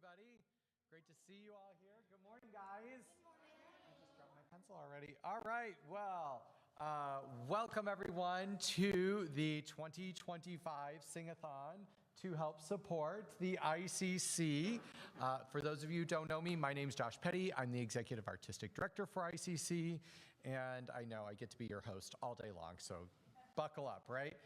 everybody. Great to see you all here. Good morning, guys. Good morning. I just dropped my pencil already. All right, well, welcome everyone to the 2025 Sing-A-Thon to help support the ICC. For those of you who don't know me, my name's Josh Petty. I'm the Executive Artistic Director for ICC, and I know I get to be your host all day long, so buckle up, right?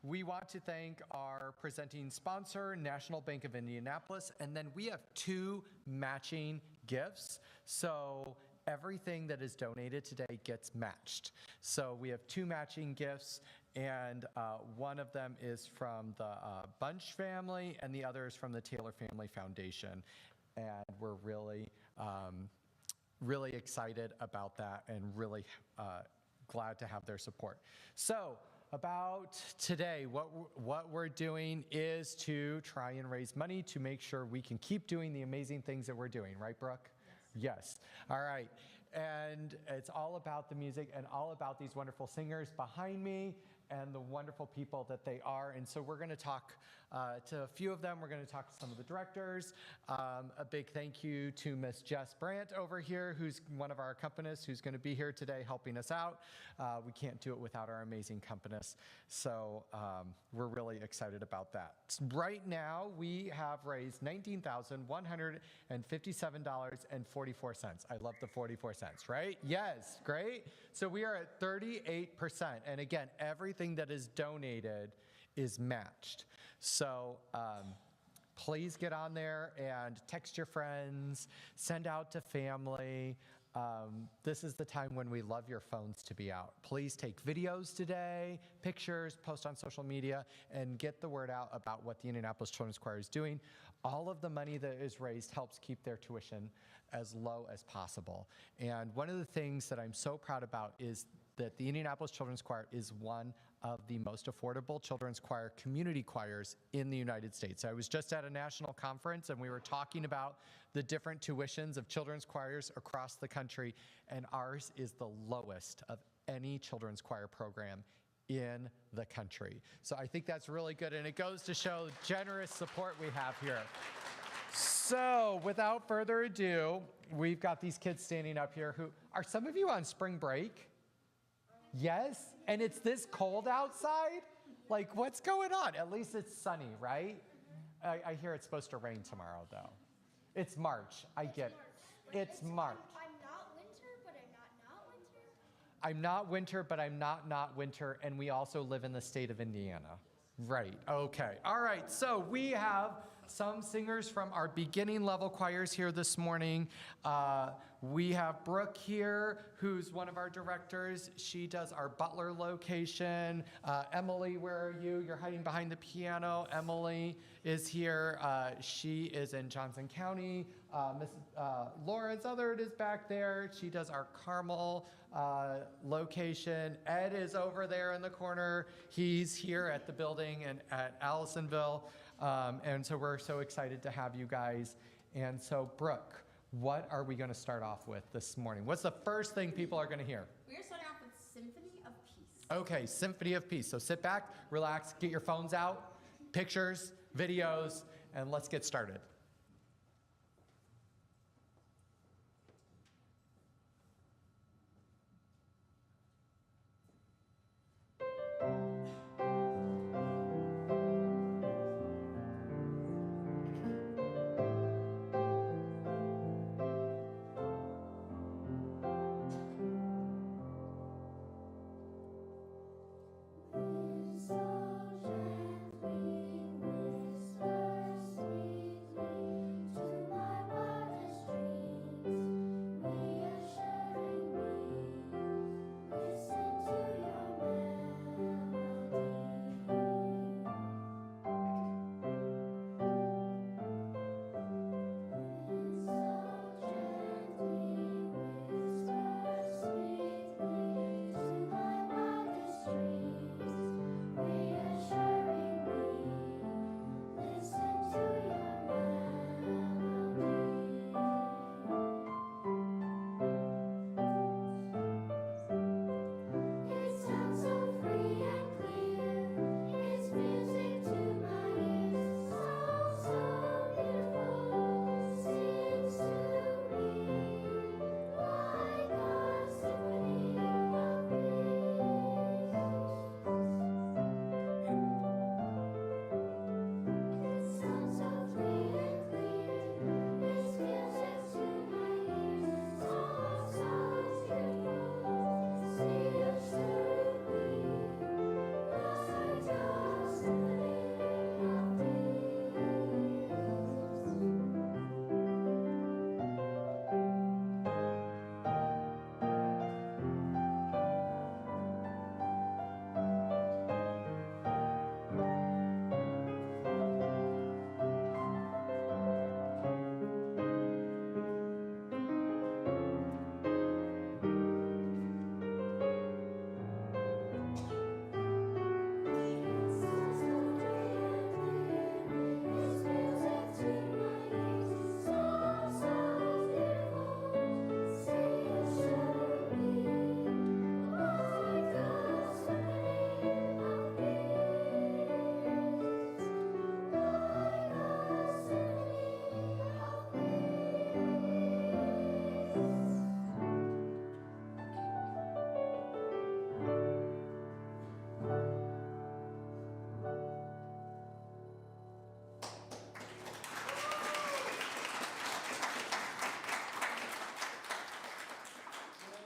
We want to thank our presenting sponsor, National Bank of Indianapolis, and then we have two matching gifts. So everything that is donated today gets matched. So we have two matching gifts, and one of them is from the Bunch family, and the other is from the Taylor Family Foundation. And we're really, really excited about that and really glad to have their support. So, about today, what we're doing is to try and raise money to make sure we can keep doing the amazing things that we're doing, right, Brooke? Yes. All right. And it's all about the music and all about these wonderful singers behind me and the wonderful people that they are. And so we're going to talk to a few of them. We're going to talk to some of the directors. A big thank you to Miss Jess Brandt over here, who's one of our accompanists, who's going to be here today helping us out. We can't do it without our amazing accompanists. So we're really excited about that. Right now, we have raised $19,157.44. I love the 44 cents, right? Yes, great. So we are at 38%. And again, everything that is donated is matched. So please get on there and text your friends, send out to family. This is the time when we love your phones to be out. Please take videos today, pictures, post on social media, and get the word out about what the Indianapolis Children's Choir is doing. All of the money that is raised helps keep their tuition as low as possible. And one of the things that I'm so proud about is that the Indianapolis Children's Choir is one of the most affordable children's choir community choirs in the United States. I was just at a national conference and we were talking about the different tuitions of children's choirs across the country, and ours is the lowest of any children's choir program in the country. So I think that's really good, and it goes to show generous support we have here. So without further ado, we've got these kids standing up here who, are some of you on spring break? Yes? And it's this cold outside? Like, what's going on? At least it's sunny, right? I hear it's supposed to rain tomorrow, though. It's March. I get it. It's March. I'm not winter, but I'm not winter. I'm not winter, but I'm not winter, and we also live in the state of Indiana. Right, okay. All right, so we have some singers from our beginning level choirs here this morning. We have Brooke here, who's one of our directors. She does our Butler location. Emily, where are you? You're hiding behind the piano. Emily is here. She is in Johnson County. Miss Laura Southard is back there. She does our Carmel location. Ed is over there in the corner. He's here at the building and at Allisonville. And so we're so excited to have you guys. And so, Brooke, what are we going to start off with this morning? What's the first thing people are going to hear? We are starting off with Symphony of Peace. Okay, Symphony of Peace. So sit back, relax, get your phones out, pictures, videos, and let's get started. So gently whisper sweetly.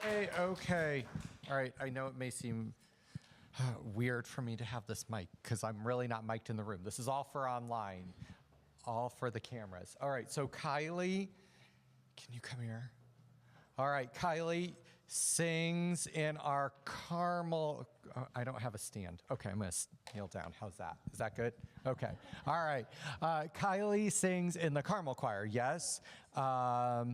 Hey, okay. All right, I know it may seem weird for me to have this mic because I'm really not mic'd in the room. This is all for online, all for the cameras. All right, so Kylie, can you come here? All right, Kylie sings in our Carmel. I don't have a stand. Okay, I'm going to kneel down. How's that? Is that good? Okay. All right. Kylie sings in the Carmel choir, yes. How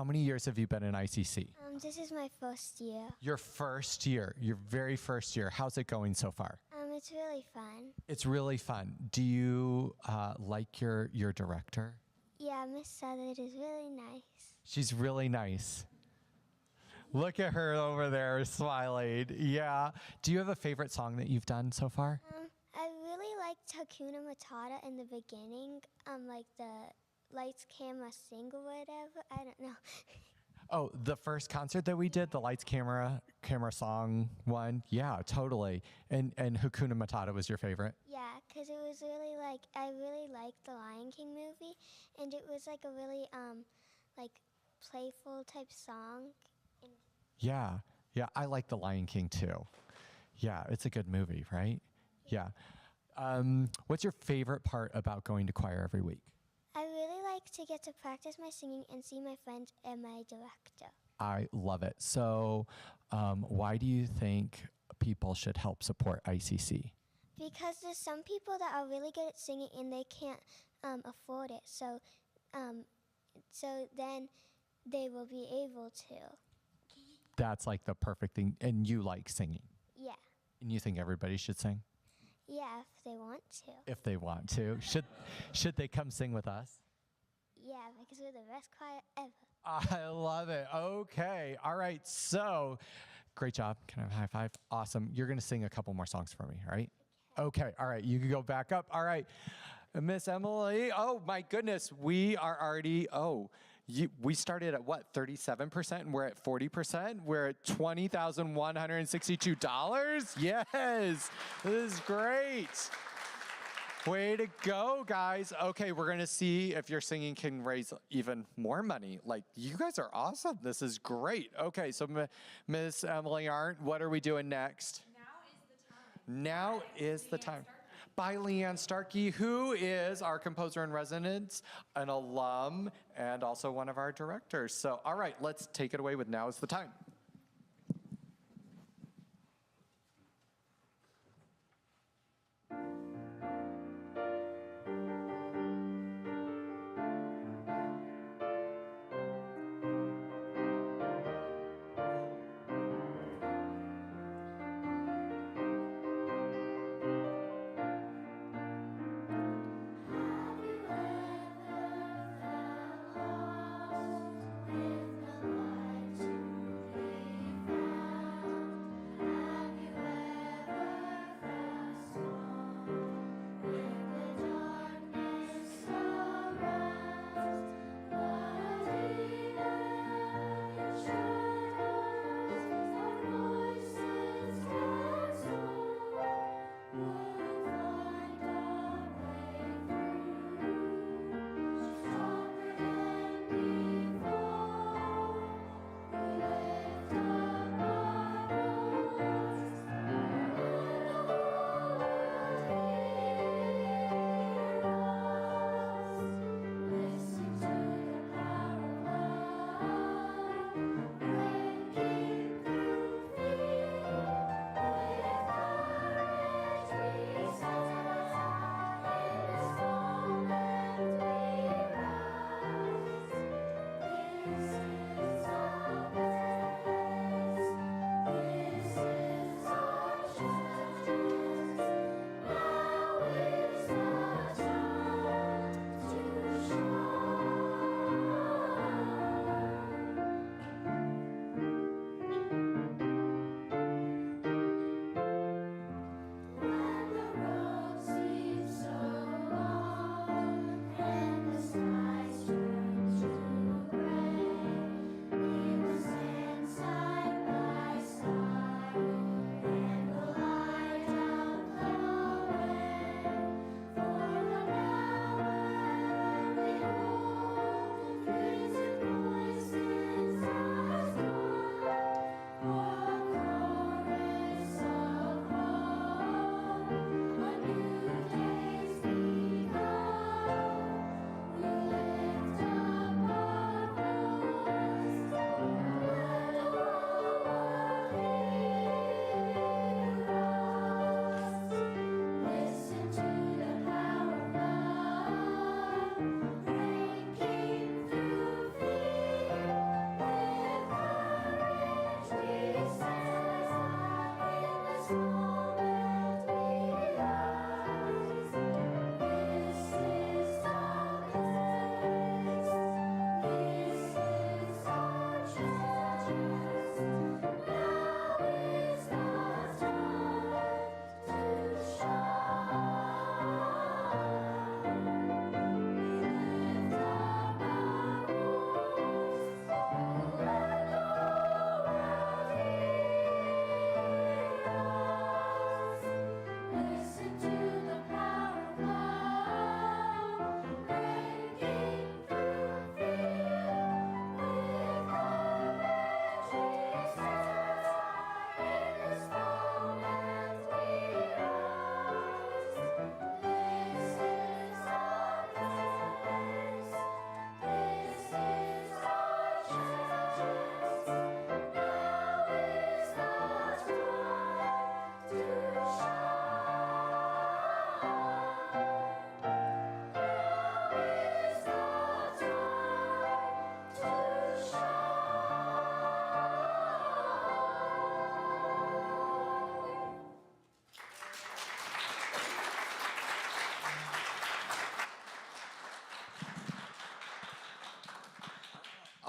many years have you been in ICC? This is my first year. Your first year, your very first year. How's it going so far? It's really fun. It's really fun. Do you like your director? Yeah, Miss Southard is really nice. She's really nice. Look at her over there smiling. Yeah. Do you have a favorite song that you've done so far? I really liked Hakuna Matata in the beginning. Like the Lights, Camera, Sing or whatever. I don't know. Oh, the first concert that we did, the Lights, Camera Song one? Yeah, totally. And Hakuna Matata was your favorite? Yeah, because it was really like, I really liked the Lion King movie. And it was like a really, like, playful type song. Yeah, I like The Lion King too. Yeah, it's a good movie, right? Yeah. What's your favorite part about going to choir every week? I really like to get to practice my singing and see my friends and my director. I love it. So why do you think people should help support ICC? Because there's some people that are really good at singing and they can't afford it. So then they will be able to. That's like the perfect thing. And you like singing? Yeah. And you think everybody should sing? Yeah, if they want to. If they want to. Should they come sing with us? Yeah, because we're the best choir ever. I love it. Okay. All right. So great job. Can I have a high five? Awesome. You're going to sing a couple more songs for me, right? Okay. All right. You can go back up. All right. Miss Emily. Oh, my goodness. We are already, we started at what, 37%, and we're at 40%? We're at $20,162? Yes, this is great. Way to go, guys. Okay, we're gonna see if your singing can raise even more money. Like, you guys are awesome. This is great. Okay, so Miss Emily Arndt, what are we doing next? Now is the time. By Leanne Starkey, who is our composer in residence, an alum, and also one of our directors. So, all right, let's take it away with Now is the Time. With the light to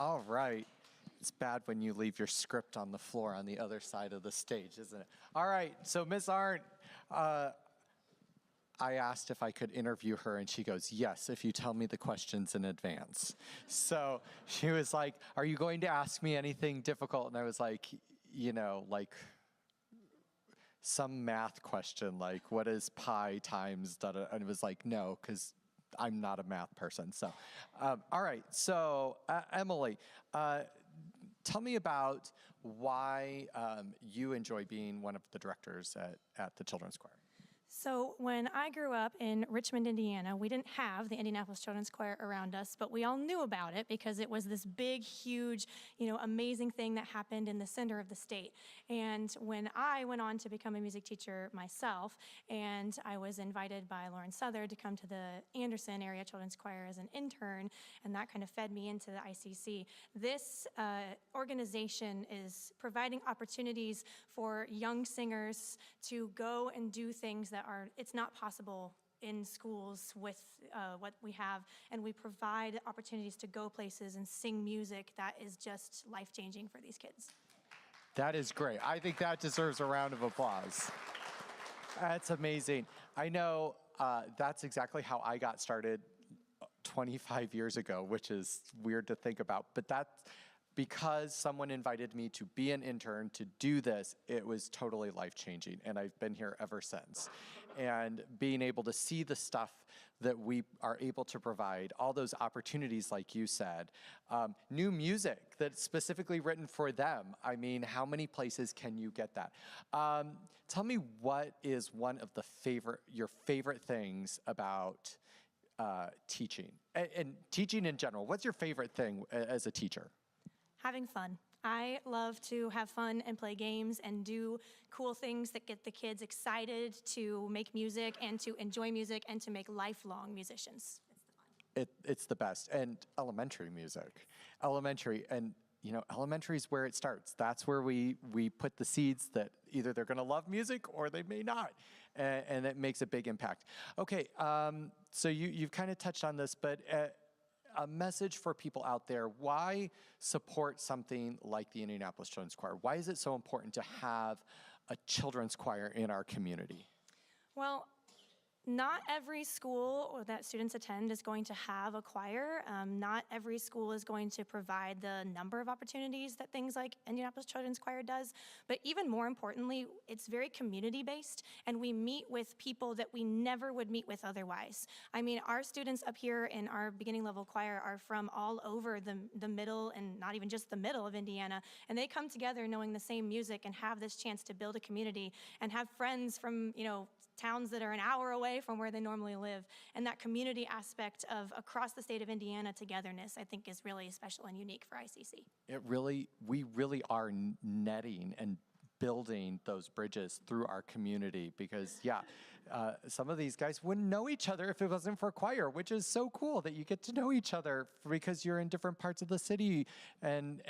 All right. It's bad when you leave your script on the floor on the other side of the stage, isn't it? All right, so Miss Arndt, I asked if I could interview her, and she goes, yes, if you tell me the questions in advance. So she was like, are you going to ask me anything difficult? And I was like, you know, like some math question, like what is pi times da da? And it was like, no, because I'm not a math person. So, all right, so Emily, tell me about why you enjoy being one of the directors at the Children's Choir. So when I grew up in Richmond, Indiana, we didn't have the Indianapolis Children's Choir around us, but we all knew about it because it was this big, huge, amazing thing that happened in the center of the state. And when I went on to become a music teacher myself, and I was invited by Lauren Southard to come to the Anderson Area Children's Choir as an intern, and that kind of fed me into the ICC. This organization is providing opportunities for young singers to go and do things that it's not possible in schools with what we have, and we provide opportunities to go places and sing music that is just life-changing for these kids. That is great. I think that deserves a round of applause. That's amazing. I know that's exactly how I got started 25 years ago, which is weird to think about, but that's because someone invited me to be an intern to do this. It was totally life-changing, and I've been here ever since. And being able to see the stuff that we are able to provide, all those opportunities, like you said, new music that's specifically written for them. I mean, how many places can you get that? Tell me, what is one of your favorite things about teaching, and teaching in general? What's your favorite thing as a teacher? Having fun. I love to have fun and play games and do cool things that get the kids excited to make music and to enjoy music and to make lifelong musicians. It's the best. And elementary music. Elementary is where it starts. That's where we put the seeds that either they're going to love music or they may not. And it makes a big impact. Okay, so you've kind of touched on this, but a message for people out there. Why support something like the Indianapolis Children's Choir? Why is it so important to have a children's choir in our community? Well, not every school that students attend is going to have a choir. Not every school is going to provide the number of opportunities that things like Indianapolis Children's Choir does. But even more importantly, it's very community-based, and we meet with people that we never would meet with otherwise. I mean, our students up here in our beginning level choir are from all over the middle, and not even just the middle of Indiana, and they come together knowing the same music and have this chance to build a community and have friends from, towns that are an hour away from where they normally live. And that community aspect of across the state of Indiana togetherness, I think, is really special and unique for ICC. We really are netting and building those bridges through our community because, some of these guys wouldn't know each other if it wasn't for choir, which is so cool that you get to know each other because you're in different parts of the city, and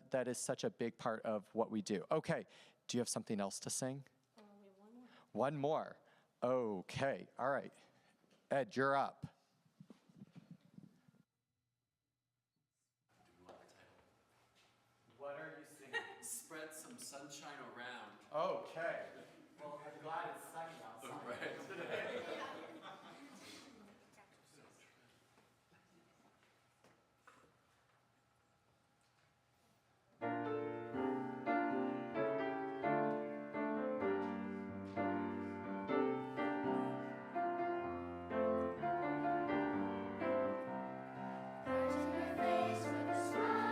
that is such a big part of what we do. Okay, do you have something else to sing? One more. Okay, all right. Ed, you're up. What are you singing? Spread some sunshine around. Okay. Well, I'm glad it's sunny outside. Right. Your face with a smile,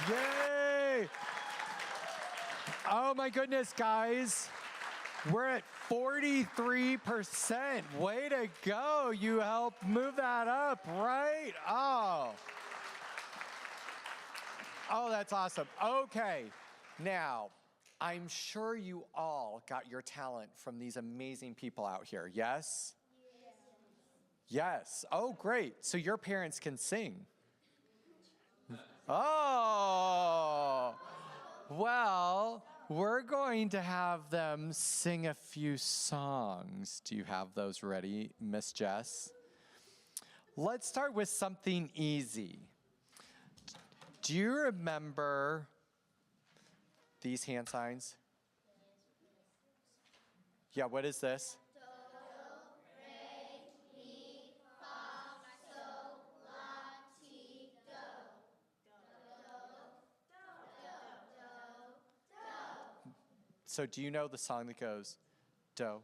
Yay! Oh my goodness, guys. We're at 43%. Way to go. You helped move that up, right? Oh, that's awesome. Okay, now, I'm sure you all got your talent from these amazing people out here, yes? Yes. Oh, great. So your parents can sing. Oh, well, we're going to have them sing a few songs. Do you have those ready, Miss Jess? Let's start with something easy. Do you remember these hand signs? Yeah, what is this? So do you know the song that goes, do,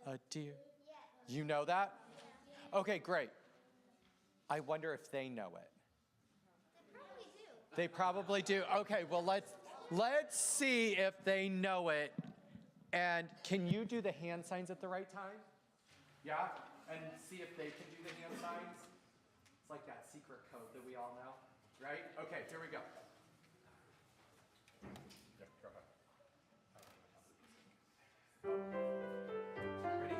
a dear? You know that? Okay, great. I wonder if they know it. They probably do. Okay, well, let's see if they know it. And can you do the hand signs at the right time? Yeah? And see if they can do the hand signs? It's like that secret code that we all know, right? Okay, here we go. Yeah, go ahead. Ready?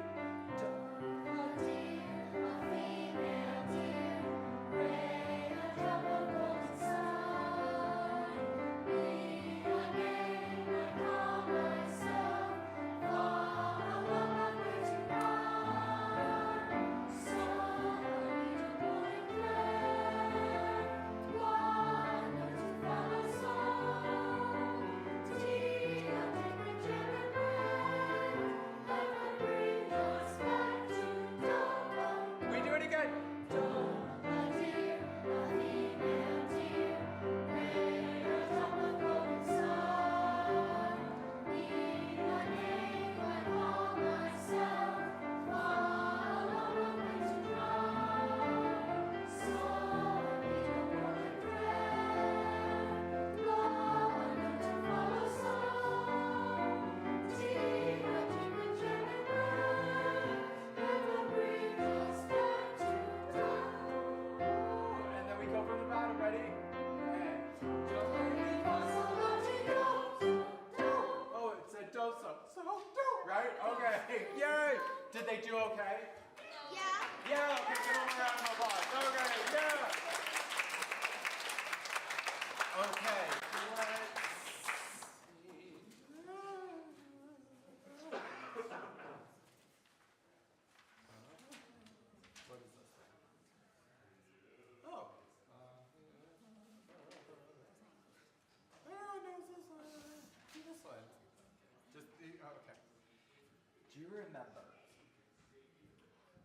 We do it again. And then we go from the bottom. Ready? Oh, it said do, so do. Right? Okay. Yay. Did they do okay? Yeah. Yeah. Okay. Give them a round of applause. Okay. Yeah. Okay. Let's see. What is this thing? Oh. Everyone knows this one. Do this one. Just okay. Do you remember?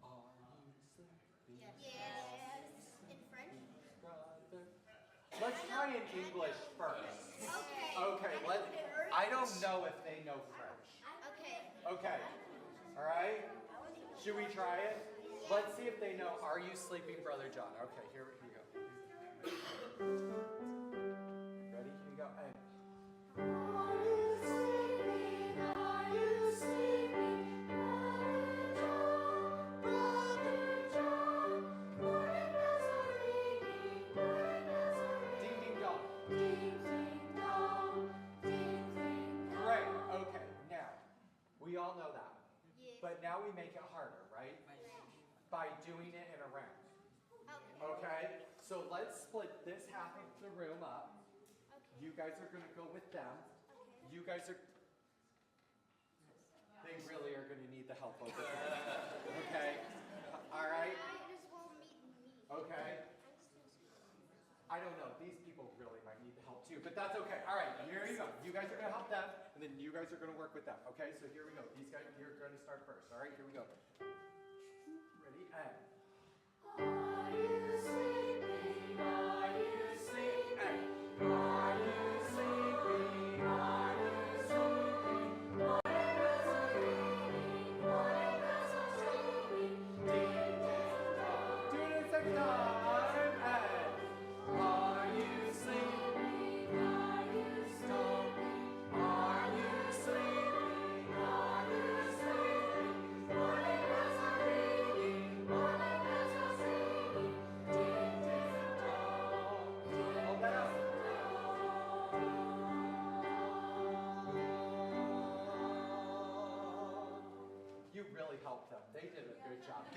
Are you sleeping? Yes. In French? Brother? Let's try in English first. Okay. Okay. I don't know if they know French. Okay. Okay. All right. Should we try it? Let's see if they know. Are you sleeping, Brother John? Okay. Here we go. Ready? Here we go. And ding, ding, dong. Great. Okay. Now, we all know that. Yes. But now we make it harder, right? By doing it in a round. Okay? So let's split this half of the room up. You guys are going to go with them. You guys are... They really are going to need the help over there. Okay? All right? Might as well meet me. Okay? I don't know. These people really might need the help too, but that's okay. All right, here you go. You guys are going to help them, and then you guys are going to work with them. Okay, so here we go. These guys, you're going to start first. All right, here we go. Ready? And. Are you sleeping? Are you sleeping? Are you sleeping? Are you sleeping? Morning bells are ringing. Morning bells are ringing. Ding, ding, dong. Do it a second time. And. Are you sleeping?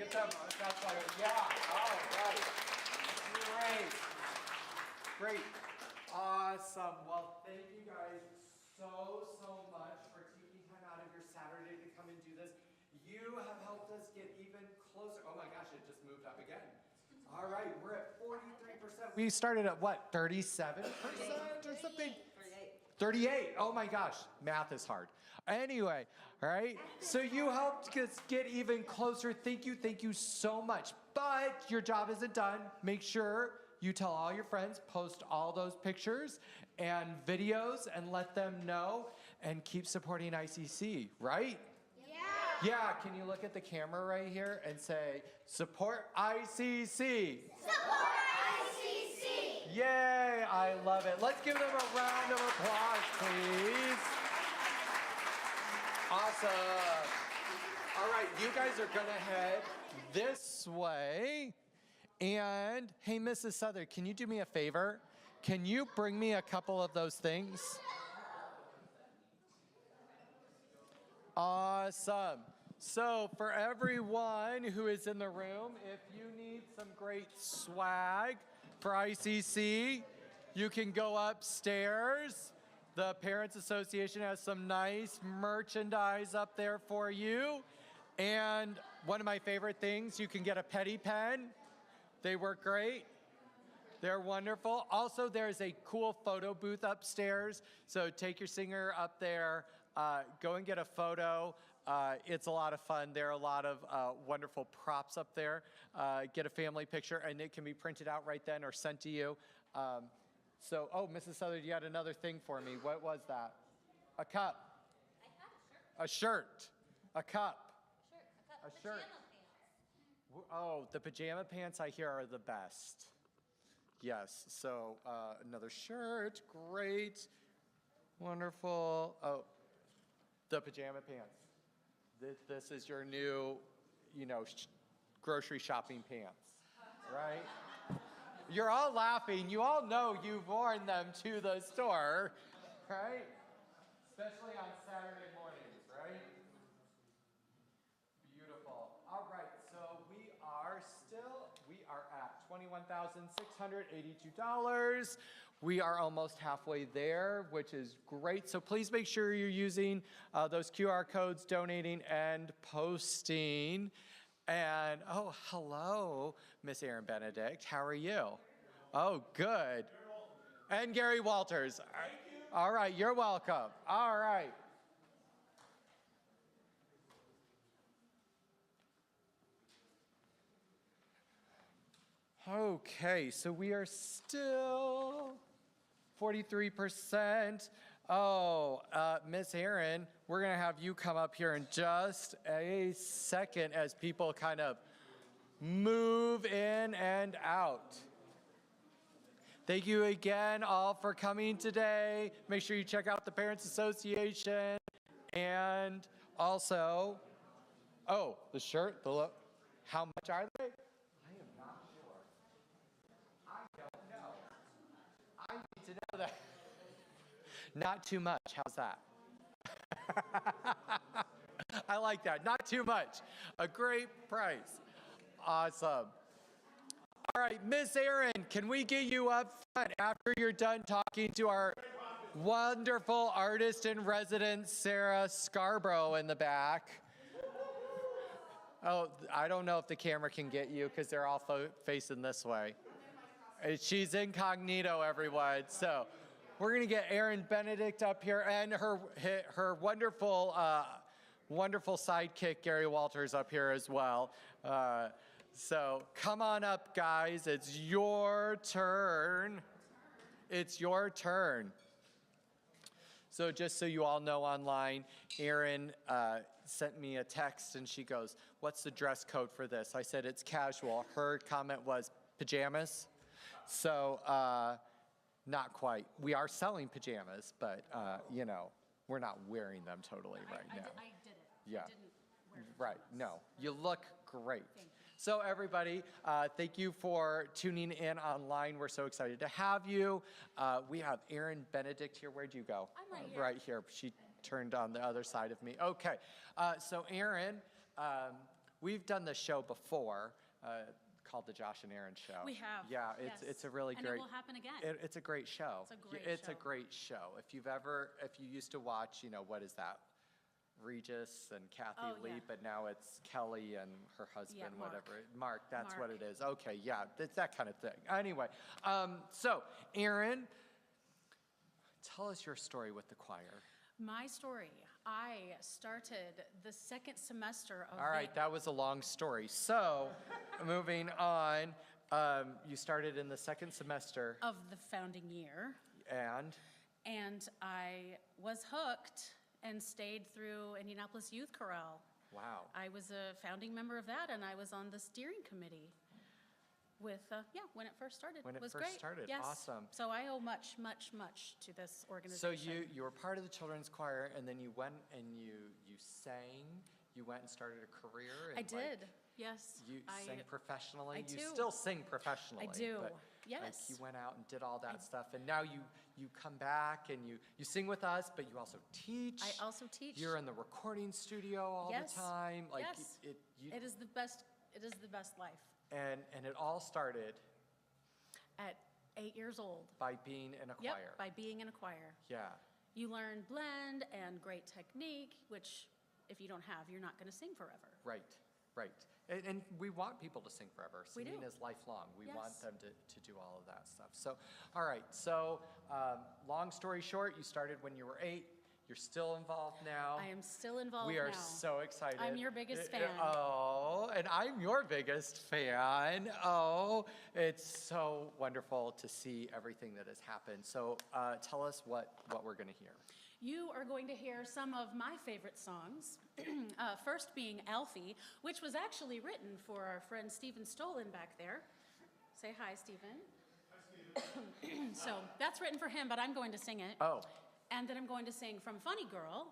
Get them. That's why. Yeah. All right. Great. Great. Awesome. Well, thank you guys so much for taking time out of your Saturday to come and do this. You have helped us get even closer. Oh my gosh, it just moved up again. All right, we're at 43%. We started at what, 37% or something? 38. Oh my gosh, math is hard. Anyway, all right, so you helped us get even closer. Thank you so much. But your job isn't done. Make sure you tell all your friends, post all those pictures and videos and let them know and keep supporting ICC, right? Yeah, can you look at the camera right here and say, support ICC. Support ICC. Yay, I love it. Let's give them a round of applause, please. Awesome. All right, you guys are gonna head this way. And hey, Mrs. Souther, can you do me a favor? Can you bring me a couple of those things? Awesome. So for everyone who is in the room, if you need some great swag for ICC, you can go upstairs. The Parents Association has some nice merchandise up there for you. And one of my favorite things, you can get a petty pen. They work great. They're wonderful. Also, there's a cool photo booth upstairs. So take your singer up there, go and get a photo. It's a lot of fun. There are a lot of wonderful props up there. Get a family picture, and it can be printed out right then or sent to you. Oh, Mrs. Southern, you had another thing for me. What was that? A cup. I had a shirt. A cup. A shirt. Pajama pants. Oh, the pajama pants I hear are the best. Yes, so another shirt, great, wonderful. Oh, the pajama pants. This is your new, grocery shopping pants, right? You're all laughing. You all know you've worn them to the store, right? Especially on Saturday mornings, right? Beautiful. All right, so we are at $21,682. We are almost halfway there, which is great. So please make sure you're using those QR codes, donating and posting. And, oh, hello, Miss Erin Benedict. How are you? Oh, good. And Gary Walters. Thank you. All right, you're welcome. All right. Okay, so we are still 43%. Oh, Miss Erin, we're going to have you come up here in just a second as people kind of move in and out. Thank you again all for coming today. Make sure you check out the Parents Association. And also, oh, the shirt, the look. How much are they? I am not sure. I don't know. I need to know that. Not too much. How's that? I like that. Not too much. A great price. Awesome. All right, Miss Erin, can we get you up front after you're done talking to our wonderful artist in residence, Sarah Scarborough, in the back? Oh, I don't know if the camera can get you because they're all facing this way. She's incognito, everyone. So we're going to get Erin Benedict up here and her wonderful, wonderful sidekick, Gary Walters, up here as well. So come on up, guys. It's your turn. It's your turn. So just so you all know online, Erin sent me a text and she goes, "What's the dress code for this?" I said, "It's casual." Her comment was pajamas. So not quite. We are selling pajamas, but we're not wearing them totally right now. I did it. Yeah. I didn't wear it. Right. No, you look great. Thank you. So everybody, thank you for tuning in online. We're so excited to have you. We have Erin Benedict here. Where'd you go? I'm right here. Right here. She turned on the other side of me. Okay. So Erin, we've done the show before, called the Josh and Erin Show. We have. Yeah, yes. it's a really and great. And it will happen again. It's a great show. It's a great show. a great show. If you used to watch, what is that? Regis and Kathy Lee, yeah. but now it's Kelly and her husband, Mark. whatever. Mark, that's what Mark. it is. Okay, yeah, it's that kind of thing. Anyway, so Erin, tell us your story with the choir. My story. I started the second semester of All right, that was a long story. So, moving on, you started in the second semester. of the founding year, and I was hooked and stayed through Indianapolis Youth Chorale. Wow. I was a founding member of that, and I was on the steering committee with, when it first started. When it was first great. started. Yes. Awesome. So I owe much, much, much to this So organization. you were part of the children's choir, and then you went and you sang. You went and started a career. I And did, yes. You sang professionally. I You do. still sing professionally. I do, but, yes. Like, you went out and did all that stuff, and now you come back and you sing with us, but you also teach. I also teach. You're in the recording studio all Yes. the time. Like Yes. It is the best. It is the best life. And it all started At 8 years old. by being in a choir. Yep, by being in a choir. Yeah. You learn blend and great technique, which if you don't have, you're not going to sing forever. Right. And we want people to sing forever. We do. Singing is lifelong. We want Yes. them to do all of that stuff. So, all right. So, long story short, you started when you were 8. You're still involved now. I am still involved We are now. so excited. I'm your biggest fan. Oh, and I'm your biggest fan. Oh, it's so wonderful to see everything that has happened. So tell us what we're going to hear. You are going to hear some of my favorite songs. First being Alfie, which was actually written for our friend Stephen Stolen back there. Say hi, Stephen. Hi, Stephen. So that's written for him, but I'm going to sing it. Oh. And then I'm going to sing from Funny Girl,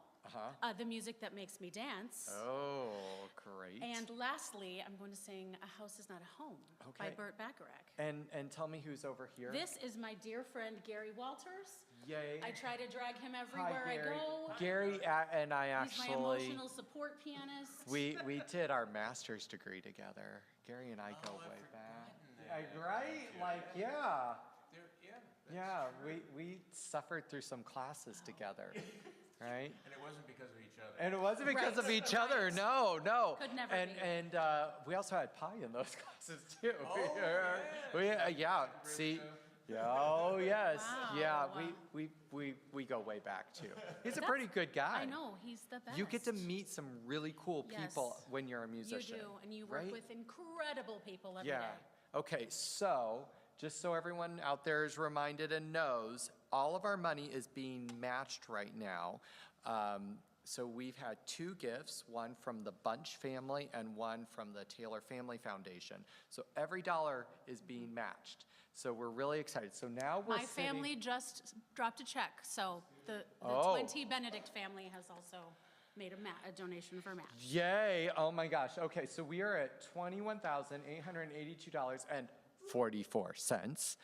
the music that makes me dance. Oh, great. And lastly, I'm going to sing A House Is Not a Home by Okay. Burt Bacharach. And tell me who's over here. This is my dear friend Gary Walters. Yay. I try to drag him Hi, everywhere I Gary. go. Gary and I He's my actually, emotional support pianist. we did our master's degree together. Gary and I go way back. Right? Like, yeah. Yeah, we suffered through some classes together, right? And it wasn't because of each other. And it wasn't because Right. of each other, Right. no. Could never and, be. And we also had pie in those classes too. Oh, Yeah, see. Oh, yes. Wow, Yeah, wow. we go way back too. He's a pretty good guy. I know, he's the best. You get to meet some really cool people Yes. when you're a You musician. do, and you work right? with incredible people every day. Yeah. Okay, so just so everyone out there is reminded and knows, all of our money is being matched right now. So we've had 2 gifts, one from the Bunch family and one from the Taylor Family Foundation. So every dollar is being matched. So we're really excited. So now we're My family just dropped a check, so the Oh. 20 Benedict family has also made a donation for match. Yay, oh my gosh. Okay, so we are at $21,882.44,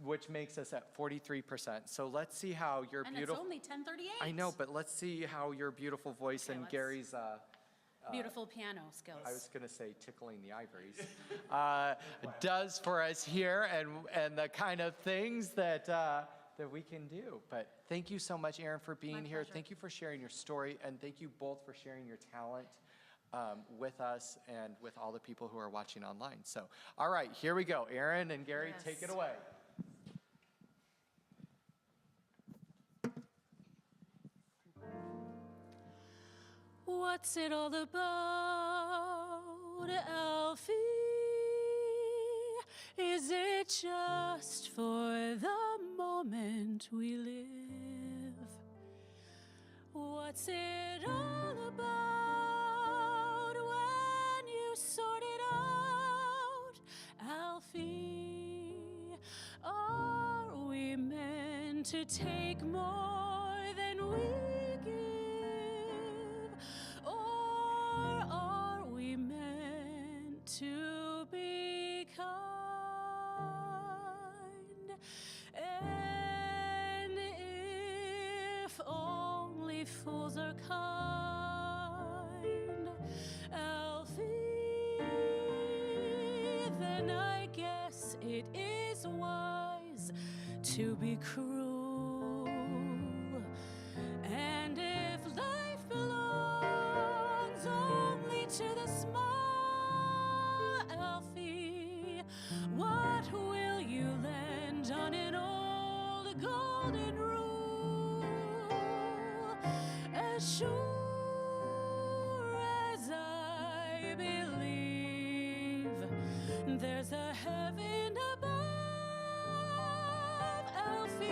which makes us at 43%. So let's see how your And beautiful... it's only 10:38. I know, but let's see how your beautiful voice Okay, and let's- Gary's, Beautiful piano skills. I was gonna say tickling the ivories, does for us here and the kind of things that we can do. But thank you so much, Erin, for being My here. pleasure. Thank you for sharing your story, and thank you both for sharing your talent with us and with all the people who are watching online. So, all right, here we go. Erin and Gary, take it Yes. away. What's it all about, Alfie? Is it just for the moment we live? What's it all about when you sort it out, Alfie? Are we meant to take more than we give? Or are we meant to be kind? And if only fools are kind, Alfie, then I guess it is wise to be cruel. And if life belongs only to the small Alfie, what will you lend on an old golden rule? As sure as I believe there's a heaven above, Alfie,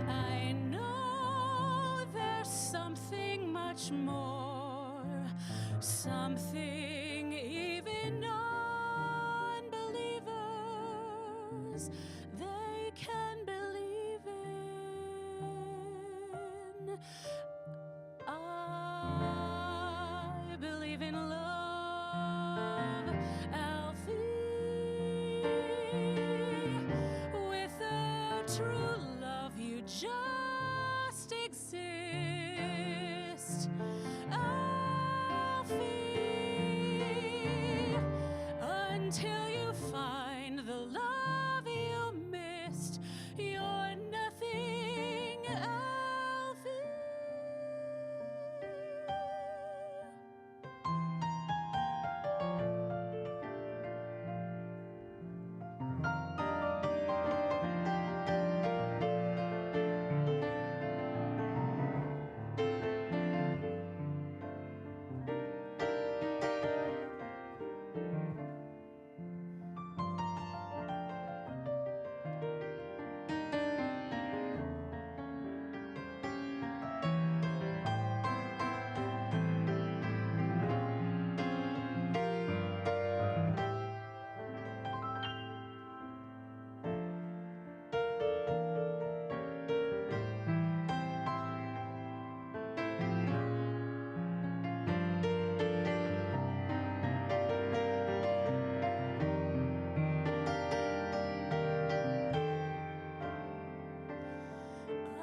I know there's something much more, something even unbelievers they can believe in. I believe in love, Alfie. Without true love, you just exist, Alfie, until you find the love you missed. You're nothing, Alfie.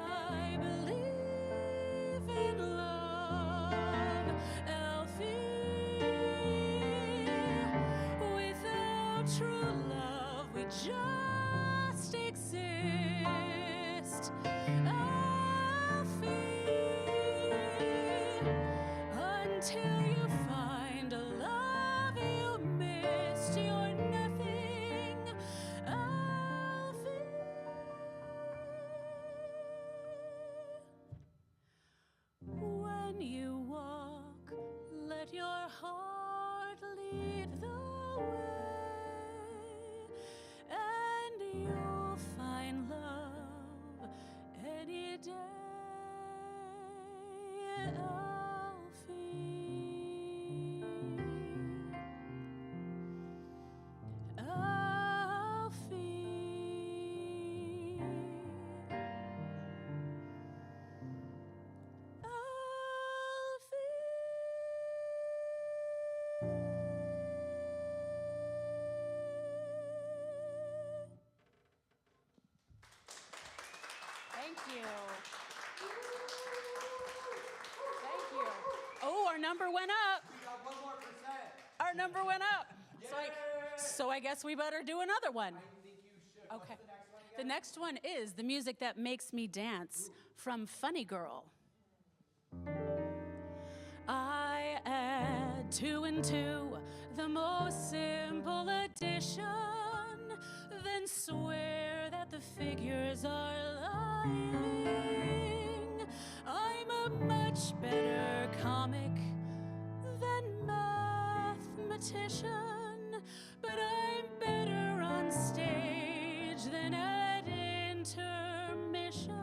I believe in love, Alfie. Without true love, we just exist, Alfie, until you find a love you missed. You're nothing, Alfie. When you walk, let your heart lead the way, and you'll find love any day, Alfie. Thank you. Thank you. Oh, our number went up. We got 1 more percent. Our number went up. So I guess we better do another one. I think you should. Okay. What's the next one again? The next one is The Music That Makes Me Dance from Funny Girl. I add 2 and 2, the most simple addition, then swear that the figures are lying. I'm a much better comic than mathematician, but I'm better on stage than at intermission.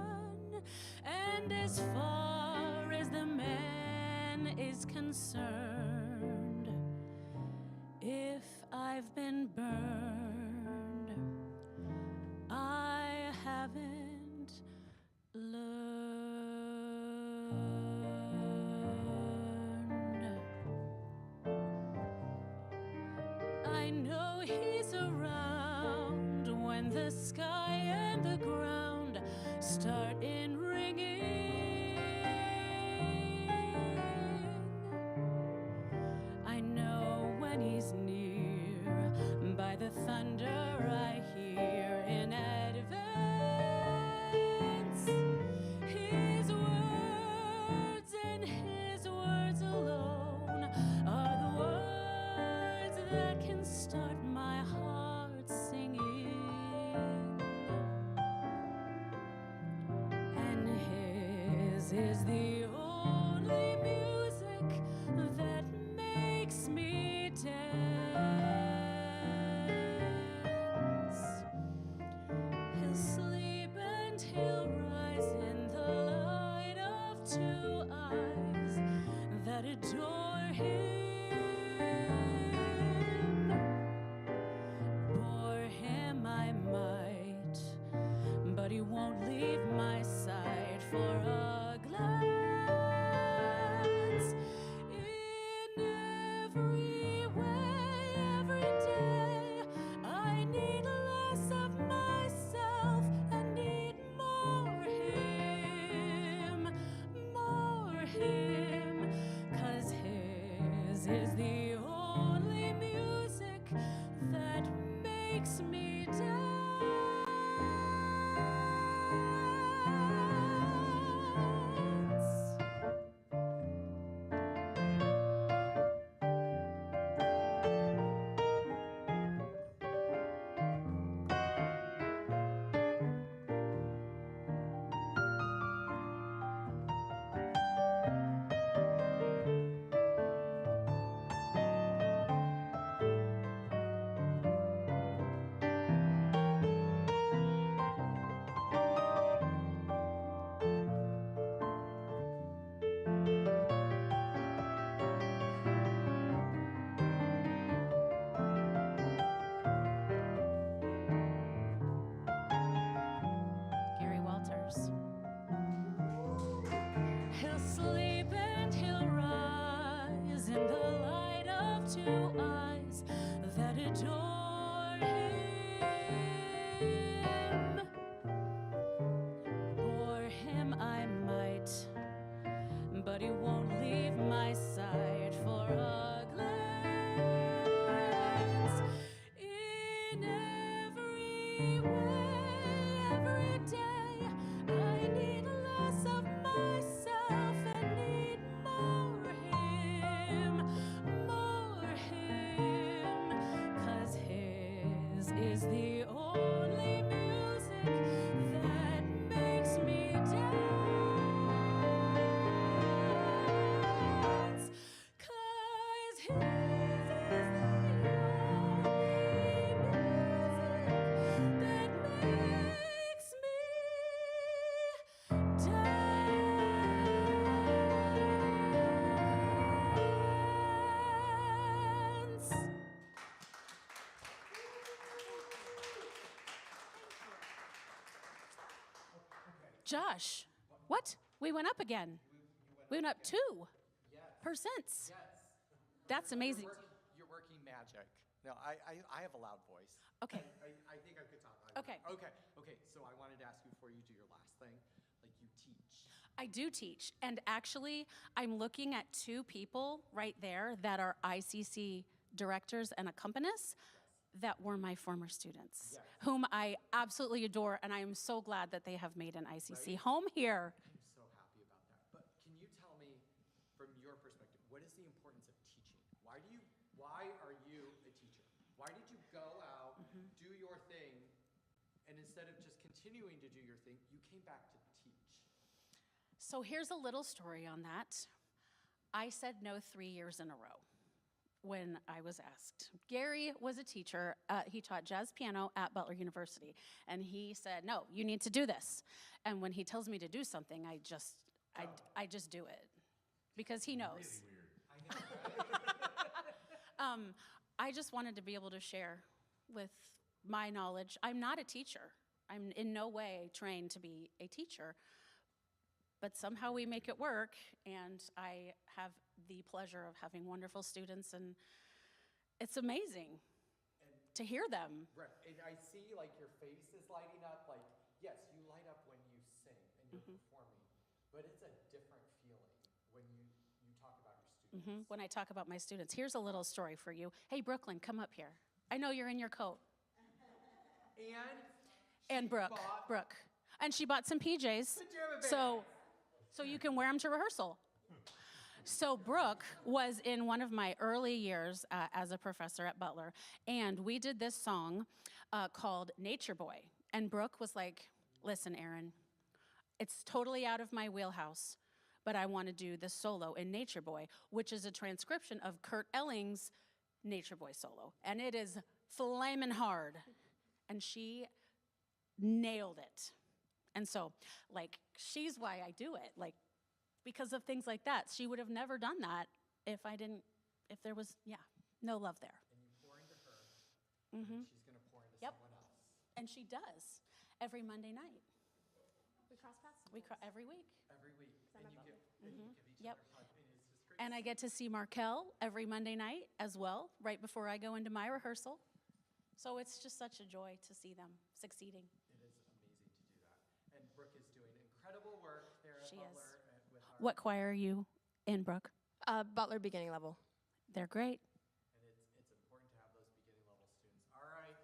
And as far as the man is concerned, if I've been burned, I haven't learned. I know he's around when the sky and the ground start in ringing. I is the only music that makes me dance. He'll sleep and he'll rise in the light of two eyes that adore him. Bore him I might, but he won't leave my side for a glance. In every way, every day, I need less of myself and need more him, 'cause his is the only music that makes me dance. Gary Walters. He'll sleep and he'll rise in the light of two eyes that adore him. Bore him I might, but he won't leave my side for a glance. In every way, every day, I need less of myself and need more him, 'cause his is the only music that makes me dance. 'Cause his is the Josh, what? We went up again. We went up 2%. That's amazing. You're working magic. No, I have a loud voice. Okay. I think I could talk. Okay. Okay. So I wanted to ask you before you do your last thing, like you teach. I do teach, and actually, I'm looking at 2 people right there that are ICC directors and accompanists that were my former students, whom I absolutely adore, and I am so glad that they have made an ICC home here. I'm so happy about that. But can you tell me, from your perspective, what is the importance of teaching? Why are you a teacher? Why did you go out, do your thing, and instead of just continuing to do your thing, you came back to teach? So here's a little story on that. I said no 3 years in a row when I was asked. Gary was a teacher. He taught jazz piano at Butler University. And he said, no, you need to do this. And when he tells me to do something, I just do it because he knows. Really weird. I know. I just wanted to be able to share with my knowledge. I'm not a teacher. I'm in no way trained to be a teacher. But somehow we make it work, and I have the pleasure of having wonderful students, and it's amazing to hear them. Right, and I see like your face is lighting up, like, yes, you light up when you sing and you're performing, but it's a different feeling when you talk about your students. When I talk about my students. Here's a little story for you. Hey, Brooklyn, come up here. I know you're in your coat. And Brooke. And she bought some PJs, so you can wear them to rehearsal. So Brooke was in one of my early years as a professor at Butler, and we did this song called Nature Boy. And Brooke was like, listen, Erin, It's totally out of my wheelhouse, but I want to do the solo in Nature Boy, which is a transcription of Kurt Elling's Nature Boy solo. And it is flamin' hard. And she nailed it. And so, like, she's why I do it. Like, because of things like that. She would have never done that if there was, no love there. And you pour into her, and she's going to pour into someone else. And she does every Monday night. We cross paths. Every week. Every week. And you give each Yep. other hugs. And it's just great. And I get to see Markel every Monday night as well, right before I go into my rehearsal. So it's just such a joy to see them succeeding. It is amazing to do that. And Brooke is doing incredible work there at She is. Butler. With our, What choir are you in, Brooke? Butler beginning level. They're great. And it's important to have those beginning level students. All right.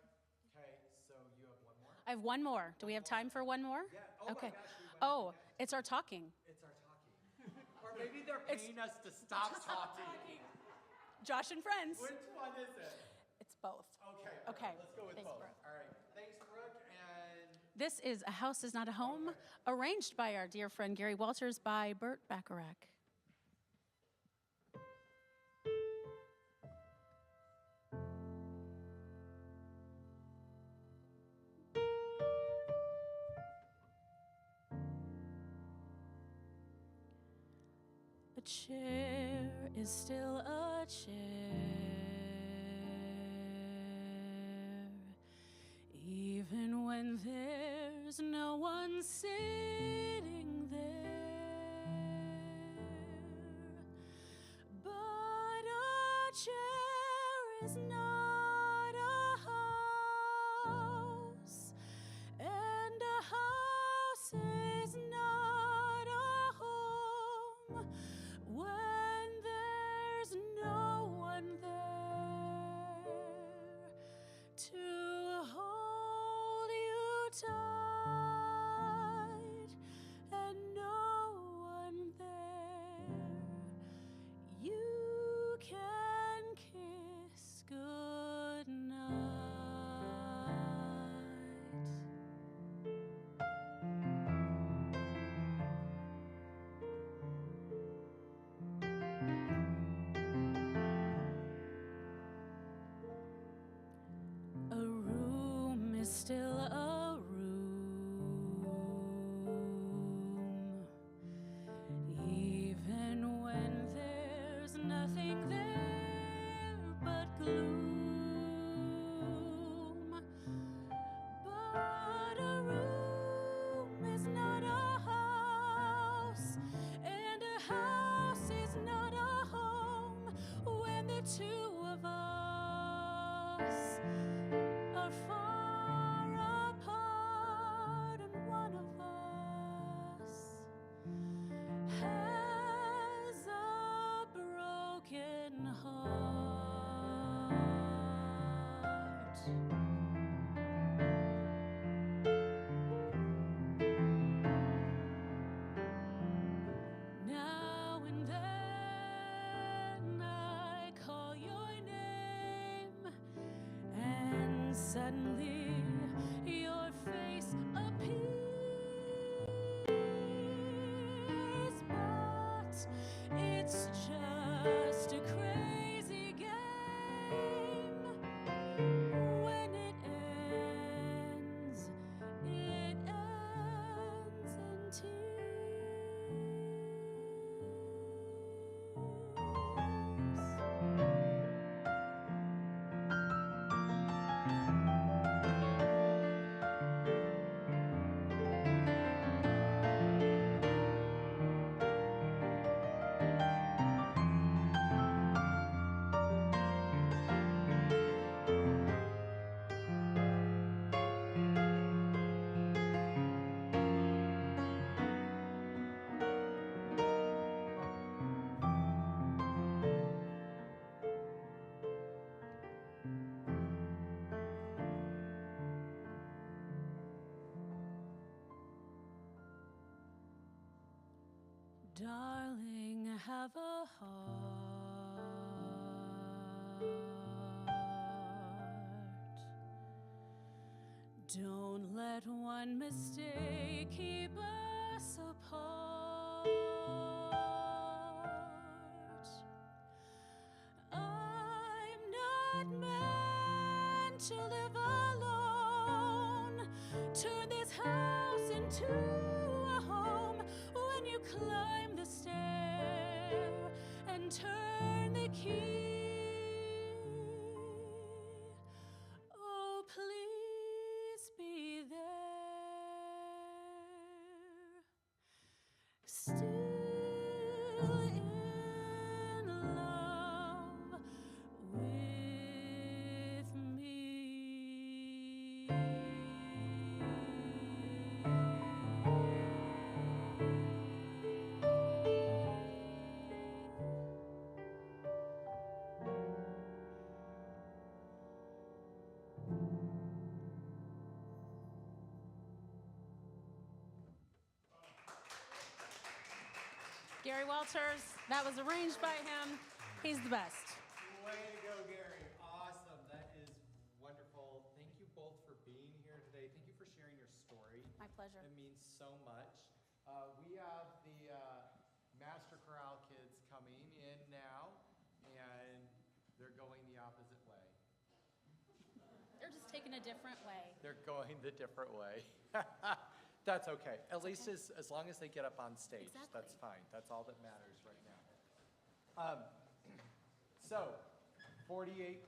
Okay, so you have one more? I have one more. Do we have time for one more? Yeah. Oh Okay. my gosh. We went Oh, it's our talking. It's our talking. Or maybe they're paying us to stop talking. Josh and friends. Which one is it? It's both. Okay. Okay. Let's go with Thanks, both. Brooke. All right. Thanks, Brooke. And This is A House Is Not a Home, arranged by our dear friend Gary Walters by Burt Bacharach. A chair is still a chair, even when there's no one sitting there. But a chair is not a house, and a house is not a home when there's no one there to hold you tight, and no one there you can kiss goodnight. A room is still a room, even when there's nothing there but gloom. But a room is not a house, and a house is not a home when the two of us are far apart, and one of us has a broken heart. Now and then I call your name, and suddenly your face appears. But it's just a crazy game. When it ends in tears. Darling, have a heart. Don't let one mistake keep us us apart. I'm not meant to live alone. Turn this house into a home when you climb the stair and turn the key. Oh, please be there. Still in love with me. Gary Walters, that was arranged by him. He's the best. Way to go, Gary. Awesome. That is wonderful. Thank you both for being here today. Thank you for sharing your story. My pleasure. It means so much. We have the Master Chorale kids coming in now, and they're going the opposite way. They're just taking a different way. They're going the different way. That's okay. At least as long as they get up on stage, Exactly. That's fine. That's all that matters right now. So, 48%.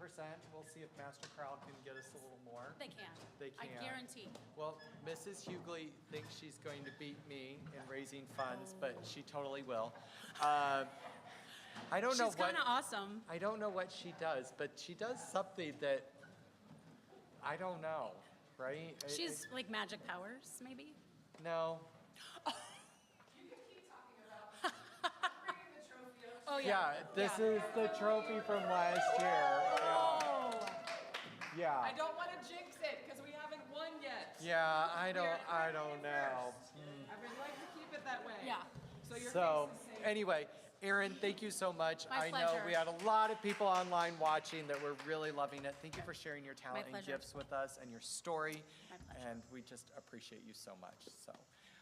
We'll see if Master Chorale can get us a little more. They can. They can. I guarantee. Well, Mrs. Hughley thinks she's going to beat me in raising funds, but she totally will. I don't know She's kind of awesome. I don't know what she does, but she does something that I don't know, right? She's like magic powers, maybe. No. Oh, Yeah, yeah. this is the trophy from last year. Yeah. I don't want to jinx it because we haven't won yet. Yeah, I don't know. I would like to keep it that way. Yeah. So your So, face is safe. anyway, Erin, thank you so much. My I know pleasure. we had a lot of people online watching that were really loving it. Thank you for sharing your talent and pleasure. gifts with us and your story. My pleasure. And we just appreciate you so much. So,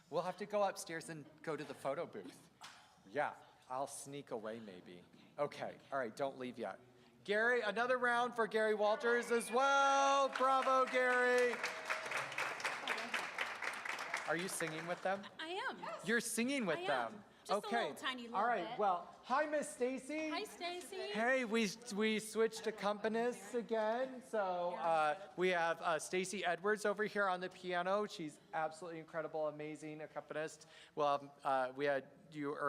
we'll have to go upstairs and go to the photo booth. Yeah, I'll sneak away maybe. Okay, all right, don't leave yet. Gary, another round for Gary Walters as well. Bravo, Gary. Are you singing with them? I am. You're singing with I am. them. Just a Okay. little tiny little All right. bit. Well, hi, Miss Stacy. Hi, Stacy. Hey, we switched accompanists again. So we have Stacy Edwards over here on the piano. She's absolutely incredible, amazing accompanist. Well,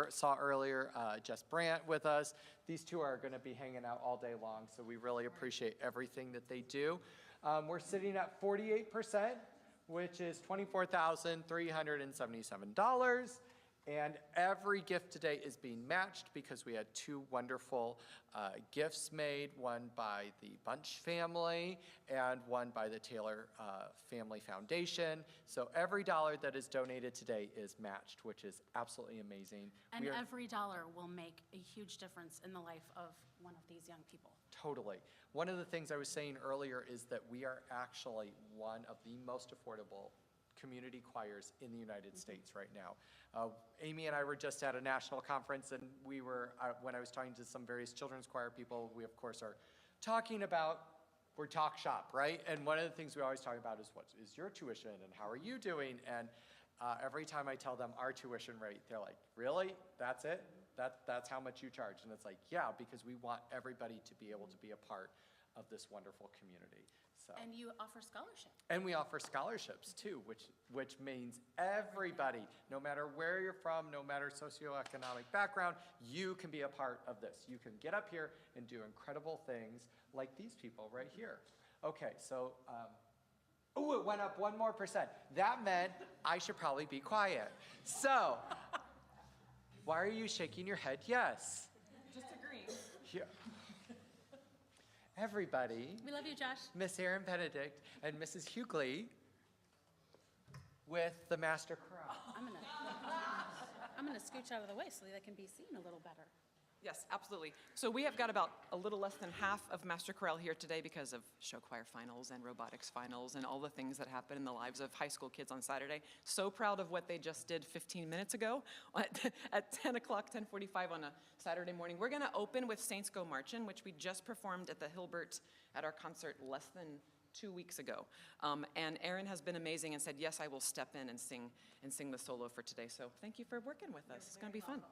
saw earlier Jess Brandt with us. These two are going to be hanging out all day long. So we really appreciate everything that they do. We're sitting at 48%, which is $24,377. And every gift today is being matched because we had two wonderful gifts made, one by the Bunch family and one by the Taylor Family Foundation. So every dollar that is donated today is matched, which is absolutely amazing. And every dollar will make a huge difference in the life of one of these young people. Totally. One of the things I was saying earlier is that we are actually one of the most affordable community choirs in the United States right now. Amy and I were just at a national conference, and we were, when I was talking to some various children's choir people, we of course are talking about, we're talk shop, right? And one of the things we always talk about is what is your tuition and how are you doing? And every time I tell them our tuition rate, they're like, really? That's it? That's how much you charge? And it's like, yeah, because we want everybody to be able to be a part of this wonderful community. So. And you offer scholarships. And we offer scholarships too, which means everybody, no matter where you're from, no matter socioeconomic background, you can be a part of this. You can get up here and do incredible things like these people right here. Okay, so, it went up 1 more %. That meant I should probably be quiet. So, why are you shaking your head? Yes. Just agreeing. Yeah. Everybody, We love you, Josh. Miss Erin, Benedict, and Mrs. Hughley with the Master Chorale. I'm gonna scooch out of the way so that I can be seen a little better. Yes, absolutely. So we have got about a little less than half of Master Chorale here today because of show choir finals and robotics finals and all the things that happen in the lives of high school kids on Saturday. So proud of what they just did 15 minutes ago at 10 o'clock, 10:45 on a Saturday morning. We're gonna open with Saints Go Marchin', which we just performed at the Hilbert at our concert less than 2 weeks ago. And Erin has been amazing and said, yes, I will step in and sing the solo for today. So thank you for working with us. It's gonna be fun.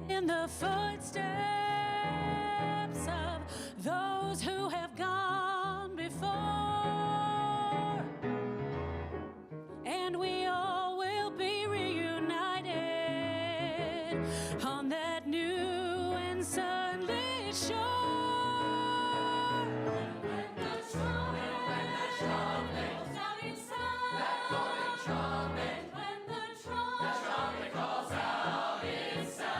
In the footsteps of those who have gone before, and we all will be reunited on that new and sunlit shore. When the trumpet sounds that golden trumpet, when the trumpet calls out its sound.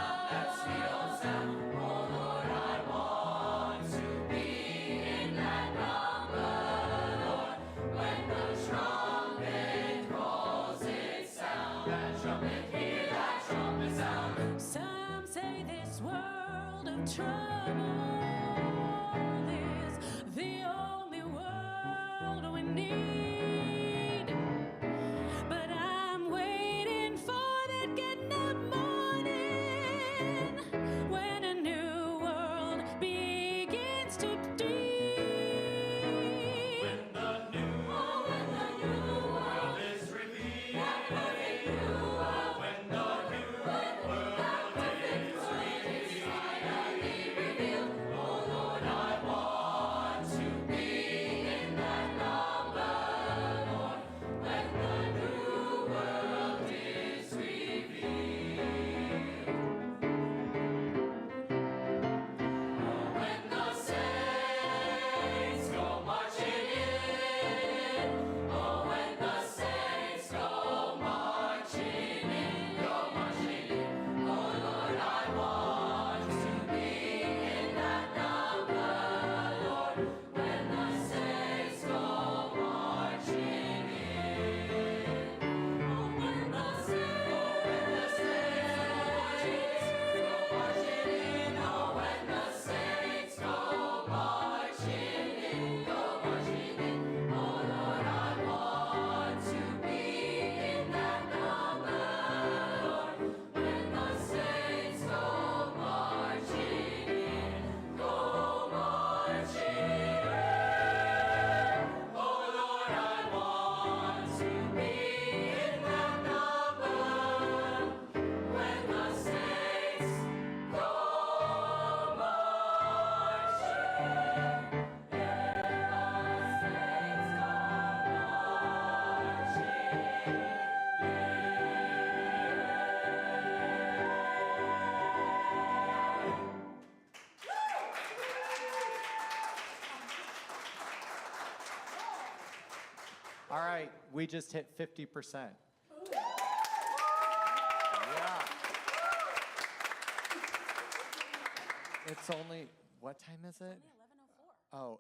Some say this world of trouble is the only world we need. But I'm waiting for that getting up morning when a new world begins to deep. When the new world is revealed. That perfect new world. When the new world is finally revealed. Oh Lord, I want to be in that number, Lord, when the new world is revealed. Oh, when the saints go marching in. Oh, when the saints go marching in, go marching in. Oh Lord, I want to be in that number, Lord, when the saints go marching in. Oh, when the saints go marching in. Oh, when the saints go marching in, go marching in. Oh Lord, I want to be in that number, Lord, when the saints go marching in, go marching in. Oh Lord, I want to be in that number, when the saints go All right, we just hit 50%. Yeah. It's only, what time is it? Oh,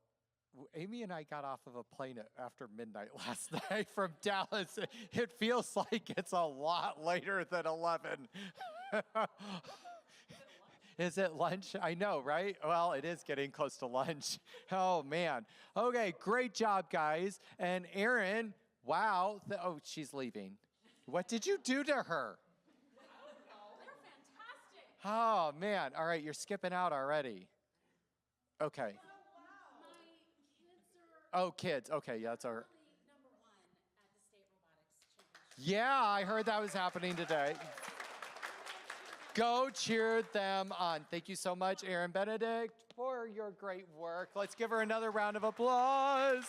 Amy and I got off of a plane after midnight last night from Dallas. It feels like it's a lot later than 11. Is it lunch? I know, right? Well, it is getting close to lunch. Oh, man. Okay, great job, guys. And Erin, wow. Oh, she's leaving. What did you do to her? They're fantastic. Oh, man. All right, you're skipping out already. Okay. My kids are Oh, kids. Okay, yeah, that's our. currently number 1 at the state robotics championship. Yeah, I heard that was happening today. Go cheer them on. Thank you so much, Erin Benedict, for your great work. Let's give her another round of applause.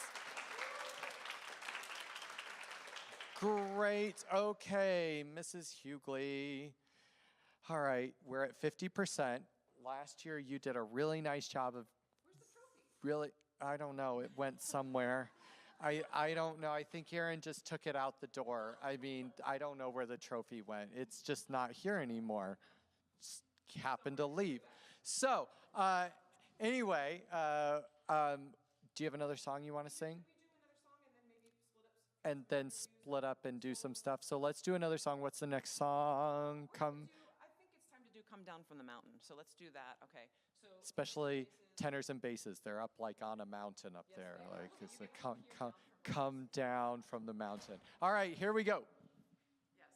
Great. Okay, Mrs. Hughley. All right, we're at 50%. Last year, you did a really nice job of. Where's the trophy? Really, I don't know. It went somewhere. I don't know. I think Erin just took it out the door. I mean, I don't know where the trophy went. It's just not here anymore. Just happened to leave. So, anyway, do you have another song you want to sing? And then split up and do some stuff. So let's do another song. What's the next song? I think it's time to do Come Down from the Mountain. So let's do that. Okay. So Especially tenors and basses. They're up like on a mountain up there. Like it's a come down from the mountain. All right, here we go. yes.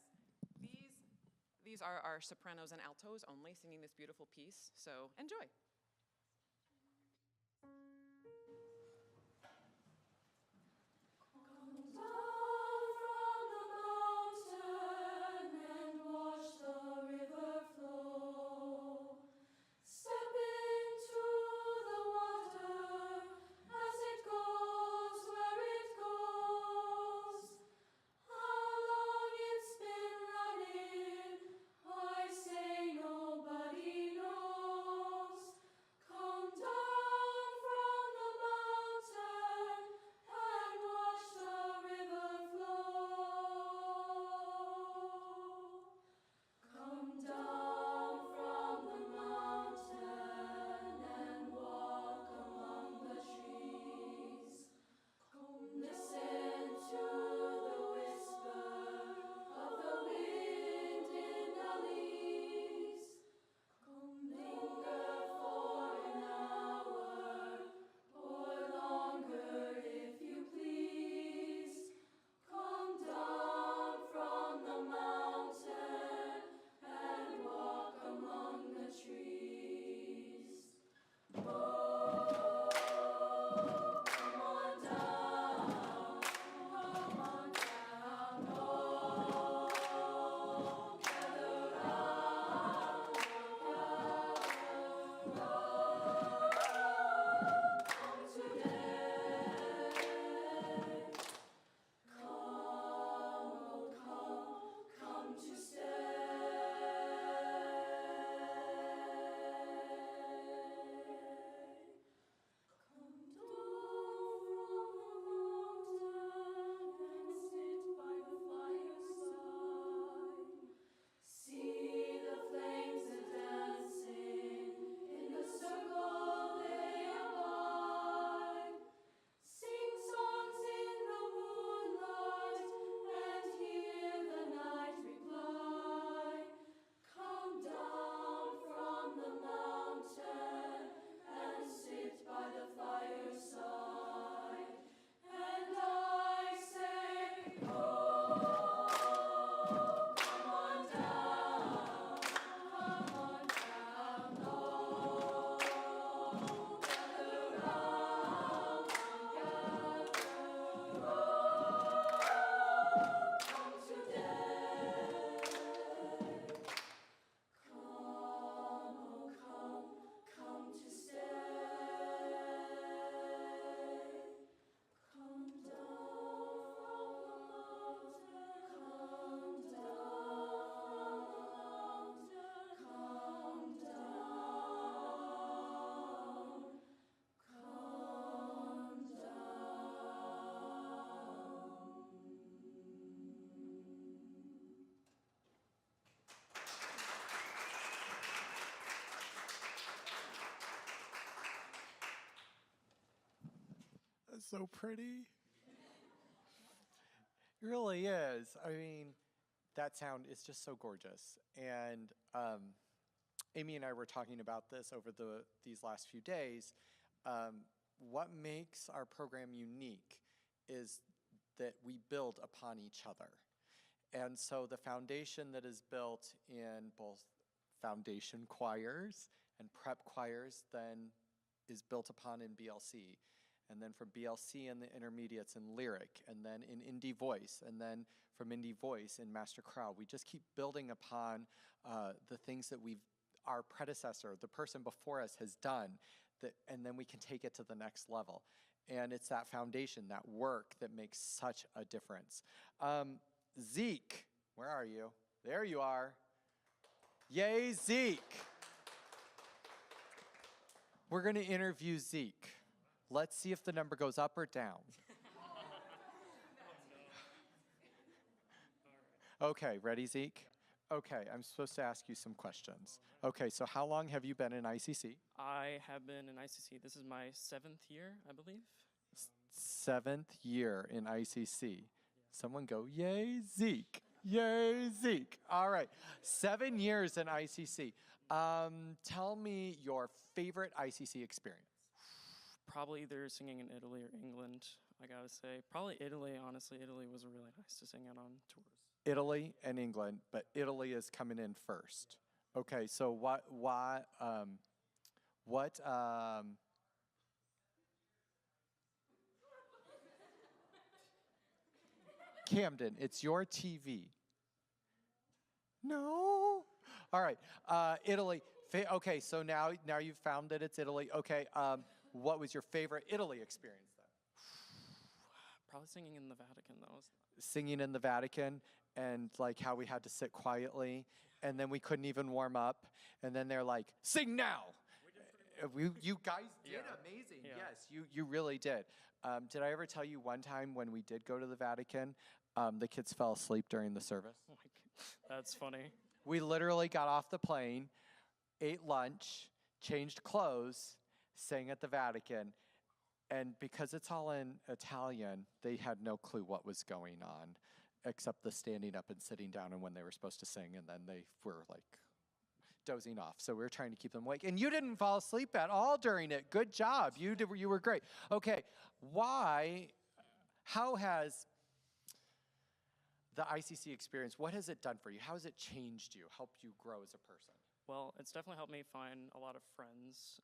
These are our sopranos and altos only singing this beautiful piece. So enjoy. That's so pretty. It really is. I mean, that sound is just so gorgeous. And Amy and I were talking about this over these last few days. What makes our program unique is that we build upon each other. And so the foundation that is built in both foundation choirs and prep choirs then is built upon in BLC, and then from BLC in the intermediates in lyric, and then in Indy Voice, and then from Indy Voice in Master Chorale. We just keep building upon the things that our predecessor, the person before us, has done, and then we can take it to the next level. And it's that foundation, that work, that makes such a difference. Zeke, where are you? There you are. Yay, Zeke. We're going to interview Zeke. Let's see if the number goes up or down. Okay, ready, Zeke? Okay, I'm supposed to ask you some questions. Okay, so how long have you been in ICC? I have been in ICC. This is my 7th year, I believe. 7th year in ICC. Someone go, yay, Zeke. Yay, Zeke. All right, 7 years in ICC. Tell me your favorite ICC experience. Probably either singing in Italy or England, I gotta say. Probably Italy, honestly. Italy was really nice to sing in on tours. Italy and England, but Italy is coming in first. Okay, so Camden, it's your TV. No. All right, Italy. Okay, so now you've found that it's Italy. Okay, what was your favorite Italy experience then? Probably singing in the Vatican, though. Singing in the Vatican, and like how we had to sit quietly, and then we couldn't even warm up, and then they're like, sing now. You guys did amazing. Yeah. Yes, you really did. Did I ever tell you one time when we did go to the Vatican, the kids fell asleep during the service? Oh my God. That's funny. We literally got off the plane, ate lunch, changed clothes, sang at the Vatican, and because it's all in Italian, they had no clue what was going on, except the standing up and sitting down and when they were supposed to sing, and then they were like dozing off. So we were trying to keep them awake. And you didn't fall asleep at all during it. Good job. You were great. Okay, how has the ICC experience, what has it done for you? How has it changed you, helped you grow as a person? Well, it's definitely helped me find a lot of friends.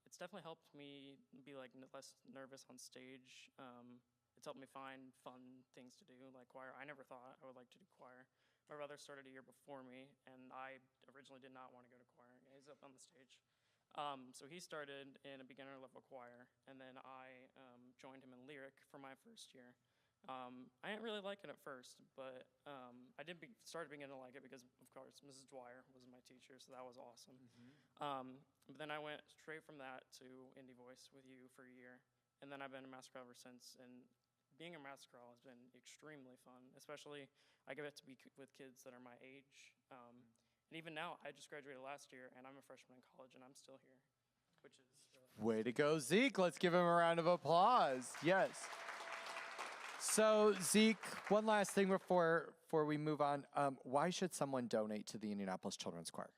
It's definitely helped me be like less nervous on stage. It's helped me find fun things to do, like choir. I never thought I would like to do choir. My brother started a year before me, and I originally did not want to go to choir. He's up on the stage. So he started in a beginner level choir, and then I joined him in lyric for my first year. I didn't really like it at first, but I did start beginning to like it because, of course, Mrs. Dwyer was my teacher, so that was awesome. But then I went straight from that to Indy Voice with you for a year, and then I've been a Master Chorale ever since. And being a Master Chorale has been extremely fun, especially I get to be with kids that are my age. And even now, I just graduated last year, and I'm a freshman in college, and I'm still here, which is Way to go, Zeke. Let's give him a round of applause. Yes. So, Zeke, one last thing before we move on. Why should someone donate to the Indianapolis Children's Choir?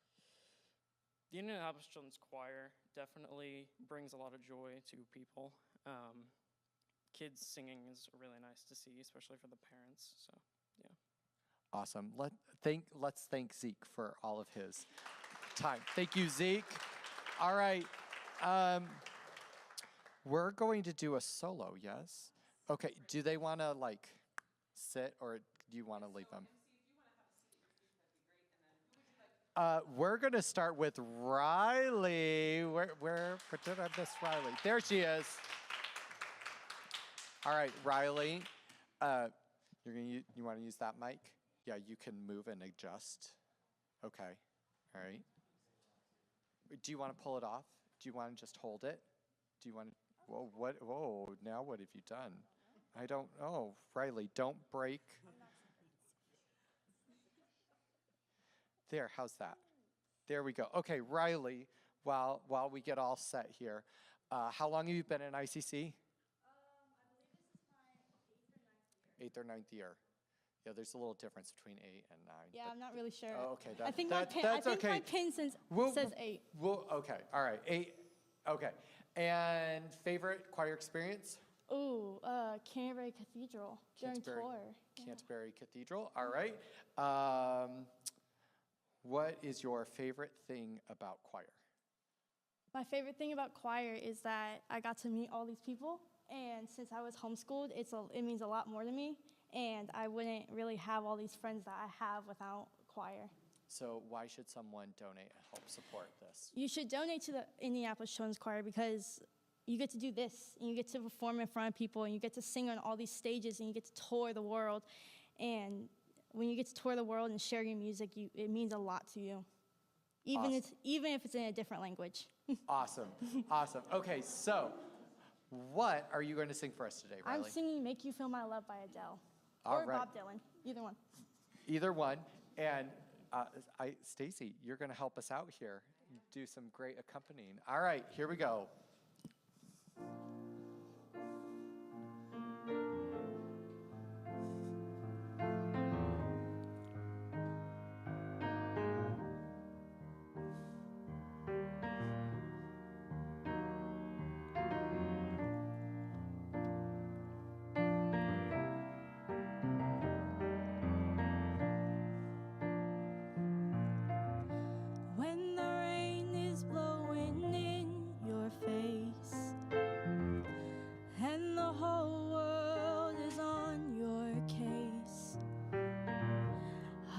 The Indianapolis Children's Choir definitely brings a lot of joy to people. Kids singing is really nice to see, especially for the parents. So, yeah. Awesome. Let's thank Zeke for all of his time. Thank you, Zeke. All right. We're going to do a solo, yes? Okay. Do they want to, sit, or do you want to leave them? We're going to start with Riley. Where did I miss Riley? There she is. All right, Riley. You want to use that mic? Yeah, you can move and adjust. Okay. All right. Do you want to pull it off? Do you want to just hold it? Do you want to? Whoa, what? Whoa, now what have you done? I don't know. Riley, don't break. There, how's that? There we go. Okay, Riley, while we get all set here, how long have you been in ICC? I believe this is my 8th or 9th year. 8th or 9th year. Yeah, there's a little difference between 8 and 9. Yeah, I'm not really sure. Oh, okay. I think that's okay. my pin says 8. Okay, all right. 8. Okay. And favorite choir experience? Ooh, Canterbury Cathedral during tour. Canterbury Cathedral. All right. What is your favorite thing about choir? My favorite thing about choir is that I got to meet all these people, and since I was homeschooled, it means a lot more to me, and I wouldn't really have all these friends that I have without choir. So why should someone donate and help support this? You should donate to the Indianapolis Children's Choir because you get to do this, and you get to perform in front of people, and you get to sing on all these stages, and you get to tour the world. And when you get to tour the world and share your music, it means a lot to you, even if it's in a different language. Awesome. Okay, so what are you going to sing for us today, Riley? I'm singing "Make You Feel My Love" by Adele, All or right. Bob Dylan, either one. Either one. And Stacy, you're going to help us out here. Do some great accompanying. All right, here we go. When the rain is blowing in your face and the whole world is on your case,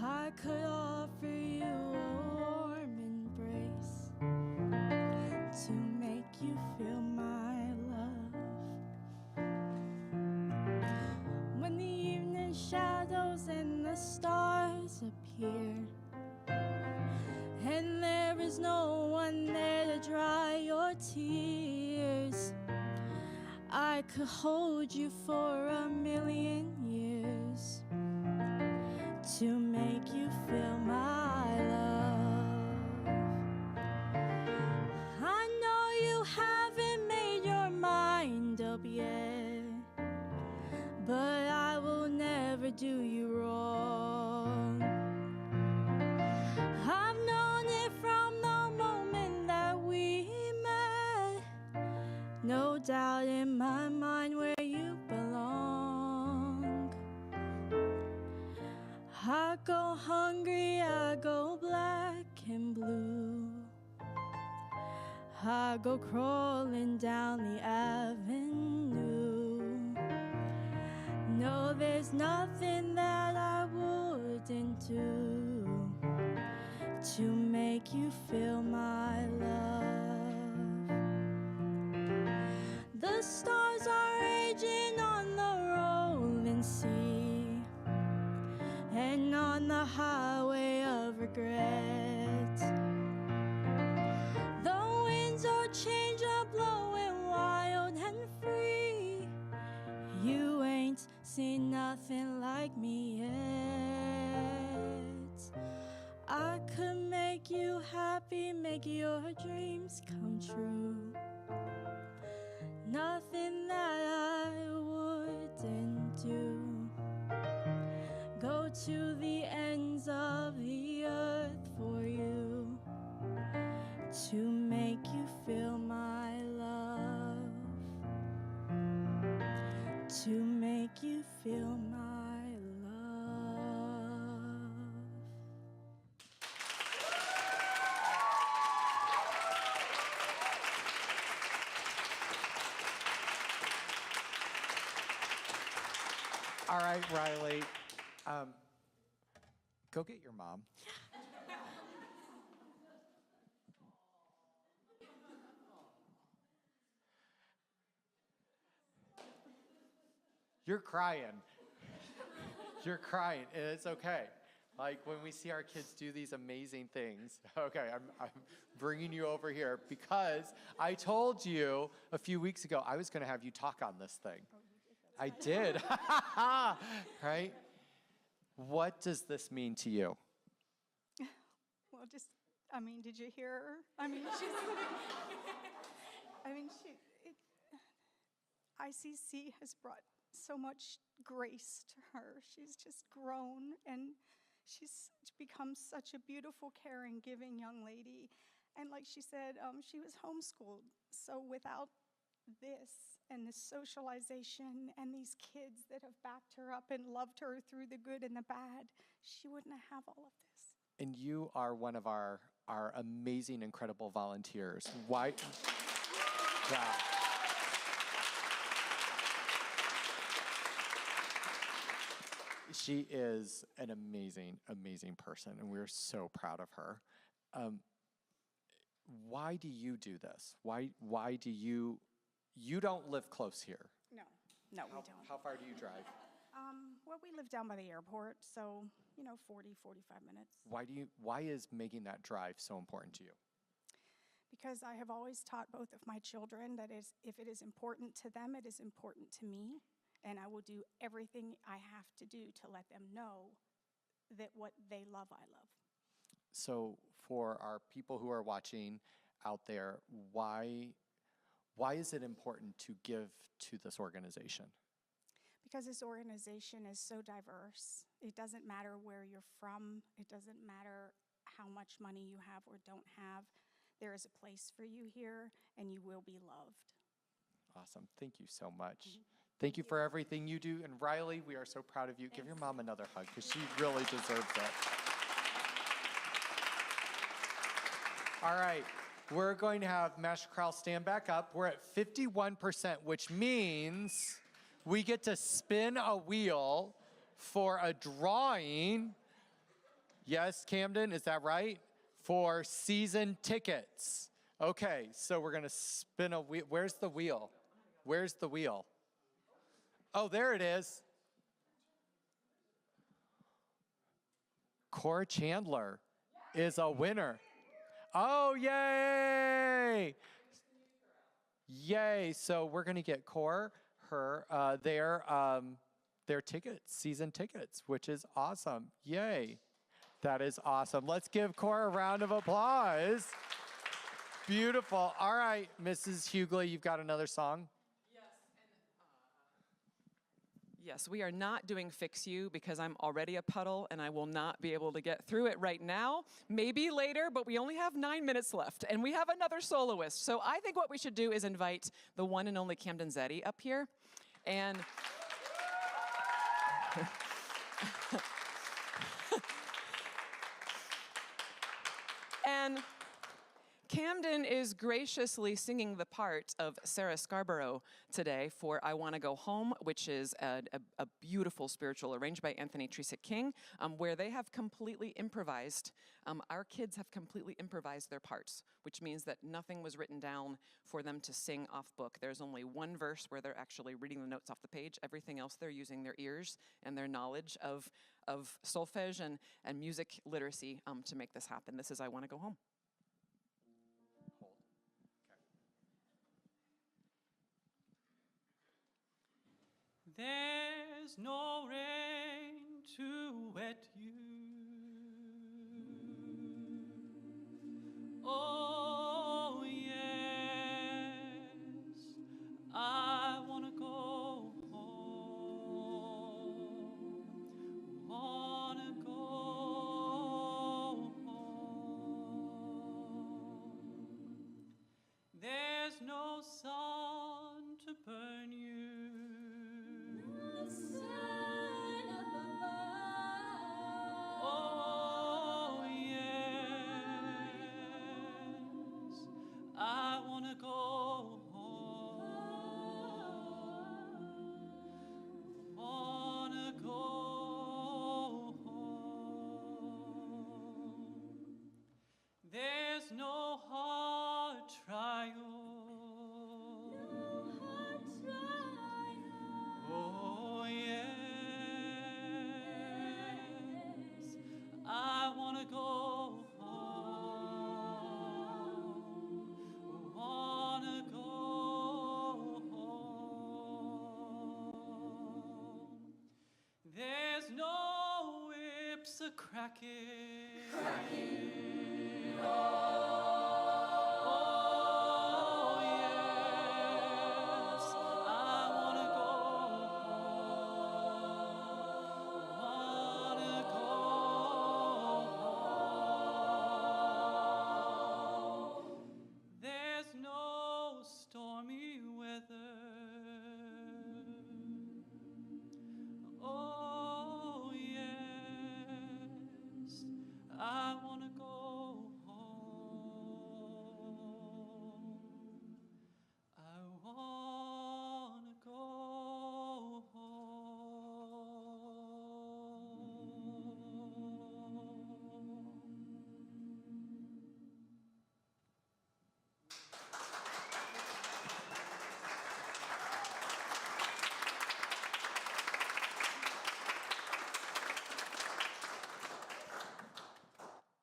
I could offer you a warm embrace to make you feel my love. When the evening shadows and the stars appear and there is no one there to dry your tears, I could hold you for a million years to make you feel my love. I know you haven't made your mind up yet, but I will never do you wrong. I've known it from the moment that we met, no doubt in my mind where you belong. I go hungry, I go black and blue, I go crawling down the avenue. No, there's nothing that I wouldn't do to make you feel my love. The stars are raging on the rolling sea and on the highway of regret. The winds of change are blowing wild and free. You ain't seen nothing like me yet. I could make you happy, make your dreams come true. Nothing that I wouldn't do. Go to the ends of the earth for you to make you feel my love. To make you feel my love. All right, Riley. Go get your mom. You're crying. You're crying, and it's okay. Like when we see our kids do these amazing things. Okay, I'm bringing you over here because I told you a few weeks ago I was going to have you talk on this thing. I did. Right? What does this mean to you? Well, did you hear her? ICC has brought so much grace to her. She's just grown, and she's become such a beautiful, caring, giving young lady. And like she said, she was homeschooled. So without this and this socialization and these kids that have backed her up and loved her through the good and the bad, she wouldn't have all of this. And you are one of our amazing, incredible volunteers. Why? Wow. She is an amazing, amazing person, and we're so proud of her. Why do you do this? Why do you don't live close here? No, we don't. How far do you drive? Well, we live down by the airport, so, 40, 45 minutes. Why is making that drive so important to you? Because I have always taught both of my children that if it is important to them, it is important to me, and I will do everything I have to do to let them know that what they love, I love. So for our people who are watching out there, why is it important to give to this organization? Because this organization is so diverse. It doesn't matter where you're from. It doesn't matter how much money you have or don't have. There is a place for you here, and you will be loved. Awesome. Thank you so much. Thank you for everything you do. And Riley, we are so proud of you. Give your mom another hug, because she really deserves it. All right. We're going to have Master Chorale stand back up. We're at 51%, which means we get to spin a wheel for a drawing. Yes, Camden, is that right? For season tickets. Okay, so we're gonna spin a wheel. Where's the wheel? Where's the wheel? Oh, there it is. Cora Chandler is a winner. Oh, yay! Yay, so we're gonna get Cora their tickets, season tickets, which is awesome. Yay. That is awesome. Let's give Cora a round of applause. Beautiful. All right, Mrs. Hughley, you've got another song? Yes, we are not doing Fix You because I'm already a puddle and I will not be able to get through it right now. Maybe later, but we only have 9 minutes left and we have another soloist. So I think what we should do is invite the one and only Camden Zeddy up here. And and Camden is graciously singing the part of Sarah Scarborough today for I Want to Go Home, which is a beautiful spiritual arranged by Anthony Tresick King, where they have completely improvised. Our kids have completely improvised their parts, which means that nothing was written down for them to sing off book. There's only one verse where they're actually reading the notes off the page. Everything else, they're using their ears and their knowledge of solfege and music literacy to make this happen. This is I Want to Go Home. There's no rain to wet you. Oh, yes, I want to go home. Want to go home. There's no sun to burn you. Oh, yes, I want to go home. Want to go home. There's no hard trial. Oh, yes, I want to go home. Want to go home. There's no whips a-cracking. Oh, yes, I want to go home. Want to go home. There's no stormy weather. Oh, yes, I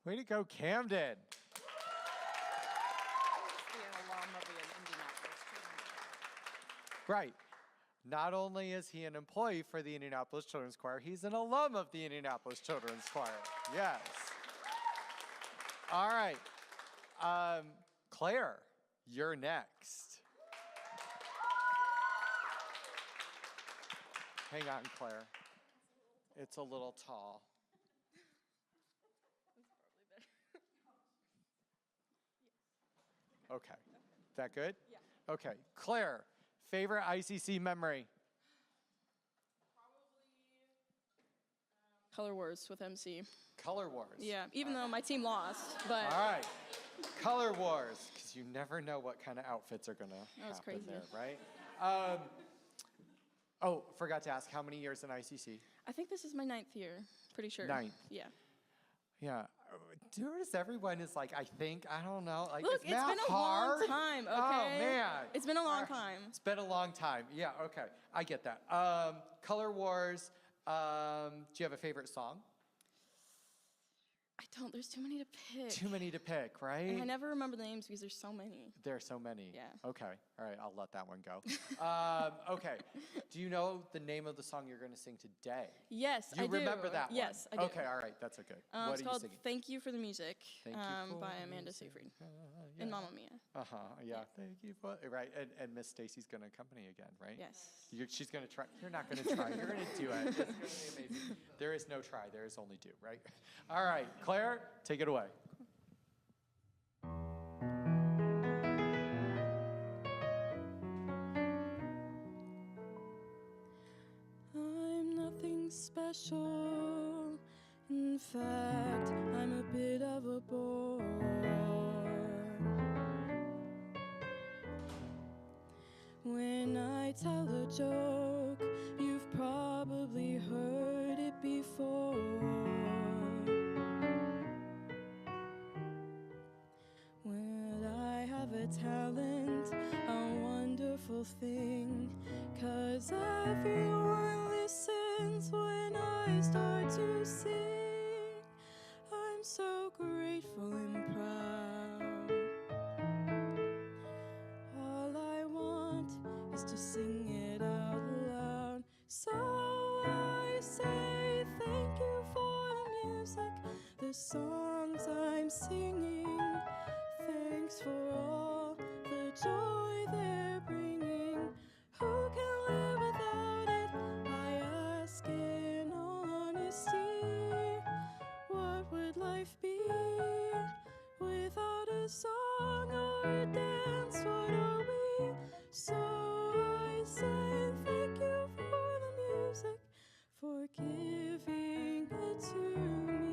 Way to go, Camden. Right. Not only is he an employee for the Indianapolis Children's Choir, he's an alum of the Indianapolis Children's Choir. Yes. All right. Claire, you're next. Hang on, Claire. It's a little tall. Okay. That good? Yeah. Okay. Claire, favorite ICC memory? Color Wars with MC. Color Wars. Yeah, even though my team lost, but. All right. Color Wars, because you never know what kind of outfits are going to happen crazy. there, right? Forgot to ask, how many years in ICC? I think this is my 9th year, pretty sure. 9th. Yeah. Yeah. Notice everyone is like, I think, I don't know. Like, Look, it's been a long time, okay? Oh, man. It's been a long time. It's been a long time. Yeah, okay. I get that. Color Wars, do you have a favorite song? I don't. There's too many to pick. Too many to pick, right? And I never remember the names because there's so many. There are so many. Yeah. Okay. All right. I'll let that one go. Okay. Do you know the name of the song you're going to sing today? Yes, I do. You remember that one? Yes, I do. Okay. All right. That's okay. What it's are you called singing? Thank You for the Music Thank you by Amanda Seyfried yeah. and Mamma Mia. Uh-huh. Yeah. Thank you for right. And Miss Stacy's going to accompany again, right? Yes. She's going to try. You're not going to try. You're going to do it. It's going to be amazing. There is no try. There is only do, right? All right. Claire, take it away. I'm nothing special. In fact, I'm a bit of a bore. When I tell a joke, you've probably heard it before. Well, I have a talent, a wonderful thing, 'cause everyone listens when I start to sing. I'm so grateful and proud. All I want is to sing it out loud. So I say thank you for the music, the songs I'm singing. Thanks for all the joy they're bringing. Who can live without it? I ask in all honesty. What would life be without a song or a dance? What are we? So I say thank you for the music, for giving it to me.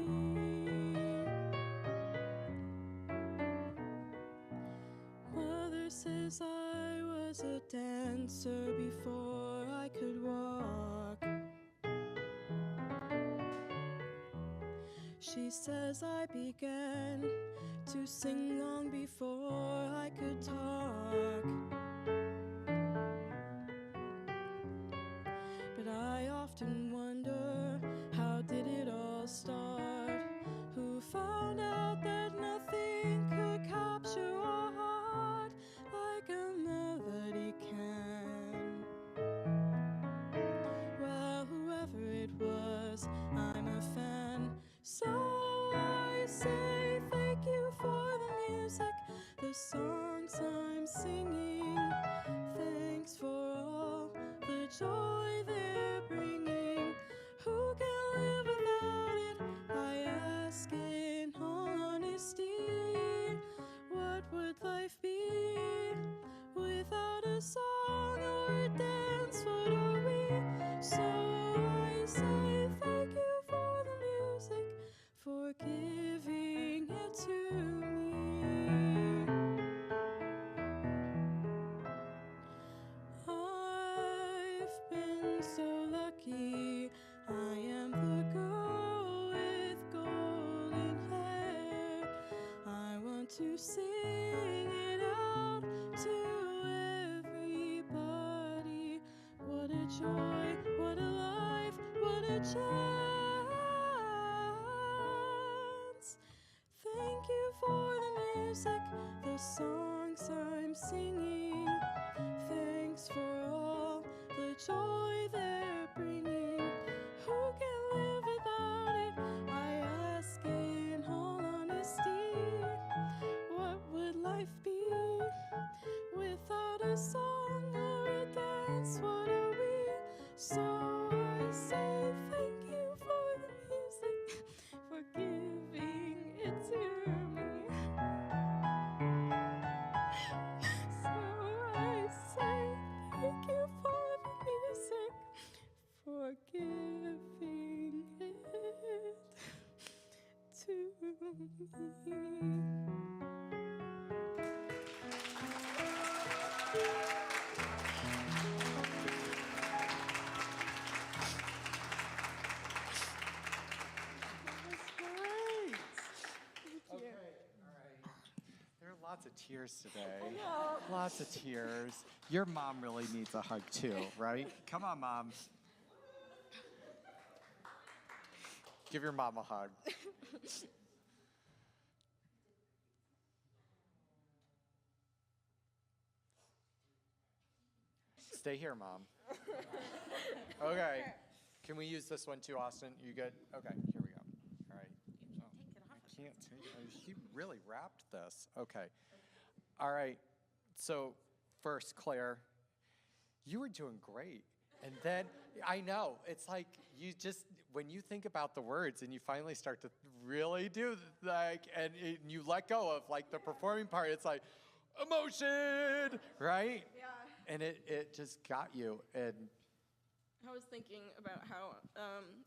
Mother says I was a dancer before I could walk. She says I began to sing long before I could talk. But I often wonder, how did it all start? Who found out that nothing could capture a heart like a melody can? Well, whoever it was, I'm a fan. So I say thank you for the music, the songs I'm singing. Thanks for all the joy they're bringing. Who can live without it? I ask in all honesty. What would life be without a song or a dance? What are we? So I say thank you for the music, for giving it to me. I've been so lucky. I am the girl with golden hair. I want to sing it out to everybody. What a joy, what a life, what a chance music, the songs I'm singing. Thanks for all the joy they're bringing. Who can live without it? I ask in all honesty. What would life be without a song or a dance? What are we? So I say thank you for the music, for giving it to me. So I say thank you for the music, for giving it to me. Okay, all right. There are lots of tears today. Lots of tears. Your mom really needs a hug too, right? Come on, Mom. Give your mom a hug. Stay here, Mom. Okay. Can we use this one too, Austin? You good? Okay, here we go. All right. I can't take it. He really wrapped this. Okay. All right. So first, Claire, you were doing great. And then, I know, it's like you just, when you think about the words and you finally start to really do, and you let go of, the performing part, it's like, emotion, right? Yeah. And it just got you. And I was thinking about how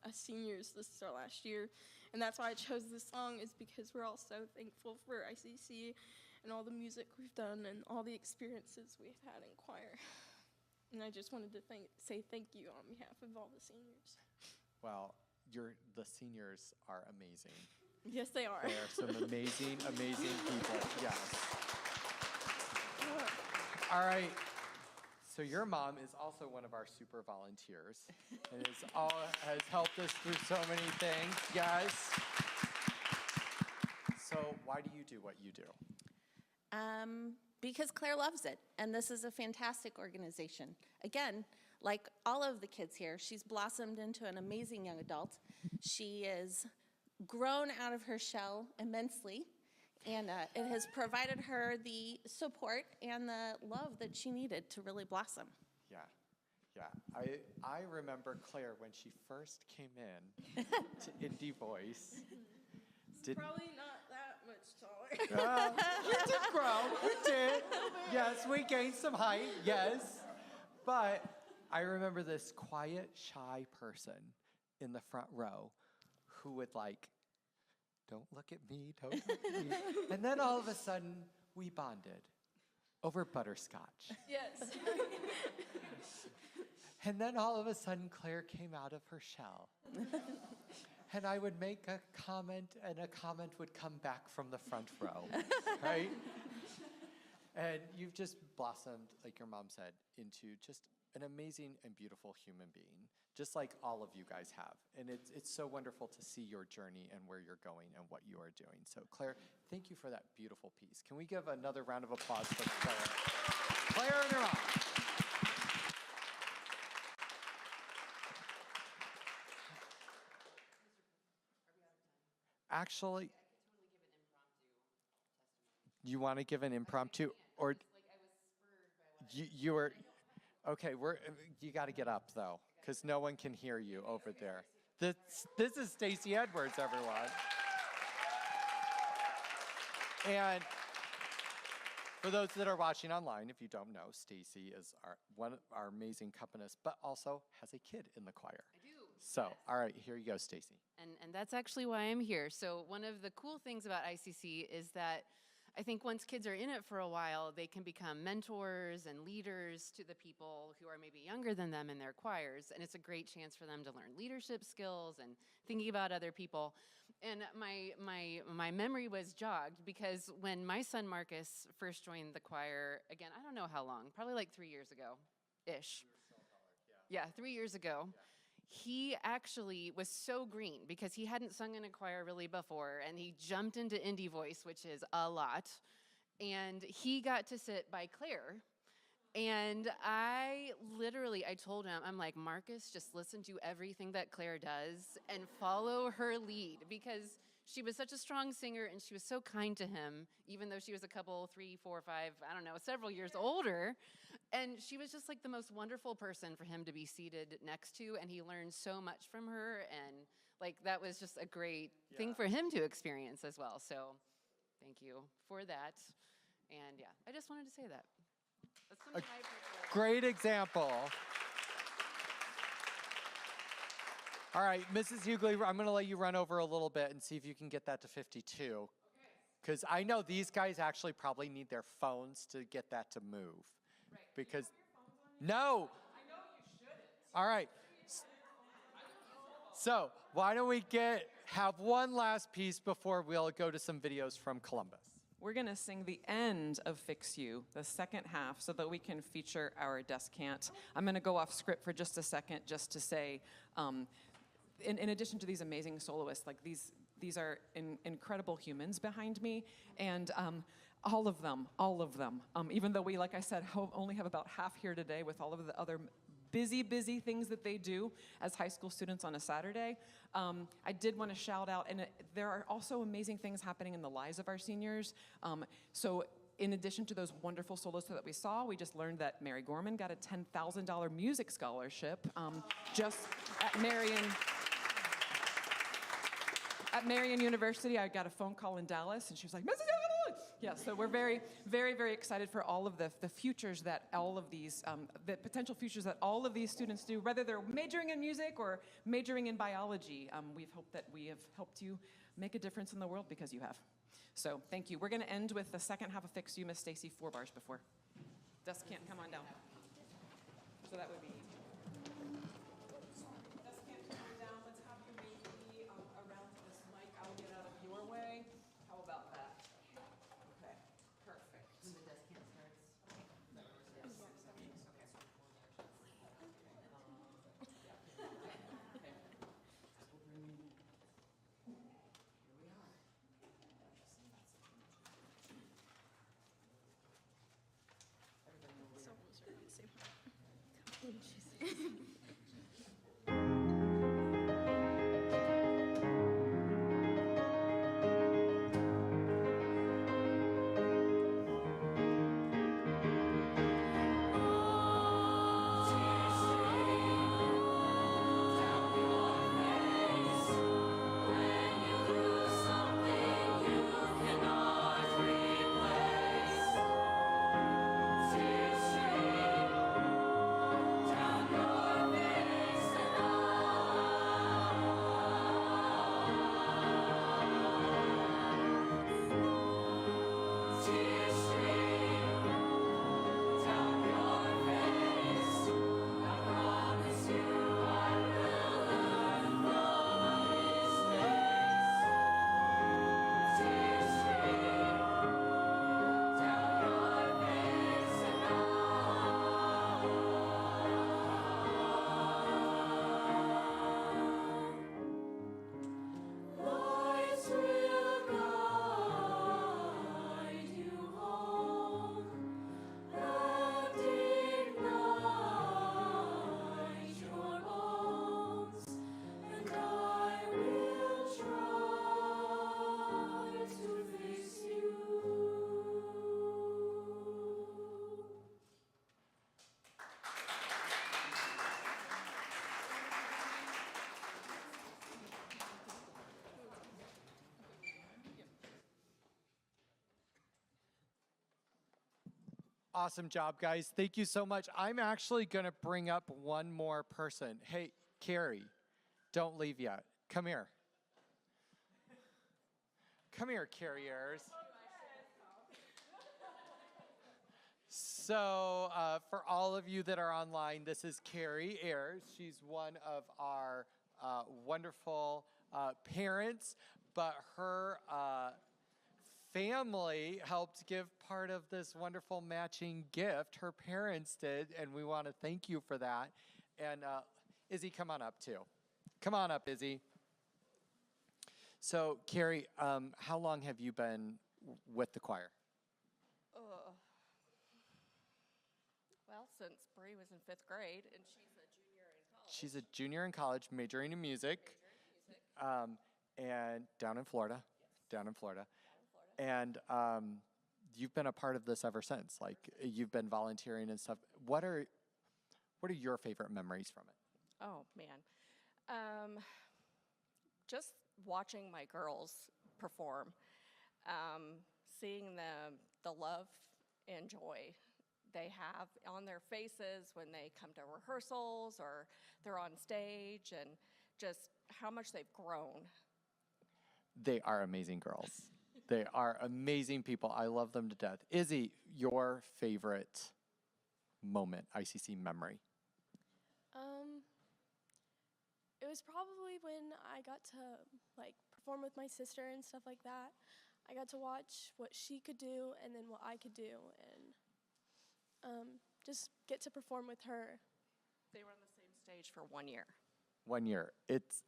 as seniors, this is our last year, and that's why I chose this song, is because we're all so thankful for ICC and all the music we've done and all the experiences we've had in choir. And I just wanted to say thank you on behalf of all the seniors. well, the seniors are amazing. Yes, they are. They are some amazing, amazing people. Yes. All right. So your mom is also one of our super volunteers and has helped us through so many things. Yes. So why do you do what you do? Because Claire loves it, and this is a fantastic organization. Again, like all of the kids here, she's blossomed into an amazing young adult. She is grown out of her shell immensely, and it has provided her the support and the love that she needed to really blossom. Yeah. I remember Claire when she first came in to Indy Voice. Probably not that much taller. You did grow. You did. Yes, we gained some height. Yes. But I remember this quiet, shy person in the front row who would don't look at me, don't look at me. And then all of a sudden, we bonded over butterscotch. Yes. And then all of a sudden, Claire came out of her shell. And I would make a comment, and a comment would come back from the front row, right? And you've just blossomed, like your mom said, into just an amazing and beautiful human being, just like all of you guys have. And it's so wonderful to see your journey and where you're going and what you are doing. So Claire, thank you for that beautiful piece. Can we give another round of applause for Claire? Claire and her mom. Actually, you want to give an impromptu, or you were, okay, you got to get up though, because no one can hear you over there. This is Stacey Edwards, everyone. And for those that are watching online, if you don't know, Stacey is our amazing accompanist, but also has a kid in the choir. I do. So, yes. All right, here you go, Stacey. And that's actually why I'm here. So one of the cool things about ICC is that I think once kids are in it for a while, they can become mentors and leaders to the people who are maybe younger than them in their choirs. And it's a great chance for them to learn leadership skills and thinking about other people. And my memory was jogged because when my son Marcus first joined the choir, again, I don't know how long, probably like 3 years ago-ish. Yeah, 3 years ago. he actually was so green because he hadn't sung in a choir really before, and he jumped into Indy Voice, which is a lot, and he got to sit by Claire. And I told him, I'm like, Marcus, just listen to everything that Claire does and follow her lead, because she was such a strong singer and she was so kind to him, even though she was a couple, 3, 4, 5, I don't know, several years older. And she was just like the most wonderful person for him to be seated next to, and he learned so much from her, and like that was just a great thing for him to experience as well. So thank you for that. And yeah, I just wanted to say that. That's something I appreciate. Great example. All right, Mrs. Hughley, I'm going to let you run over a little bit and see if you can get that to 52. Because I know these guys actually probably need their phones to get that to move. Right. Because, no. I know you shouldn't. All right. So why don't we have one last piece before we'll go to some videos from Columbus. We're going to sing the end of Fix You, the second half, so that we can feature our descant. I'm going to go off script for just a second just to say, in addition to these amazing soloists, like these are incredible humans behind me, and all of them, even though we, like I said, only have about half here today with all of the other busy things that they do as high school students on a Saturday. I did want to shout out, and there are also amazing things happening in the lives of our seniors. So in addition to those wonderful soloists that we saw, we just learned that Mary Gorman got a $10,000 music scholarship just at Marian University. I got a phone call in Dallas, and she was like, Mrs. Yeah, so we're very excited for all of the futures that all of these, the potential futures that all of these students do, whether they're majoring in music or majoring in biology. We've hoped that we have helped you make a difference in the world because you have. So thank you. We're going to end with the second half of Fix You, Miss Stacy, 4 bars before. Descant, come on down. So that would be Descant, come on down. Let's have you maybe around this mic. I'll get out of your way. How about that? Okay, perfect. When the descant starts. Awesome job, guys. Thank you so much. I'm actually going to bring up one more person. Hey, Carrie, don't leave yet. Come here. Come here, Carriers. So for all of you that are online, this is Carrie Ayers. She's one of our wonderful parents, but her family helped give part of this wonderful matching gift. Her parents did, and we want to thank you for that. And Izzy, come on up too. Come on up, Izzy. So, Carrie, how long have you been with the choir? Well, since Bree was in 5th grade, and she's a junior in college. She's a junior in college, majoring in music, and down in Florida, And you've been a part of this ever since. Like, you've been volunteering and stuff. What are your favorite memories from it? Oh, man. Just watching my girls perform, seeing the love and joy they have on their faces when they come to rehearsals or they're on stage, and just how much they've grown. They are amazing girls. They are amazing people. I love them to death. Izzy, your favorite moment, ICC memory? It was probably when I got to like perform with my sister and stuff like that. I got to watch what she could do and then what I could do, and just get to perform with her. They were on the same stage for 1 year. 1 year. It's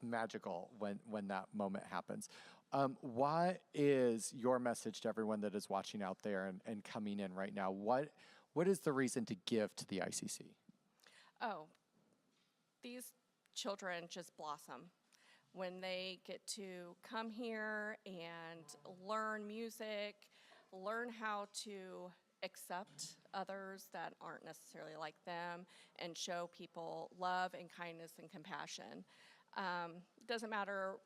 magical when that moment happens. What is your message to everyone that is watching out there and coming in right now? What is the reason to give to the ICC? Oh, these children just blossom when they get to come here and learn music, learn how to accept others that aren't necessarily like them, and show people love and kindness and compassion. Doesn't matter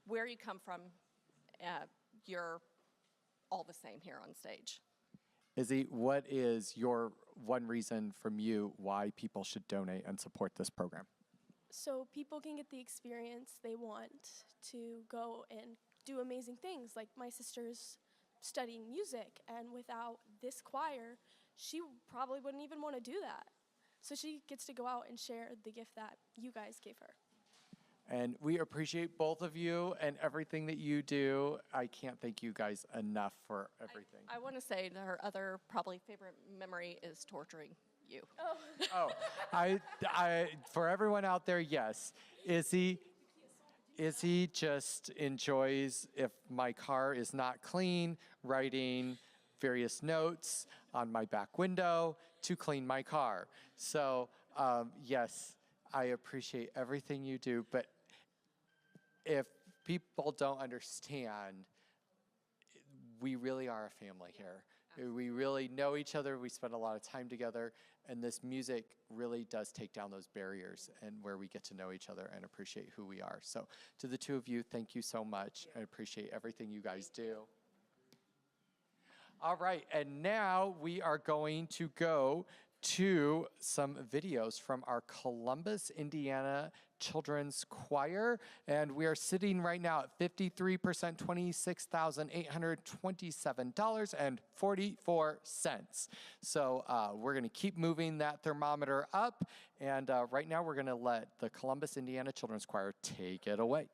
where you come from, you're all the same here on stage. Izzy, what is your one reason from you why people should donate and support this program? So people can get the experience they want to go and do amazing things. Like my sister's studying music, and without this choir, she probably wouldn't even want to do that. So she gets to go out and share the gift that you guys gave her. And we appreciate both of you and everything that you do. I can't thank you guys enough for everything. I want to say that her other probably favorite memory is torturing you. Oh. For everyone out there, yes. Izzy just enjoys, if my car is not clean, writing various notes on my back window to clean my car. So, yes, I appreciate everything you do, but if people don't understand, we really are a family here. We really know each other, we spend a lot of time together, and this music really does take down those barriers and where we get to know each other and appreciate who we are. So to the two of you, thank you so much. I appreciate everything you guys do. All right, and now we are going to go to some videos from our Columbus, Indiana Children's Choir, and we are sitting right now at 53%, $26,827.44. So we're gonna keep moving that thermometer up, and right now we're gonna let the Columbus, Indiana Children's Choir take it away.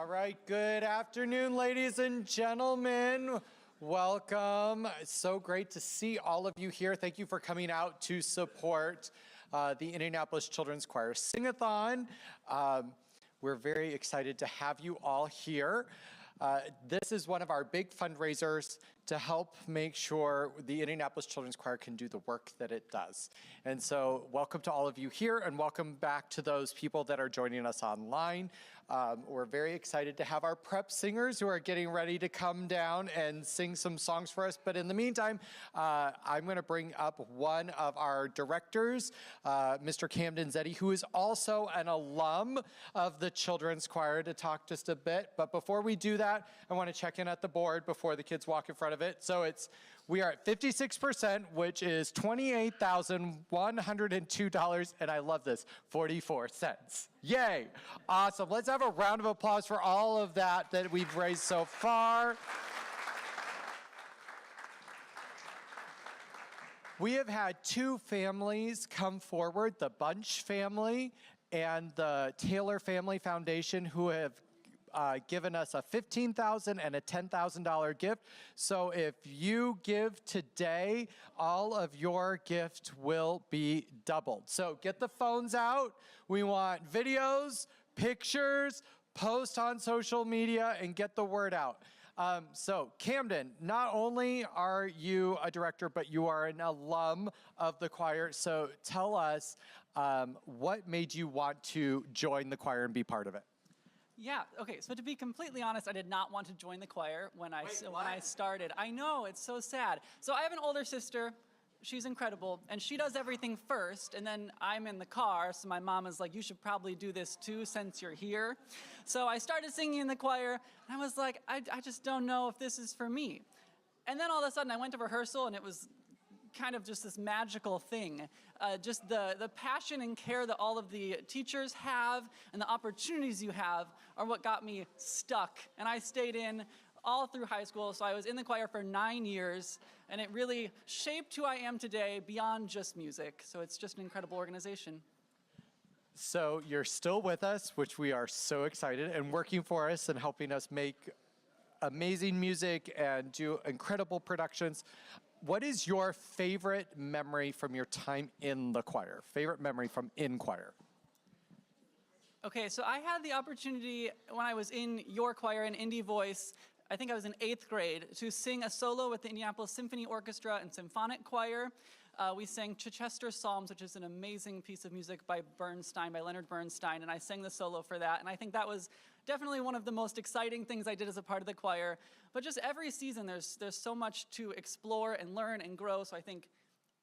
All right, good afternoon, ladies and gentlemen. Welcome. It's so great to see all of you here. Thank you for coming out to support the Indianapolis Children's Choir Sing-A-Thon. We're very excited to have you all here. This is one of our big fundraisers to help make sure the Indianapolis Children's Choir can do the work that it does. And so welcome to all of you here, and welcome back to those people that are joining us online. We're very excited to have our prep singers who are getting ready to come down and sing some songs for us. But in the meantime, I'm going to bring up one of our directors, Mr. Camden Zeddy, who is also an alum of the Children's Choir, to talk just a bit. But before we do that, I want to check in at the board before the kids walk in front of it. So we are at 56%, which is $28,102, and I love this, 44 cents. Yay! Awesome. Let's have a round of applause for all of that we've raised so far. We have had two families come forward, the Bunch family and the Taylor Family Foundation, who have given us a $15,000 and a $10,000 gift. So if you give today, all of your gift will be doubled. So get the phones out. We want videos, pictures, post on social media, and get the word out. So Camden, not only are you a director, but you are an alum of the choir. So tell us what made you want to join the choir and be part of it? Yeah, okay, so to be completely honest, I did not want to join the choir when I started. I know, it's so sad. So I have an older sister, she's incredible, and she does everything first, and then I'm in the car, so my mom is like, you should probably do this too since you're here. So I started singing in the choir, and I was like, I just don't know if this is for me. And then all of a sudden I went to rehearsal, and it was kind of just this magical thing. Just the passion and care that all of the teachers have and the opportunities you have are what got me stuck. And I stayed in all through high school, so I was in the choir for 9 years, and it really shaped who I am today beyond just music. So it's just an incredible organization. So you're still with us, which we are so excited, and working for us and helping us make amazing music and do incredible productions. What is your favorite memory from your time in the choir? Favorite memory from in choir? Okay, so I had the opportunity when I was in your choir in Indy Voice, I think I was in 8th grade, to sing a solo with the Indianapolis Symphony Orchestra and Symphonic Choir. We sang Chichester Psalms, which is an amazing piece of music by Leonard Bernstein, and I sang the solo for that. And I think that was definitely one of the most exciting things I did as a part of the choir. But just every season, there's so much to explore and learn and grow. So I think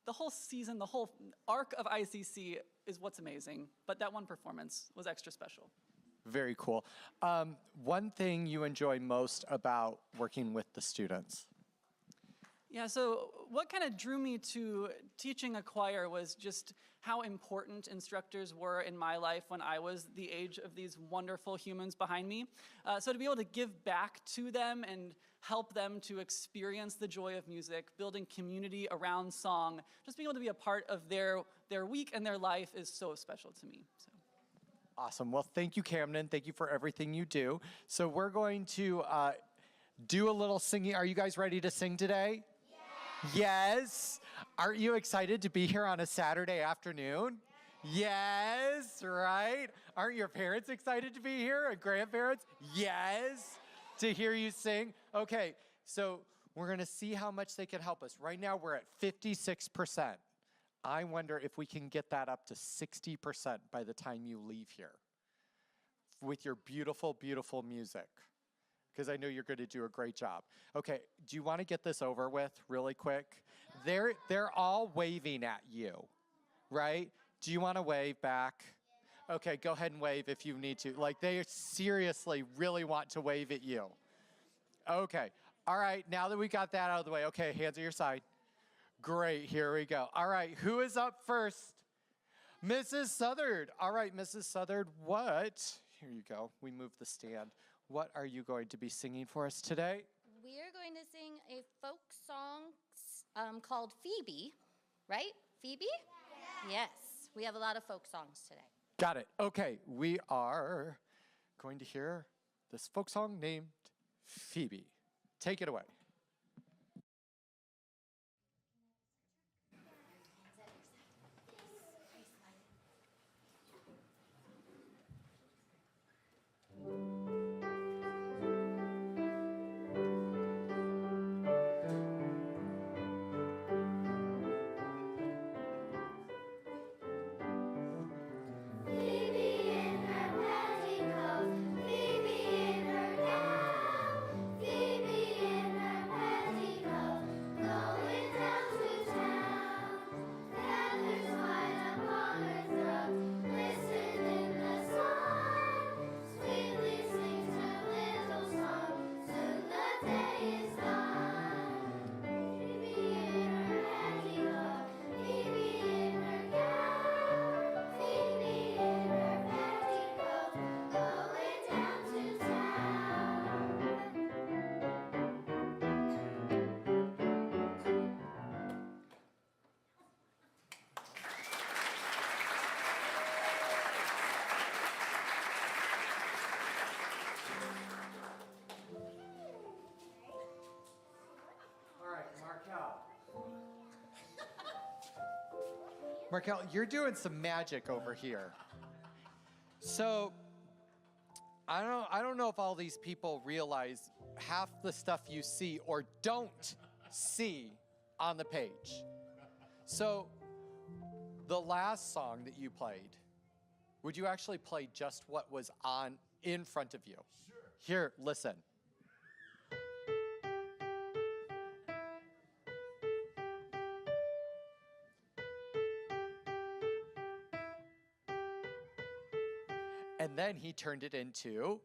the whole season, the whole arc of ICC is what's amazing. But that one performance was extra special. Very cool. One thing you enjoy most about working with the students? Yeah, so what kind of drew me to teaching a choir was just how important instructors were in my life when I was the age of these wonderful humans behind me. So to be able to give back to them and help them to experience the joy of music, building community around song, just being able to be a part of their week and their life is so special to me. So. Awesome. Well, thank you, Camden. Thank you for everything you do. So we're going to do a little singing. Are you guys ready to sing today? Yes. Aren't you excited to be here on a Saturday afternoon? Yes, right? Aren't your parents excited to be here and grandparents? Yes, to hear you sing. Okay, so we're going to see how much they can help us. Right now we're at 56%. I wonder if we can get that up to 60% by the time you leave here with your beautiful, beautiful music. Because I know you're going to do a great job. Okay, do you want to get this over with really quick? They're all waving at you, right? Do you want to wave back? Okay, go ahead and wave if you need to. Like, they seriously really want to wave at you. Okay, all right, now that we got that out of the way, okay, hands at your side. Great, here we go. All right, who is up first? Mrs. Southard. All right, Mrs. Southard, what? Here you go, we moved the stand. What are you going to be singing for us today? We are going to sing a folk song called Phoebe, right? Phoebe? Yes, we have a lot of folk songs today. Got it. Okay, we are going to hear this folk song named Phoebe. Take it away. Markel, you're doing some magic over here. So, I don't know if all these people realize half the stuff you see or don't see on the page. So, the last song that you played, would you actually play just what was in front of you? Sure. Here, listen. And then he turned it into...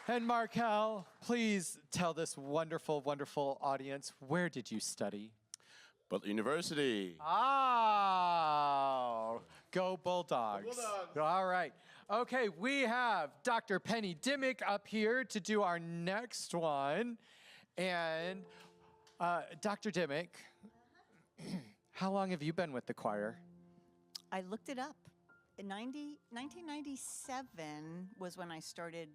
And Markel, please tell this wonderful, wonderful audience, where did you study? Butler University. Oh, go Bulldogs. All right. Okay, we have Dr. Penny Dimmick up here to do our next one. And Dr. Dimmick, how long have you been with the choir? I looked it up. In 1997 was when I started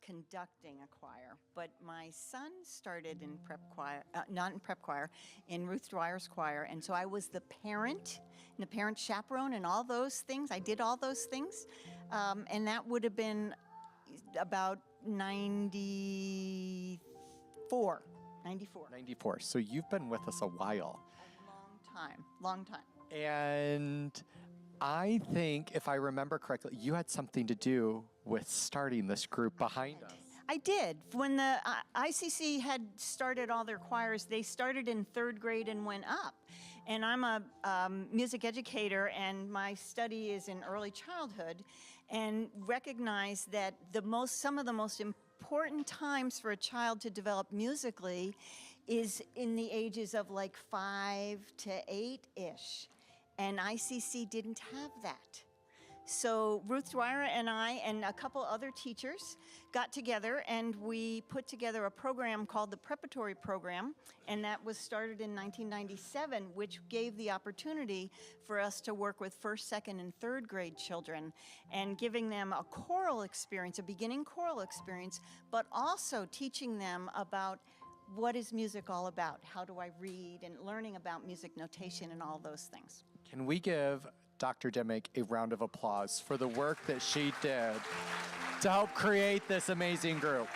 conducting a choir, but my son started in prep choir, not in prep choir, in Ruth Dwyer's choir, and so I was the parent, and the parent chaperone, and all those things. I did all those things, and that would have been about 94. 94. So you've been with us a while. Long time. And I think, if I remember correctly, you had something to do with starting this group behind us. I did. When the ICC had started all their choirs, they started in 3rd grade and went up. And I'm a music educator, and my study is in early childhood, and recognize that some of the most important times for a child to develop musically is in the ages of like 5 to 8-ish. And ICC didn't have that. So Ruth Dwyer and I and a couple other teachers got together, and we put together a program called the Preparatory Program, and that was started in 1997, which gave the opportunity for us to work with 1st, 2nd, and 3rd grade children, and giving them a choral experience, a beginning choral experience, but also teaching them about what is music all about, how do I read, and learning about music notation and all those things. Can we give Dr. Dimmick a round of applause for the work that she did to help create this amazing group?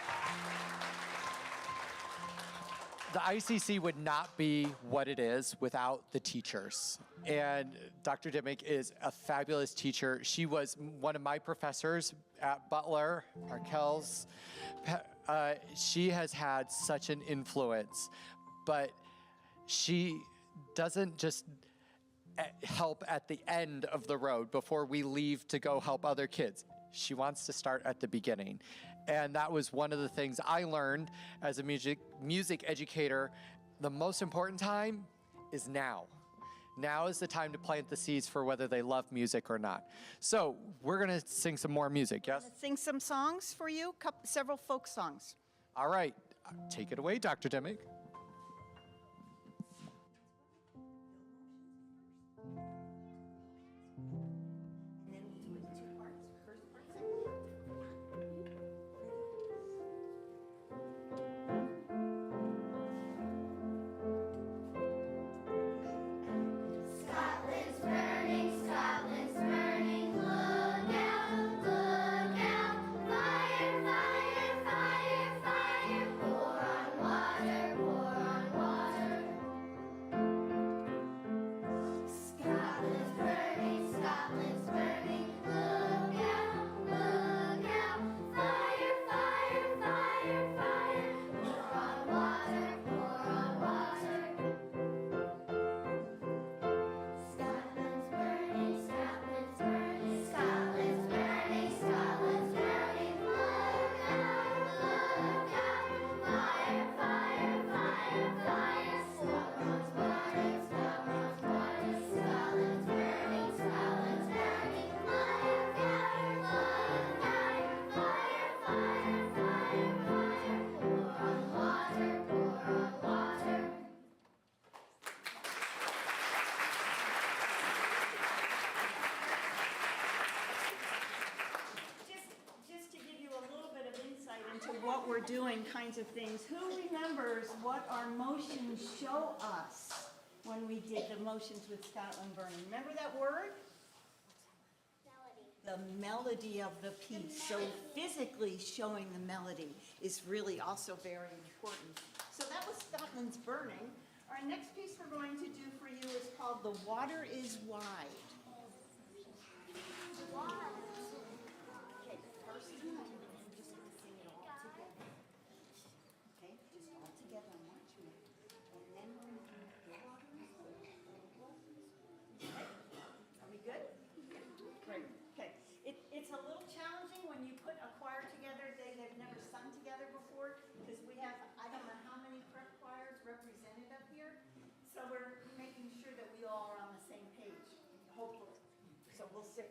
The ICC would not be what it is without the teachers. And Dr. Dimmick is a fabulous teacher. She was one of my professors at Butler, Markel's. She has had such an influence, but she doesn't just help at the end of the road before we leave to go help other kids. She wants to start at the beginning. And that was one of the things I learned as a music educator. The most important time is now. now is the time to plant the seeds for whether they love music or not. So we're gonna sing some more music, yes? Sing some songs for you, several folk songs. All right, take it away, Dr. Demick. Scotland's burning, Scotland's burning, look out, fire, fire, fire, fire, pour on water, pour on water. Scotland's burning, Scotland's burning, look out, fire, fire, fire, fire, pour on water, pour on water. Scotland's burning, Scotland's burning, Scotland's burning, Scotland's burning, look out, fire, fire, fire, fire, Scotland's burning, Scotland's burning, Scotland's burning, Scotland's burning, look out, fire, fire, fire, fire, pour on water, pour on water. Just to give you a little bit of insight into what we're doing, kinds of things, who remembers what our motions show us when we did the motions with Scotland Burning? Remember that word? The melody of the piece. So physically showing the melody is really also very important. So that was Scotland's Burning. Our next piece we're going to do for you is called The Water is Wide. Okay, first time, and then we're just going to sing it all together. Okay, just all together on one tune. And then we're going to do The Water is Wide. Okay, are we good? Great. Okay, it's a little challenging when you put a choir together. They have never sung together before because we have, I don't know how many prep choirs represented up here. So we're making sure that we all are on the same page, hopefully. So we'll sing.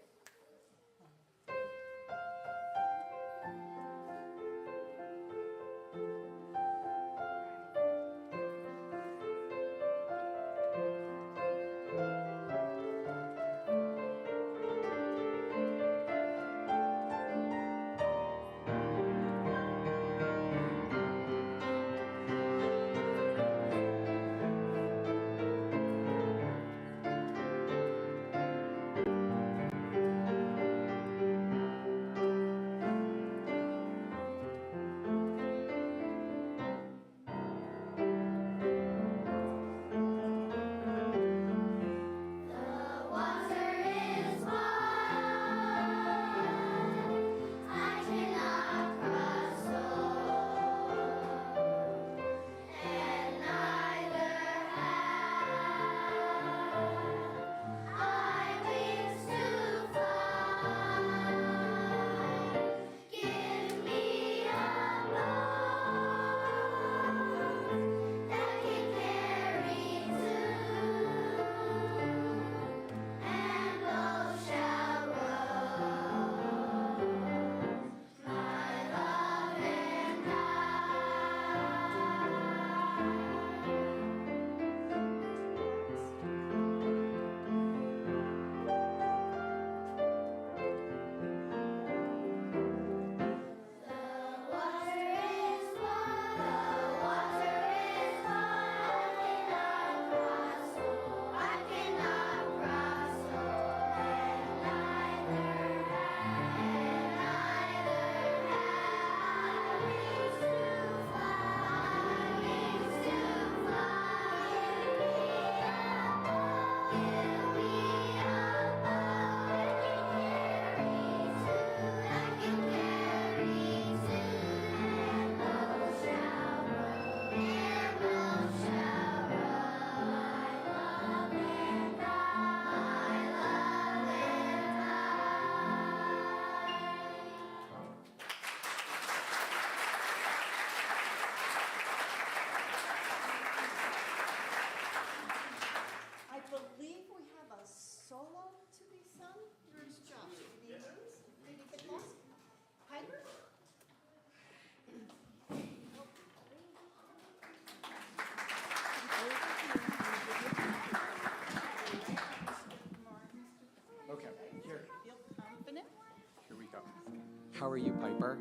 How are you, Piper?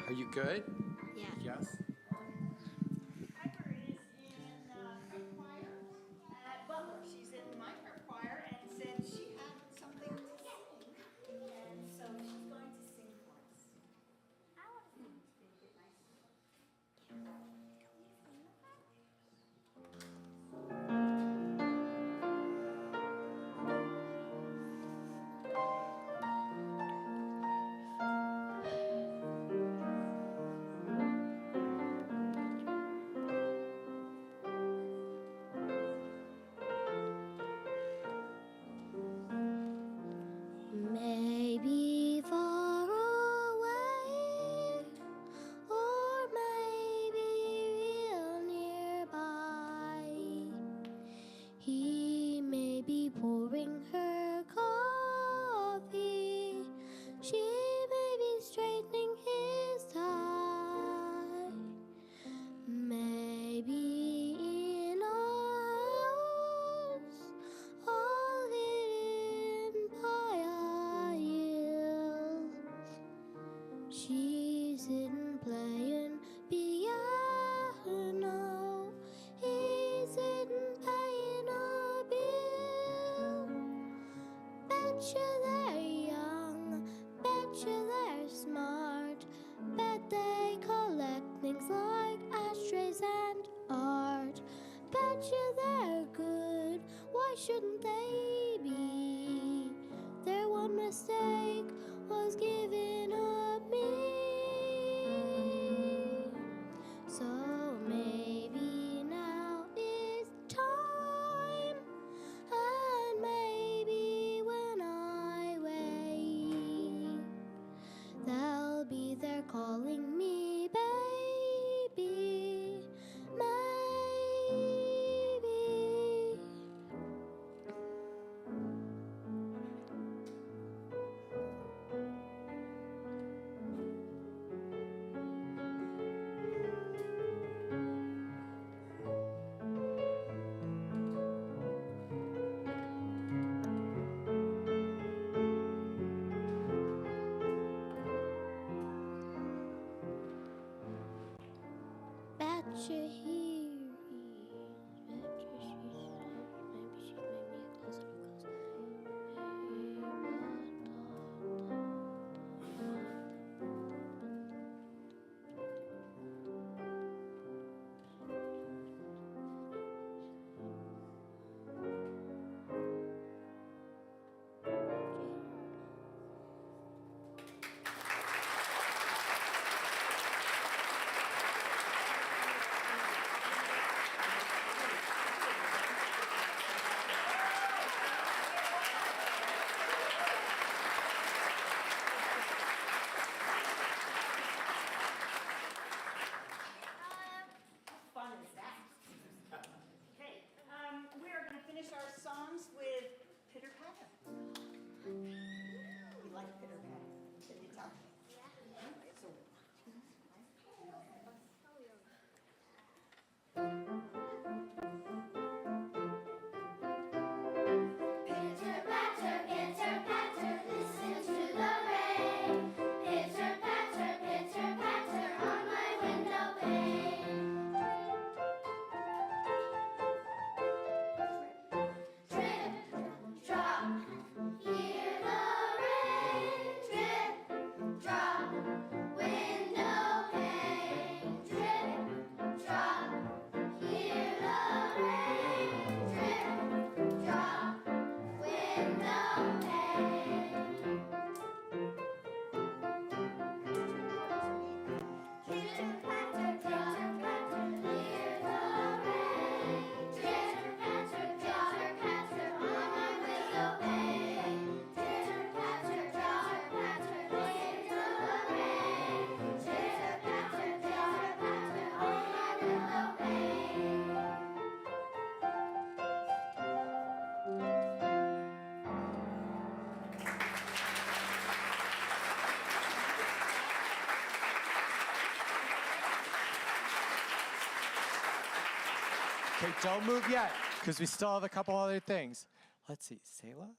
Are you good? Yeah. Yes. Piper is in prep choir at Butler. She's in my prep choir and said she had something to sing, and so she's going to sing for us. Maybe far away, or maybe real nearby. He may be pouring her coffee. She may be straightening his tie. Maybe in a house all hidden by a hill, she's sitting playing piano. He's sitting paying a bill. Betcha they're young, betcha they're smart, bet they collect things like ashtrays and art. Betcha they're good, why shouldn't they be? Their one mistake was giving up me. So maybe now is time, and maybe when I wake, they'll be there calling me baby. Maybe. Betcha here, betcha she's maybe she's made me a closer How fun is that? Okay, we are going to finish our songs with Pitter Patter. You like Pitter Patter? The guitar? Yeah. So. Pitter patter, listen to the rain. Pitter patter on my window pane. Drip, drop, hear the rain. Drip, drop, window pane. Drip, drop, hear the rain. Drip, drop, window pane. Pitter patter, hear the rain. Pitter patter, on my window pane. Pitter patter, hear the rain. Pitter patter, on my window pane. Okay, don't move yet, because we still have a couple other things. Let's see, Selah?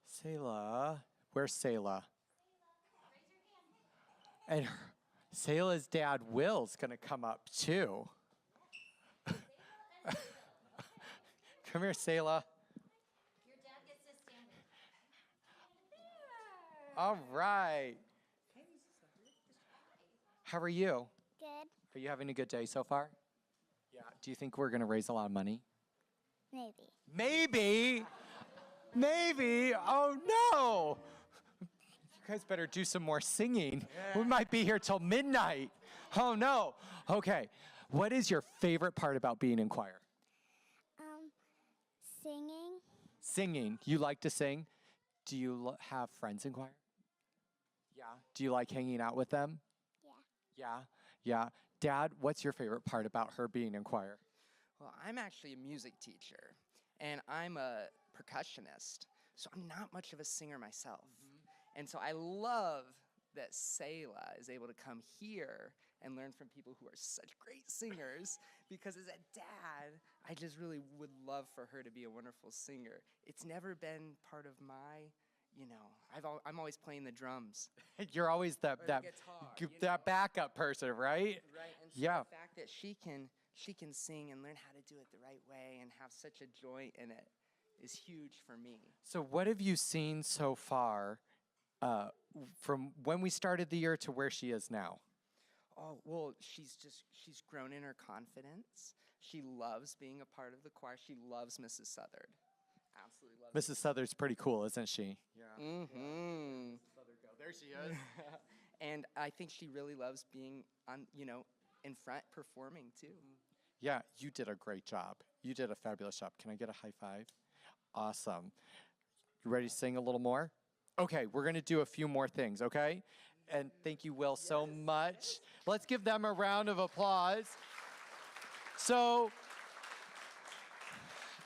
Selah, where's Selah? And Sayla's dad, Will's going to come up too. Come here, Sayla. Your dad gets to stand. All right. How are you? Good. Are you having a good day so far? Yeah. Do you think we're going to raise a lot of money? Maybe. Maybe. Maybe. Oh, no. You guys better do some more singing. We might be here till midnight. Oh, no. Okay. What is your favorite part about being in choir? Singing. Singing. You like to sing? Do you have friends in choir? Yeah. Do you like hanging out with them? Yeah. Yeah. Dad, what's your favorite part about her being in choir? Well, I'm actually a music teacher, and I'm a percussionist, so I'm not much of a singer myself. And so I love that Sayla is able to come here and learn from people who are such great singers, because as a dad, I just really would love for her to be a wonderful singer. It's never been part of my, I'm always playing the drums. You're always that guitar, backup person, right? Right, and so Yeah. the fact that she can sing and learn how to do it the right way and have such a joy in it is huge for me. So what have you seen so far from when we started the year to where she is now? Oh, well, she's grown in her confidence. She loves being a part of the choir. She loves Mrs. Southard. Absolutely loves Mrs. Southard's pretty cool, isn't she? Yeah. Mm-hmm. There she is. And I think she really loves being in front performing too. Yeah, you did a great job. You did a fabulous job. Can I get a high five? Awesome. You ready to sing a little more? Okay, we're going to do a few more things, okay? And thank you, Will, so much. Let's give them a round of applause. So,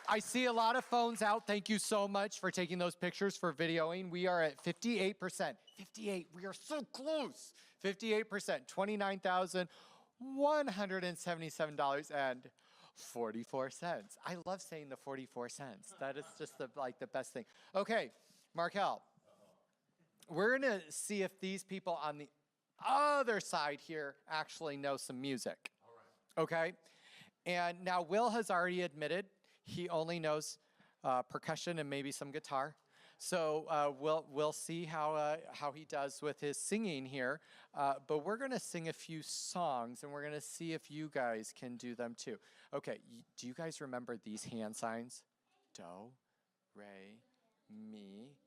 I see a lot of phones out. Thank you so much for taking those pictures, for videoing. We are at 58%. 58, we are so close. 58%, $29,177.44. I love saying the 44 cents. That is just the best thing. Okay, Markel, we're gonna see if these people on the other side here actually know some music. All right. Okay? And now Will has already admitted he only knows percussion and maybe some guitar. So we'll see how he does with his singing here. But we're gonna sing a few songs and we're gonna see if you guys can do them too. Okay, do you guys remember these hand signs? Do, re, mi,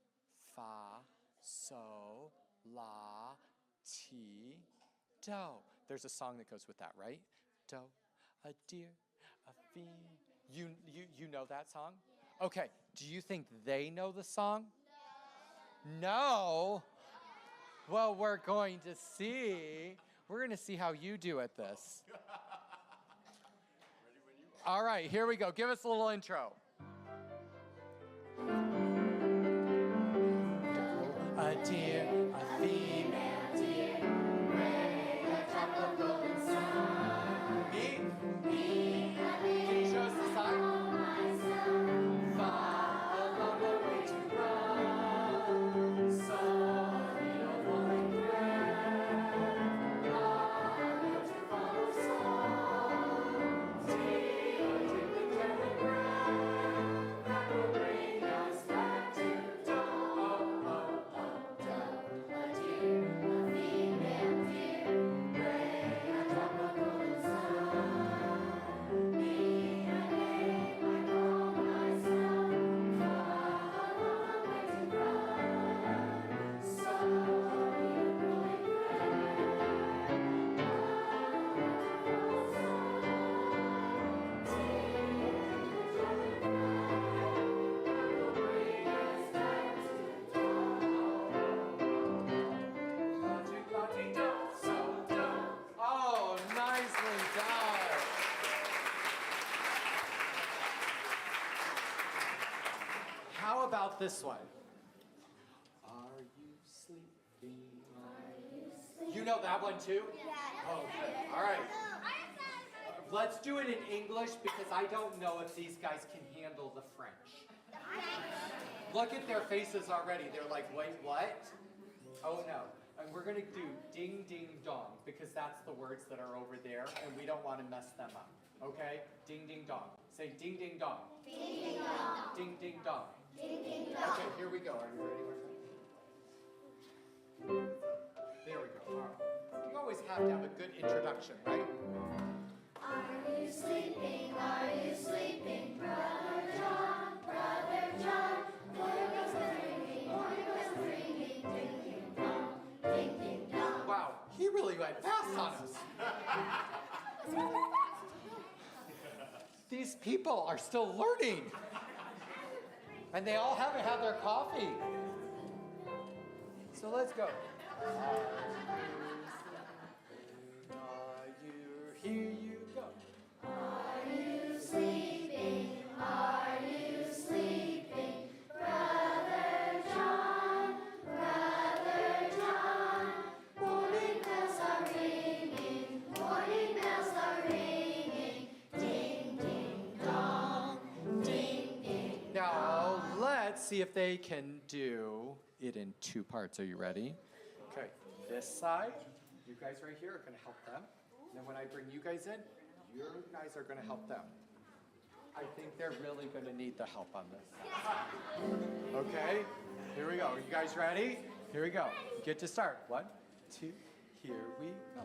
fa, so, la, ti, do. There's a song that goes with that, right? Do, a deer, a fiend. You know that song? Okay, do you think they know the song? No? Well, we're going to see. We're going to see how you do at this. All right, here we go. Give us a little intro. A deer, a female deer, gray atop the golden sun. Me? Can you show us the song? Far along the way to run, sorry, no falling ground. Honor to follow song, dear, take the gentle ground that will bring us back to dawn. Oh, nicely done. How about this one? Are you sleeping? You know that one too? Yeah. Oh, good. All right. Let's do it in English because I don't know if these guys can handle the French. Look at their faces already. They're like, wait, what? Oh, no. And we're going to do ding, ding, dong, because that's the words that are over there, and we don't want to mess them up. Okay? Ding, ding, dong. Say ding, ding, dong. Ding, ding, dong. Ding, ding, dong. Ding, ding, dong. Okay, here we go. Are you ready, Martha? There we go. All right. You always have to have a good introduction, right? Are you sleeping? Are you sleeping? Brother John, Brother John. Morning bells are ringing, morning bells are ringing. Ding, ding, dong, ding, ding, dong. Wow, he really went fast on us. These people are still learning. And they all haven't had their coffee. So let's go. Here you go. Are you sleeping? Are you sleeping? Brother John, Brother John. Morning bells are ringing, morning bells are ringing. Ding, ding, dong, ding, ding. Now, let's see if they can do it in two parts. Are you ready? Okay, this side, you guys right here are going to help them. And then when I bring you guys in, you guys are going to help them. I think they're really going to need the help on this. Okay, here we go. Are you guys ready? Here we go. Get to start. 1, 2, here we go.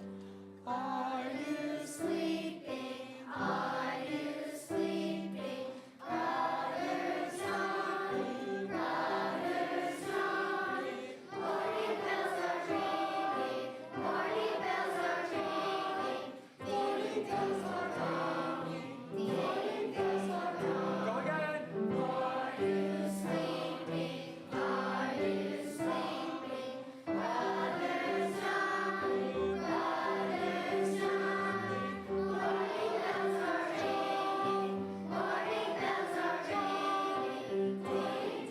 Are you sleeping? Are you sleeping? Brother Johnny, Brother Johnny. Morning bells are ringing, morning bells are ringing. Morning bells are ringing, morning bells are ringing. Go again. Are you sleeping? Are you sleeping? Brother Johnny, Brother Johnny. Morning bells are ringing, morning bells are ringing. Ding, ding,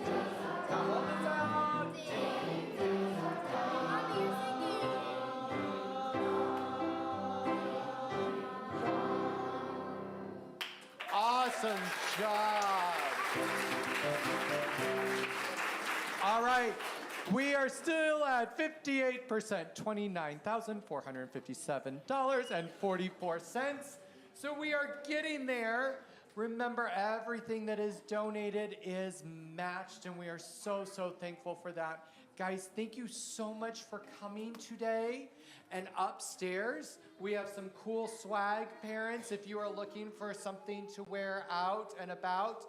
Now hold this out. ding, ding, Awesome job. All right, we are still at 58%, $29,457.44. So we are getting there. Remember, everything that is donated is matched, and we are so, so thankful for that. Guys, thank you so much for coming today. And upstairs, we have some cool swag, parents. If you are looking for something to wear out and about,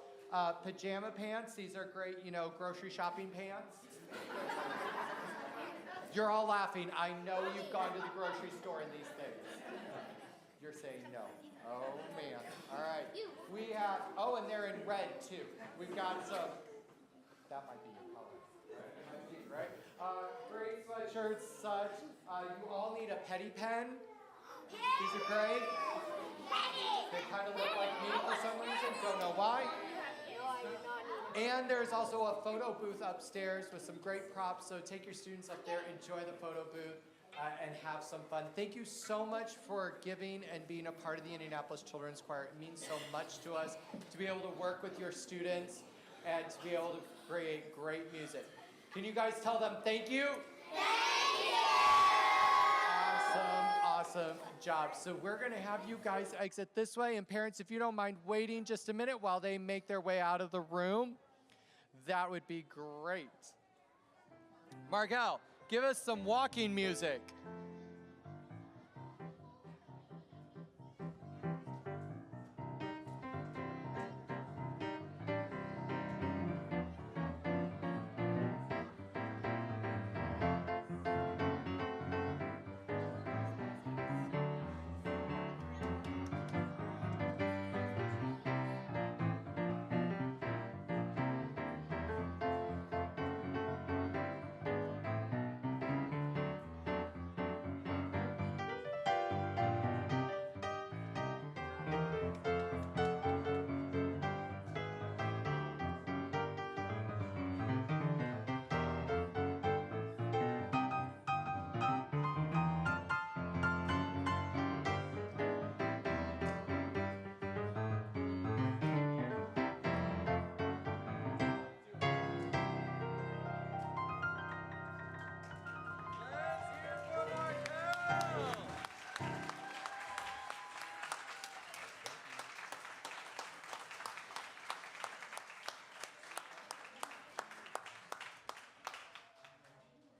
pajama pants. These are great, grocery shopping pants. You're all laughing. I know you've gone to the grocery store in these things. You're saying no. Oh, man. All right. We have, and they're in red, too. We've got some, that might be your color. Right? Great sweatshirts, such. You all need a petty pen. These are great. They kind of look like me for some reason. Don't know why. And there's also a photo booth upstairs with some great props. So take your students up there, enjoy the photo booth, and have some fun. Thank you so much for giving and being a part of the Indianapolis Children's Choir. It means so much to us to be able to work with your students and to be able to create great music. Can you guys tell them thank you? Thank you! Awesome job. So we're going to have you guys exit this way. And parents, if you don't mind waiting just a minute while they make their way out of the room, that would be great. Markel, give us some walking music.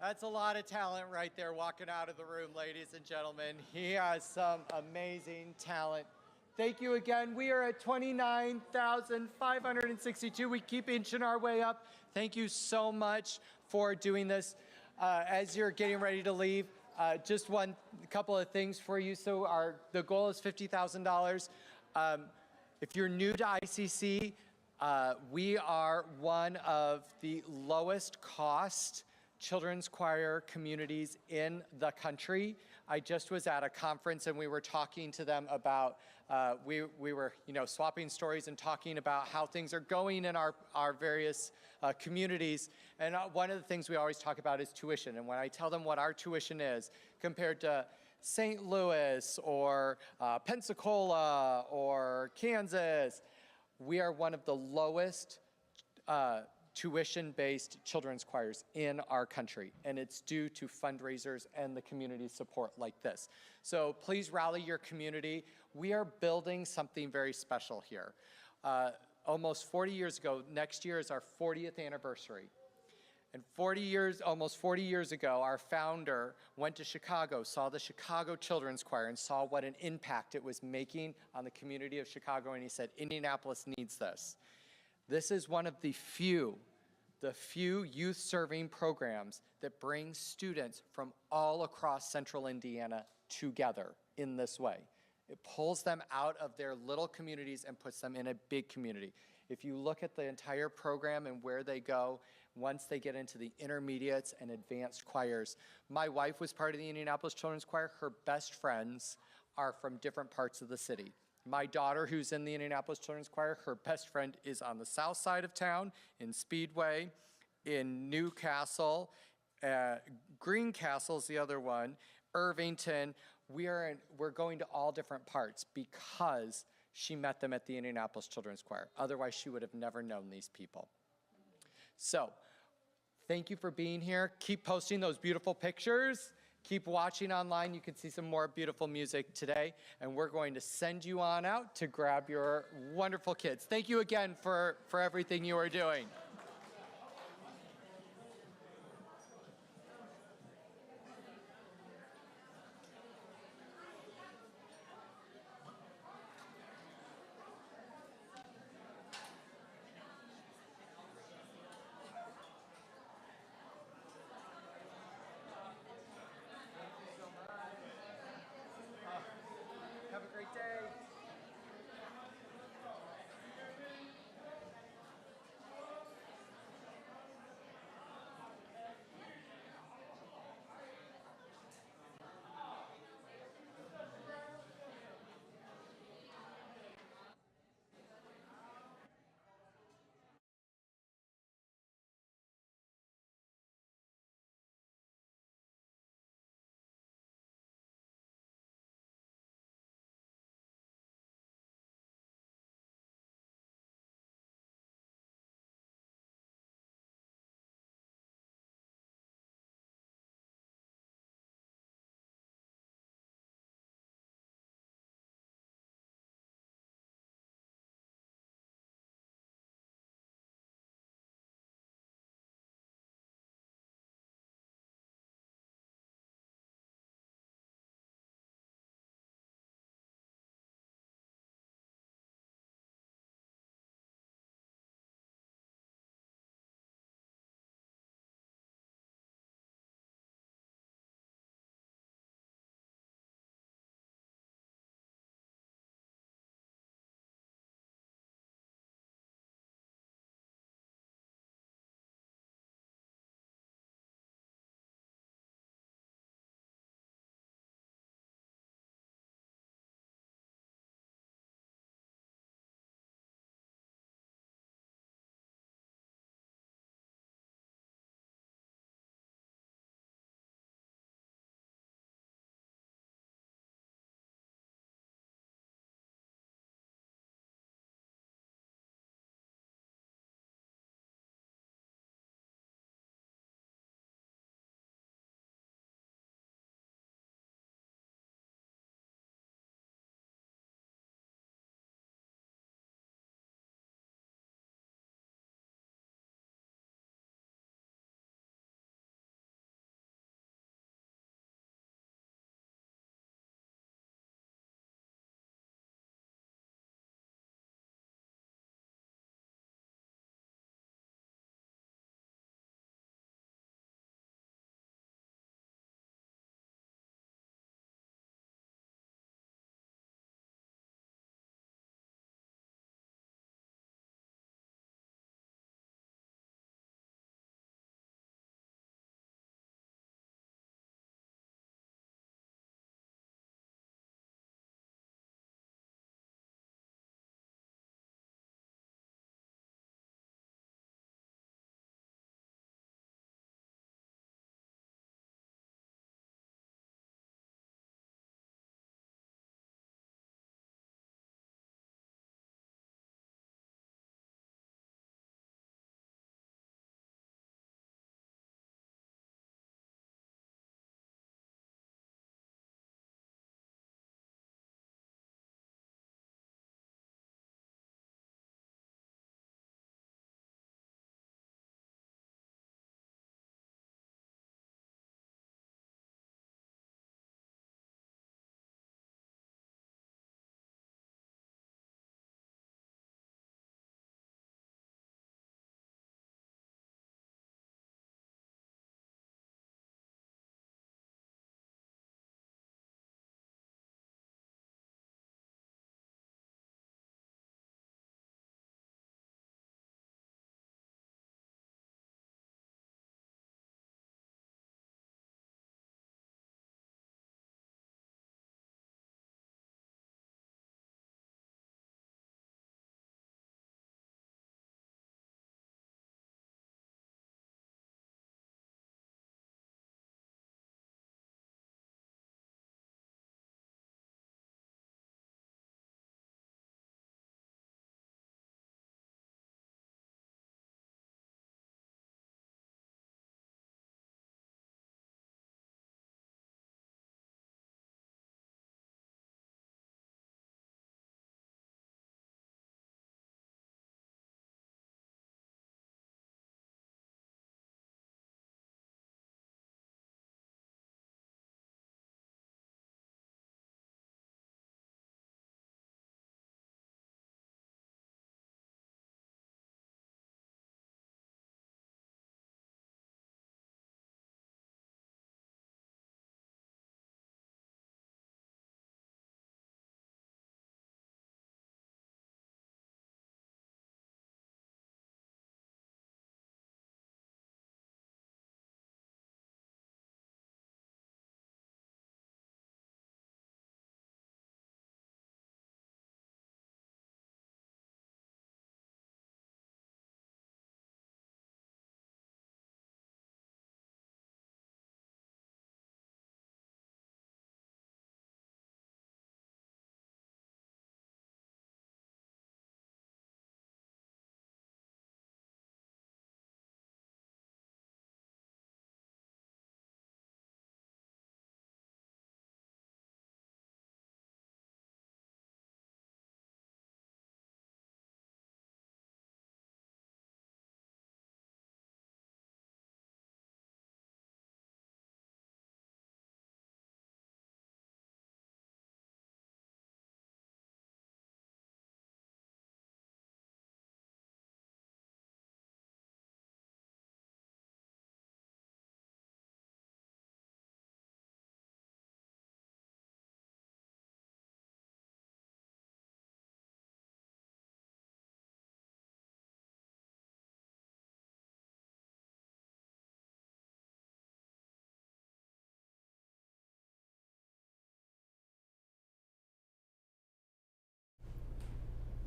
That's a lot of talent right there walking out of the room, ladies and gentlemen. He has some amazing talent. Thank you again. We are at 29,562. We keep inching our way up. Thank you so much for doing this. As you're getting ready to leave, just one couple of things for you. So the goal is $50,000. If you're new to ICC, we are one of the lowest cost children's choir communities in the country. I just was at a conference and we were talking to them about, we were swapping stories and talking about how things are going in our various communities. And one of the things we always talk about is tuition. And when I tell them what our tuition is compared to St. Louis or Pensacola or Kansas, we are one of the lowest tuition-based children's choirs in our country, and it's due to fundraisers and the community support like this. So please rally your community. We are building something very special here. Almost 40 years ago, next year is our 40th anniversary. And almost 40 years ago, our founder went to Chicago, saw the Chicago Children's Choir, and saw what an impact it was making on the community of Chicago, and he said, Indianapolis needs this. This is one of the few youth-serving programs that brings students from all across central Indiana together in this way. It pulls them out of their little communities and puts them in a big community. If you look at the entire program and where they go, once they get into the intermediates and advanced choirs. My wife was part of the Indianapolis Children's Choir. Her best friends are from different parts of the city. My daughter, who's in the Indianapolis Children's Choir, her best friend is on the south side of town, in Speedway, in Newcastle, Greencastle's the other one, Irvington. We're going to all different parts because she met them at the Indianapolis Children's Choir. Otherwise, she would have never known these people. So, thank you for being here. Keep posting those beautiful pictures. Keep watching online. You can see some more beautiful music today. And we're going to send you on out to grab your wonderful kids. Thank you again for everything you are doing. Have a great day.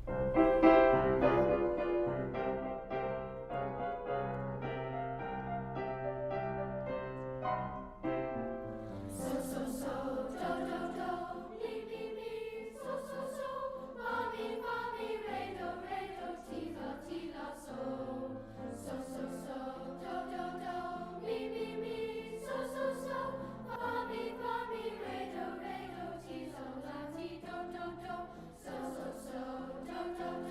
Do, do, do,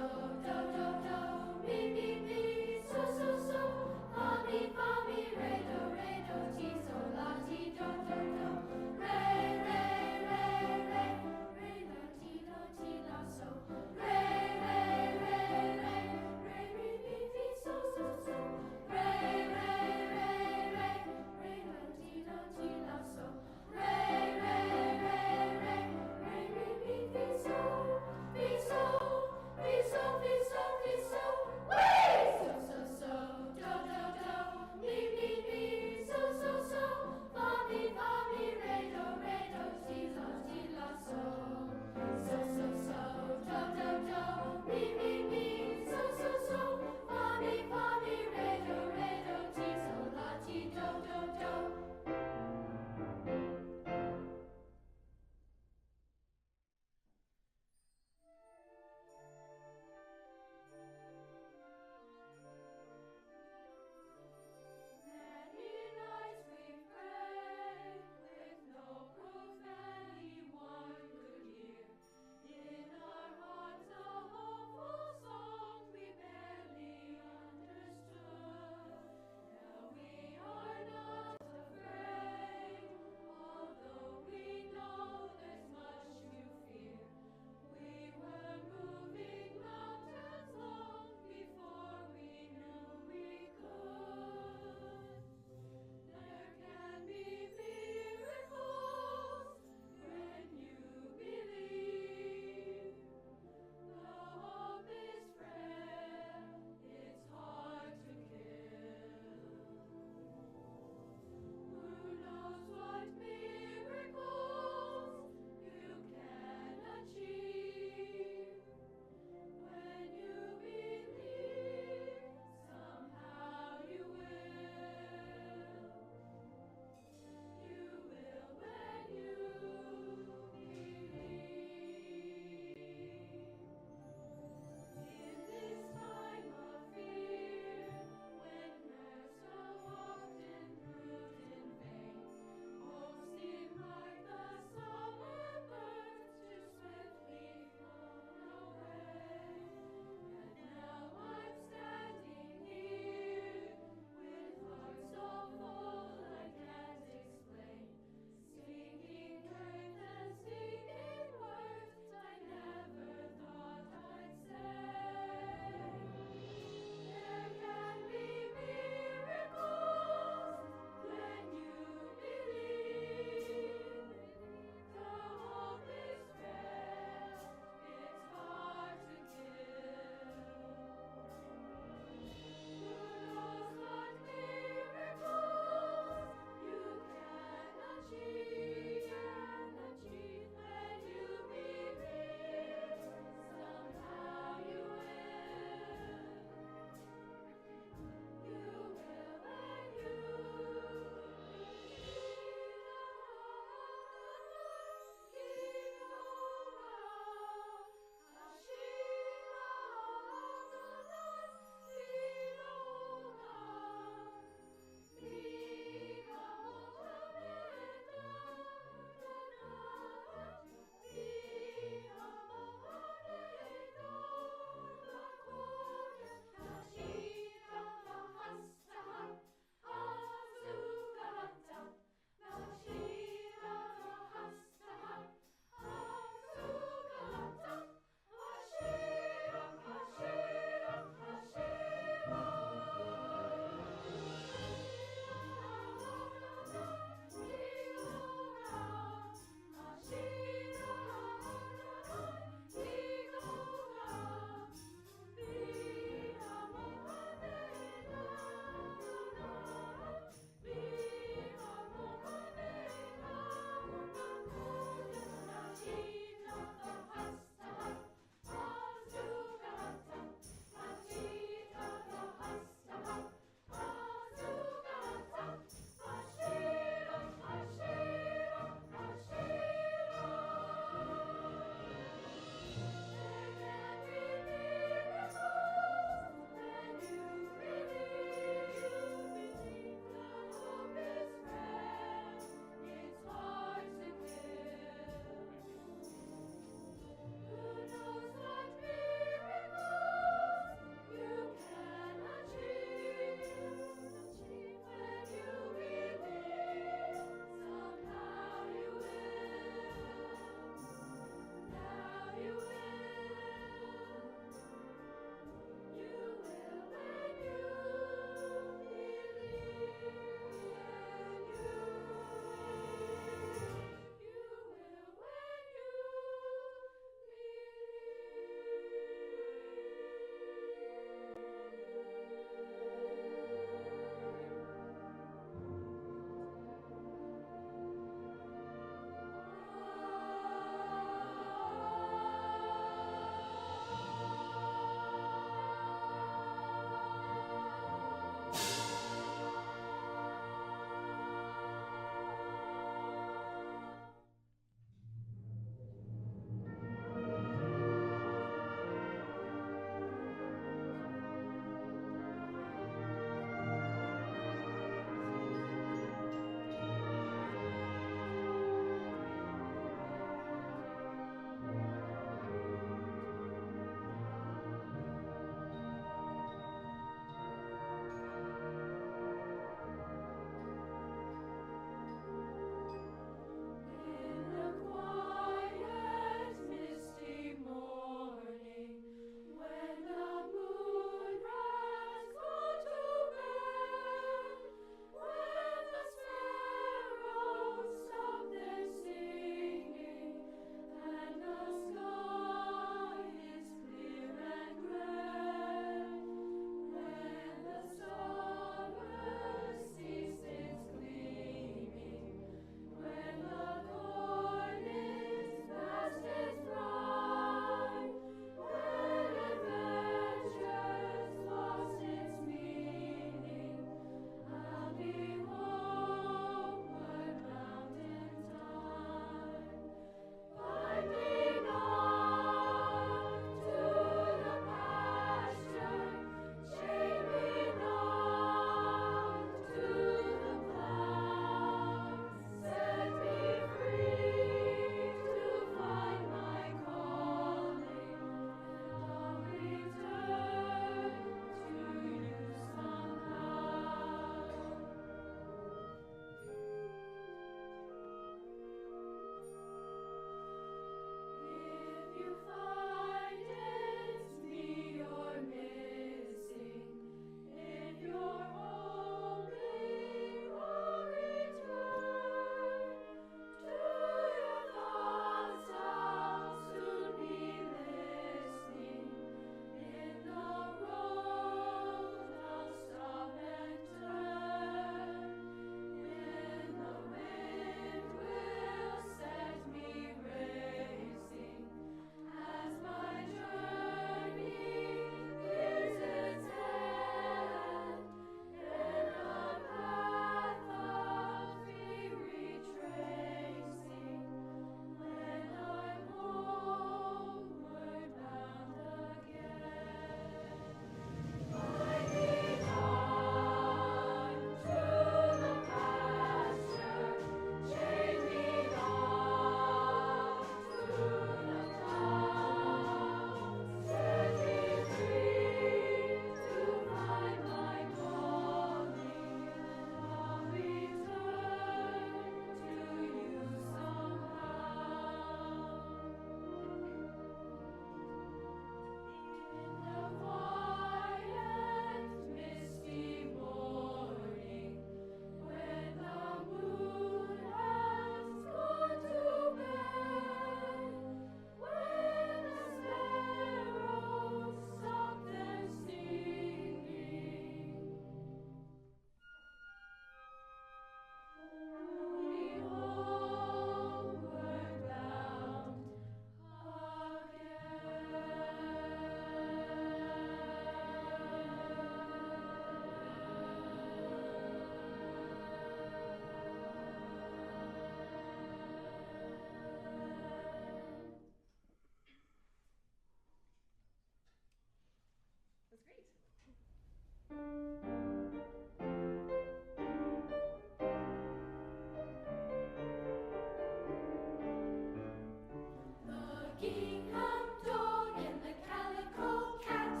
The gingham dog and the calico cat,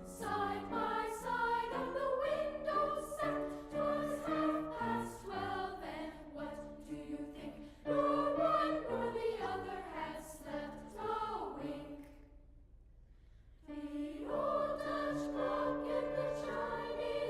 side by side on the window sat. 'Twas 12:30, and what do you think? Nor one nor the other had slept a wink. The old Dutch clock in the chiming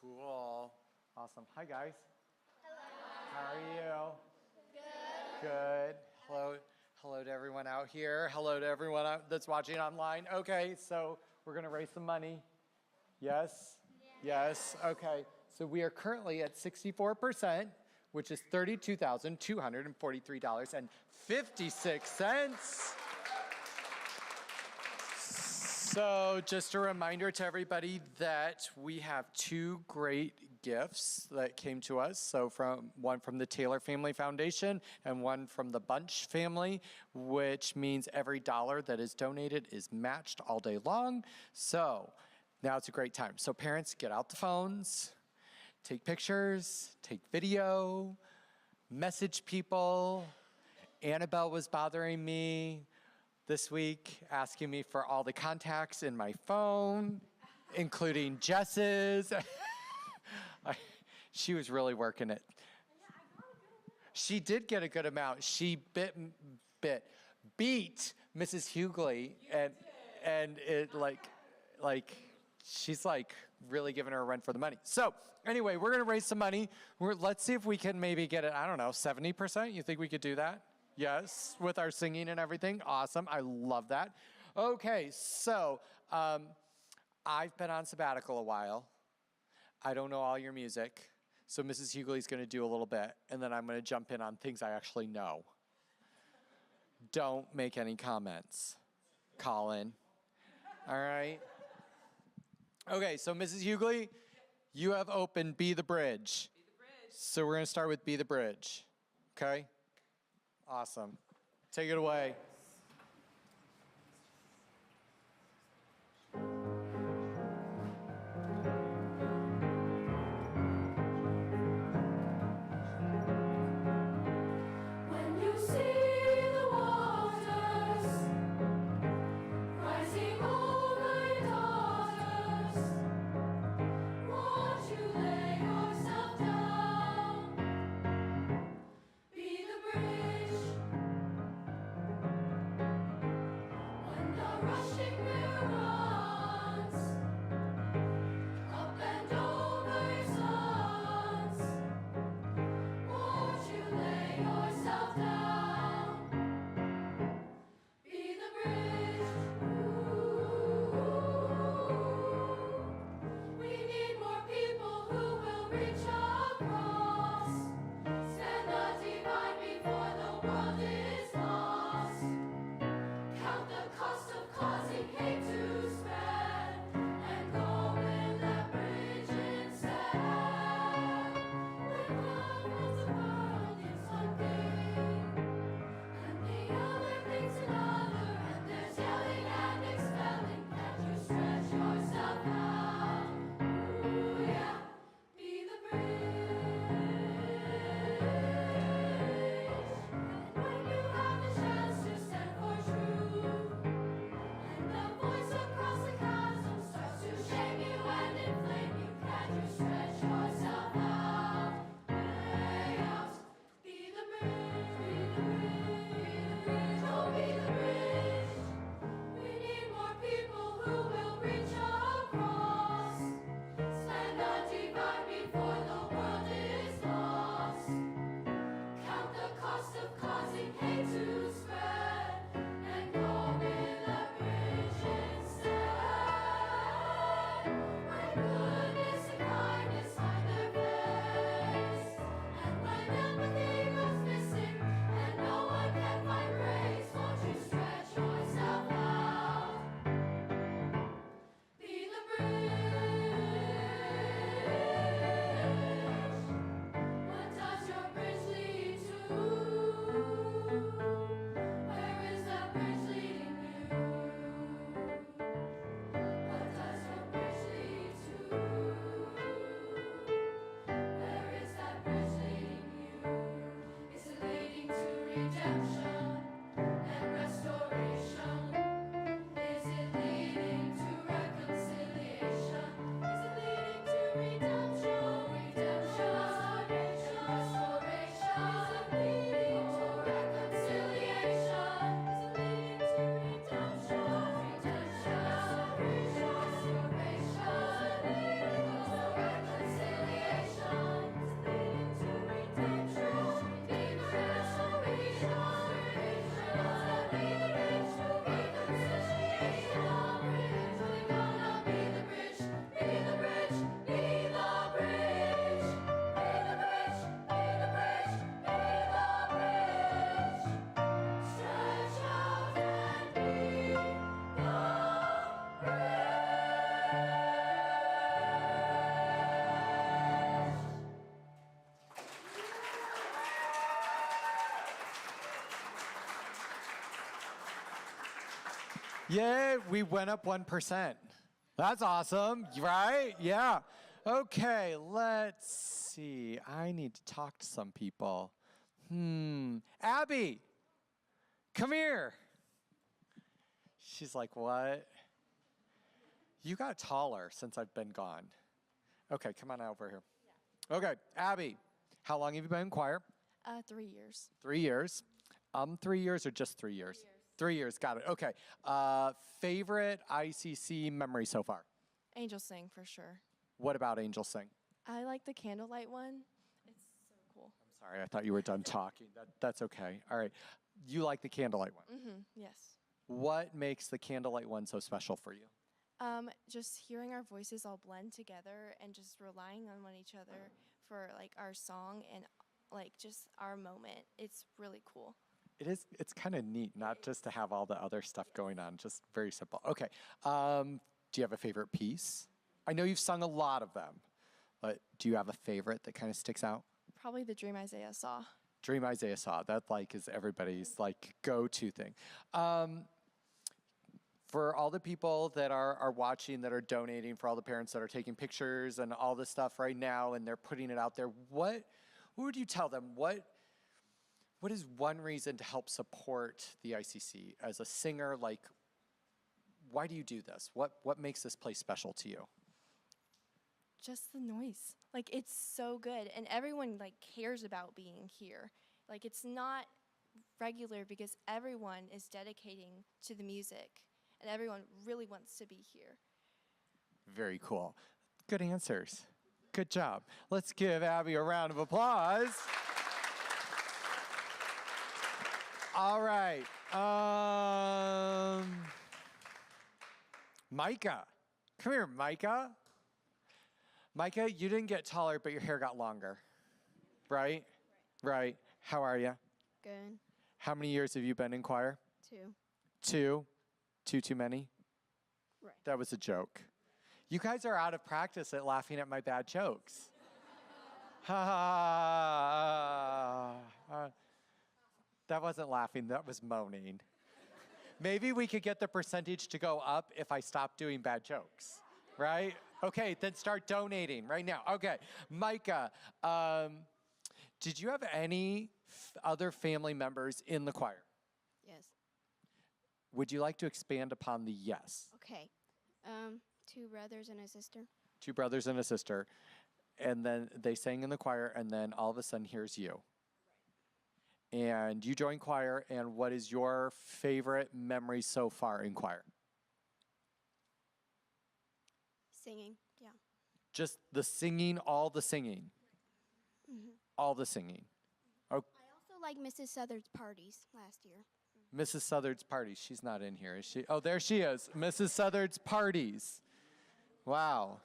Cool. Awesome. Hi, guys. Hello. How are you? Good. Good. Hello. Hello to everyone out here. Hello to everyone that's watching online. Okay, so we're going to raise some money. Yes? Yes. Okay. So we are currently at 64%, which is $32,243.56. So just a reminder to everybody that we have two great gifts that came to us. So one from the Taylor Family Foundation and one from the Bunch family, which means every dollar that is donated is matched all day long. So now it's a great time. So parents, get out the phones, take pictures, take video, message people. Annabelle was bothering me this week, asking me for all the contacts in my phone, including Jess's. She was really working it. She did get a good amount. She beat Mrs. Hughley, and it like she's like really giving her a run for the money. So anyway, we're gonna raise some money. Let's see if we can maybe get it, I don't know, 70%? You think we could do that? Yes, with our singing and everything. Awesome, I love that. Okay, so I've been on sabbatical a while. I don't know all your music, so Mrs. Hughley's gonna do a little bit, and then I'm gonna jump in on things I actually know. Don't make any comments, Colin. All right? Okay, so Mrs. Hughley, you have opened Be the Bridge. Be the Bridge. So we're gonna start with Be the Bridge, okay? Awesome. Take it away. When you see the waters rising over your daughters, won't you lay yourself down? Be the bridge. Yay, we went up 1%. That's awesome, right? Yeah. Okay, let's see. I need to talk to some people. Abby, come here. She's like, what? You got taller since I've been gone. Okay, come on over here. Yeah. Okay, Abby, how long have you been in choir? 3 years. 3 years. 3 years or just 3 years? 3 years, got it. Okay. Favorite ICC memory so far? Angel Sing for sure. What about Angel Sing? I like the candlelight one. It's so cool. I'm sorry, I thought you were done talking. That's okay. All right. You like the candlelight one? Yes. What makes the candlelight one so special for you? Just hearing our voices all blend together and just relying on one each other for like our song and like just our moment. It's really cool. It is. It's kind of neat, not just to have all the other stuff going on, just very simple. Okay. Do you have a favorite piece? I know you've sung a lot of them, but do you have a favorite that kind of sticks out? Probably the Dream Isaiah Saw. Dream Isaiah Saw. That like is everybody's like go-to thing. For all the people that are watching, that are donating, for all the parents that are taking pictures and all this stuff right now, and they're putting it out there, what would you tell them? What is one reason to help support the ICC as a singer? Like, why do you do this? What makes this place special to you? Just the noise. Like, it's so good. And everyone, like, cares about being here. Like, it's not regular because everyone is dedicating to the music. And everyone really wants to be here. Very cool. Good answers. Good job. Let's give Abby a round of applause. All right. Micah. Come here, Micah. Micah, you didn't get taller, but your hair got longer. Right? Right. How are you? Good. How many years have you been in choir? 2. 2? Too many? Right. That was a joke. You guys are out of practice at laughing at my bad jokes. That wasn't laughing, that was moaning. Maybe we could get the percentage to go up if I stop doing bad jokes, right? Okay, then start donating right now. Okay, Micah, did you have any other family members in the choir? Yes. Would you like to expand upon the yes? Okay. 2 brothers and a sister. 2 brothers and a sister. And then they sang in the choir, and then all of a sudden, here's you. And you joined choir, and what is your favorite memory so far in choir? Singing, yeah. Just the singing, all the singing? All the singing. Oh, I also like Mrs. Southard's parties last year. Mrs. Southard's parties. She's not in here, is she? Oh, there she is. Mrs. Southard's parties. Wow.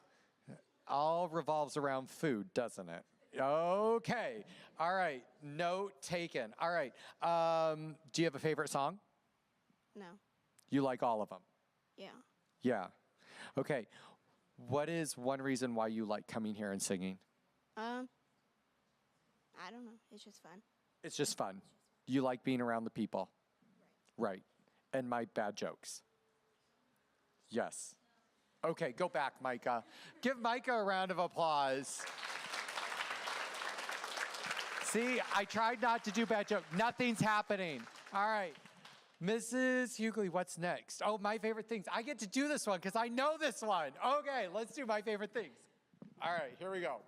All revolves around food, doesn't it? Okay. All right. Note taken. All right. Do you have a favorite song? No. You like all of them? Yeah. Yeah. Okay. What is one reason why you like coming here and singing? I don't know. It's just fun. It's just fun. You like being around the people? Right. And my bad jokes? Yes. Okay, go back, Micah. Give Micah a round of applause. See, I tried not to do bad jokes. Nothing's happening. All right. Mrs. Hughley, what's next? Oh, my favorite things. I get to do this one because I know this one. Okay, let's do my favorite things. All right, here we go.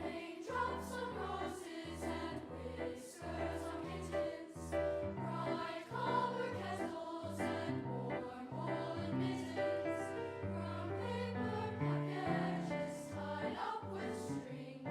Raindrops on roses and whiskers on kittens, bright colored castles and warm woolen mittens, from paper packages tied up with strings.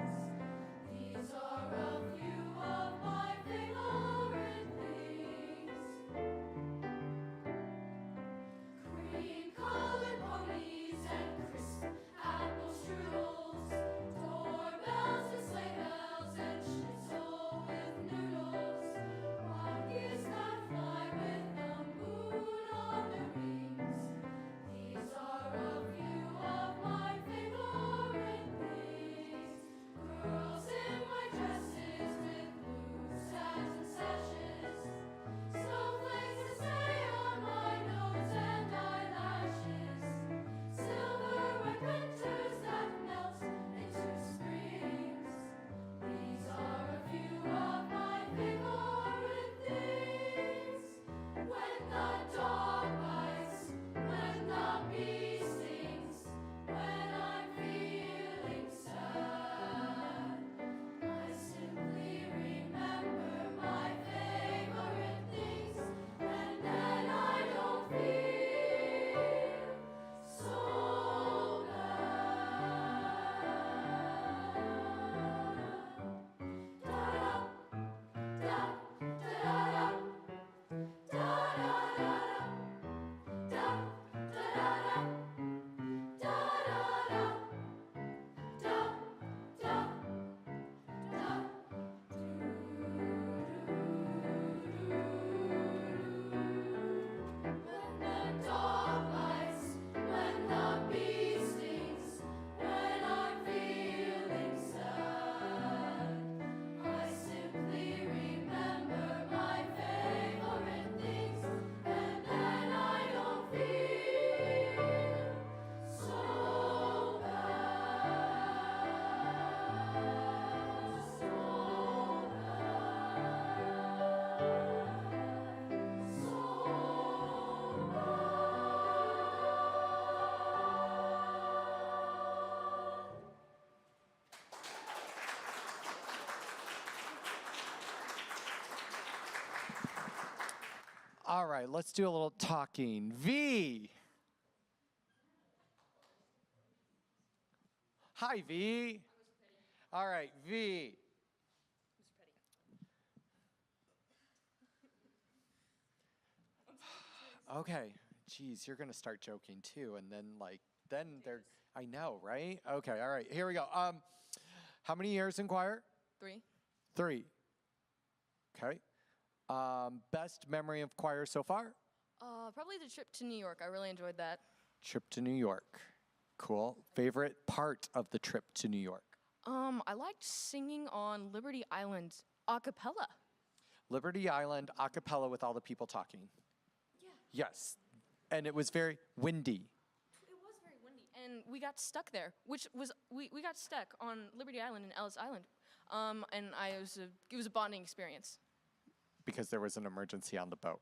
All right, let's do a little talking. V. Hi, V. All right, V. Okay, geez, you're gonna start joking too, and then they're, I know, right? Okay, all right, here we go. How many years in choir? 3. 3. Okay. Best memory of choir so far? Probably the trip to New York. I really enjoyed that. Trip to New York. Cool. Favorite part of the trip to New York? I liked singing on Liberty Island a cappella. Liberty Island a cappella with all the people talking. Yeah. Yes. And it was very windy. It was very windy, and we got stuck there, which was we got stuck on Liberty Island and Ellis Island, and it was a bonding experience. Because there was an emergency on the boat.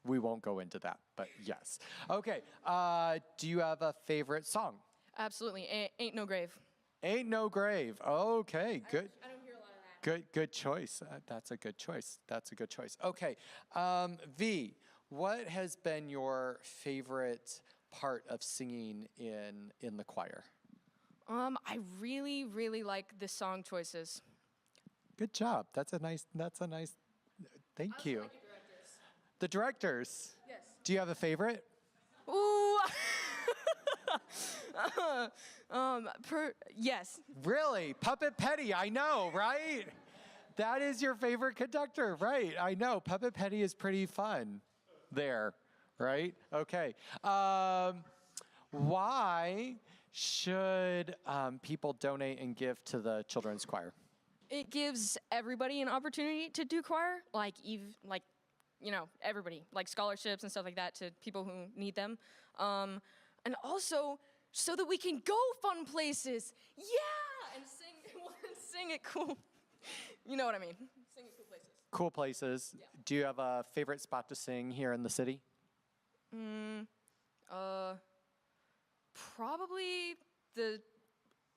We won't go into that, but yes. Okay, do you have a favorite song? Absolutely, Ain't No Grave. Ain't No Grave, okay, good. I don't hear a lot of that. Good choice, that's a good choice, Okay, V, what has been your favorite part of singing in the choir? I really, really like the song choices. Good job, that's a nice, thank you. Like The directors? Yes. Do you have a favorite? Ooh. Yes. Really? Puppet Petty, I know, right? That is your favorite conductor, right? I know. Puppet Petty is pretty fun there, right? Okay. Why should people donate and give to the children's choir? It gives everybody an opportunity to do choir, everybody, like scholarships and stuff like that to people who need them. And also, so that we can go fun places. Yeah! And sing at cool, you know what I mean. Sing at cool places. Cool places. Yeah. Do you have a favorite spot to sing here in the city? Probably the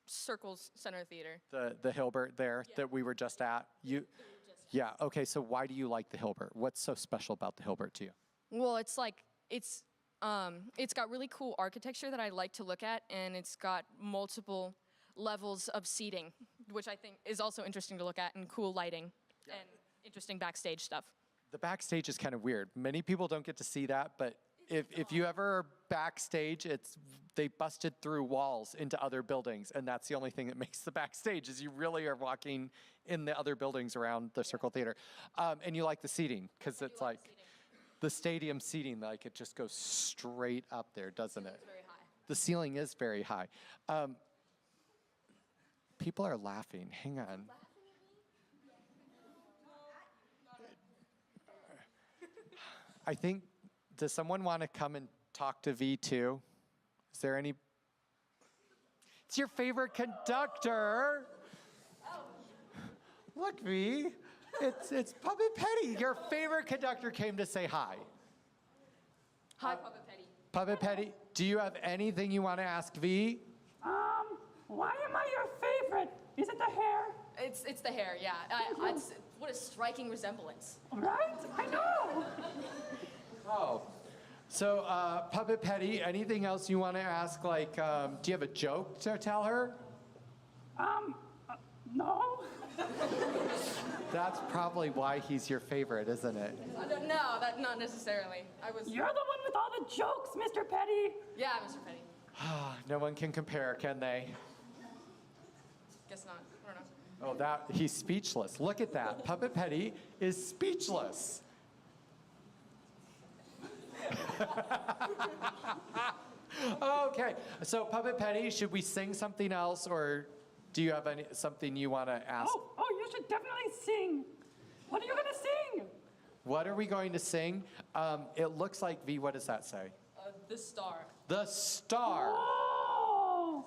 Circles Center Theater. The Hilbert there that we were just at? Yeah, okay, so why do you like the Hilbert? What's so special about the Hilbert to you? Well, it's got really cool architecture that I like to look at, and it's got multiple levels of seating, which I think is also interesting to look at, and cool lighting and interesting backstage stuff. The backstage is kind of weird. Many people don't get to see that, but if you ever are backstage, they busted through walls into other buildings, and that's the only thing that makes the backstage is you really are walking in the other buildings around the Circle Theater. And you like the seating, because it's like the stadium seating, like it just goes straight up there, doesn't it? Very high. The ceiling is very high. People are laughing. Hang on. I think, does someone want to come and talk to V too? Is there any? It's your favorite conductor. Look, V, it's Puppet Petty. Your favorite conductor came to say hi. Hi, Puppet Petty. Puppet Petty, do you have anything you want to ask V? Why am I your favorite? Is it the hair? It's the hair, yeah. What a striking resemblance. Right? I know. Oh, so Puppet Petty, anything else you want to ask? Like, do you have a joke to tell her? No. That's probably why he's your favorite, isn't it? No, not necessarily. You're the one with all the jokes, Mr. Petty. Yeah, Mr. Petty. No one can compare, can they? Guess not. I don't know. Oh, he's speechless. Look at that. Puppet Petty is speechless. Okay, so Puppet Petty, should we sing something else, or do you have something you want to ask? Oh, you should definitely sing. What are you going to sing? What are we going to sing? It looks like, V, what does that say? The Star. The Star. Oh!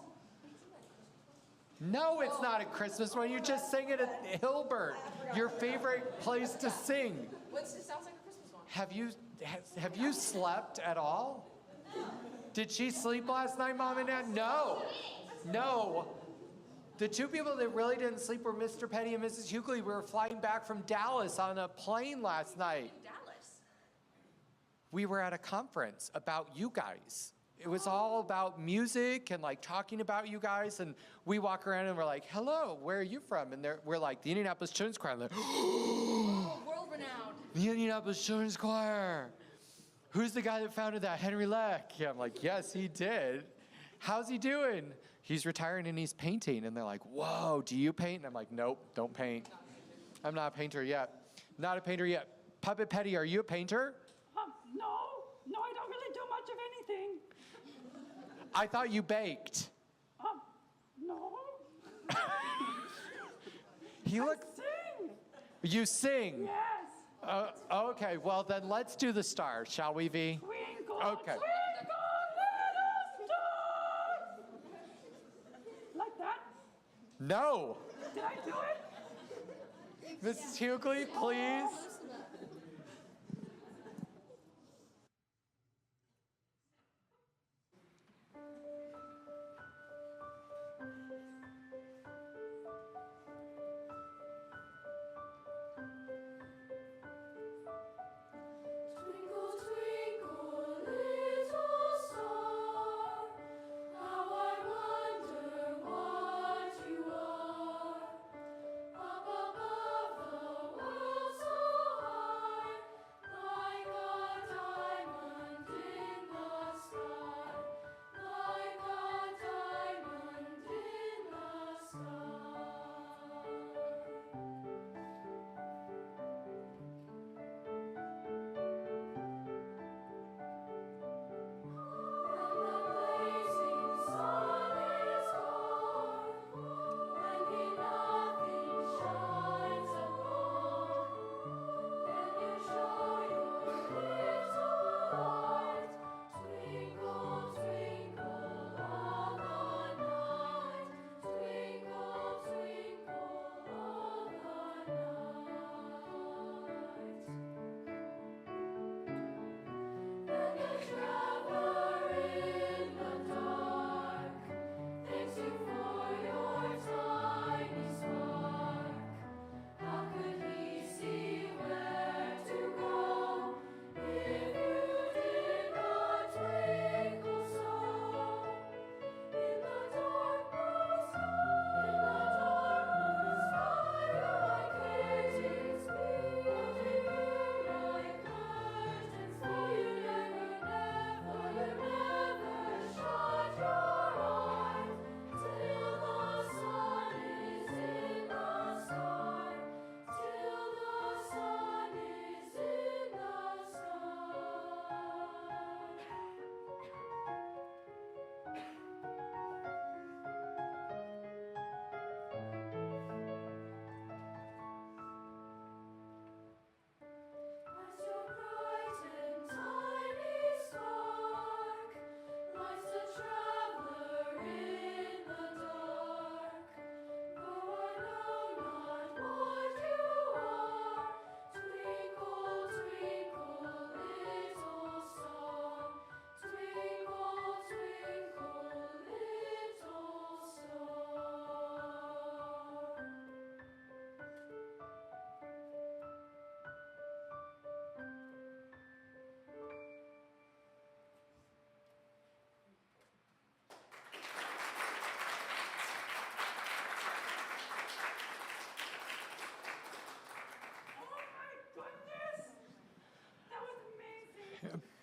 No, it's not a Christmas one. You just sang it at Hilbert, your favorite place to sing. It sounds like a Christmas one. Have you slept at all? Did she sleep last night, Mom and Dad? No. The two people that really didn't sleep were Mr. Petty and Mrs. Hughley. We were flying back from Dallas on a plane last night. Dallas? we were at a conference about you guys. It was all about music and like talking about you guys. And we walk around and we're like, hello, where are you from? And we're like, the Indianapolis Children's Choir. And they're, World renowned. the Indianapolis Children's Choir. Who's the guy that founded that? Henry Leck. Yeah, I'm like, yes, he did. How's he doing? He's retiring and he's painting. And they're like, whoa, do you paint? And I'm like, nope, don't paint. I'm not a painter yet. Not a painter yet. Puppet Petty, are you a painter? No, I don't really do much of anything. I thought you baked. No. Sing. You sing? Yes. Okay, well then let's do the stars, shall we, V? Twinkle, okay. twinkle, little star. Like that? No. Did I do it? Mrs. Hughley, please.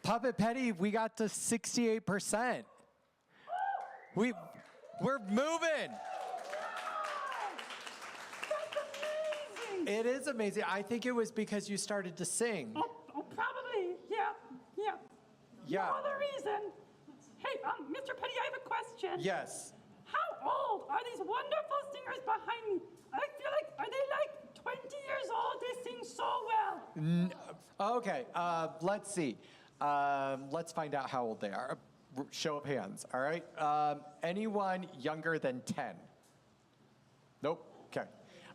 Puppet Petty, we got to 68%. We're moving. It is amazing. I think it was because you started to sing. Oh, probably. Yeah. Yeah. No other reason. Hey, Mr. Petty, I have a question. Yes. How old are these wonderful singers behind me? I feel like, are they like 20 years old? They sing so well. Okay, let's see. Let's find out how old they are. Show of hands, all right? Anyone younger than 10? Nope, okay.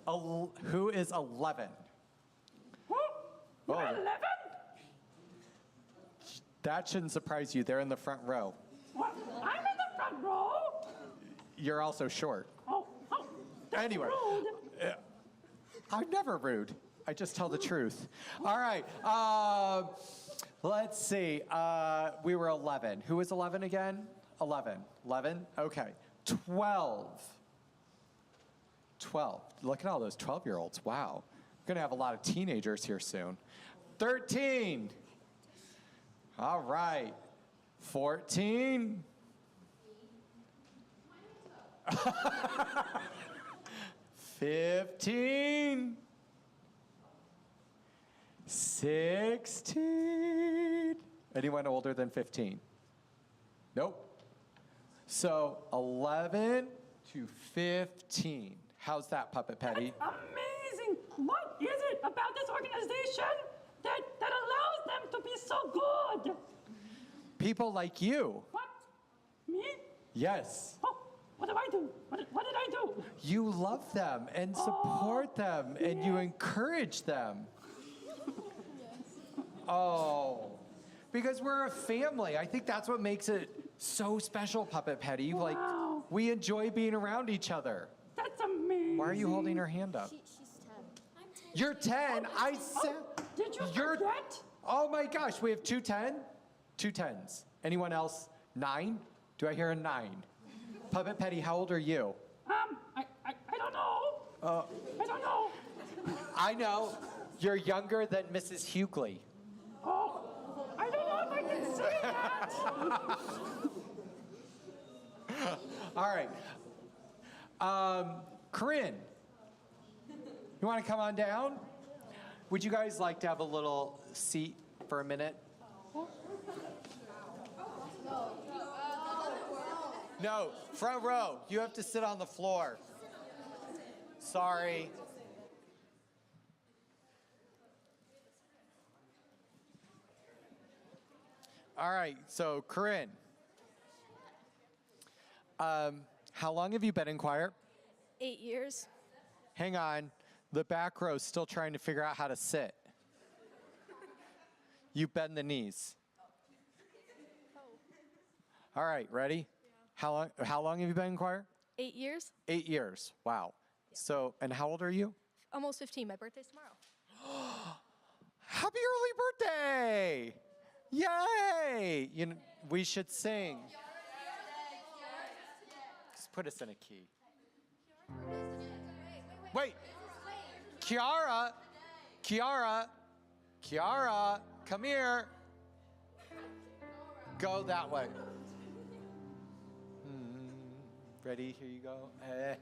Who is 11? Who? You're 11? That shouldn't surprise you. They're in the front row. What? I'm in the front row? You're also short. Oh, that's anyway, rude. I'm never rude. I just tell the truth. All right. Let's see. We were 11. Who was 11 again? 11. 11? Okay. 12. 12. Look at all those 12-year-olds. Wow. We're going to have a lot of teenagers here soon. 13. All right. 14. 15. 16. Anyone older than 15? Nope. So 11 to 15. How's that, Puppet Petty? That's amazing. What is it about this organization that allows them to be so good? People like you. What? Me? Yes. Oh, what do I do? What did I do? You love them and support them and you encourage them. Oh, because we're a family. I think that's what makes it so special, Puppet Petty. Wow. Like, we enjoy being around each other. That's amazing. Why are you holding her hand up? She's 10. You're 10. I said. Did you forget? Oh my gosh, we have 2 10? 2 10s. Anyone else? 9? Do I hear a 9? Puppet Petty, how old are you? I don't know. I don't know. I know. You're younger than Mrs. Hughley. Oh, I don't know if I can say that. All right. Corinne, you want to come on down? Would you guys like to have a little seat for a minute? No, front row. You have to sit on the floor. Sorry. All right, so Corinne, how long have you been in choir? 8 years. Hang on, the back row's still trying to figure out how to sit. You bend the knees. All right, ready? How long have you been in choir? 8 years. 8 years. Wow. So, and how old are you? Almost 15. My birthday's tomorrow. Happy early birthday! Yay! You know, we should sing. Just put us in a key. Wait. Kiara, come here. Go that way. Ready? Here you go. Here.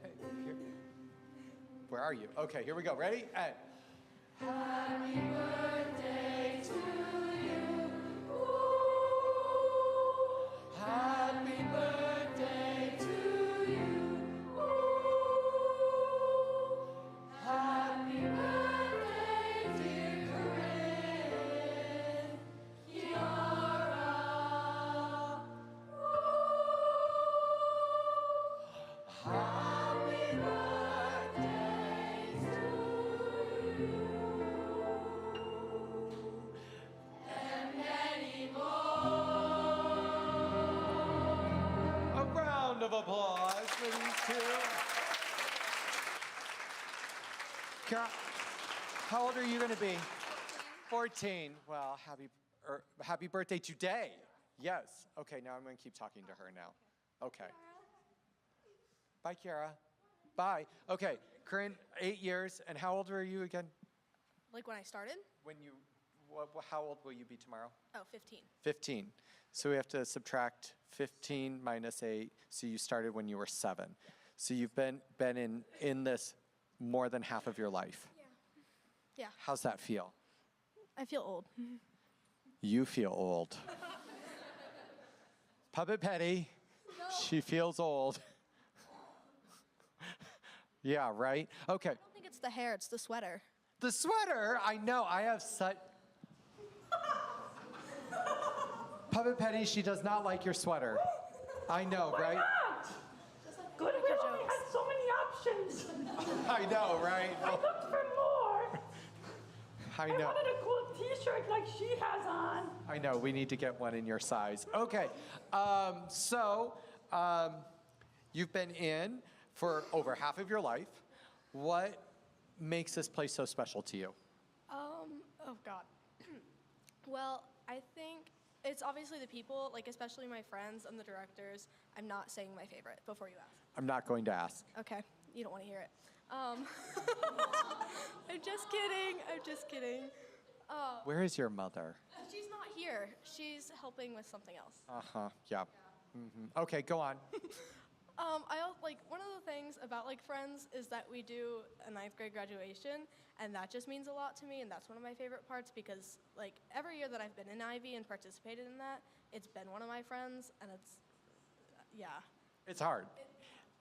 Where are you? Okay, here we go. Ready? And. Happy birthday to you. Ooh. Happy birthday to you. Ooh. Happy birthday, dear Corinne. Kiara. Happy birthday to you. And many more. A round of applause for these two. Kara, how old are you going to be? 14. Well, happy birthday today. Yes. Okay, now I'm going to keep talking to her now. Okay. Bye, Kiara. Bye. Okay, Corinne, 8 years. And how old are you again? Like when I started? How old will you be tomorrow? Oh, 15. 15. So we have to subtract 15 minus 8. So you started when you were 7. So you've been in this more than half of your life. Yeah. How's that feel? I feel old. You feel old. Puppet Petty, she feels old. Yeah, right? Okay. I don't think it's the hair, it's the sweater. The sweater? I know. I have such... Puppet Petty, she does not like your sweater. I know, right? Goodwill only has so many options. I know, right? I looked for more. I know. I wanted a cool t-shirt like she has on. I know. We need to get one in your size. Okay. You've been in for over half of your life. What makes this place so special to you? Well, I think it's obviously the people, like especially my friends and the directors. I'm not saying my favorite before you ask. I'm not going to ask. Okay, you don't want to hear it. I'm just kidding. I'm just kidding. Where is your mother? She's not here. She's helping with something else. Uh-huh, yeah. Okay, go on. Like one of the things about like Friends is that we do a 9th grade graduation, and that just means a lot to me, and that's one of my favorite parts because like every year that I've been in Ivy and participated in that, it's been one of my friends, and it's yeah. It's hard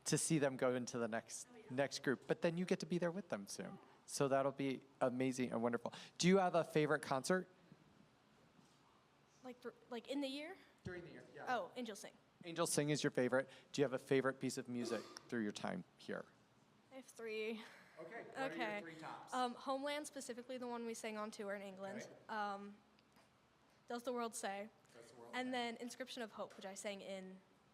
to see them go into the next group, but then you get to be there with them soon. So that'll be amazing and wonderful. Do you have a favorite concert? Like in the year? During the year, yeah. Oh, Angel Sing. Angel Sing is your favorite. Do you have a favorite piece of music through your time here? I have 3. Okay, what are your 3 tops? Homeland, specifically the one we sang on tour in England. Okay. Does the World Say? And then Inscription of Hope, which I sang in,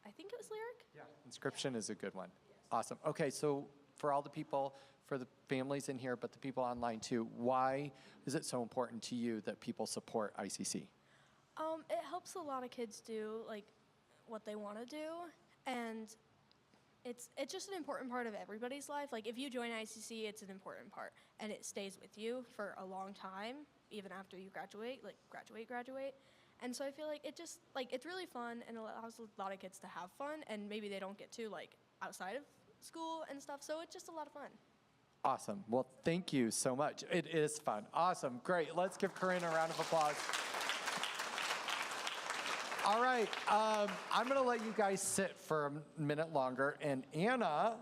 I think it was Lyric? Yeah. Inscription is a good one. Awesome. Okay, so for all the people, for the families in here, but the people online too, why is it so important to you that people support ICC? It helps a lot of kids do like what they want to do, and it's just an important part of everybody's life. Like if you join ICC, it's an important part, and it stays with you for a long time, even after you graduate. And so I feel like it just like it's really fun and allows a lot of kids to have fun, and maybe they don't get to like outside of school and stuff. So it's just a lot of fun. Awesome. Well, thank you so much. It is fun. Awesome. Great. Let's give Corinne a round of applause. All right. I'm going to let you guys sit for a minute longer. And Anna's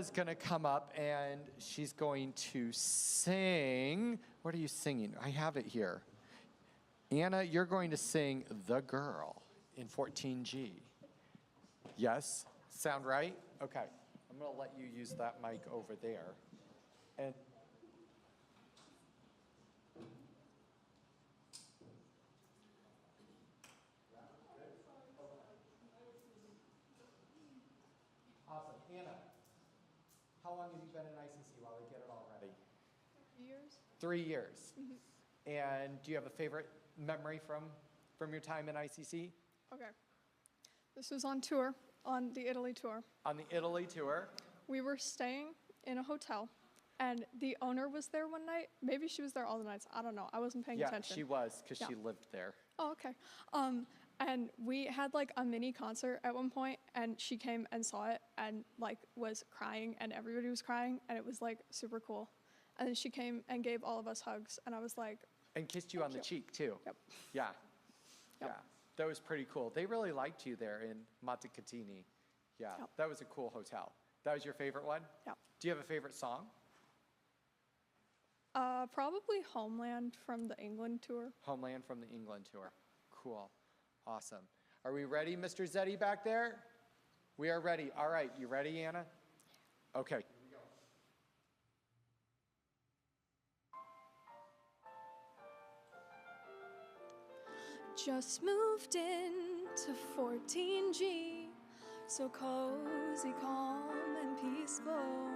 going to come up and she's going to sing. What are you singing? I have it here. Anna, you're going to sing The Girl in 14G. Yes? Sound right? Okay. I'm going to let you use that mic over there. And awesome. Anna, how long have you been in ICC while we get it all ready? 3 years. 3 years. And do you have a favorite memory from your time in ICC? Okay. This was on tour, on the Italy tour. On the Italy tour. We were staying in a hotel, and the owner was there one night. Maybe she was there all the nights. I don't know. I wasn't paying attention. Yeah, she was, because she lived there. Oh, okay. And we had like a mini concert at one point, and she came and saw it and like was crying, and everybody was crying, and it was like super cool. And then she came and gave all of us hugs, and I was like, and kissed you on the cheek too. Yep. Yeah. Yeah. That was pretty cool. They really liked you there in Montecatini. Yeah. Yep. That was a cool hotel. That was your favorite one? Yeah. Do you have a favorite song? Probably Homeland from the England tour. Homeland from the England tour. Cool. Awesome. Are we ready, Mr. Zetti back there? We are ready. All right. You ready, Anna? Okay. Just moved into 14G, so cozy, calm, and peaceful.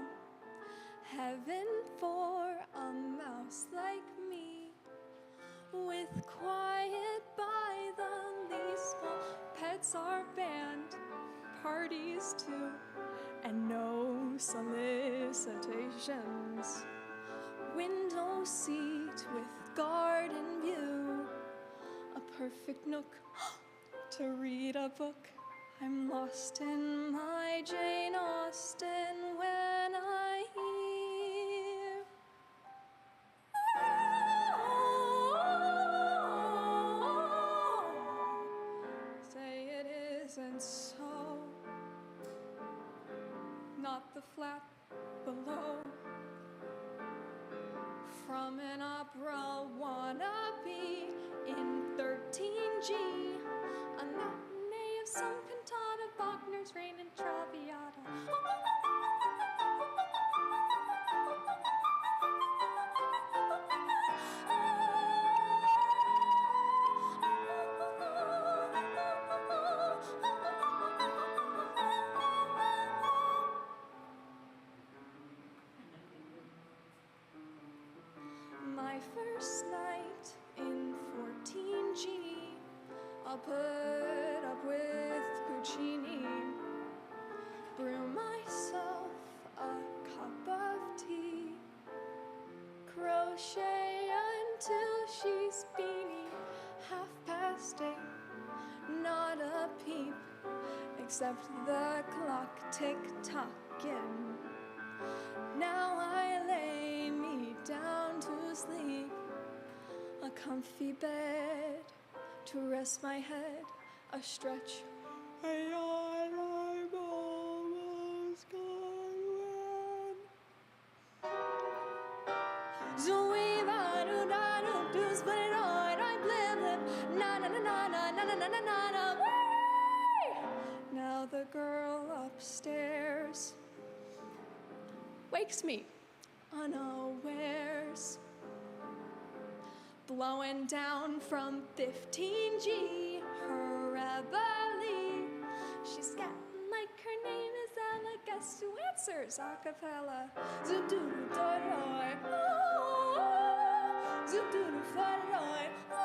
Heaven for a mouse like me, with quiet by the leaseful. Pets are banned, parties too, and no solicitations. Window seat with garden view, a perfect nook to read a book. I'm lost in my Jane Austen when I hear say it isn't so. Not the flat below. From an opera wannabe in 13G, a matinee of some cantata, Wagner's Reign and Traviata. My first night I'll put up with Puccini, brew myself a cup of tea, crochet until she's beanie, 8:30, not a peep, except the clock tick-tocking. Now I lay me down to sleep, a comfy bed to rest my head, a stretch, a yawn, I'm almost gone. Zoo-wee-ba-doo-da-doo-doo, split it on, I blib-blib, na-na-na-na-na-na-na-na-na-na, whee! Now the girl upstairs wakes me unawares, blowing down from 15G, her reveille. She's scatting like her name is Ella, guess who answers a cappella? Zoop-doo-doo-doy-doy, oh, zoop-doo-doo-doy-doy, oh.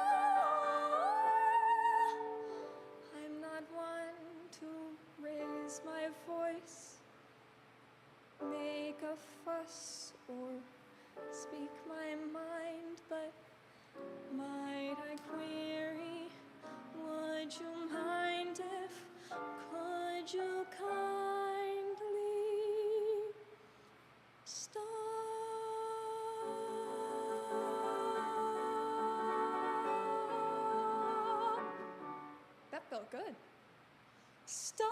I'm not one to raise my voice, make a fuss, or speak my mind, but might I query, would you mind if, could you kindly stop? That felt good. Stop.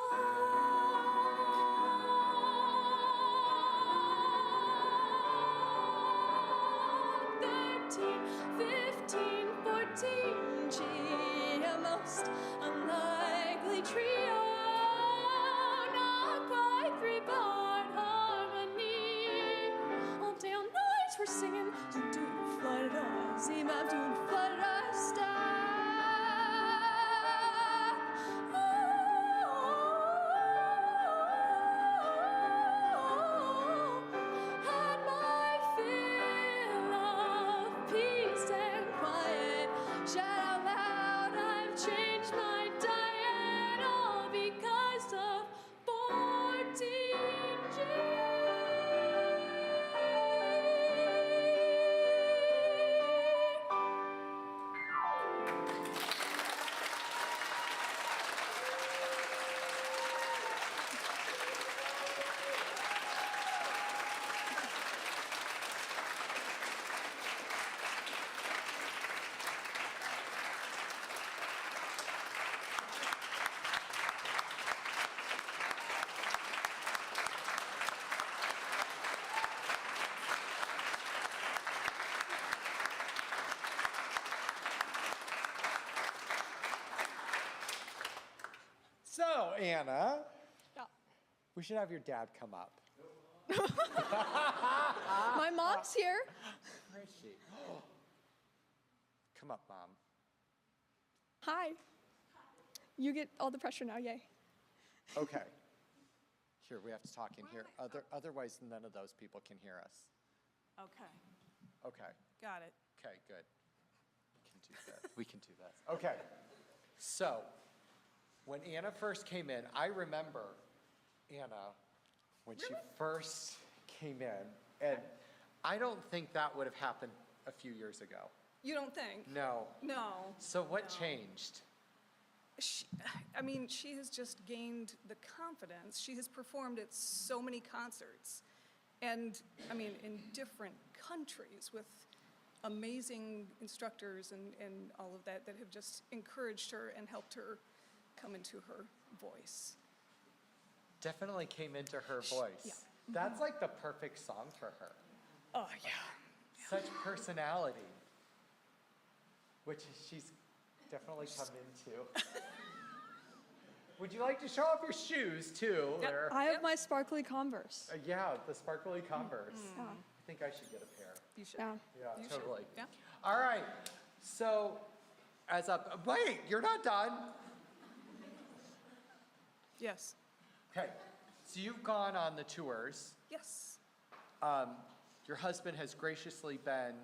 13, 15, 14G, a most unlikely trio, not quite 3-part harmony. All day, all night, we're singing, do-do-do-flutter, zee-bop, do-do-flutter, stop. Had my fill of peace and quiet. Shout out loud, I've changed my diet, all because of 14G. So, Anna, Yeah. we should have your dad come up. My mom's here. Where is she? Come up, Mom. Hi. You get all the pressure now, yay. Okay. Here, we have to talk in here. Otherwise, none of those people can hear us. Okay, Okay. got it. Okay, good. We can do that. We can do this. Okay. So, when Anna first came in, I remember Anna when she first came in, and I don't think that would have happened a few years ago. You don't think? No. No. So what changed? She has just gained the confidence. She has performed at so many concerts, and in different countries with amazing instructors and all of that have just encouraged her and helped her come into her voice. Definitely came into her voice. Yeah. That's like the perfect song for her. Oh, yeah. Such personality, which she's definitely come into. Would you like to show off your shoes too? Yep. I have my sparkly Converse. Yeah, the sparkly Converse. Yeah. I think I should get a pair. You should. Yeah. Yeah, You should. totally. Yeah. All right. So, wait, you're not done. Yes. Okay. So you've gone on the tours. Yes. Your husband has graciously been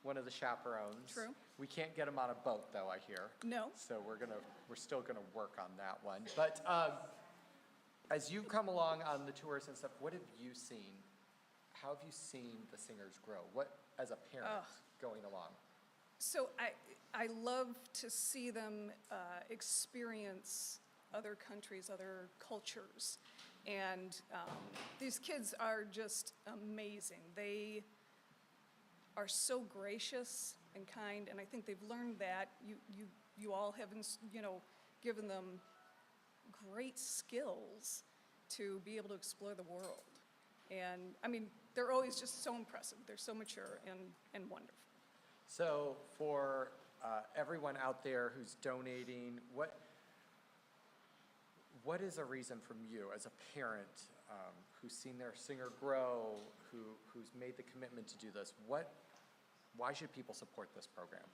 one of the chaperones. True. We can't get him on a boat, though, I hear. No. So we're still gonna work on that one. But as you come along on the tours and stuff, what have you seen? How have you seen the singers grow? What, as a parent, going along? So I love to see them experience other countries, other cultures. And these kids are just amazing. They are so gracious and kind, and I think they've learned that. You all have, given them great skills to be able to explore the world. And I mean, they're always just so impressive. They're so mature and wonderful. So for everyone out there who's donating, what is a reason from you as a parent who's seen their singer grow, who's made the commitment to do this? Why should people support this program?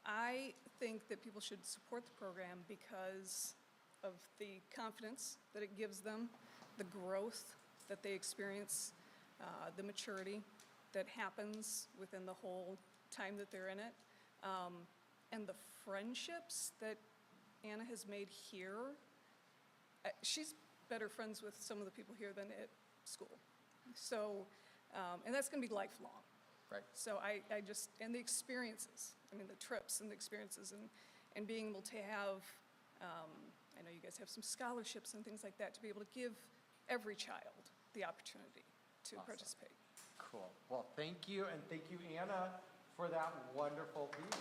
I think that people should support the program because of the confidence that it gives them, the growth that they experience, the maturity that happens within the whole time that they're in it, and the friendships that Anna has made here. She's better friends with some of the people here than at school. So, and that's going to be lifelong. Right. So I just, and the experiences, I mean, the trips and the experiences and being able to have, I know you guys have some scholarships and things like that, to be able to give every child the opportunity to participate. Cool. Well, thank you, and thank you, Anna, for that wonderful piece.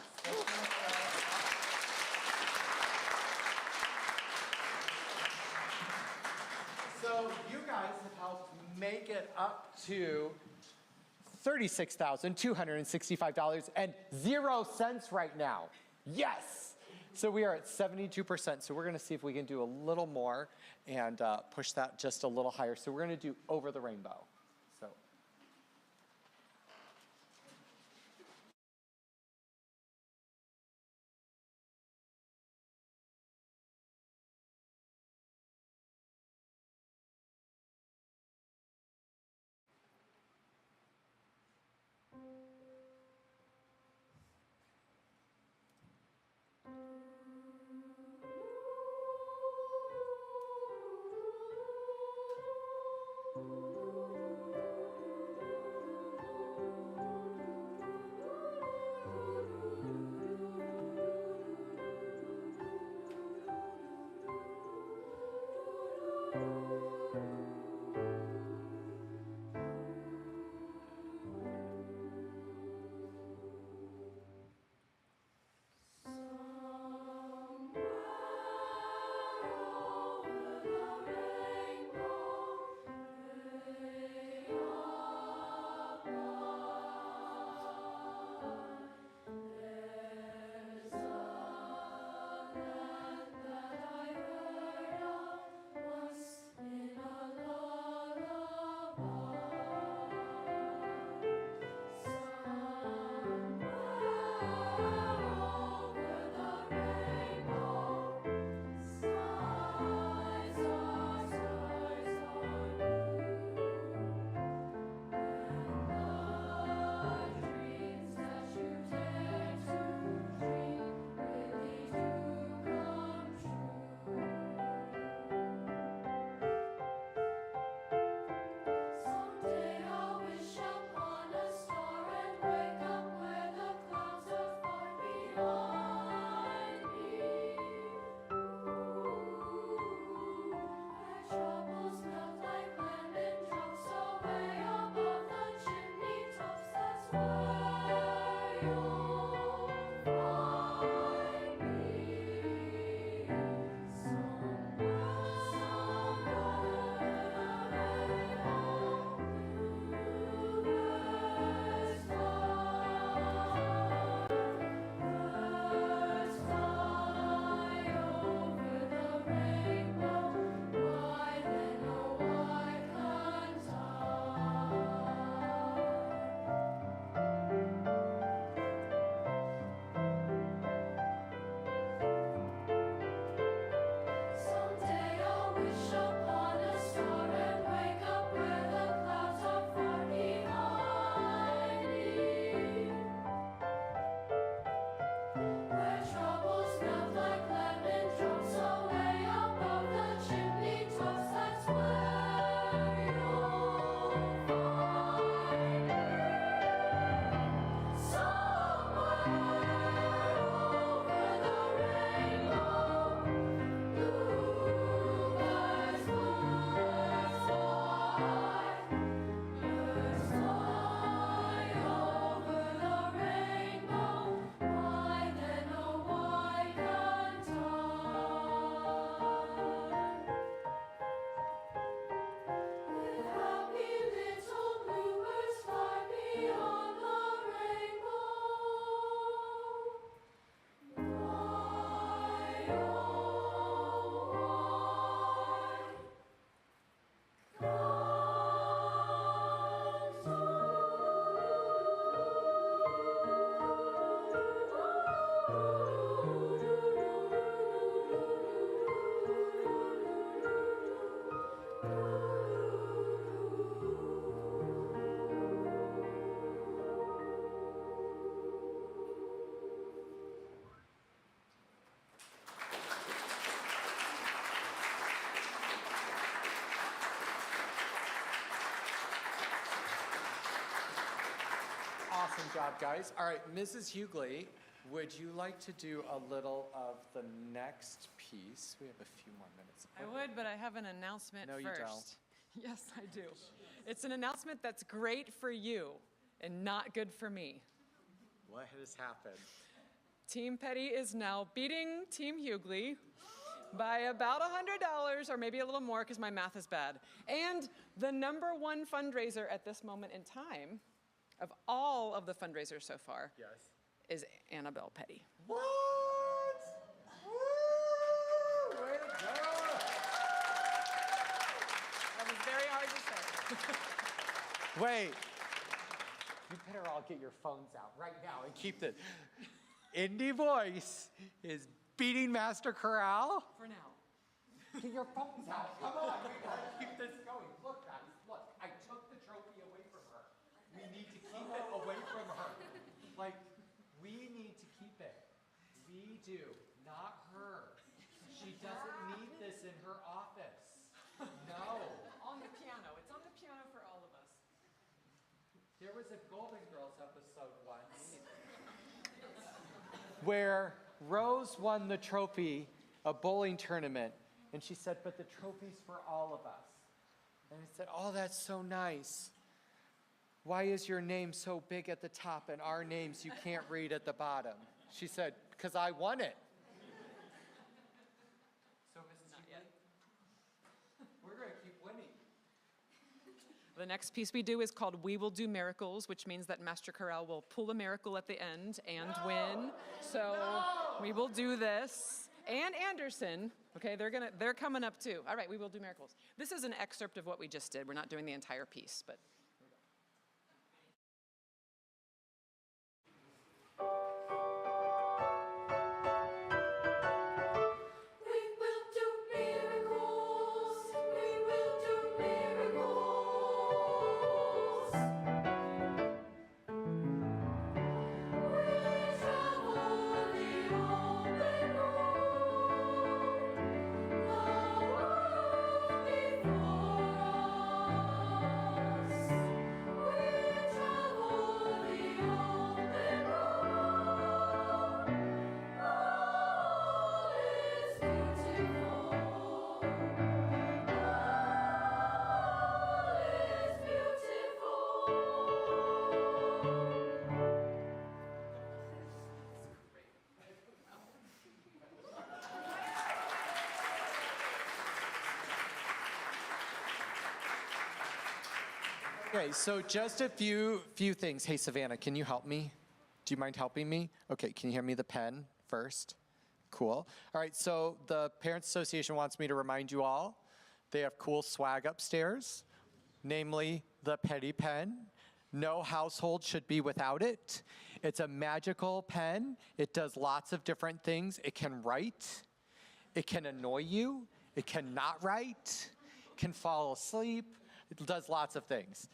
So you guys have helped make it up to $36,265.00 right now. Yes! So we are at 72%. So we're going to see if we can do a little more and push that just a little higher. So we're going to do Over the Rainbow. So. Thank you. Awesome job, guys. All right, Mrs. Hughley, would you like to do a little of the next piece? We have a few more minutes. I would, but I have an announcement No, first. you don't. Yes, I do. It's an announcement that's great for you and not good for me. What has happened? Team Petty is now beating Team Hughley by about $100 or maybe a little more because my math is bad. And the number one fundraiser at this moment in time of all of the fundraisers so far is Annabelle Petty. What? Woo! Way to go! That was very hard to say. Wait. You better all get your phones out right now and keep the Indy Voice is beating Master Chorale. For now. Get your phones out. Come on. We gotta keep this going. Look, guys. Look. I took the trophy away from her. We need to keep it away from her. Like, we need to keep it. We do, not her. She doesn't need this in her office. No. On the piano. It's on the piano for all of us. There was a Golden Girls episode once where Rose won the trophy, a bowling tournament, and she said, but the trophy's for all of us. And I said, oh, that's so nice. Why is your name so big at the top and our names you can't read at the bottom? She said, because I won it. So, Mrs. Hughley, we're going to keep winning. The next piece we do is called We Will Do Miracles, which means that Master Chorale will pull a miracle at the end and win. So we will do this. And Anderson, okay, they're coming up too. All right, We Will Do Miracles. This is an excerpt of what we just did. We're not doing the entire piece, but. Okay, so just a few things. Hey, Savannah, can you help me? Do you mind helping me? Okay, can you hand me the pen first? Cool. All right, so the Parents Association wants me to remind you all, they have cool swag upstairs, namely the Petty pen. No household should be without it. It's a magical pen. It does lots of different things. It can write. It can annoy you. It can not write. It can fall asleep. It does lots of things.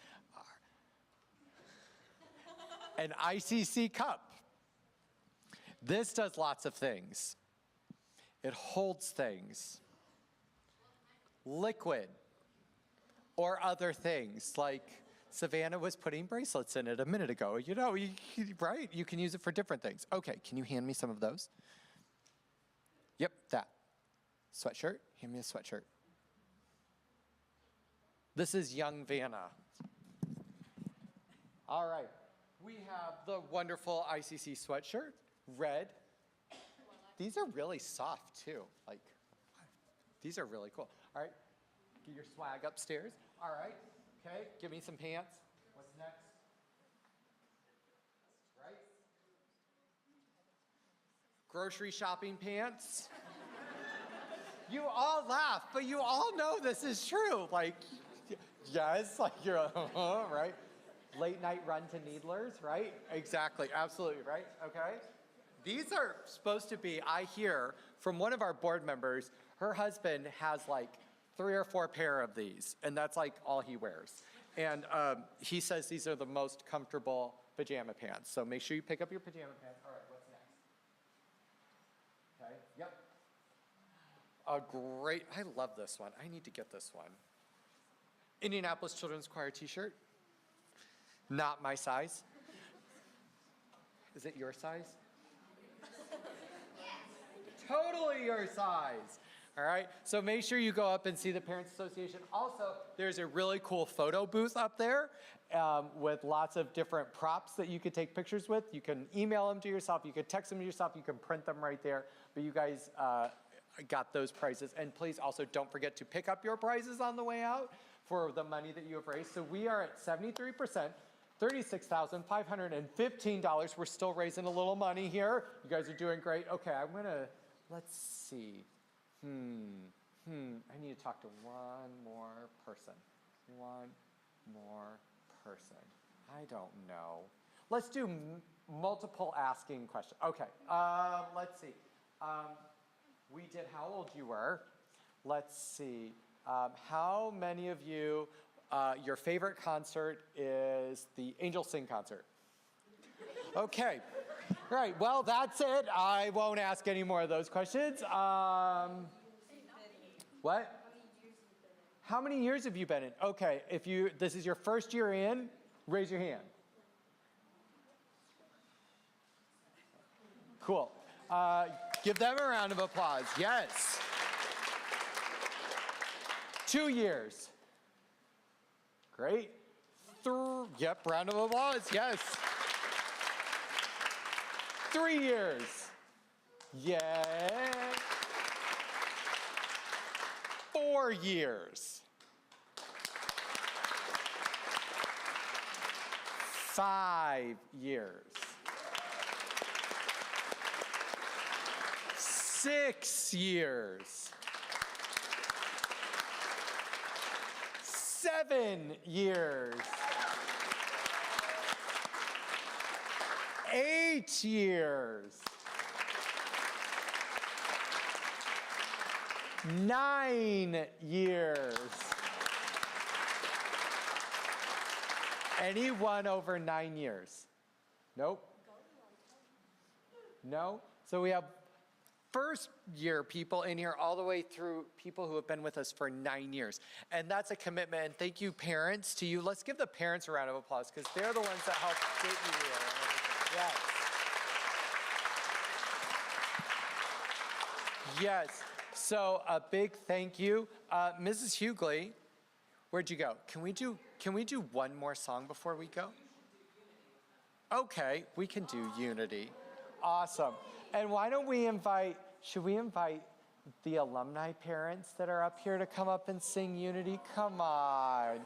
An ICC cup. This does lots of things. It holds things. Liquid or other things, like Savannah was putting bracelets in it a minute ago. You know, right? You can use it for different things. Okay, can you hand me some of those? Yep, that. Sweatshirt? Hand me a sweatshirt. This is young Vanna. All right. We have the wonderful ICC sweatshirt, red. These are really soft too. Like, these are really cool. All right. Get your swag upstairs. All right. Okay. Give me some pants. What's next? Right. Grocery shopping pants. You all laugh, but you all know this is true. Like, yes, like you're, right? Late night run to Needlers, right? Exactly, absolutely, right? Okay. These are supposed to be, I hear from one of our board members, her husband has like 3 or 4 pair of these, and that's like all he wears. And he says these are the most comfortable pajama pants. So make sure you pick up your pajama pants. All right, what's next? Okay, yep. A great, I love this one. I need to get this one. Indianapolis Children's Choir t-shirt. Not my size. Is it your size? Totally your size. All right, so make sure you go up and see the Parents Association. Also, there's a really cool photo booth up there with lots of different props that you could take pictures with. You can email them to yourself, you could text them to yourself, you can print them right there. But you guys got those prizes. And please also don't forget to pick up your prizes on the way out for the money that you have raised. So we are at 73%, $36,515. We're still raising a little money here. You guys are doing great. Okay, let's see. I need to talk to one more person. One more person. I don't know. Let's do multiple asking questions. Okay, let's see. We did how old you were. Let's see. How many of you, your favorite concert is the Angel Sing concert? Okay. All right, well, that's it. I won't ask any more of those questions. What? How many years have you been in? Okay, if this is your first year in, raise your hand. Cool. Give them a round of applause. Yes. 2 years. Great. Yep, round of applause. Yes. 3 years. Yeah. 4 years. 5 years. 6 years. 7 years. 8 years. 9 years. Anyone over 9 years? Nope. No? So we have first year people in here all the way through people who have been with us for 9 years. And that's a commitment. And thank you, parents, to you. Let's give the parents a round of applause because they're the ones that helped get you here. Yes. Yes. So a big thank you. Mrs. Hughley, where'd you go? Can we do one more song before we go? Okay, we can do Unity. Awesome. And why don't we should we invite the alumni parents that are up here to come up and sing Unity? Come on.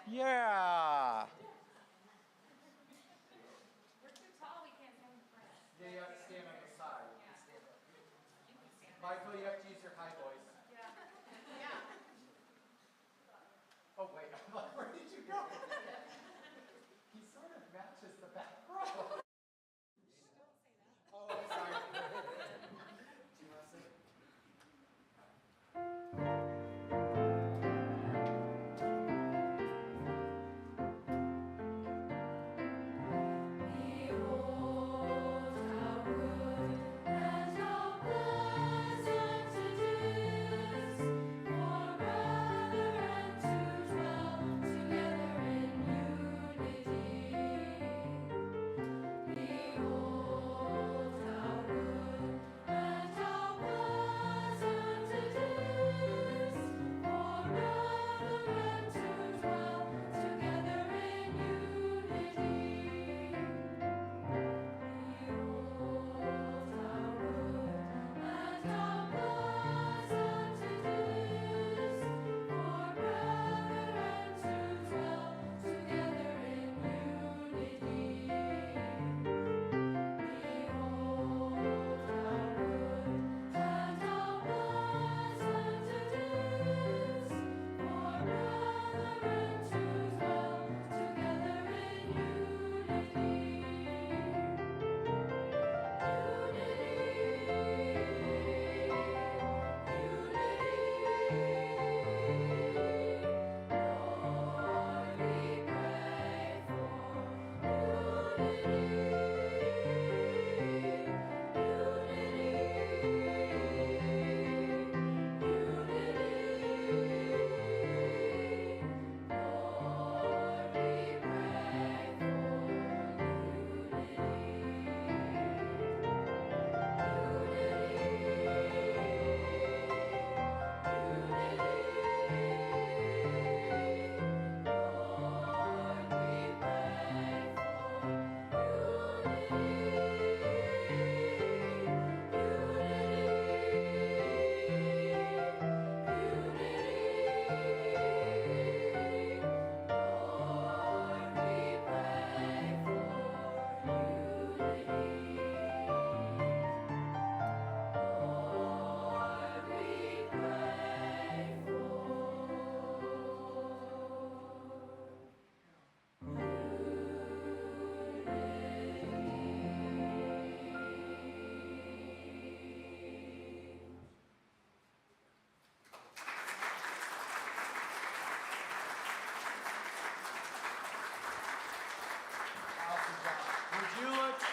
Yeah. Yeah, you have to stand on the side. Michael, you have to use your high voice. Yeah. Oh, wait. Where did you go? He sort of matches the back row. Oh, I'm sorry. Do you want to sing? Behold, how good and how pleasant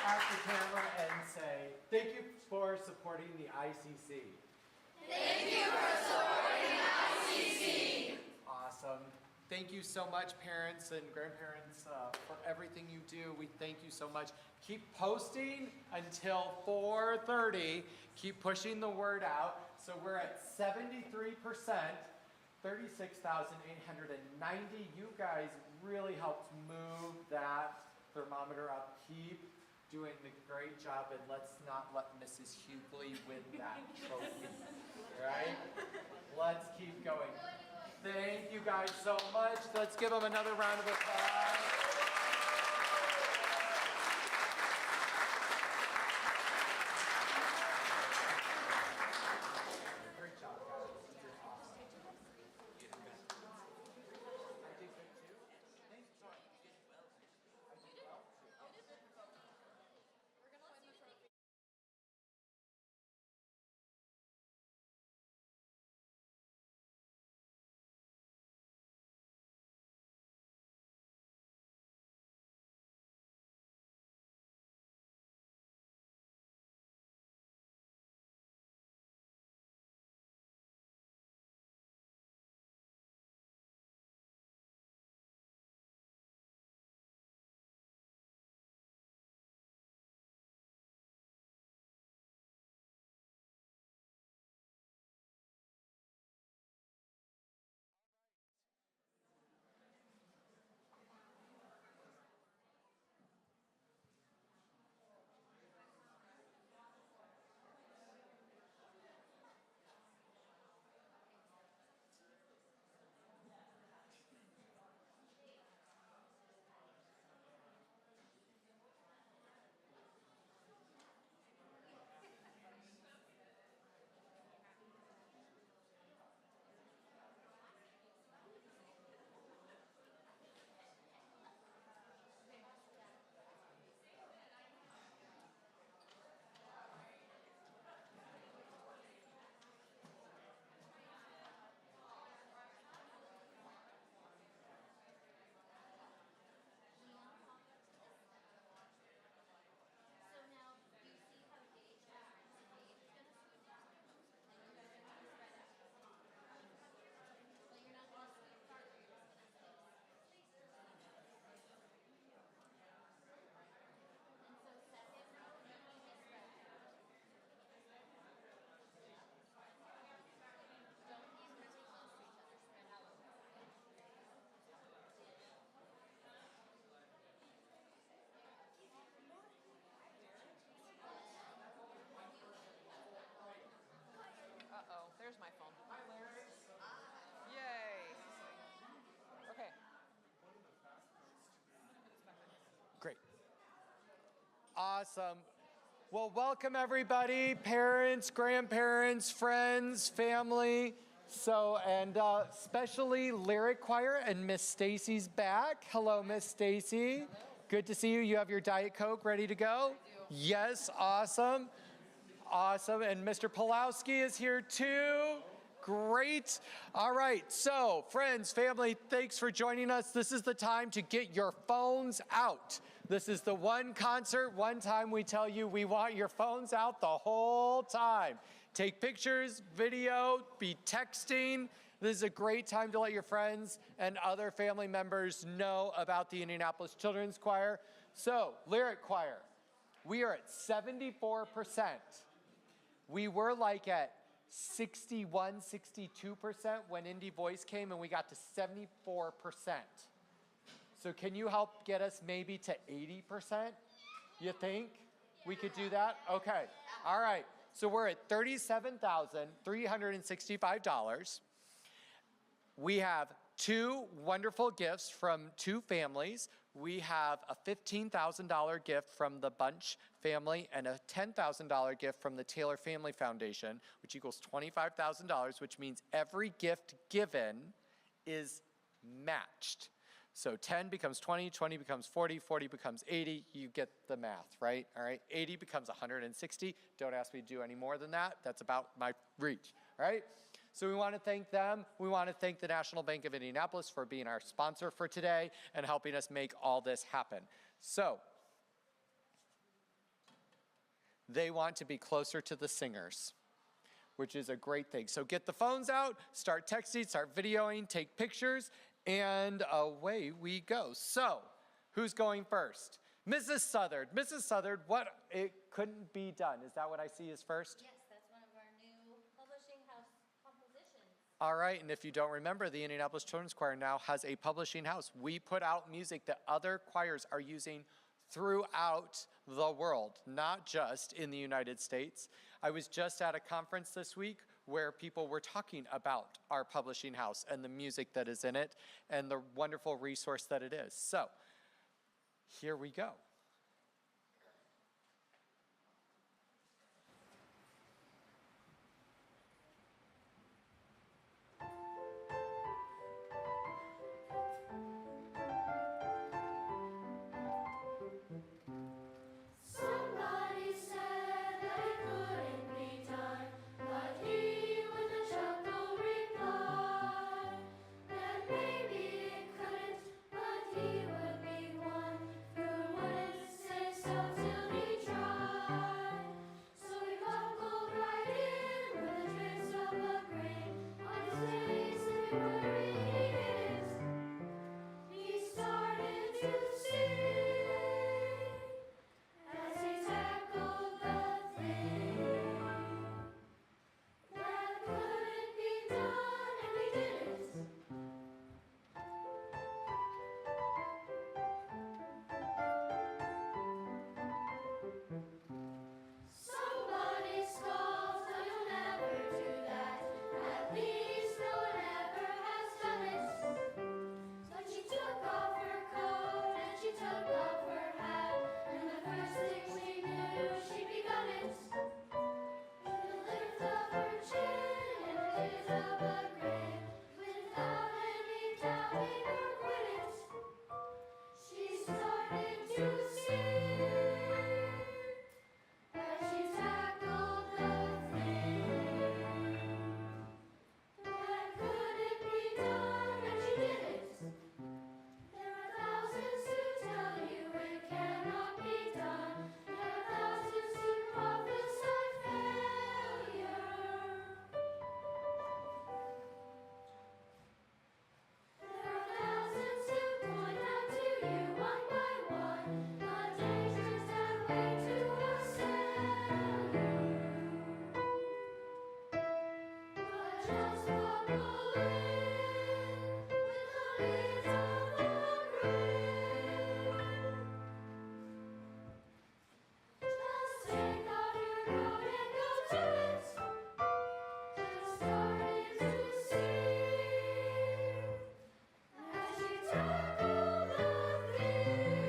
at the camera and say, thank you for supporting the ICC. Thank you for supporting ICC. Awesome. Thank you so much, parents and grandparents, for everything you do. We thank you so much. Keep posting until 4:30. Keep pushing the word out. So we're at 73%, 36,890. You guys really helped move that thermometer up. Keep doing the great job, and let's not let Mrs. Hughley win that trophy. Right? Let's keep going. Thank you guys so much. Let's give them another round of applause. Great job, guys. You did awesome. Uh-oh, there's my phone. Hi, Larry. Yay. Okay. Great. Awesome. Well, welcome everybody, parents, grandparents, friends, family. So, and especially Lyric Choir, and Miss Stacy's back. Hello, Miss Stacy. Good to see you. You have your Diet Coke ready to go? Yes, awesome. Awesome, and Mr. Pulowski is here too. Great. All right, so friends, family, thanks for joining us. This is the time to get your phones out. This is the one concert, one time we tell you we want your phones out the whole time. Take pictures, video, be texting. This is a great time to let your friends and other family members know about the Indianapolis Children's Choir. So, Lyric Choir, we are at 74%. We were like at 61, 62% when Indy Voice came, and we got to 74%. So can you help get us maybe to 80%? You think we could do that? Okay. All right. So we're at $37,365. We have two wonderful gifts from two families. We have a $15,000 gift from the Bunch family and a $10,000 gift from the Taylor Family Foundation, which equals $25,000, which means every gift given is matched. So 10 becomes 20, 20 becomes 40, 40 becomes 80. You get the math, right? All right, 80 becomes 160. Don't ask me to do any more than that. That's about my reach, all right? So we want to thank them. We want to thank the National Bank of Indianapolis for being our sponsor for today and helping us make all this happen. So They want to be closer to the singers, which is a great thing. So get the phones out, start texting, start videoing, take pictures, and away we go. So, who's going first? Mrs. Southard. Mrs. Southard, what it couldn't be done. Is that what I see is first? Yes, that's one of our new publishing house compositions. All right, and if you don't remember, the Indianapolis Children's Choir now has a publishing house. We put out music that other choirs are using throughout the world, not just in the United States. I was just at a conference this week where people were talking about our publishing house and the music that is in it and the wonderful resource that it is. So, here we go. Somebody said that it couldn't be done, but he with a chuckle replied that maybe it couldn't, but he would be one who wouldn't say so till he tried. So he buckled right in with a trace of a grin on his face, and before he did it, he started to sing. As he tackled the thing that couldn't be done, and he did it. Somebody scolds, no, you'll never do that. At least no one ever has done it. But she took off her coat and she took off her hat, and the first thing she knew, she'd begun it. With a lift of her chin and a gaze of a grin, without any doubting or quit it, she started to sing. As she tackled the thing that couldn't be done, and she did it. There are thousands who tell you it cannot be done. There are thousands who prophesy failure. There are thousands who point out to you one by one the dangers that wait to assail you. But just buckle in with the lids of a grin. Just take off your coat and go to it. Just started to sing as she tackled the thing that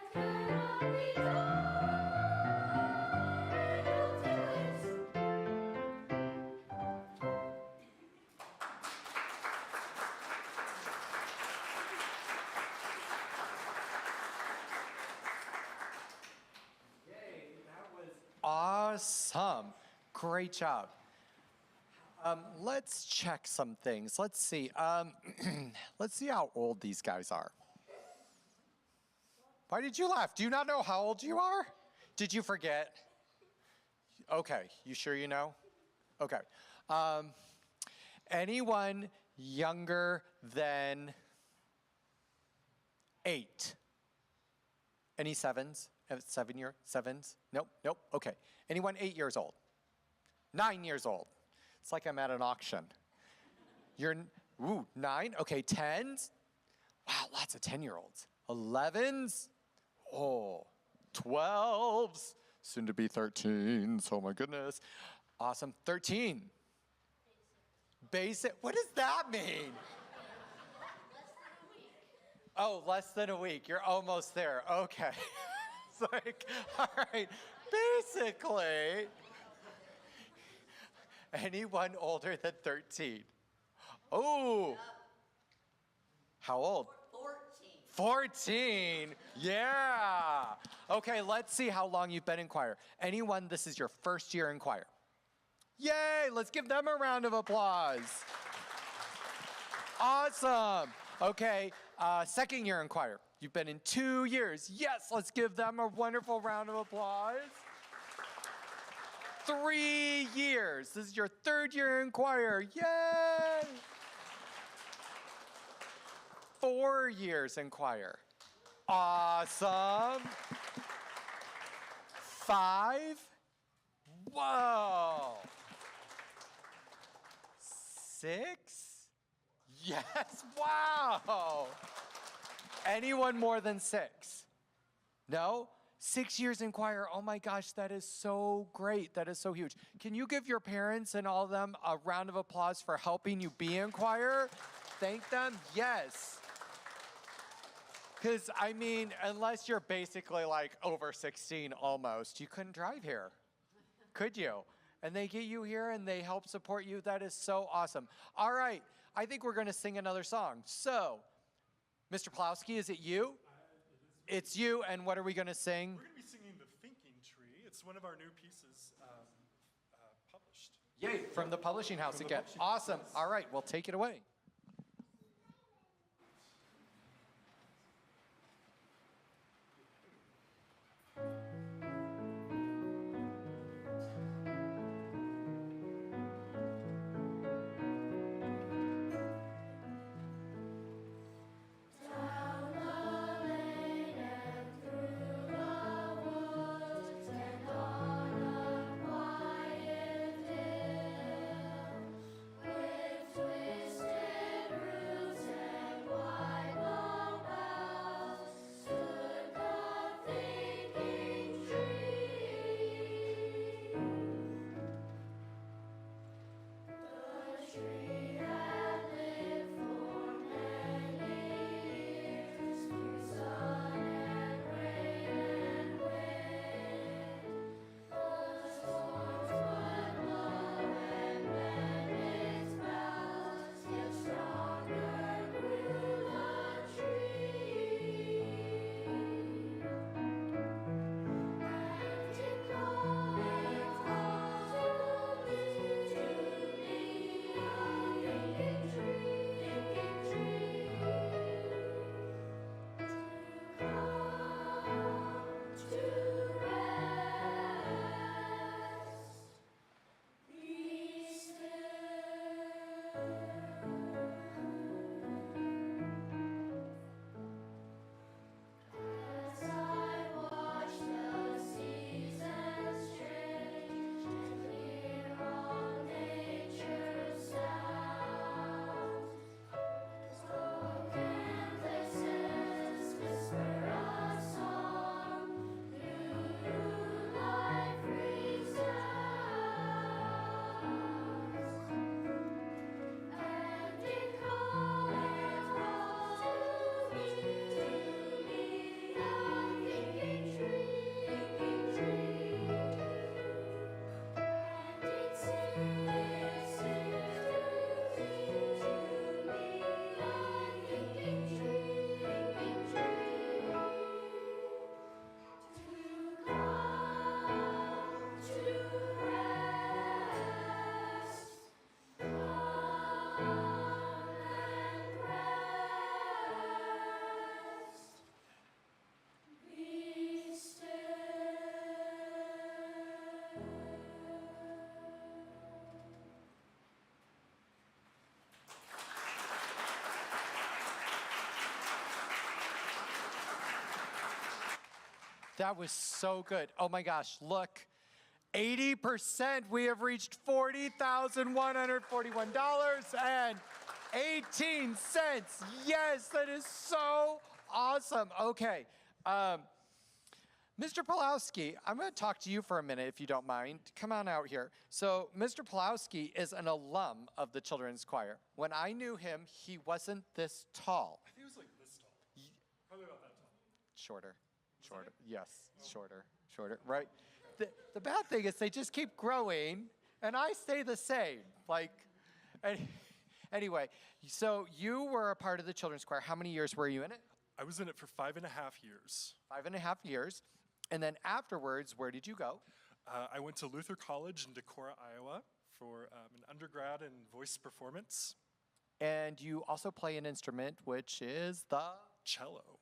cannot be done, and you'll do it. Awesome. Great job. Let's check some things. Let's see. Let's see how old these guys are. Why did you laugh? Do you not know how old you are? Did you forget? Okay, you sure you know? Okay. Anyone younger than 8? Any sevens? Sevens? Nope. Okay. Anyone 8 years old? 9 years old? It's like I'm at an auction. You're, 9? Okay, 10s? Wow, lots of 10-year-olds. 11s? Oh, 12s? Soon to be 13s. Oh my goodness. Awesome. 13. Basic. What does that mean? Oh, less than a week. You're almost there. Okay. It's like, all right, basically. Anyone older than 13? Oh. How old? 14. Yeah. Okay, let's see how long you've been in choir. Anyone, this is your first year in choir? Yay, let's give them a round of applause. Awesome. Okay, second year in choir. You've been in 2 years. Yes, let's give them a wonderful round of applause. 3 years. This is your third year in choir. Yay! 4 years in choir. Awesome. 5. Whoa. 6. Yes, wow. Anyone more than 6? No? 6 years in choir, oh my gosh, that is so great. That is so huge. Can you give your parents and all of them a round of applause for helping you be in choir? Thank them? Yes. Because, I mean, unless you're basically like over 16 almost, you couldn't drive here, could you? And they get you here and they help support you. That is so awesome. All right, I think we're going to sing another song. So, Mr. Plowski, is it you? It's you, and what are we going to sing? We're going to be singing The Thinking Tree. It's one of our new pieces published. Yay, from the publishing house again. Awesome. All right, well, take it away. That was so good. Oh my gosh, look. 80%, we have reached $40,141.18. Yes, that is so awesome. Okay, Mr. Pulowski, I'm going to talk to you for a minute if you don't mind. Come on out here. So Mr. Pulowski is an alum of the Children's Choir. When I knew him, he wasn't this tall. I think it was like this tall. Probably about that tall. Shorter. Yes, shorter, right? The bad thing is they just keep growing, and I stay the same. Anyway, so you were a part of the Children's Choir. How many years were you in it? I was in it for 5.5 years. 5.5 years. And then afterwards, where did you go? I went to Luther College in Decorah, Iowa for an undergrad in voice performance. And you also play an instrument, which is the cello.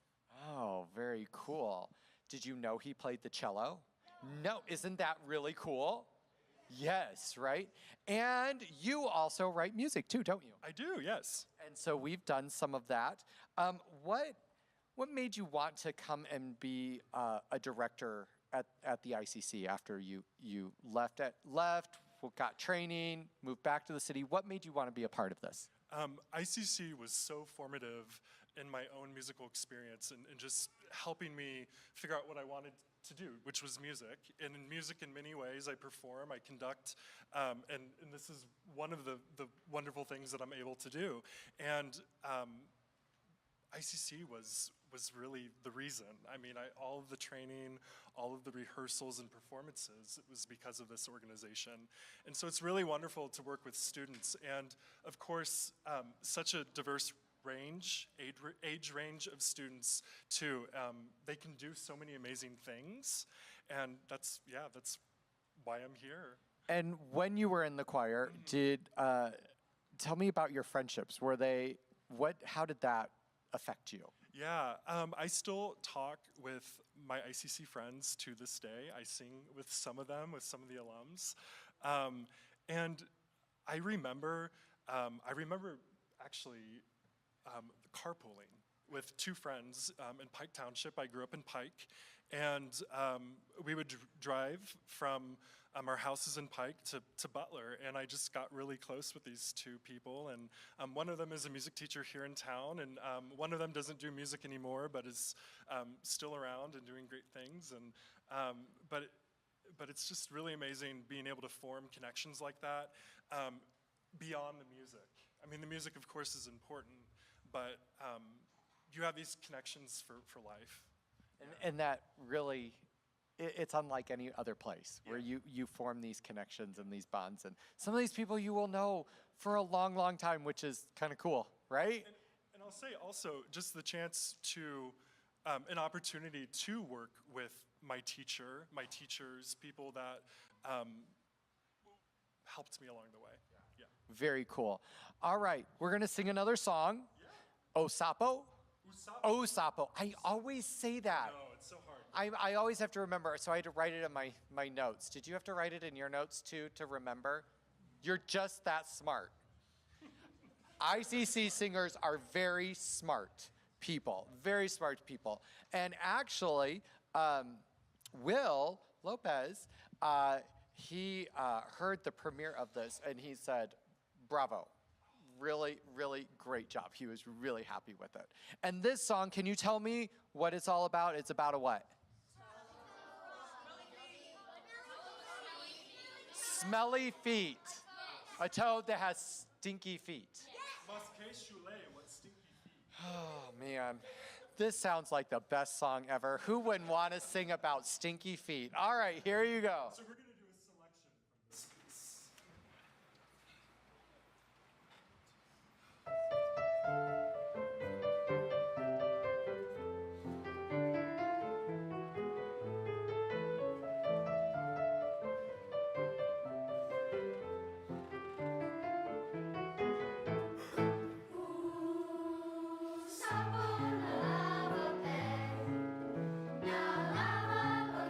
Oh, very cool. Did you know he played the cello? No, isn't that really cool? Yes, right? And you also write music too, don't you? I do, yes. And so we've done some of that. What made you want to come and be a director at the ICC after you left, got training, moved back to the city? What made you want to be a part of this? ICC was so formative in my own musical experience and just helping me figure out what I wanted to do, which was music. And in music, in many ways, I perform, I conduct, and this is one of the wonderful things that I'm able to do. And ICC was really the reason. I mean, all of the training, all of the rehearsals and performances, it was because of this organization. And so it's really wonderful to work with students. And of course, such a diverse age range of students too. They can do so many amazing things. And that's why I'm here. And when you were in the choir, tell me about your friendships. How did that affect you? Yeah, I still talk with my ICC friends to this day. I sing with some of them, with some of the alums. And I remember actually carpooling with two friends in Pike Township. I grew up in Pike. And we would drive from our houses in Pike to Butler, and I just got really close with these two people. And one of them is a music teacher here in town, and one of them doesn't do music anymore, but is still around and doing great things. And but it's just really amazing being able to form connections like that beyond the music. I mean, the music, of course, is important, but you have these connections for life. And that really, it's unlike any other place where you form these connections and these bonds. And some of these people you will know for a long, long time, which is kind of cool, right? And I'll say also, just the chance to, an opportunity to work with my teachers, people that helped me along the way. Yeah. Very cool. All right, we're going to sing another song. O Sapo. O Sapo. I always say that. No, it's so hard. I always have to remember, so I had to write it in my notes. Did you have to write it in your notes too to remember? You're just that smart. ICC singers are very smart people, very smart people. And actually, Will Lopez, he heard the premiere of this and he said, bravo. Really, really great job. He was really happy with it. And this song, can you tell me what it's all about? It's about a what? Smelly feet. A toad that has stinky feet. Oh, man. This sounds like the best song ever. Who wouldn't want to sing about stinky feet? All right, here you go. So we're going to do a selection from this piece. Sapo na lava, na lava,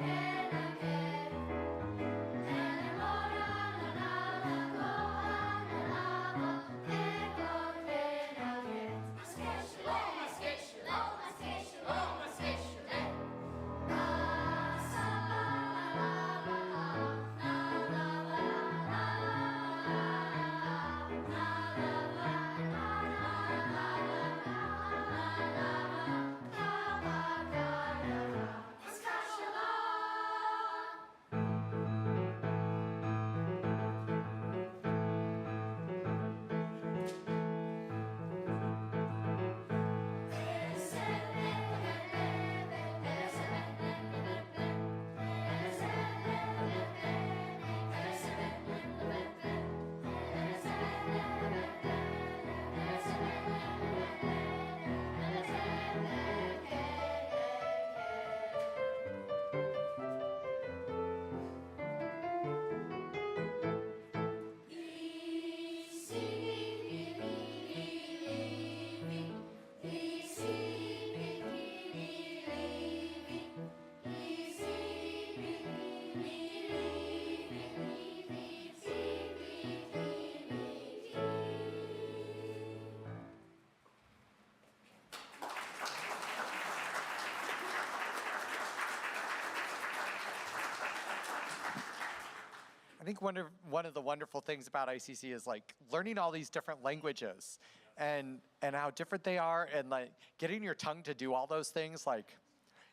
think one of the wonderful things about ICC is like learning all these different languages and how different they are, and like getting your tongue to do all those things. Like,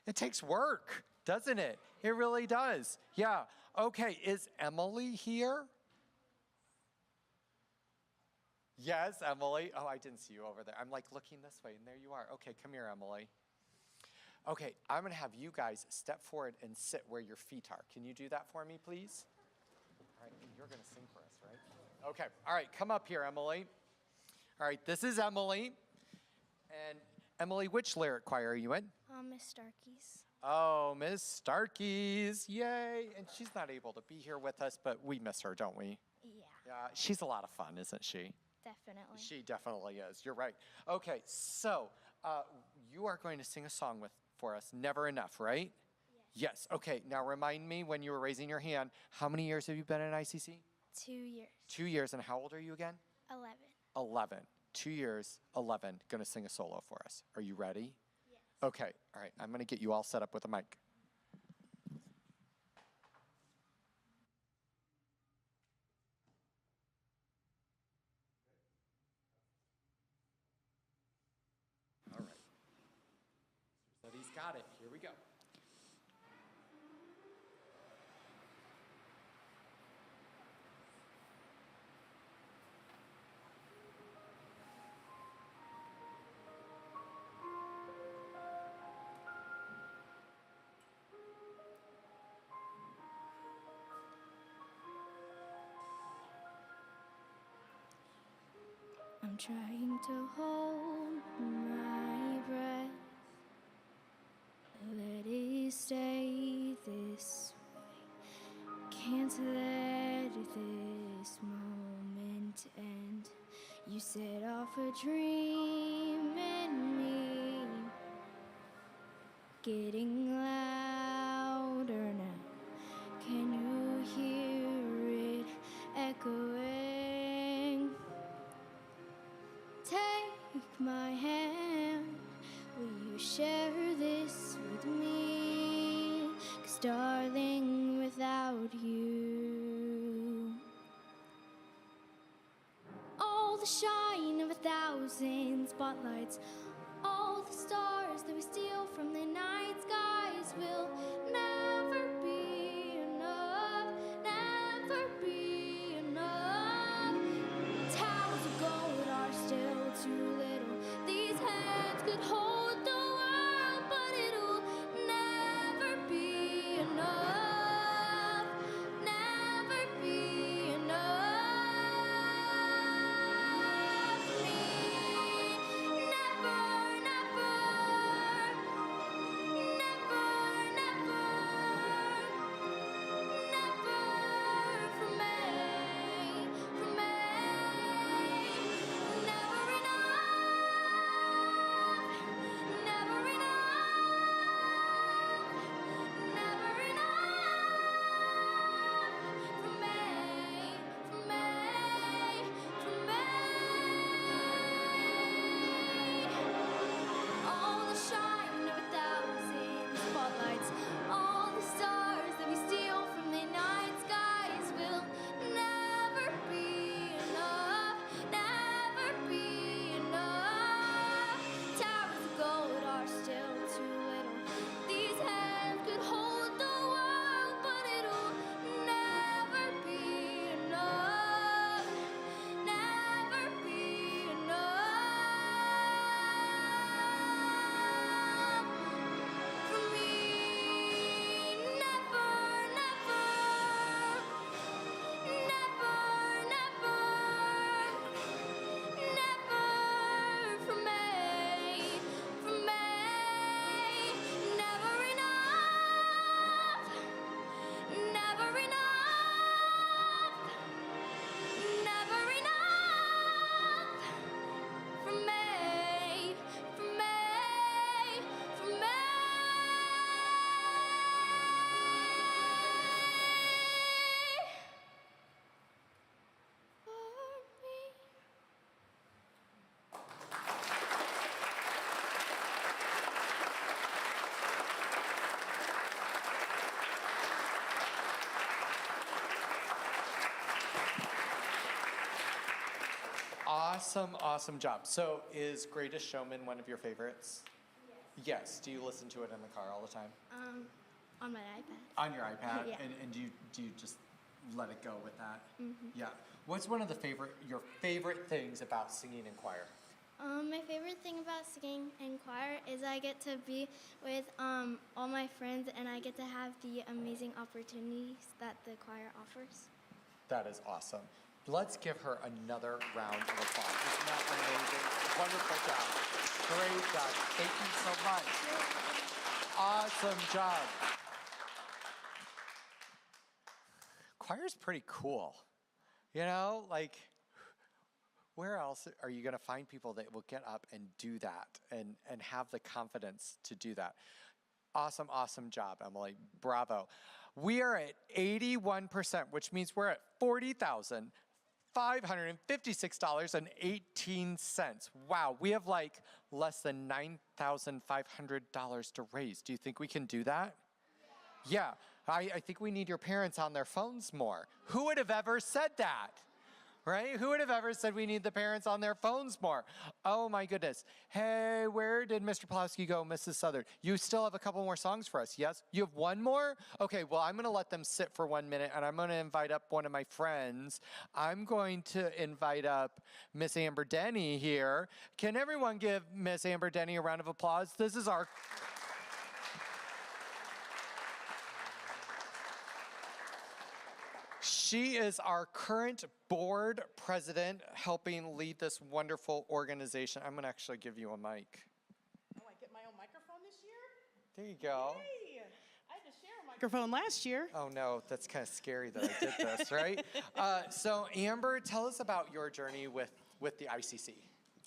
it takes work, doesn't it? It really does. Yeah. Okay, is Emily here? Yes, Emily. Oh, I didn't see you over there. I'm like looking this way, and there you are. Okay, come here, Emily. Okay, I'm gonna have you guys step forward and sit where your feet are. Can you do that for me, please? All right, and you're gonna sing for us, right? Okay, all right, come up here, Emily. All right, this is Emily. And Emily, which lyric choir are you in? Miss Starkey's. Oh, Miss Starkey's, yay. And she's not able to be here with us, but we miss her, don't we? Yeah. Yeah, she's a lot of fun, isn't she? Definitely. She definitely is, you're right. Okay, so you are going to sing a song for us, Never Enough, right? Yes. Okay, now remind me, when you were raising your hand, how many years have you been in ICC? 2 years. 2 years, and how old are you again? 11. 11. 2 years, 11, gonna sing a solo for us. Are you ready? Yes. Okay, all right, I'm gonna get you all set up with a mic. All right. So he's got it, here we go. I'm trying to hold my breath, let it stay this way. Can't let this moment end. You set off a dream in me, getting louder now. Can you hear it echoing? Take my hand, will you share this with me? 'Cause darling, without you, all the shine of 1,000 spotlights, all the stars that we steal from the night skies will never be enough, never be enough. Towers of gold are still too little. These hands could hold the world, but it'll never be enough, never be enough. Me, never Awesome job. So is Greatest Showman one of your favorites? Yes. Do you listen to it in the car all the time? On my iPad. On your iPad? Yeah. And do you just let it go with that? Mm-hmm. Yeah. What's one of your favorite things about singing in choir? My favorite thing about singing in choir is I get to be with all my friends and I get to have the amazing opportunities that the choir offers. That is awesome. Let's give her another round of applause. Isn't that amazing? Wonderful job. Great job. Thank you so much. Awesome job. Choir's pretty cool. You know, like, where else are you going to find people that will get up and do that and have the confidence to do that? Awesome job, Emily. Bravo. We are at 81%, which means we're at $40,556.18. Wow, we have like less than $9,500 to raise. Do you think we can do that? Yeah, I think we need your parents on their phones more. Who would have ever said that? Right? Who would have ever said we need the parents on their phones more? Oh my goodness. Hey, where did Mr. Pawlowski go, Mrs. Southern? You still have a couple more songs for us, yes? You have one more? Okay, well, I'm going to let them sit for 1 minute, and I'm going to invite up one of my friends. I'm going to invite up Miss Amber Denny here. Can everyone give Miss Amber Denny a round of applause? This is our... She is our current board president, helping lead this wonderful organization. I'm going to actually give you a mic. Oh, I get my own microphone this year? There you go. Yay! I had to share a microphone last year. Oh no, that's kind of scary that I did this, right? So Amber, tell us about your journey with the ICC.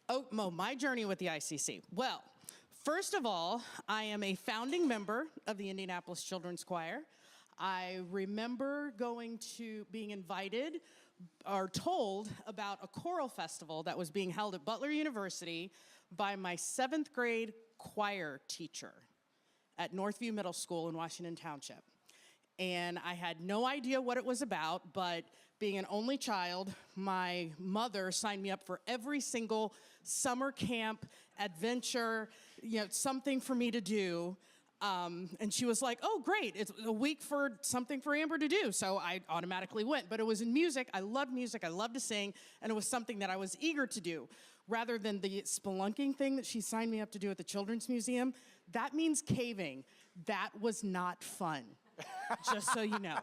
Oh, my journey with the ICC. Well, first of all, I am a founding member of the Indianapolis Children's Choir. I remember being invited or told about a choral festival that was being held at Butler University by my 7th grade choir teacher at Northview Middle School in Washington Township. And I had no idea what it was about, but being an only child, my mother signed me up for every single summer camp, adventure, something for me to do. And she was like, oh, great, it's a week for something for Amber to do. So I automatically went. But it was in music. I loved music. I loved to sing. And it was something that I was eager to do. Rather than the spelunking thing that she signed me up to do at the Children's Museum, that means caving. That was not fun, just so you know.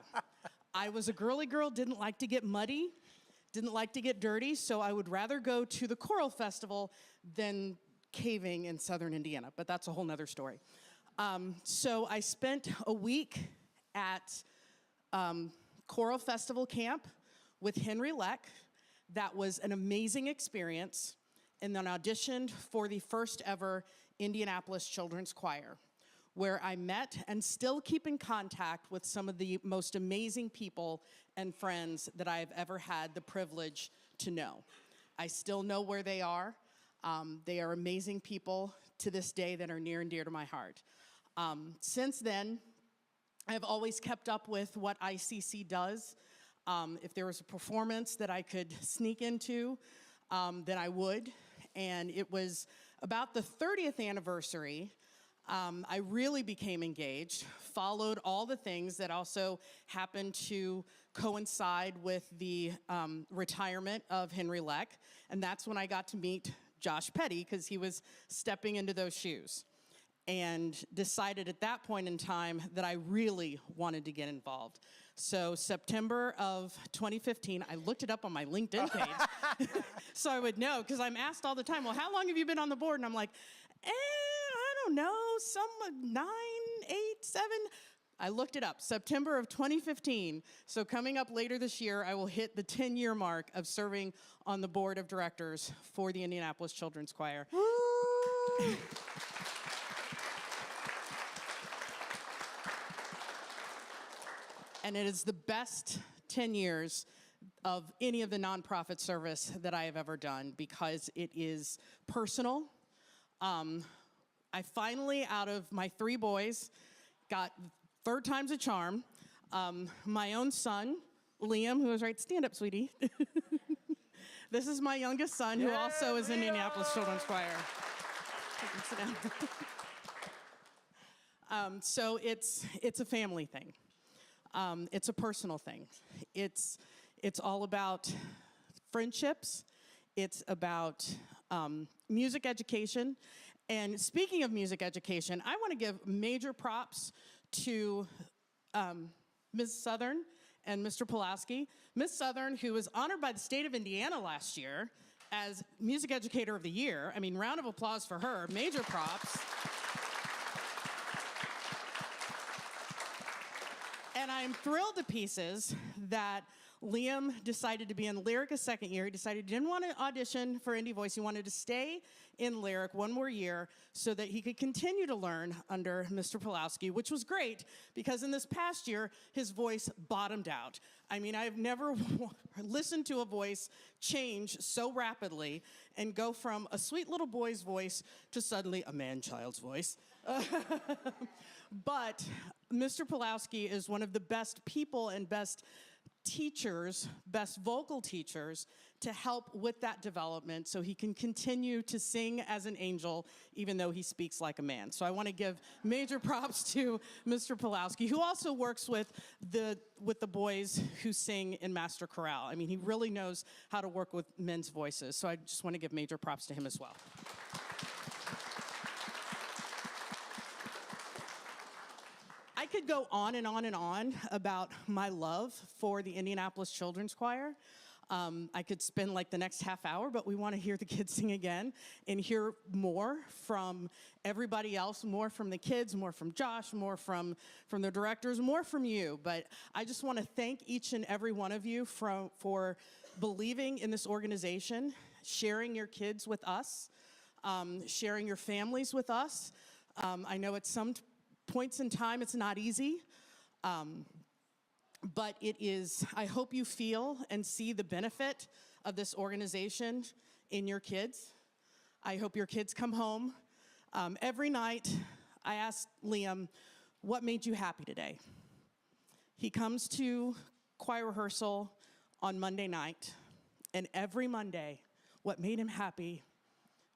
I was a girly girl, didn't like to get muddy, didn't like to get dirty, so I would rather go to the choral festival than caving in southern Indiana. But that's a whole nother story. So I spent a week at Choral Festival Camp with Henry Leck. That was an amazing experience, and then auditioned for the first ever Indianapolis Children's Choir, where I met and still keep in contact with some of the most amazing people and friends that I've ever had the privilege to know. I still know where they are. They are amazing people to this day that are near and dear to my heart. Since then, I've always kept up with what ICC does. If there was a performance that I could sneak into, then I would. And it was about the 30th anniversary, I really became engaged, followed all the things that also happened to coincide with the retirement of Henry Leck. And that's when I got to meet Josh Petty, because he was stepping into those shoes. And decided at that point in time that I really wanted to get involved. So September of 2015, I looked it up on my LinkedIn page so I would know, because I'm asked all the time, well, how long have you been on the board? And I'm like, I don't know, 9, 8, 7. I looked it up, September of 2015. So coming up later this year, I will hit the 10-year mark of serving on the board of directors for the Indianapolis Children's Choir. Woo! And it is the best 10 years of any of the nonprofit service that I have ever done, because it is personal. I finally, out of my 3 boys, got 3rd time's a charm. My own son, Liam, who is right, stand up, sweetie. This is my youngest son, who also is in the Indianapolis Children's Choir. You can sit down. So it's a family thing. It's a personal thing. It's all about friendships. It's about music education. And speaking of music education, I want to give major props to Ms. Southern and Mr. Pulaski. Ms. Southern, who was honored by the state of Indiana last year as Music Educator of the Year. I mean, round of applause for her. Major props. And I'm thrilled to pieces that Liam decided to be in Lyric a second year. He decided he didn't want to audition for Indy Voice. He wanted to stay in Lyric one more year so that he could continue to learn under Mr. Pulowski, which was great because in this past year, his voice bottomed out. I mean, I've never listened to a voice change so rapidly and go from a sweet little boy's voice to suddenly a man-child's voice. But Mr. Pulowski is one of the best people and best teachers, best vocal teachers, to help with that development so he can continue to sing as an angel even though he speaks like a man. So I want to give major props to Mr. Pulowski, who also works with the boys who sing in Master Chorale. I mean, he really knows how to work with men's voices. So I just want to give major props to him as well. I could go on and on and on about my love for the Indianapolis Children's Choir. I could spend like the next half hour, but we want to hear the kids sing again and hear more from everybody else, more from the kids, more from Josh, more from the directors, more from you. But I just want to thank each and every one of you for believing in this organization, sharing your kids with us, sharing your families with us. I know at some points in time it's not easy. But it is, I hope you feel and see the benefit of this organization in your kids. I hope your kids come home. Every night, I ask Liam, what made you happy today? He comes to choir rehearsal on Monday night, and every Monday, what made him happy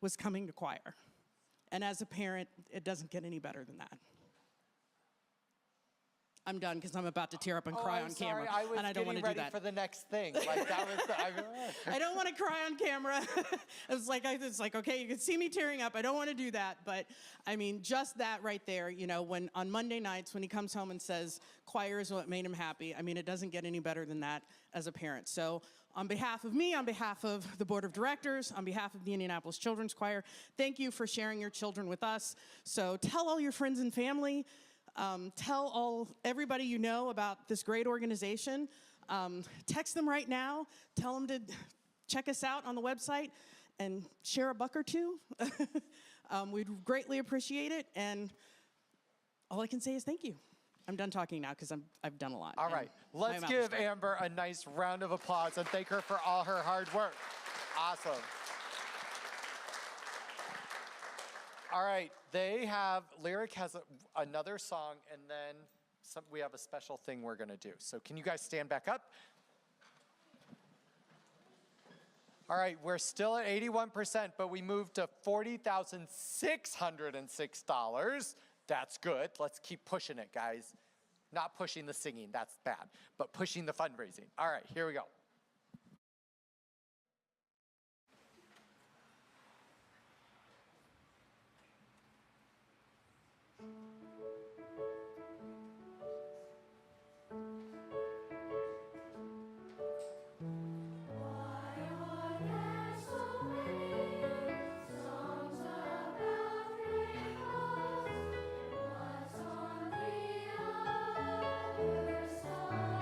was coming to choir. And as a parent, it doesn't get any better than that. I'm done because I'm about to tear up and cry on camera, and I don't want to do that. I was getting ready for the next thing. Like that was. I don't want to cry on camera. It's like okay, you can see me tearing up. I don't want to do that, but I mean, just that right there. You know, when on Monday nights when he comes home and says choir is what made him happy. I mean, it doesn't get any better than that as a parent. So on behalf of me, on behalf of the board of directors, on behalf of the Indianapolis Children's Choir, thank you for sharing your children with us. So tell all your friends and family. Tell everybody you know about this great organization. Text them right now. Tell them to check us out on the website and share a buck or two. We'd greatly appreciate it. And all I can say is thank you. I'm done talking now because I've done a lot. All right, let's give Amber a nice round of applause and thank her for all her hard work. Awesome. All right, Lyric has another song, and then we have a special thing we're going to do. So can you guys stand back up? All right, we're still at 81%, but we moved to $40,606. That's good. Let's keep pushing it, guys. Not pushing the singing, that's bad, but pushing the fundraising. All right, here we go. Songs about rainbows, what's on the other side?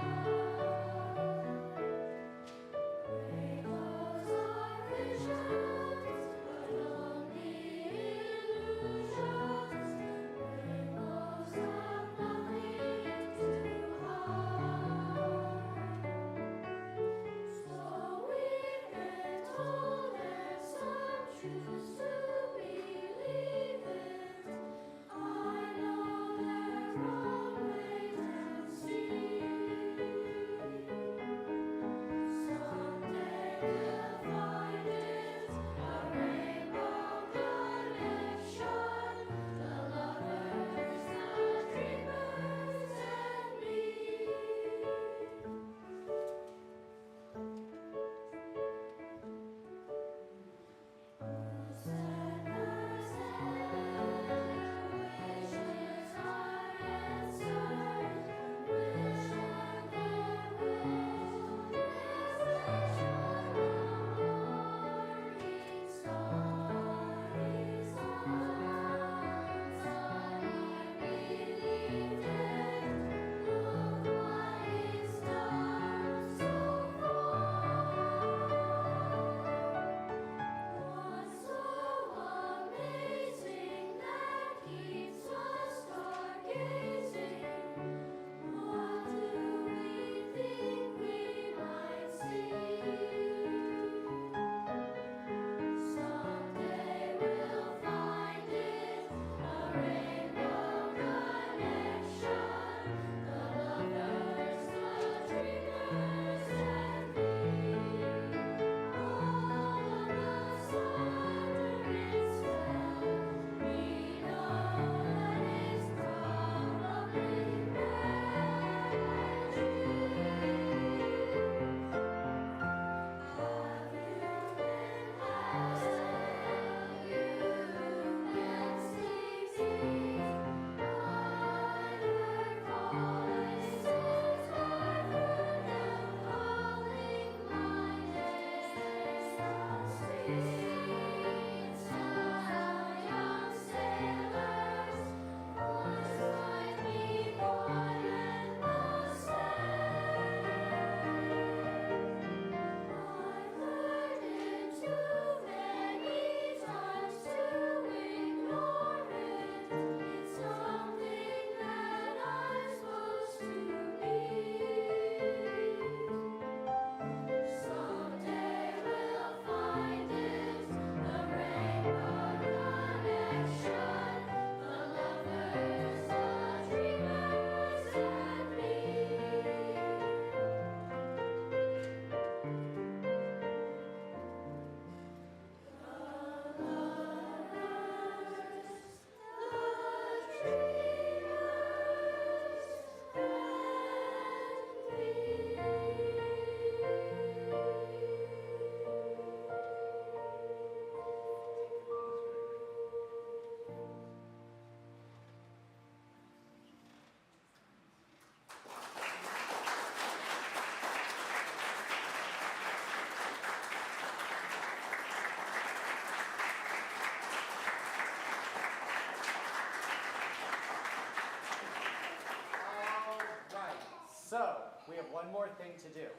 one more thing to do,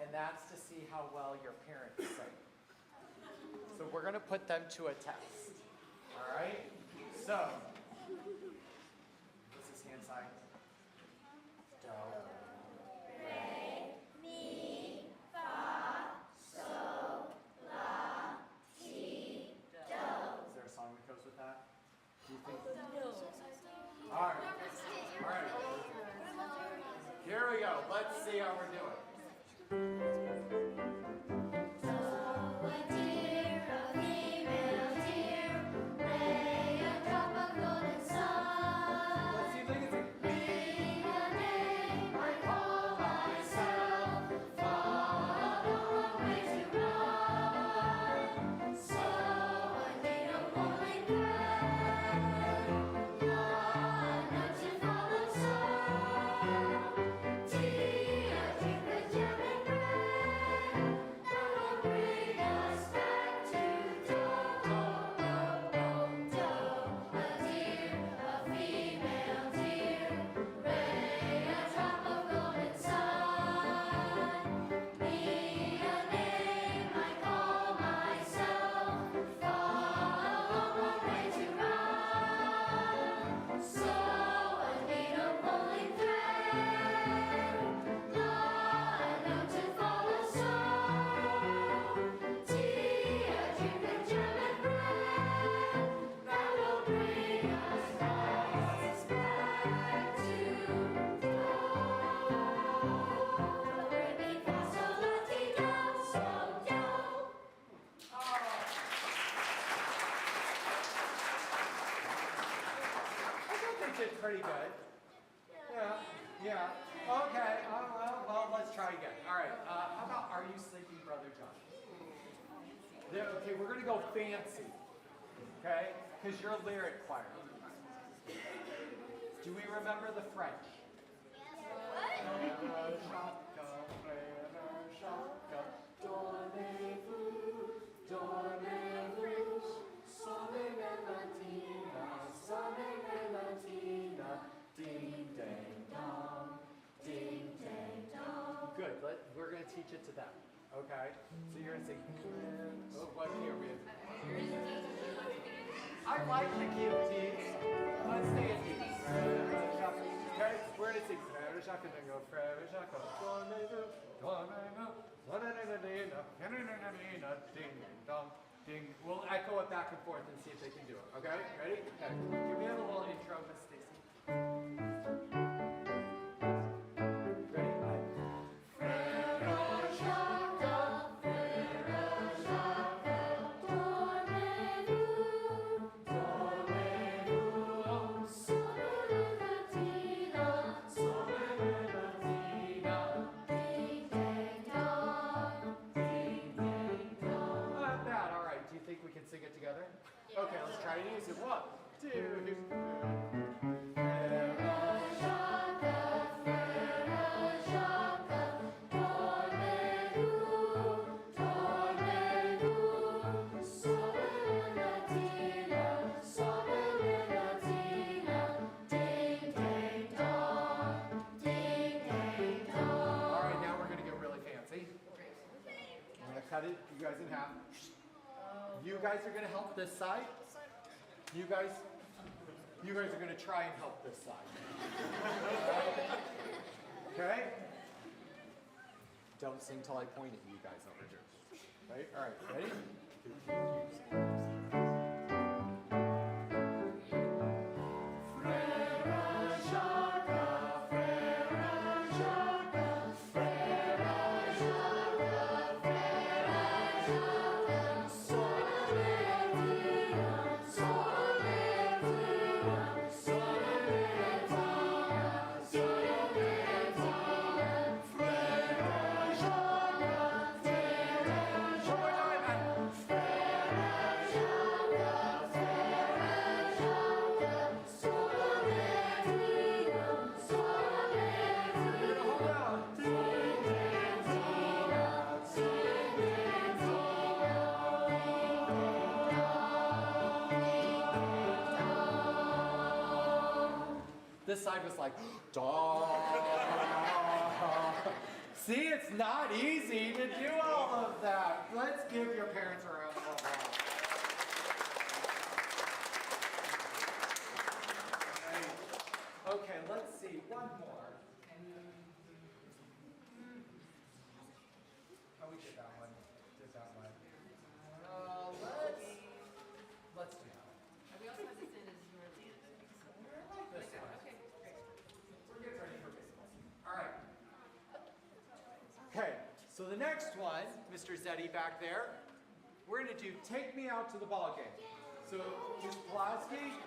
and that's to see how well your parents sing. So we're going to put them to a test. All right? So, what's this hand sign? Do. Re, mi, fa, sol, la, ti, do. Is there a song that goes with that? Do you think? No. All right. All right. Here we go. Let's see how we're doing. Did pretty good. Yeah. Okay. Well, let's try again. All right. How about Are You Sleeping, Brother John? Okay, we're gonna go fancy. Okay, because you're a lyric choir. Do we remember the French? Good. We're going to teach it to them. Okay? So you're going to sing. Oh, what key are we in? I like the key of D. Let's stay in D. Okay? We're going to sing. Ding. We'll echo it back and forth and see if they can do it. Okay? Ready? Okay. Can we have a little intro, Miss Stacy? Okay, let's try it easy. 1, 2, 'Cut it, you guys in half. You guys are gonna help this side. You guys are gonna try and help this side. Okay? Don't sing till I point at you guys over here. Right? All right, ready? This side was like, da. See, it's not easy to do all of that. Let's give your parents a round of applause. Right. Okay, let's see, one more. Oh, we did that one. Did that one. Let's do that one. We also have this in as your land. This one. Okay, great. We're getting ready for Christmas. All right. Okay, so the next one, Mr. Zeddy back there, we're gonna do Take Me Out to the Ball Game. So, Ms. Pulaski,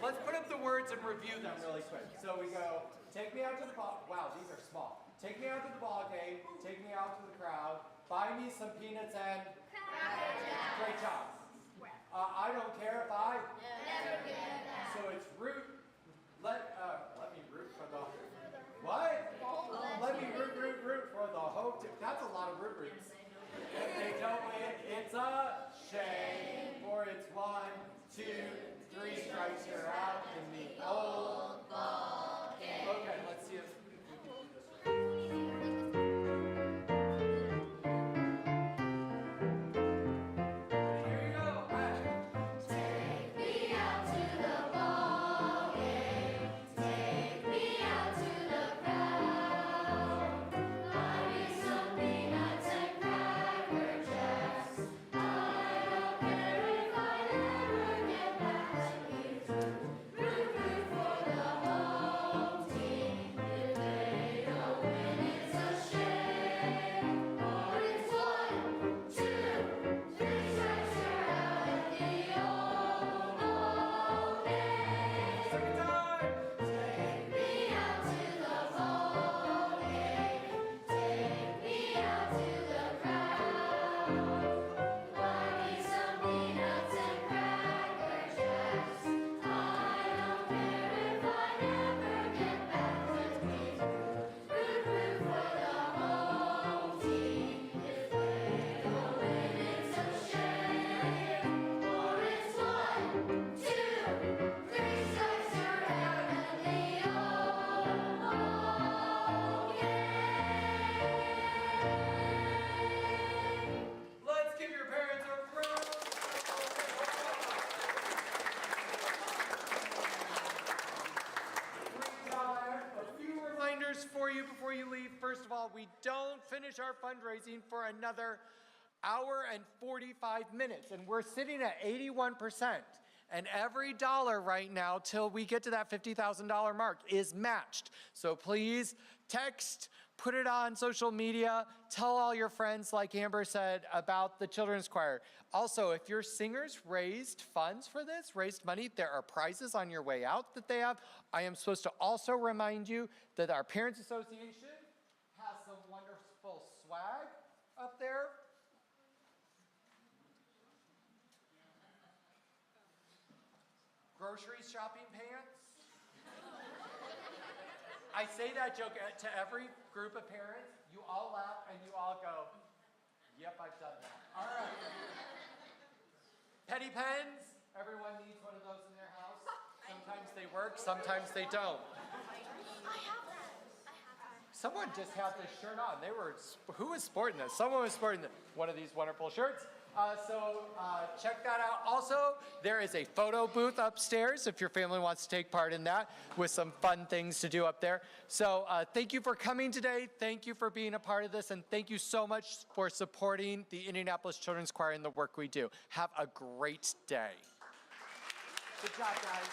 let's put up the words and review them really quick. So we go, take me out to the ball, wow, these are small. Take me out to the ball game, take me out to the crowd, buy me some peanuts and great job. I don't care if I never get that. So it's let me root for the what? Let me root for the hope. That's a lot of roots. If they don't win, it's a shame. For it's 1, 2, 3 strikes, you're out in the old ball game. Okay, let's see if we can do this. Here you go. Take me out to the ball game. Take me out to the crowd. Buy me some peanuts and cracker jacks. I don't care if I never get back to you. Root for the home team. If they don't win, it's a shame. For it's 1, 2, 3 strikes, you're out at the old ball game. Second time. Take me out to the ball game. Take me out to the crowd. Buy me some peanuts and cracker jacks. I don't care if I never get back to you. Root for the home team. If they don't win, it's a shame. For it's 1, 2, 3 strikes, you're out at the old ball game. Let's give your parents a round. Great job. A few reminders for you before you leave. First of all, we don't finish our fundraising for another hour and 45 minutes, and we're sitting at 81%. And every dollar right now, till we get to that $50,000 mark, is matched. So please text, put it on social media, tell all your friends, like Amber said, about the children's choir. Also, if your singers raised funds for this, raised money, there are prizes on your way out that they have. I am supposed to also remind you that our Parents Association has some wonderful swag up there. Grocery shopping pants. I say that joke to every group of parents. You all laugh and you all go, yep, I've done that. All right. Petty pens. Everyone needs one of those in their house. Sometimes they work, sometimes they don't. Someone just had this shirt on. Who was sporting this? Someone was sporting one of these wonderful shirts. So check that out. Also, there is a photo booth upstairs if your family wants to take part in that, with some fun things to do up there. So thank you for coming today. Thank you for being a part of this. And thank you so much for supporting the Indianapolis Children's Choir and the work we do. Have a great day. Good job, guys.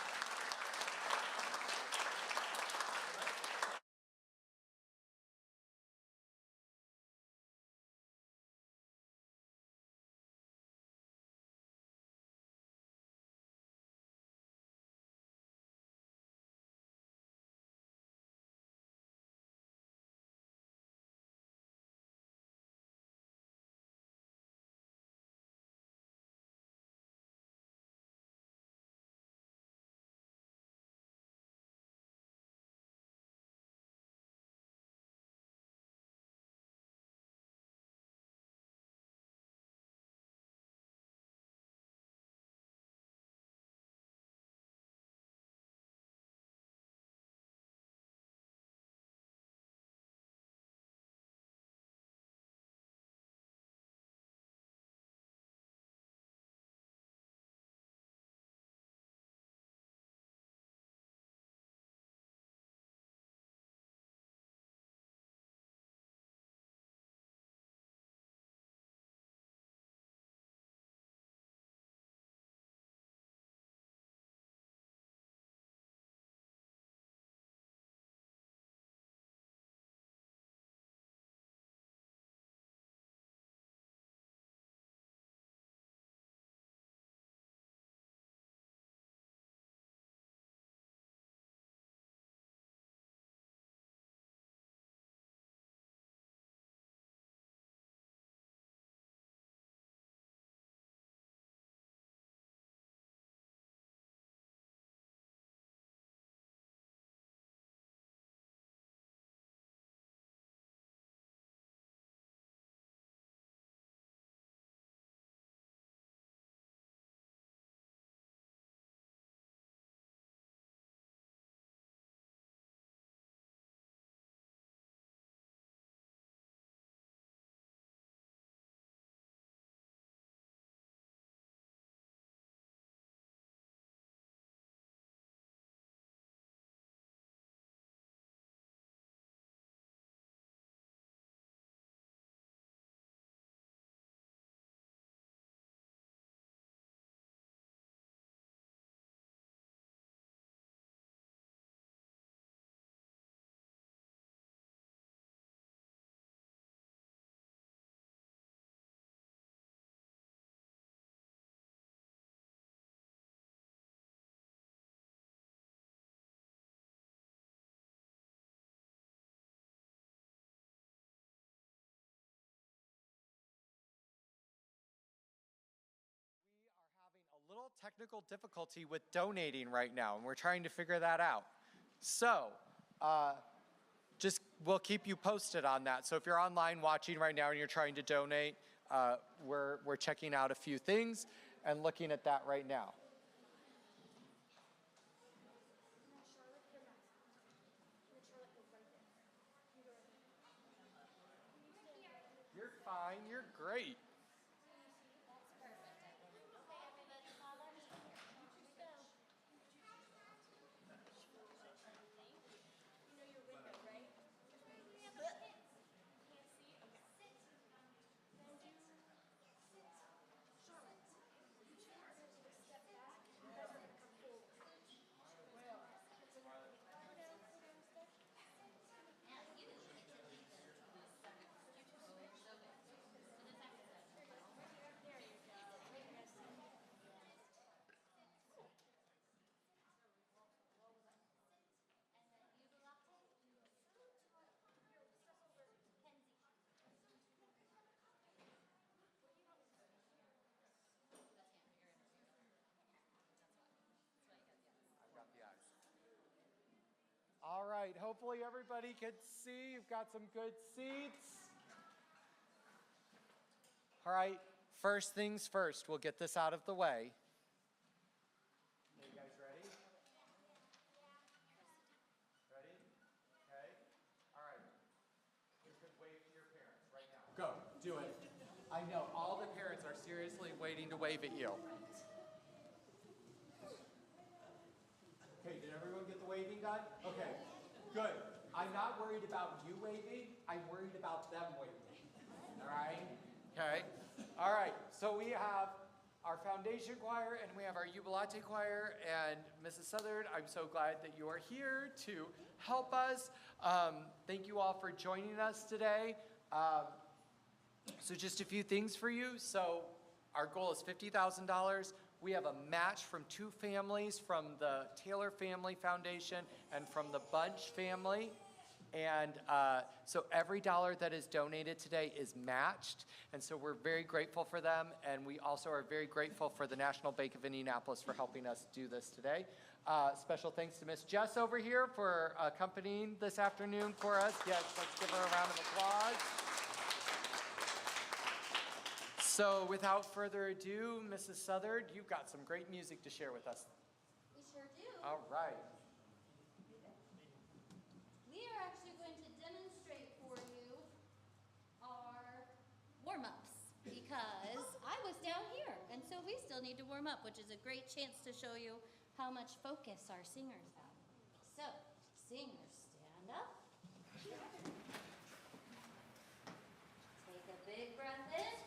technical difficulty with donating right now, and we're trying to figure that out. So, we'll keep you posted on that. So if you're online watching right now and you're trying to donate, we're checking out a few things and looking at that right now. You're fine, you're great. All right, hopefully everybody can see. You've got some good seats. All right, first things first, we'll get this out of the way. Are you guys ready? Ready? Okay. All right. You could wave to your parents right now. Go, do it. I know, all the parents are seriously waiting to wave at you. Okay, did everyone get the waving done? Okay, good. I'm not worried about you waving, I'm worried about them waving. All right? Okay. All right, so we have our foundation choir and we have our Jubilate Choir, and Mrs. Southard, I'm so glad that you are here to help us. Thank you all for joining us today. So just a few things for you. So our goal is $50,000. We have a match from 2 families, from the Taylor Family Foundation and from the Bunch family. And so every dollar that is donated today is matched. And so we're very grateful for them. And we also are very grateful for the National Bank of Indianapolis for helping us do this today. Special thanks to Miss Jess over here for accompanying this afternoon for us. Yes, let's give her a round of applause. So without further ado, Mrs. Southard, you've got some great music to share with us. We sure do. All right. We are actually going to demonstrate for you our warm-ups because I was down here, and so we still need to warm up, which is a great chance to show you how much focus our singers have. So, singers, stand up. Take a big breath in.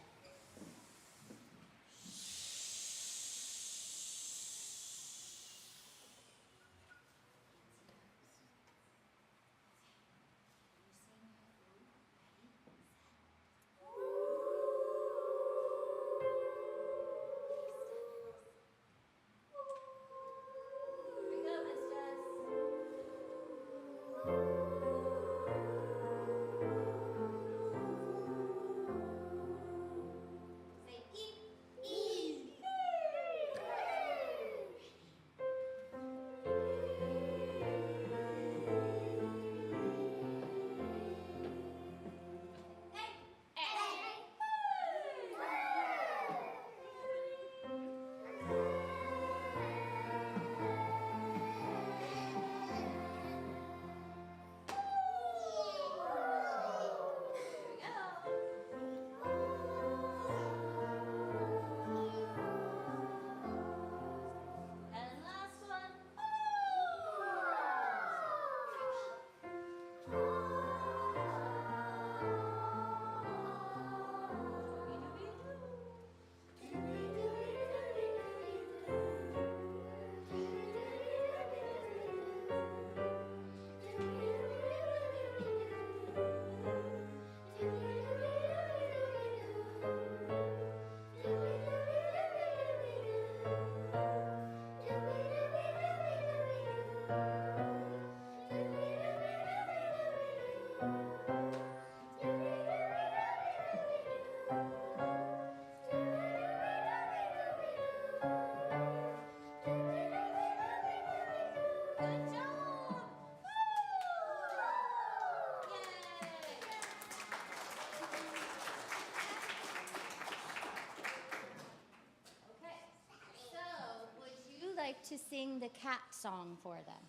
to sing the cat song for them?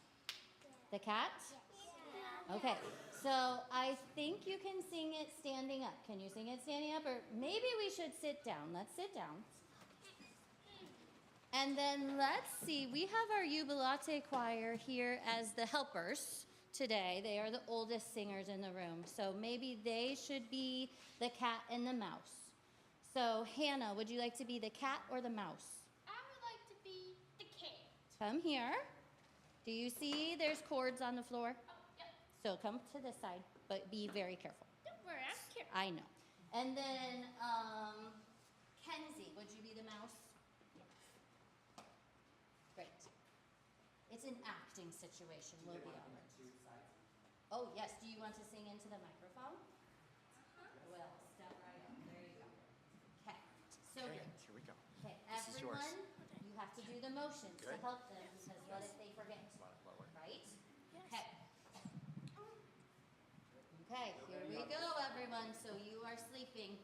The cat? Okay, so I think you can sing it standing up. Can you sing it standing up? Or maybe we should sit down. Let's sit down. And then let's see, we have our Jubilate Choir here as the helpers today. They are the oldest singers in the room, so maybe they should be the cat and the mouse. So Hannah, would you like to be the cat or the mouse? I would like to be the cat. Come here. Do you see there's cords on the floor? Oh, yep. So come to this side, but be very careful. Don't worry, I'm careful. I know. And then, Kenzie, would you be the mouse? Great. It's an acting situation, we'll be honest. Oh, yes. Do you want to sing into the microphone? Well, step right up. There you go. Okay. So good. Here we go. Okay, This is yours. everyone, you have to do the motions to Good. help them because what if they forget? Right? Okay. Okay, here we go, everyone. So you are sleeping.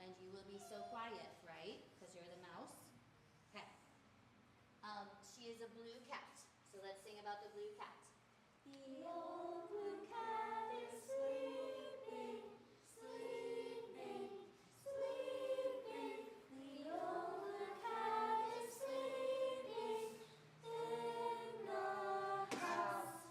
And you will be so quiet, right? Because you're the mouse. Okay. She is a blue cat. So let's sing about the blue cat. The old blue cat is sleeping, sleeping, sleeping. The old blue cat is sleeping in the house.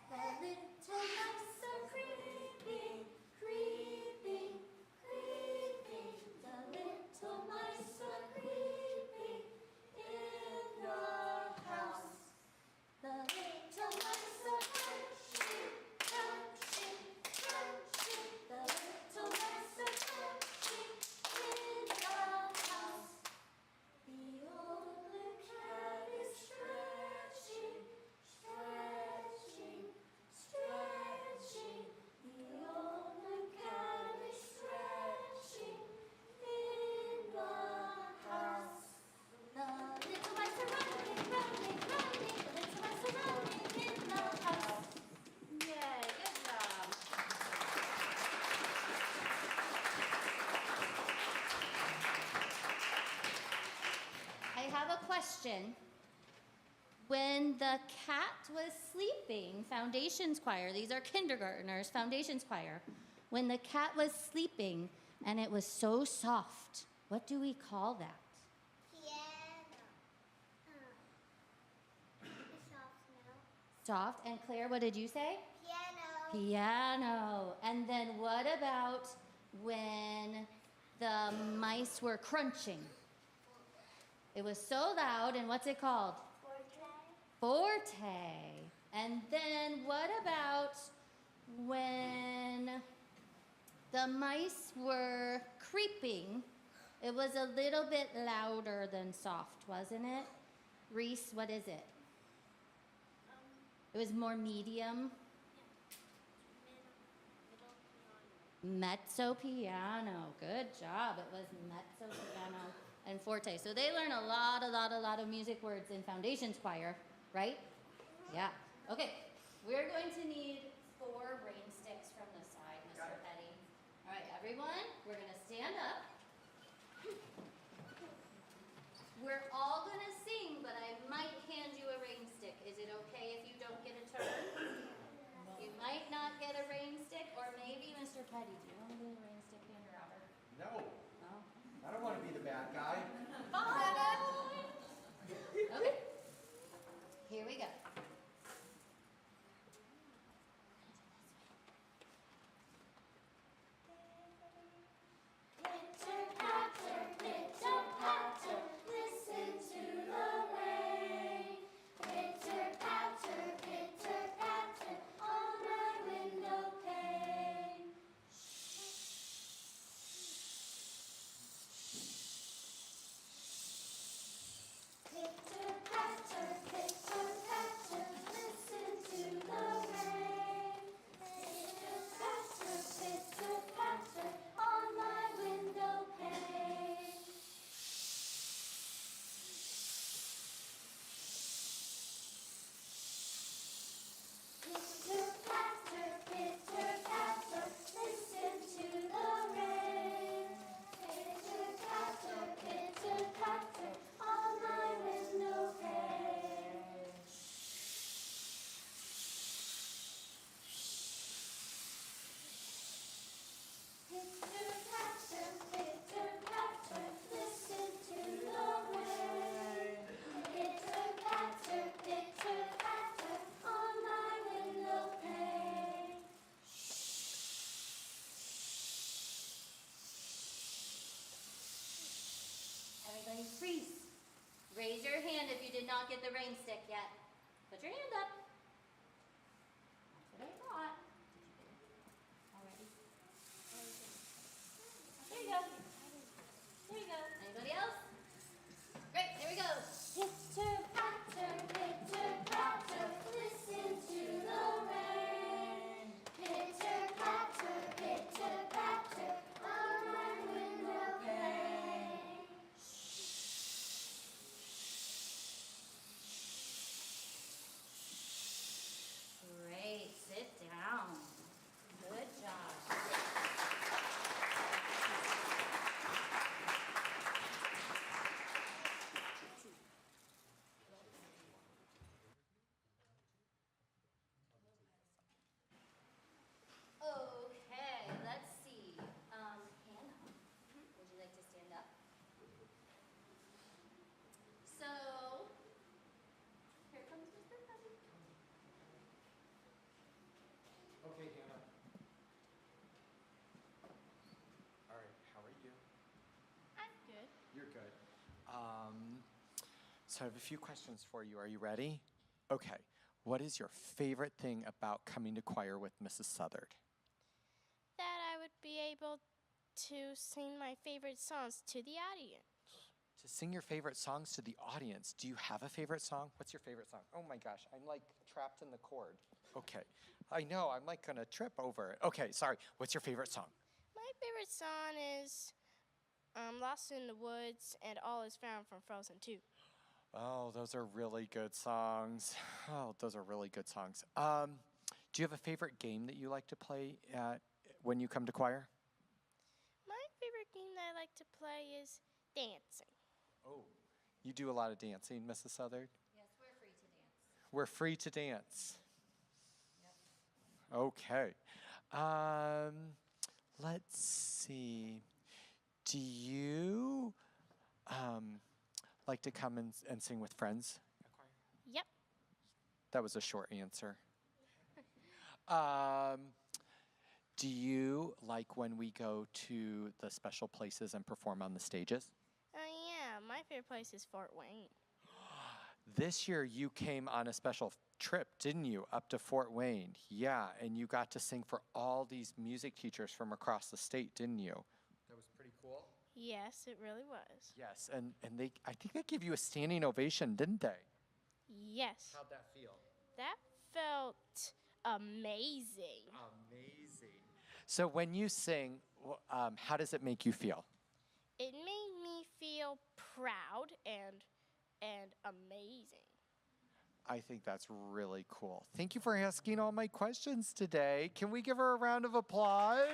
The little mice are creeping, creeping, creeping. The little mice are creeping in the house. The little mice are crunching, crunching, crunching. The little mice are crunching in the house. The old blue cat is stretching, stretching, stretching. The old blue cat is stretching in the house. The little mice are running, running, running. The little mice are running in the house. Yay, good job. I have a question. When the cat was sleeping, Foundations Choir, these are kindergartners, Foundations Choir. When the cat was sleeping and it was so soft, what do we call that? Soft. And Claire, what did you say? Piano. Piano. And then what about when the mice were crunching? It was so loud, and what's it called? Forte. And then what about when the mice were creeping? It was a little bit louder than soft, wasn't it? Reese, what is it? It was more medium. Mezzo piano. Good job. It was mezzo piano and forte. So they learn a lot of music words in Foundations Choir, right? Yeah. Okay. We're going to need 4 rain sticks from the side, Mr. Petty. All right, everyone, we're going to stand up. We're all going to sing, but I might hand you a rain stick. Is it okay if you don't get a turn? You might not get a rain stick, or maybe Mr. Petty, do you want to get a rain stick in your hour? No. No? I don't want to be the bad guy. Fine. Okay. Here we go. Pitter patter, pitter patter, listen to the rain. Pitter patter, on my window pane. Pitter patter, not get the rain stick yet. Put your hand up. That's what I thought. Already? There you go. There you go. Anybody else? Great, here we go. Pitter patter, listen to the rain. Pitter patter, on my window pane. Great, sit down. Good job. Okay, let's see. Hannah, would you like to stand up? So, here comes Mr. Fuzzy. Okay, Hannah. All right, how are you? I'm good. You're good. So I have a few questions for you. Are you ready? Okay. What is your favorite thing about coming to choir with Mrs. Southard? That I would be able to sing my favorite songs to the audience. To sing your favorite songs to the audience. Do you have a favorite song? What's your favorite song? Oh my gosh, I'm like trapped in the chord. Okay. I know, I'm like gonna trip over it. Okay, sorry. What's your favorite song? My favorite song is Lost in the Woods and All Is Found from Frozen 2. Oh, those are really good songs. Oh, those are really good songs. Do you have a favorite game that you like to play when you come to choir? My favorite game that I like to play is dancing. Oh, you do a lot of dancing, Mrs. Southard? Yes, we're free to dance. We're free to dance. Okay. Let's see. Do you like to come and sing with friends? Yep. That was a short answer. Do you like when we go to the special places and perform on the stages? Yeah, my favorite place is Fort Wayne. This year you came on a special trip, didn't you, up to Fort Wayne? Yeah, and you got to sing for all these music teachers from across the state, didn't you? That was pretty cool. Yes, it really was. Yes, and I think they gave you a standing ovation, didn't they? Yes. How'd that feel? That felt amazing. Amazing. So when you sing, how does it make you feel? It made me feel proud and amazing. I think that's really cool. Thank you for asking all my questions today. Can we give her a round of applause?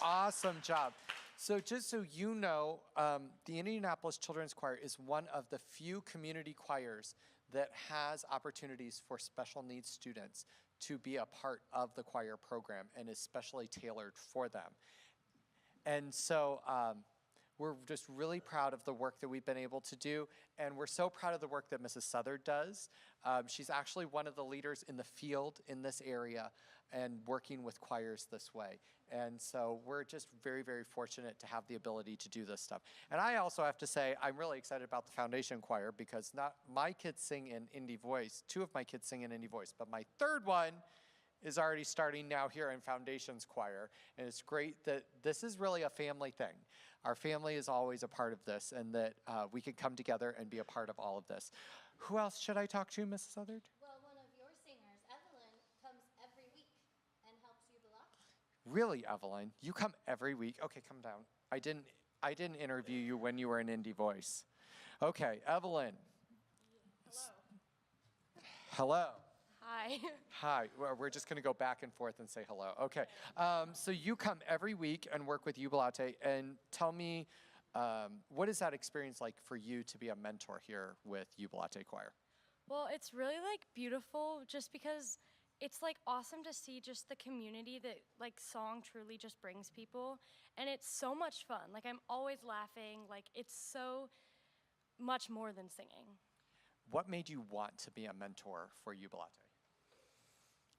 Awesome job. So just so you know, the Indianapolis Children's Choir is one of the few community choirs that has opportunities for special needs students to be a part of the choir program and is specially tailored for them. And so we're just really proud of the work that we've been able to do, and we're so proud of the work that Mrs. Southard does. She's actually one of the leaders in the field in this area and working with choirs this way. And so we're just very, very fortunate to have the ability to do this stuff. And I also have to say, I'm really excited about the Foundation Choir because not my kids sing in Indy Voice. 2 of my kids sing in Indy Voice, but my 3rd one is already starting now here in Foundations Choir. And it's great that this is really a family thing. Our family is always a part of this, and that we can come together and be a part of all of this. Who else should I talk to, Mrs. Southard? Well, one of your singers, Evelyn, comes every week and helps you a lot. Really, Evelyn? You come every week? Okay, come down. I didn't interview you when you were in Indy Voice. Okay, Evelyn. Hello. Hi. Hi. We're just going to go back and forth and say hello. Okay. So you come every week and work with Jubilate, and tell me, what is that experience like for you to be a mentor here with Jubilate Choir? Well, it's really like beautiful just because it's like awesome to see just the community that like song truly just brings people, and it's so much fun. Like I'm always laughing. Like it's so much more than singing. What made you want to be a mentor for Jubilate?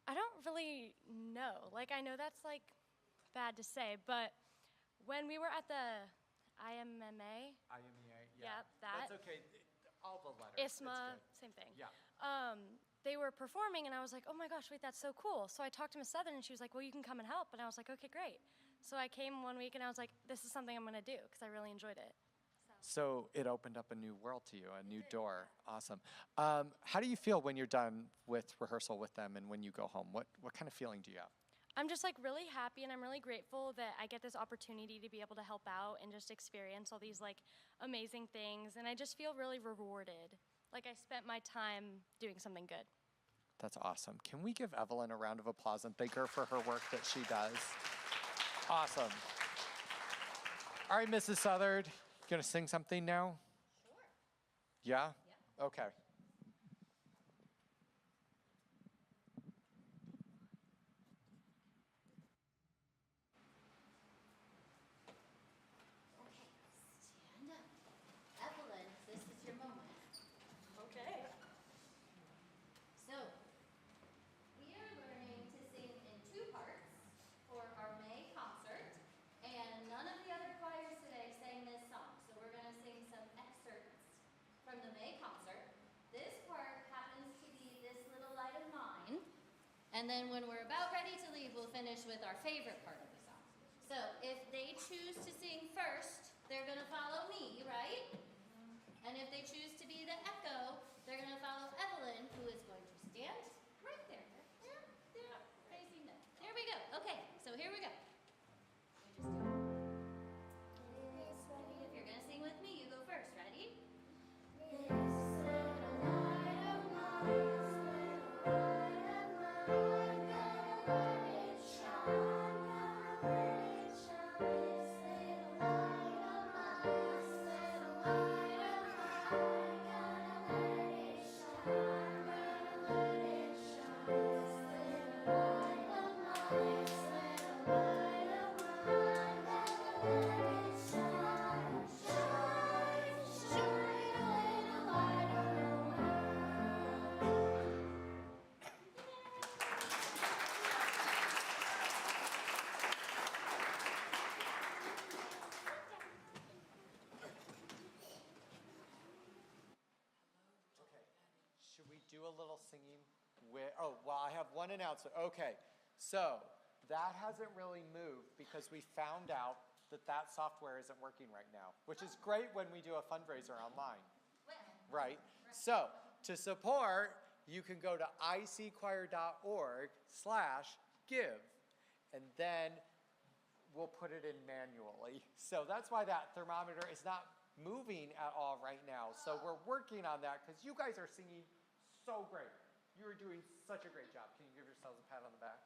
I don't really know. Like, I know that's, like, bad to say, but when we were at the IMMA, Yep, that. That's okay. All the letters. ISMA, It's same thing. good. Yeah. They were performing, and I was like, oh my gosh, wait, that's so cool. So I talked to Miss Southern, and she was like, well, you can come and help. And I was like, okay, great. So I came one week, and I was like, this is something I'm going to do, because I really enjoyed it. So it opened up a new world to you, a new door. Awesome. How do you feel when you're done with rehearsal with them and when you go home? What kind of feeling do you have? I'm just like really happy, and I'm really grateful that I get this opportunity to be able to help out and just experience all these like amazing things. And I just feel really rewarded. Like I spent my time doing something good. That's awesome. Can we give Evelyn a round of applause and thank her for her work that she does? Awesome. All right, Mrs. Southard, you gonna sing something now? Sure. Yeah? Okay. Stand up. Evelyn, this is your moment. Okay. So, we are learning to sing in 2 parts for our May concert, and none of the other choirs today sang this song, so we're going to sing some excerpts from the May concert. This part happens to be This Little Light of Mine, and then when we're about ready to leave, we'll finish with our favorite part of the song. So, if they choose to sing first, they're going to follow me, right? And if they choose to be the echo, they're going to follow Evelyn, who is going to stand right there. There, facing them. There we go. Okay, so here we go. If you're going to sing with me, you go first. Ready? This little light of mine, this little light of mine, gonna let it shine, gonna let it shine. This little light of mine, this little light of mine, gonna let it shine, gonna let it shine. This little light of mine, this little light of mine, gonna let it shine, shine, shine a little light on the world. Okay. Should we do a little singing with, oh, well, I have one announcement. Okay. So that hasn't really moved because we found out that that software isn't working right now, which is great when we do a fundraiser online, right? So to support, you can go to icchoir.org/give, and then we'll put it in manually. So that's why that thermometer is not moving at all right now. So we're working on that because you guys are singing so great. You are doing such a great job. Can you give yourselves a pat on the back?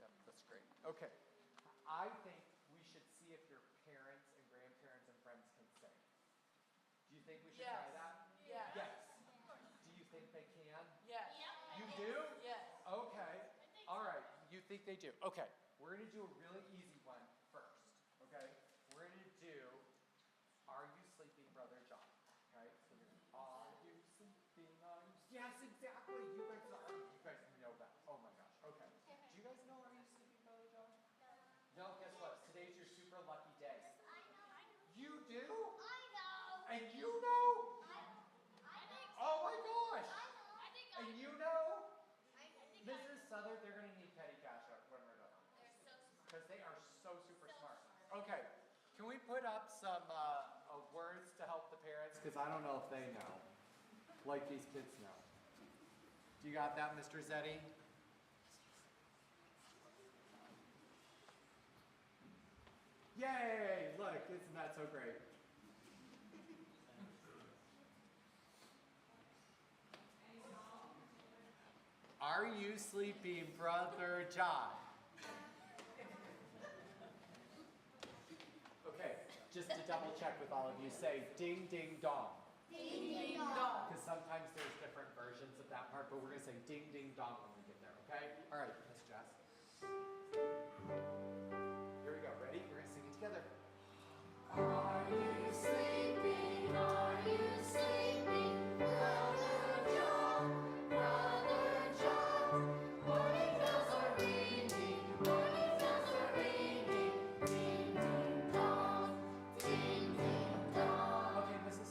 Yep, that's great. Okay. I think we should see if your parents and grandparents and friends can sing. Do you think we should try that? Yes. Yes. Do you think they can? Yes. You do? Yes. Okay. All right. You think they do? Okay. We're going to do a really easy one first. Okay. We're going to do Are You Sleeping, Brother John? Okay. So Are you sleeping? Are you? Yes, exactly. You guys know that. Oh my gosh. Okay. Do you guys know Are You Sleeping, Brother John? No. Guess what? Today's your super lucky day. You do? I know. And you know? I think so. Oh my gosh. I think And you know? I think Mrs. Southern, they're going to need petty cash when we're done. they're so smart. Because they are so super smart. Okay, can we put up some words to help the parents? Because I don't know if they know, like these kids know. Do you got that, Mr. Zetti? Yay! Look, isn't that so great? Are you sleeping, Brother John? Okay, just to double check with all of you, say ding, ding, dong. Ding, ding, dong. Because sometimes there's different versions of that part, but we're going to say ding, ding, dong when we get there, okay? All right, Miss Jess. Here we go. Ready? We're going to sing it together. Are you sleeping? Are you sleeping? Brother John, Brother John. Morning bells are ringing, morning bells are ringing. Ding, ding, dong, ding, ding, dong. Okay, Mrs.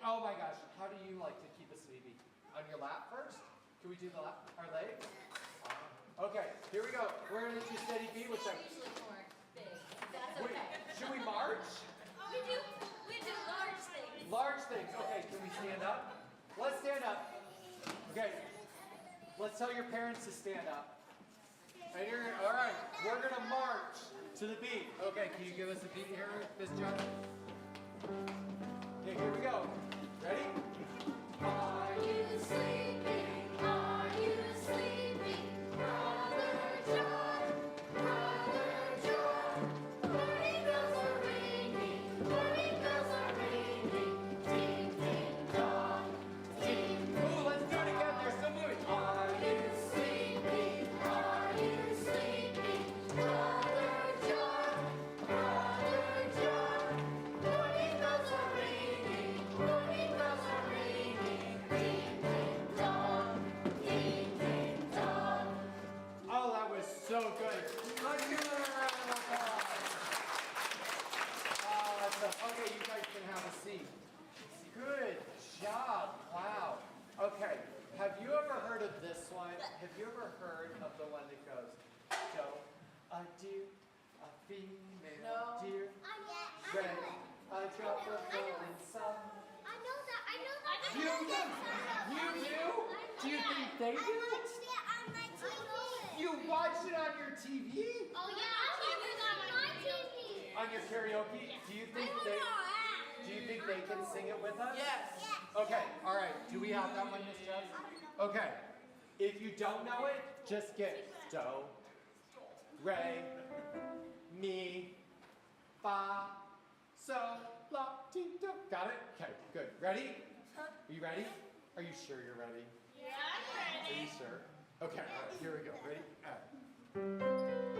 Oh my gosh, how do you like to keep a sleepy? On your lap first? Can we do the lap, our legs? Okay, here we go. We're gonna do steady beat, which I... Usually more big. That's Wait, okay. should we march? We do large things. Large things. Okay, can we stand up? Let's stand up. Okay, let's tell your parents to stand up. And you're gonna, all right, we're gonna march to the beat. Okay, can you give us a beat here, Miss John? Okay, here we go. Ready? Are you sleeping? Are you sleeping? Brother John, Brother John. Morning bells are ringing, morning bells are ringing. Ding, ding, dong, ding. Ooh, let's do it again. They're still moving. Are you sleeping? Are you sleeping? Brother John, Brother John. Morning bells are ringing, morning bells are ringing. Ding, ding, dong, ding, ding, dong. Oh, that was so good. Let's give it a round of applause. Okay, you guys can have a seat. Good job. Wow. Okay, have you ever heard of this one? Have you ever heard of the one that goes, do, a deer, a female deer, red, a drop of golden sun. I know that. You do? Do you think they do? on my TV. You watched it on your TV? Oh yeah, on my TV. On your karaoke? Do you think they can sing it with us? Yes. Okay, all right. Do we have that one, Miss Jess? Okay. If you don't know it, just get do, re, mi, fa, so, la, ti, do. Got it? Okay, good. Ready? Are you ready? Are you sure you're ready? Yeah, I'm Are you sure? Okay, all right, here we go. Ready? All right.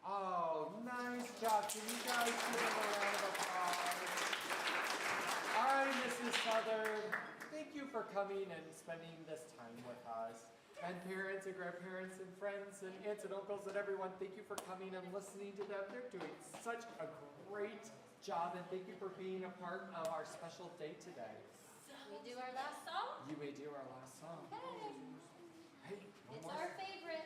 Oh, nice job. Can you guys give them a round of applause? All right, Mrs. Southern, thank you for coming and spending this time with us. And parents and grandparents and friends and aunts and uncles and everyone, thank you for coming and listening to them. They're doing such a great job, and thank you for being a part of our special day today. We do our last song? You may do our last song. Okay. Hey, one It's more. our favorite.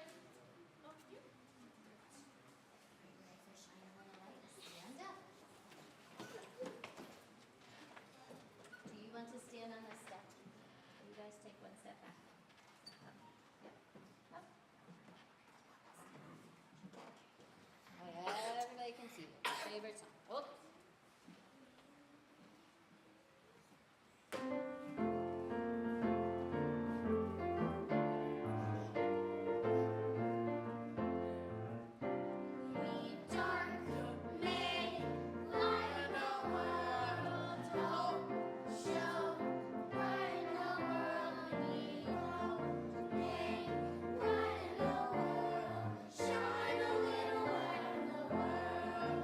Stand up. Do you want to stand on this step? You guys take one step back. Up. Yep. Up. Everybody can see it. Favorite song. Oh. Shine a little light in the world.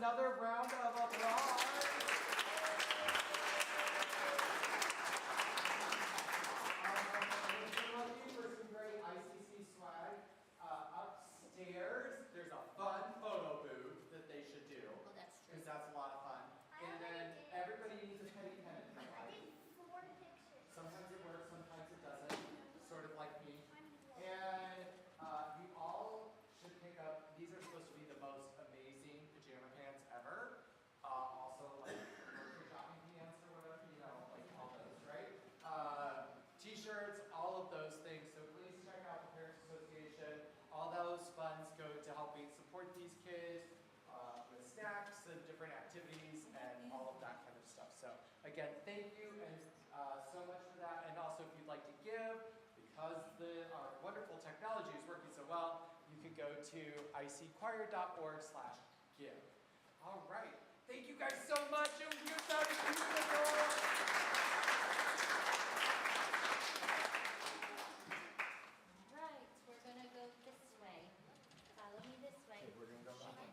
another round of applause. If you're looking for some great ICC swag, upstairs there's a fun photo booth that they should do. Well, that's true. Because that's a lot of fun. And then everybody needs a petty pen in their life. Sometimes it works, sometimes it doesn't. Sort of like me. And you all should pick up, these are supposed to be the most amazing pajama pants ever. Also like grocery shopping pants or whatever, you know, like all those, right? T-shirts, all of those things. So please check out the Parents Association. All those funds go to helping support these kids with snacks and different activities and all of that kind of stuff. So again, thank you and so much for that. And also if you'd like to give, because our wonderful technology is working so well, you can go to icchoir.org/give. All right. Thank you guys so much. And you sounded beautiful. Right, we're gonna go this way. Follow me this way. Okay, we're gonna go that way.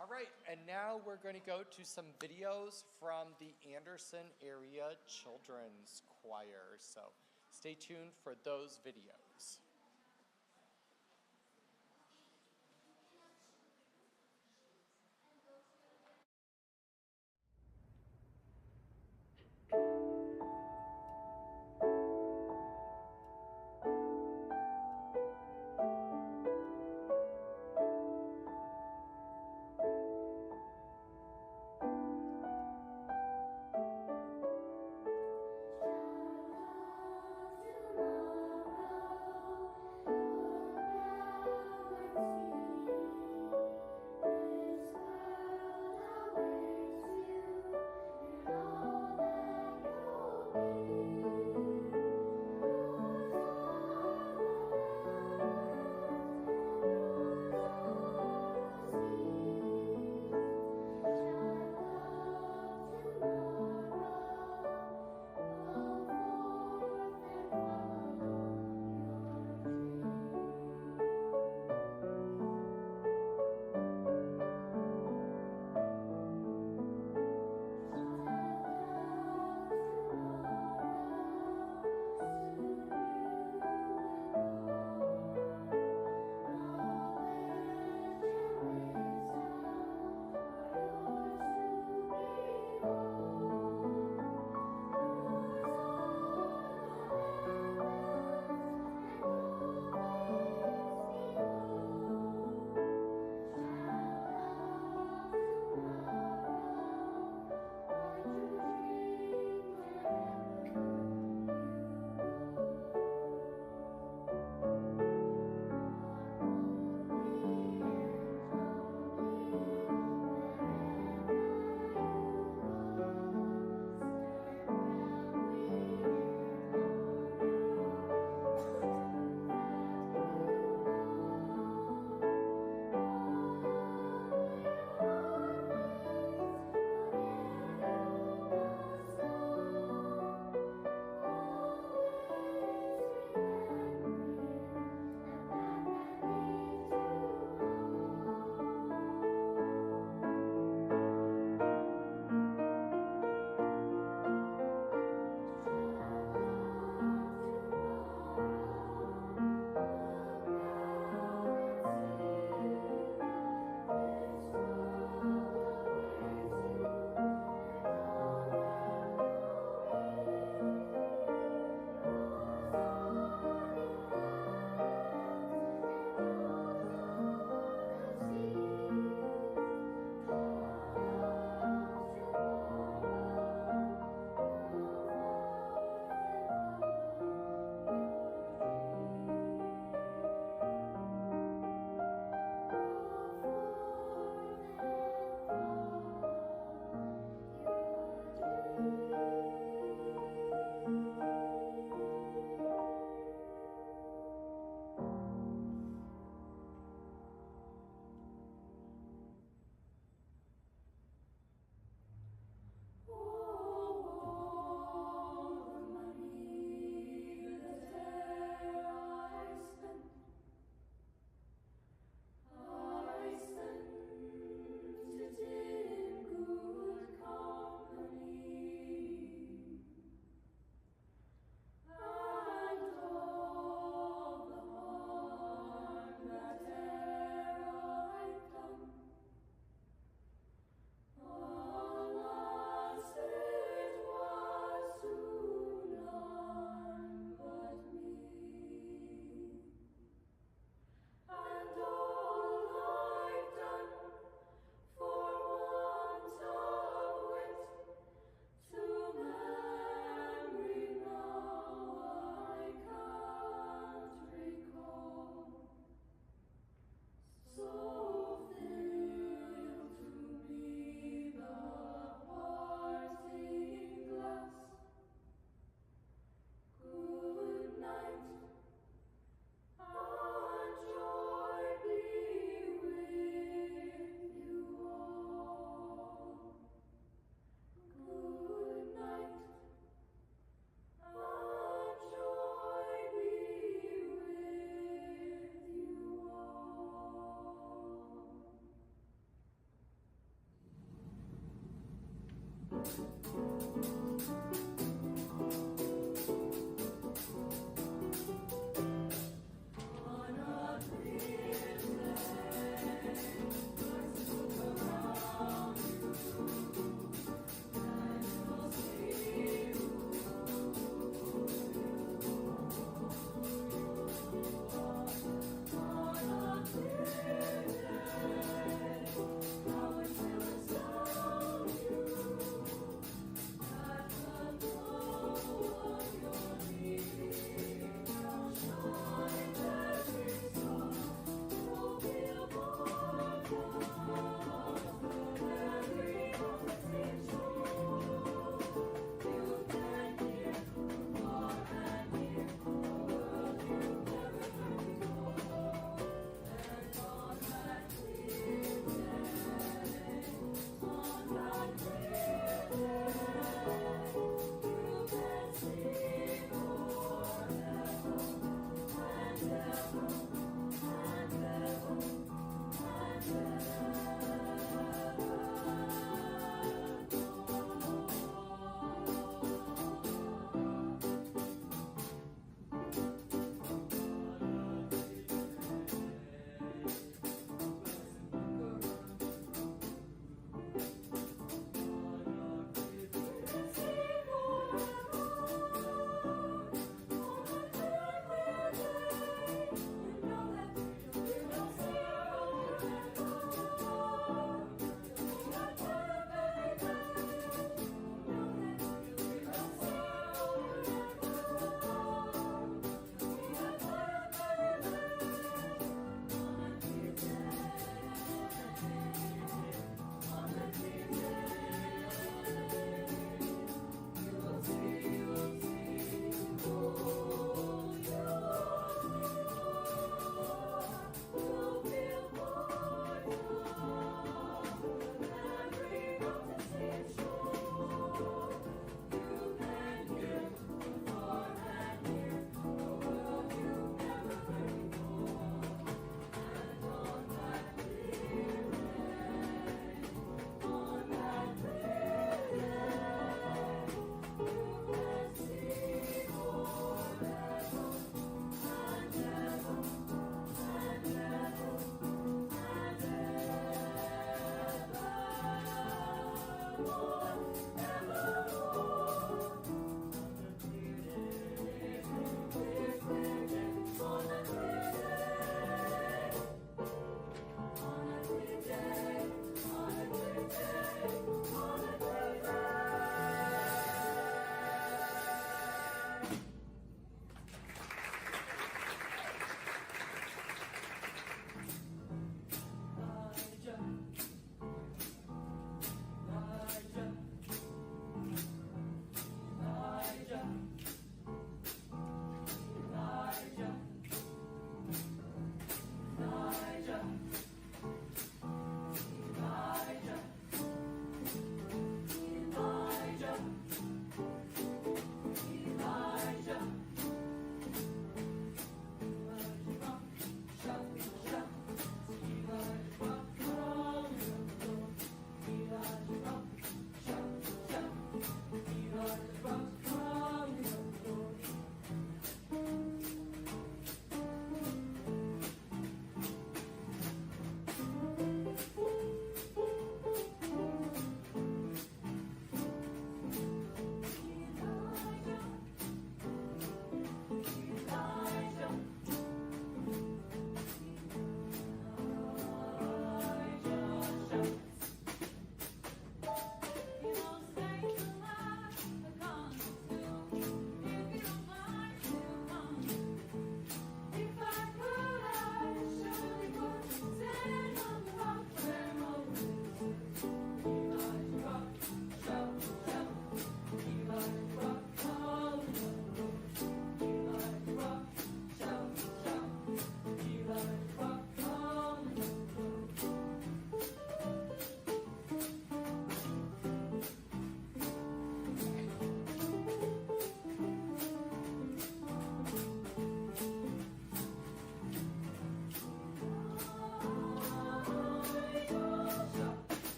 All right, and now we're going to go to some videos from the Anderson Area Children's Choir. So stay tuned for those videos. Tomorrow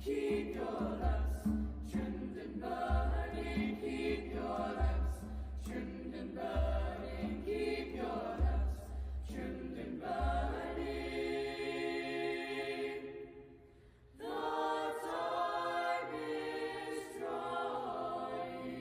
Keep your lamps trimmed and burning. Keep your lamps trimmed and burning. Keep your lamps trimmed and burning. The time is drawing.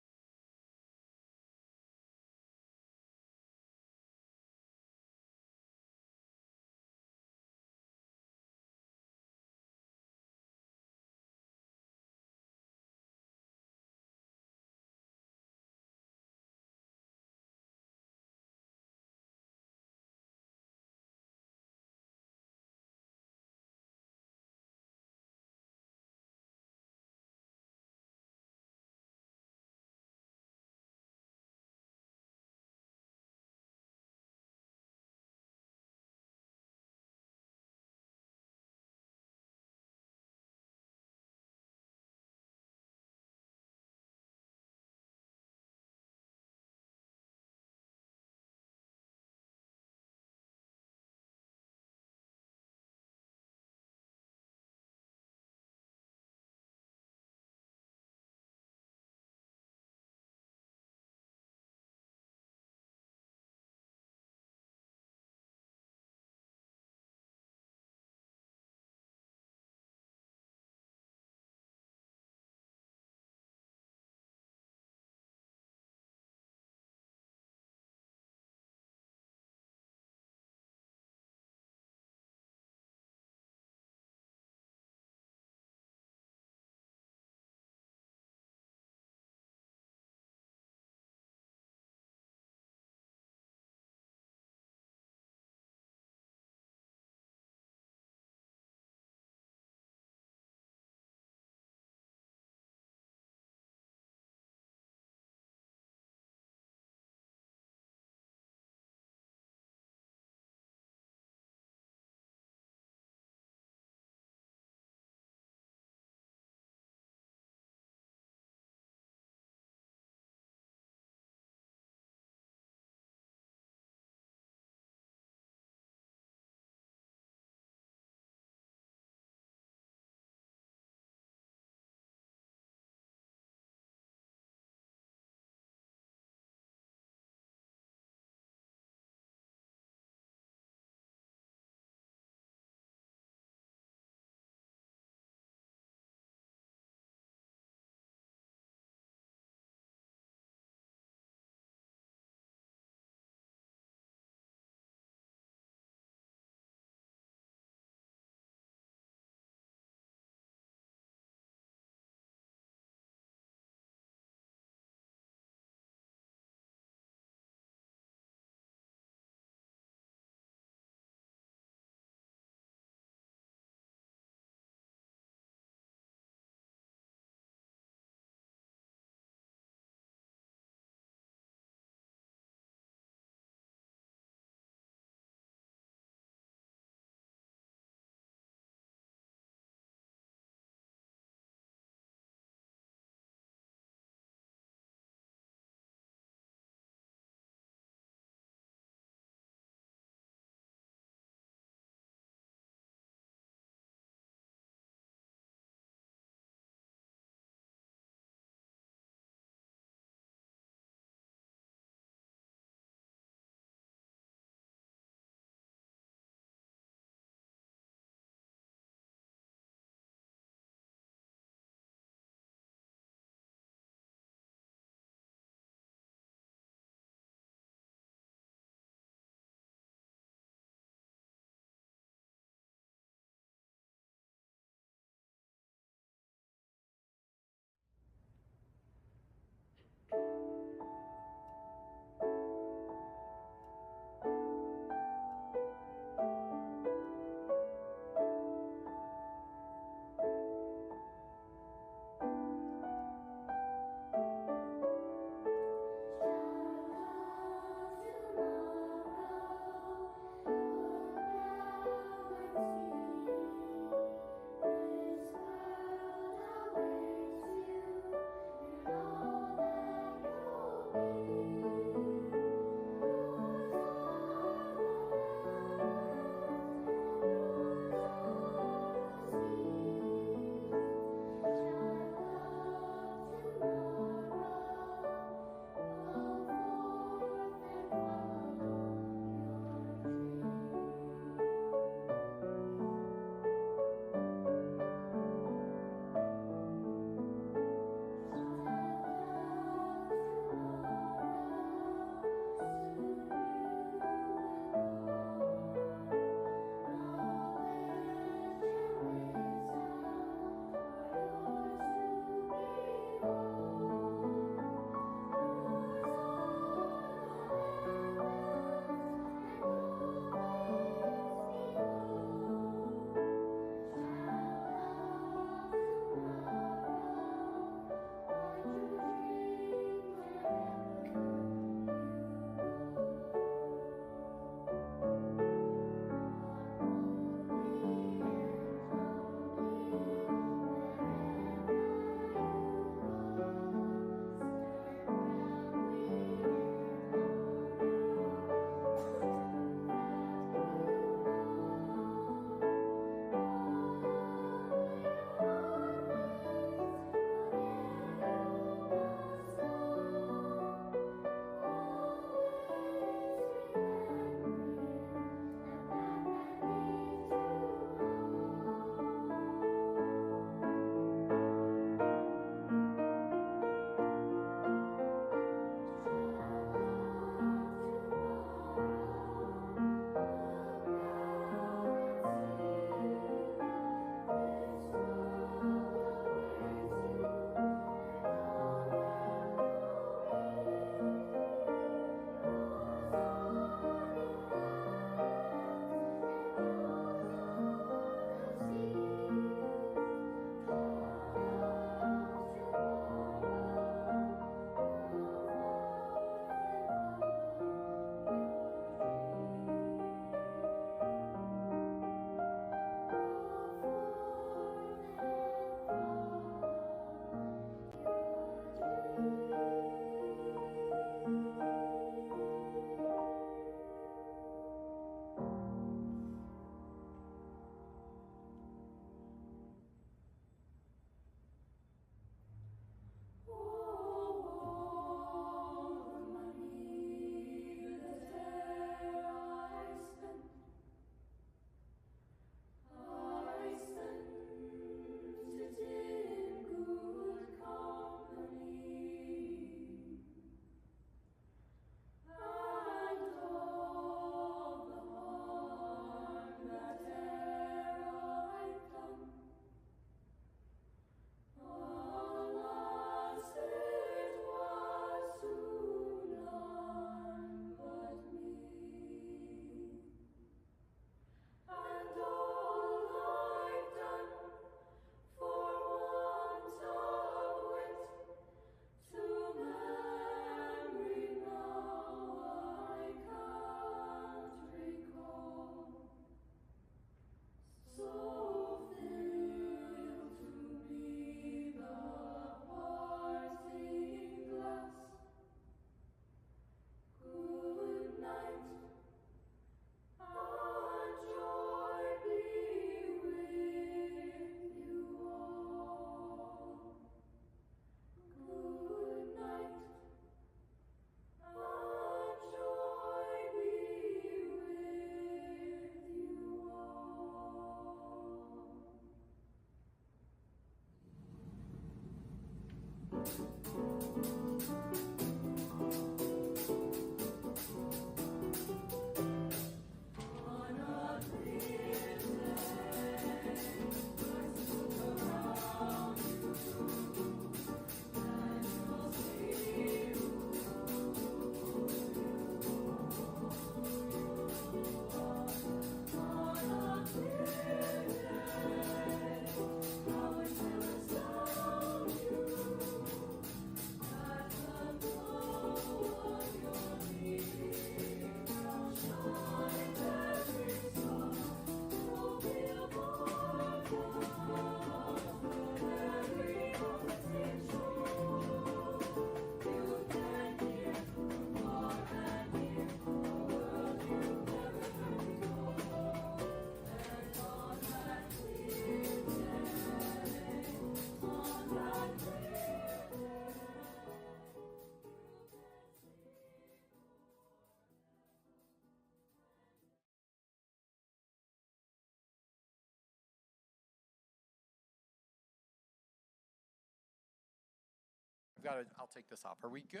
I'll take this off. Are we good?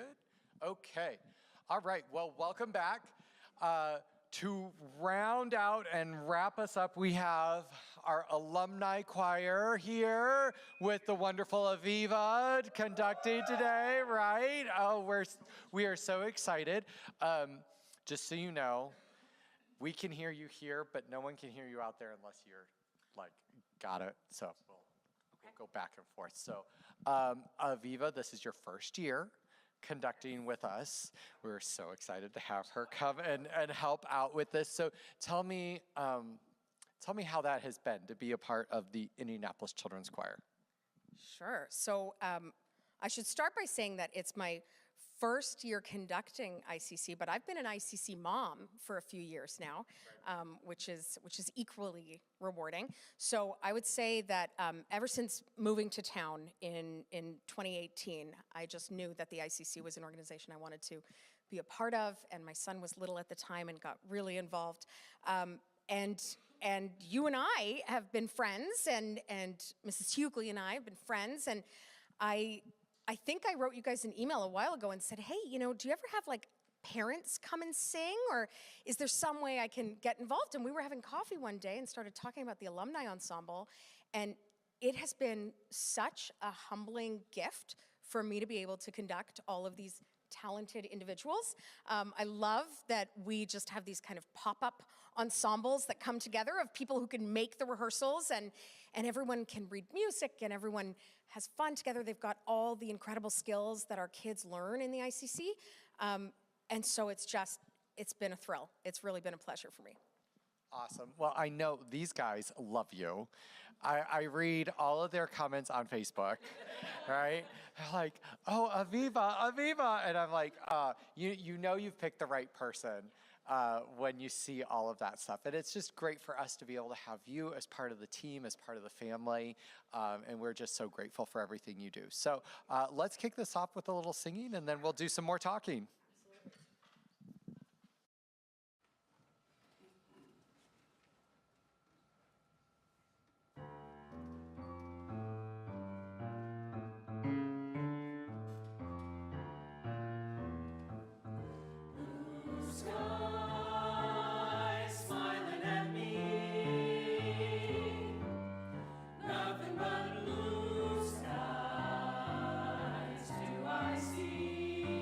Okay. All right. Well, welcome back. To round out and wrap us up, we have our alumni choir here with the wonderful Aviva conducting today, right? Oh, we are so excited. Just so you know, we can hear you here, but no one can hear you out there unless you're like, got it. So we'll go back and forth. So Aviva, this is your first year conducting with us. We're so excited to have her come and help out with this. So tell me how that has been to be a part of the Indianapolis Children's Choir. Sure. So I should start by saying that it's my first year conducting ICC, but I've been an ICC mom for a few years now, which is equally rewarding. So I would say that ever since moving to town in 2018, I just knew that the ICC was an organization I wanted to be a part of, and my son was little at the time and got really involved. And you and I have been friends, and Mrs. Hughley and I have been friends, and I think I wrote you guys an email a while ago and said, hey, do you ever have like parents come and sing, or is there some way I can get involved? And we were having coffee one day and started talking about the alumni ensemble, and it has been such a humbling gift for me to be able to conduct all of these talented individuals. I love that we just have these kind of pop-up ensembles that come together of people who can make the rehearsals, and everyone can read music, and everyone has fun together. They've got all the incredible skills that our kids learn in the ICC. And so it's been a thrill. It's really been a pleasure for me. Awesome. Well, I know these guys love you. I read all of their comments on Facebook, right? They're like, oh, Aviva. And I'm like, you know you've picked the right person when you see all of that stuff. And it's just great for us to be able to have you as part of the team, as part of the family. And we're just so grateful for everything you do. So let's kick this off with a little singing, and then we'll do some more talking. Skies do I see.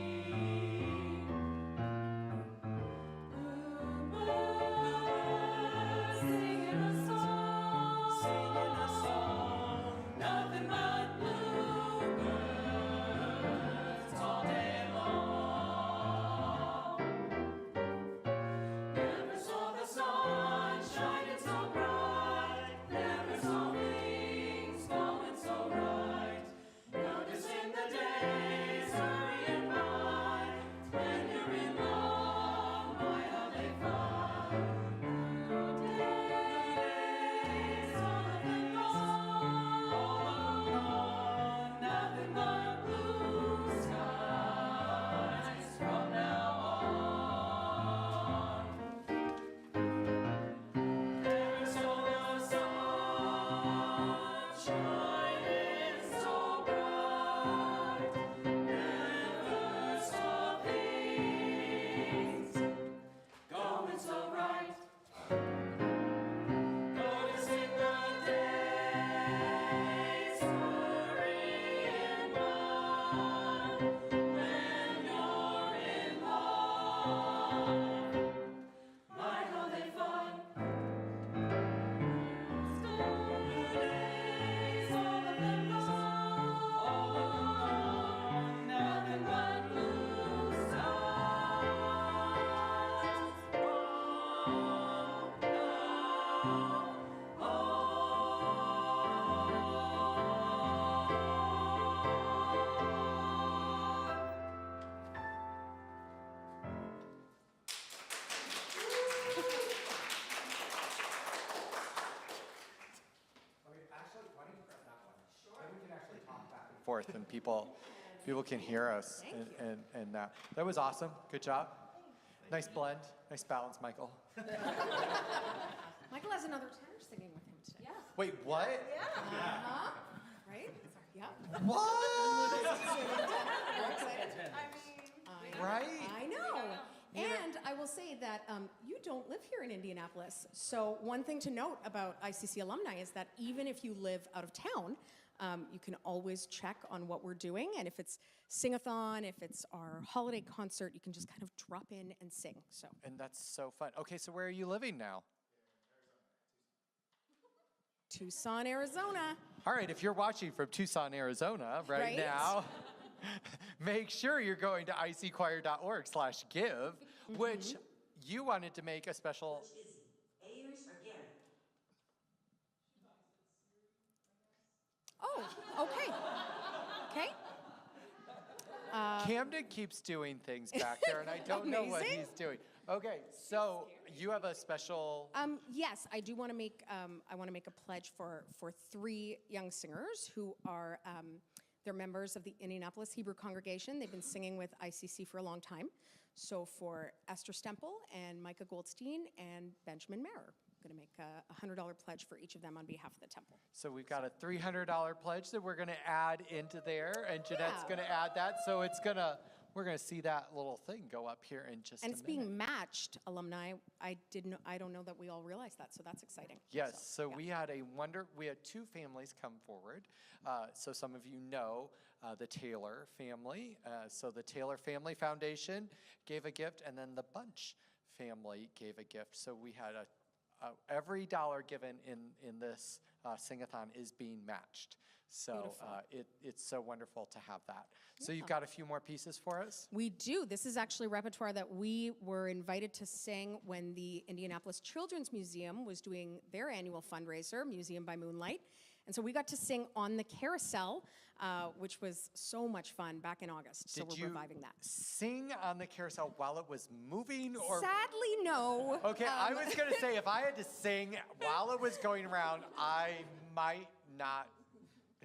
forth, and people can hear us. And that was awesome. Good job. Nice blend. Nice balance, Michael. Michael has another tenor singing with him today. Yeah. Wait, what? Yeah. Uh-huh. Right? Yeah. What? We're excited. Right? I know. And I will say that you don't live here in Indianapolis. So one thing to note about ICC Alumni is that even if you live out of town, you can always check on what we're doing. And if it's Sing-A-Thon, if it's our holiday concert, you can just kind of drop in and sing. So. And that's so fun. Okay, so where are you living now? Tucson, Arizona. All right, if you're watching from Tucson, Arizona right now, make sure you're going to icchoir.org/give, which you wanted to make a special. Oh, okay. Okay. Camden keeps doing things back there, and I don't know what he's doing. Okay, so you have a special. Yes, I do want to make. I want to make a pledge for 3 young singers who are. They're members of the Indianapolis Hebrew congregation. They've been singing with ICC for a long time. So for Esther Stemple and Micah Goldstein and Benjamin Mayer. I'm going to make a $100 pledge for each of them on behalf of the temple. So we've got a $300 pledge that we're going to add into there, and Jeanette's going to add that. So we're going to see that little thing go up here in just a minute. And it's being matched, alumni. I don't know that we all realize that, so that's exciting. Yes, so we had 2 families come forward. So some of you know the Taylor family. So the Taylor Family Foundation gave a gift, and then the Bunch family gave a gift. So we had every dollar given in this Sing-A-Thon is being matched. So it's so wonderful to have that. So you've got a few more pieces for us? We do. This is actually repertoire that we were invited to sing when the Indianapolis Children's Museum was doing their annual fundraiser, Museum by Moonlight. And so we got to sing on the carousel, which was so much fun back in August. So we're reviving that. Sing on the carousel while it was moving? Or sadly, no. Okay, I was going to say, if I had to sing while it was going around, I might not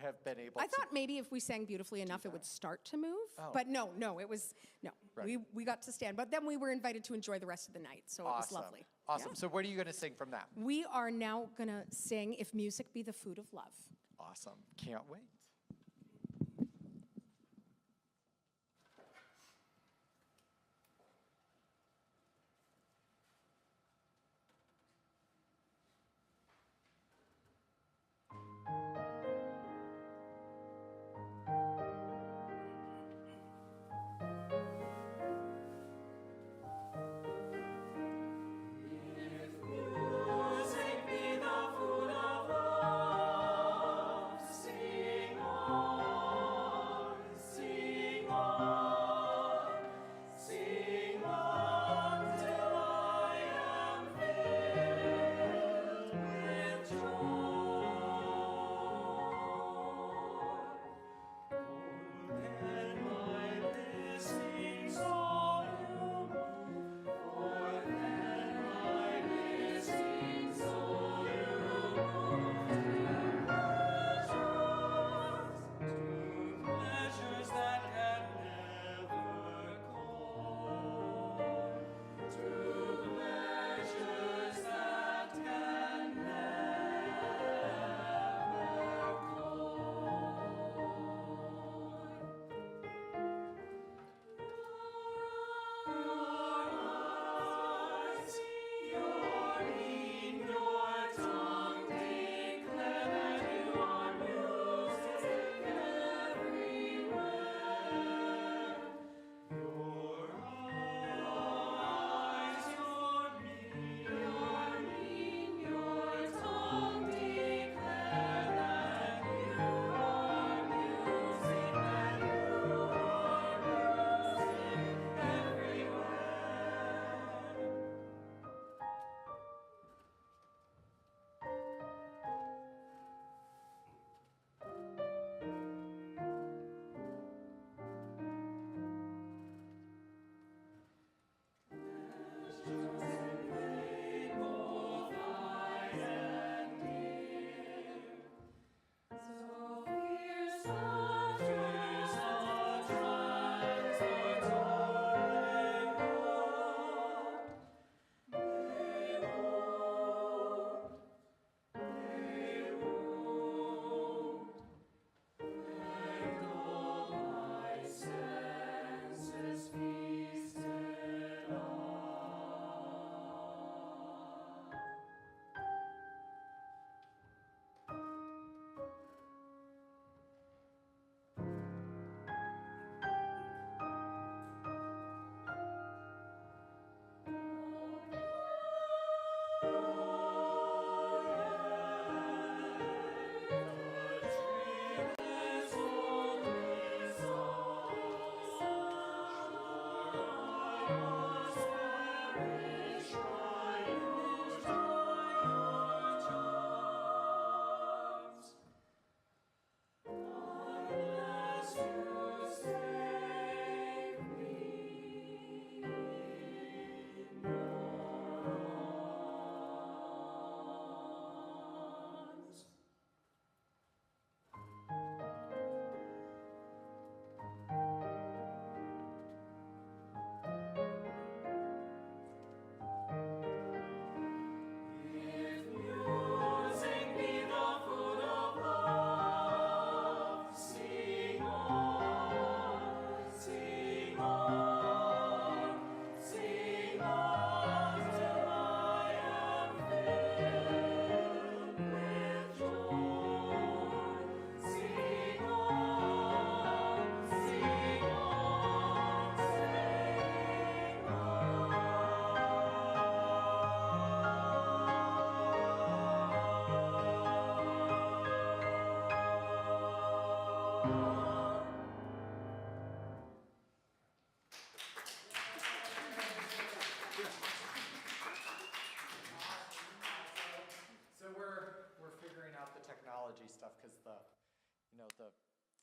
have been able to. I thought maybe if we sang beautifully enough, it would start to move. Oh. But no, it was, no. Right. We got to stand. But then we were invited to enjoy the rest of the night, so it was lovely. Awesome. Yeah. So what are you going to sing from that? We are now going to sing If Music Be the Food of Love. Awesome. Can't wait. Music be the food of love, sing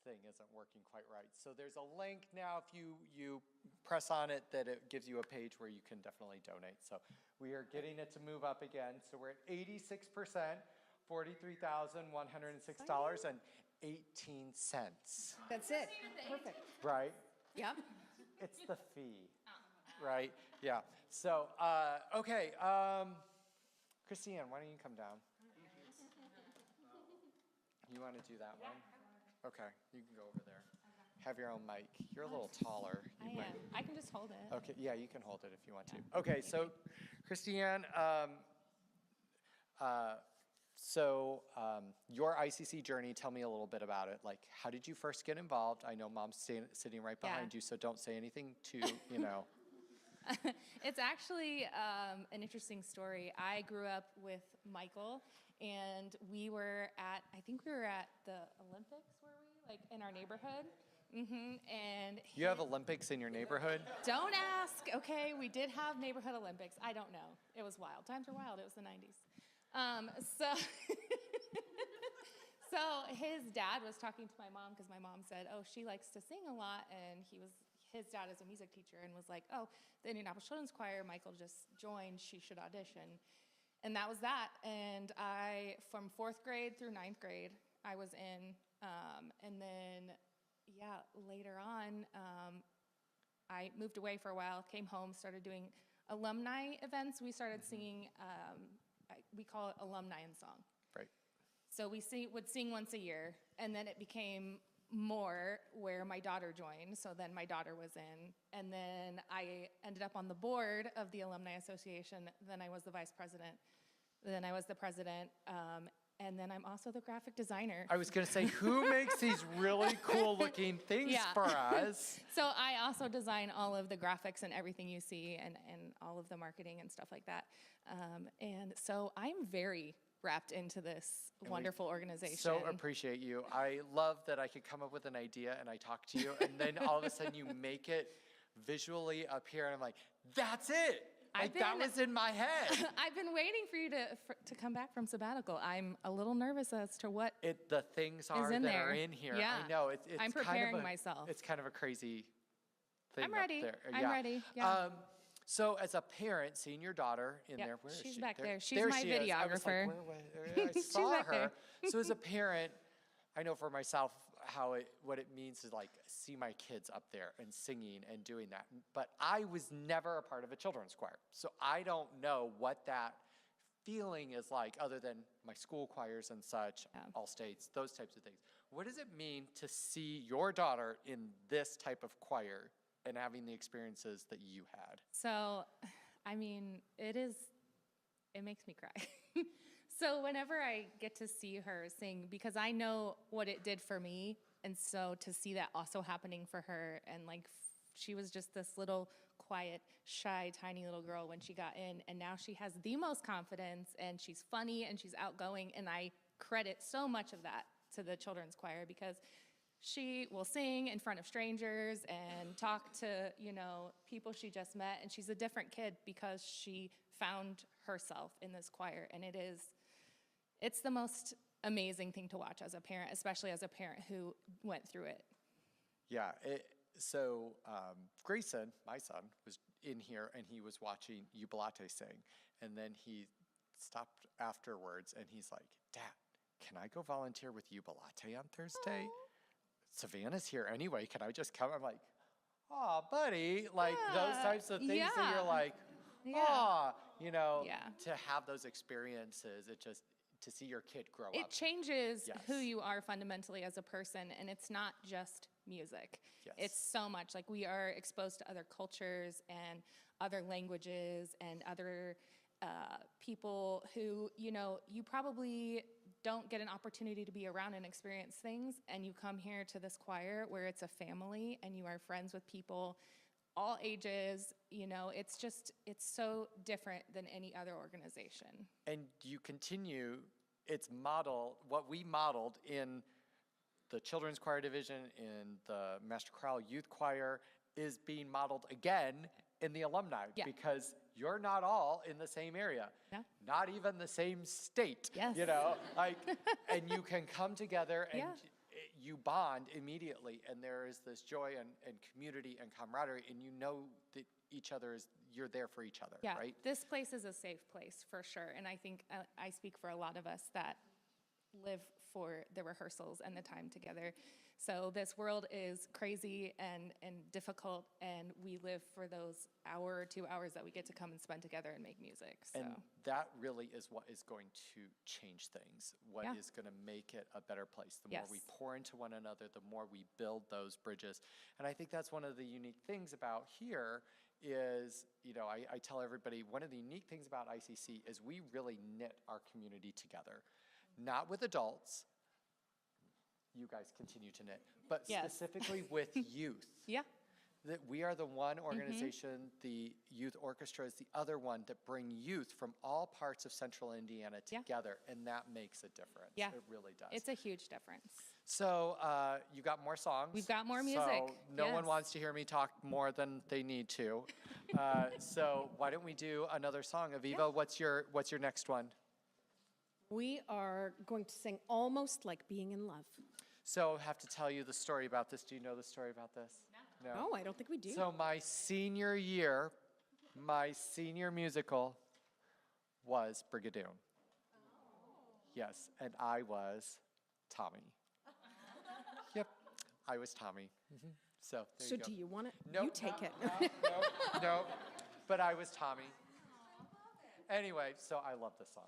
thing isn't working quite right. So there's a link now, if you press on it, that it gives you a page where you can definitely donate. So we are getting it to move up again. So we're at 86%, $43,106.18. That's it. Perfect. Right? Yep. It's the fee, right? Yeah. So, okay. Christiane, why don't you come down? You want to do that one? Okay, you can go over there. Have your own mic. You're a little taller. You might- I can just hold it. Okay, yeah, you can hold it if you want to. Okay, so Christiane, your ICC journey, tell me a little bit about it. Like, how did you first get involved? I know Mom's sitting right behind you, so don't say anything too, It's actually an interesting story. I grew up with Michael, and we were at the Olympics, were we? Like, in our neighborhood? And You have Olympics in your neighborhood? don't ask, okay? We did have neighborhood Olympics. I don't know. It was wild. Times were wild. It was the 90s. So his dad was talking to my mom because my mom said, oh, she likes to sing a lot, and his dad is a music teacher and was like, oh, the Indianapolis Children's Choir, Michael just joined, she should audition. And that was that. And from 4th grade through 9th grade, I was in. And then, later on, I moved away for a while, came home, started doing alumni events. We started singing, we call it Alumni in Song. Right. So we would sing once a year, and then it became more where my daughter joined. So then my daughter was in, and then I ended up on the board of the Alumni Association. Then I was the vice president. Then I was the president. And then I'm also the graphic designer. I was going to say, who makes these really cool looking things for us? So I also design all of the graphics and everything you see, and all of the marketing and stuff like that. And so I'm very wrapped into this wonderful organization. So appreciate you. I love that I could come up with an idea and I talk to you, and then all of a sudden you make it visually up here, and I'm like, that's it. Like, that was in my head. I've been waiting for you to come back from sabbatical. I'm a little nervous as to what the things are in that there. are in here. Yeah. I know. It's I'm preparing myself. It's kind of a crazy thing I'm ready. up there. I'm ready. Yeah. So as a parent, seeing your daughter in there, where is she? She's back there. She's there my she is. videographer. I saw back her. there. So as a parent, I know for myself what it means to like see my kids up there and singing and doing that. But I was never a part of a children's choir, so I don't know what that feeling is like, other than my school choirs and such, all states, those types of things. What does it mean to see your daughter in this type of choir and having the experiences that you had? So, I mean, it makes me cry. So whenever I get to see her sing, because I know what it did for me, and so to see that also happening for her, and like she was just this little quiet, shy, tiny little girl when she got in, and now she has the most confidence, and she's funny, and she's outgoing, and I credit so much of that to the children's choir, because she will sing in front of strangers and talk to, people she just met, and she's a different kid because she found herself in this choir, and it's the most amazing thing to watch as a parent, especially as a parent who went through it. Yeah. So Grayson, my son, was in here, and he was watching Jubilate sing, and then he stopped afterwards, and he's like, Dad, can I go volunteer with Jubilate on Thursday? Savannah's here anyway. Can I just come? I'm like, oh, buddy. Like those types of things that you're like, to have those experiences, to see your kid grow up. It changes who you are fundamentally as a person, and it's not just music. Yes. It's so much. Like, we are exposed to other cultures and other languages and other people who, you probably don't get an opportunity to be around and experience things, and you come here to this choir where it's a family and you are friends with people all ages, it's so different than any other organization. And you continue, what we modeled in the children's choir division, in the Master Chorale Youth Choir, is being modeled again in the alumni, because you're not all in the same area, not even the same state, and you can come together and you bond immediately, and there is this joy and community and camaraderie, and you know that you're there for each other, Yeah, right? this place is a safe place for sure. And I think I speak for a lot of us that live for the rehearsals and the time together. So this world is crazy and difficult, and we live for those hour or 2 hours that we get to come and spend together and make music. So. And that really is what is going to change things, what is going to make it a better place. The more we pour into one another, the more we build those bridges. And I think that's one of the unique things about here is, I tell everybody, one of the unique things about ICC is we really knit our community together. Not with adults, you guys continue to knit, but specifically with youth. Yeah. That we are the one organization, the youth orchestra is the other one that bring youth from all parts of central Indiana together, and that makes a difference. Yeah. It really does. It's a huge difference. So you got more songs. We've got more music. So no one wants to hear me talk more than they need to. So why don't we do another song? Aviva, what's your next one? We are going to sing Almost Like Being in Love. So I have to tell you the story about this. Do you know the story about this? No, I don't think we do. So my senior year, my senior musical was Brigadoon. Yes, and I was Tommy. Yep, I was Tommy. So there you go. Do you want it? Nope, You take it. No, but I was Tommy. Anyway, so I love this song.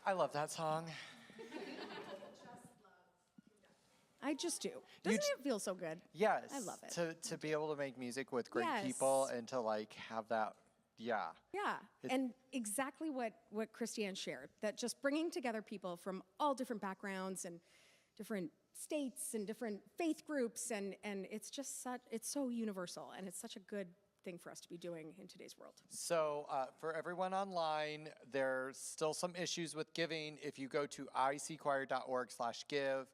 I love that song. I just do. Doesn't it feel so good? Yes. I love it. To be able to make music with great Yes. people and to like have that, yeah. Yeah, and exactly what Christiane shared, that just bringing together people from all different backgrounds and different states and different faith groups, and it's just it's so universal, and it's such a good thing for us to be doing in today's world. So for everyone online, there's still some issues with giving. If you go to icchoir.org/give,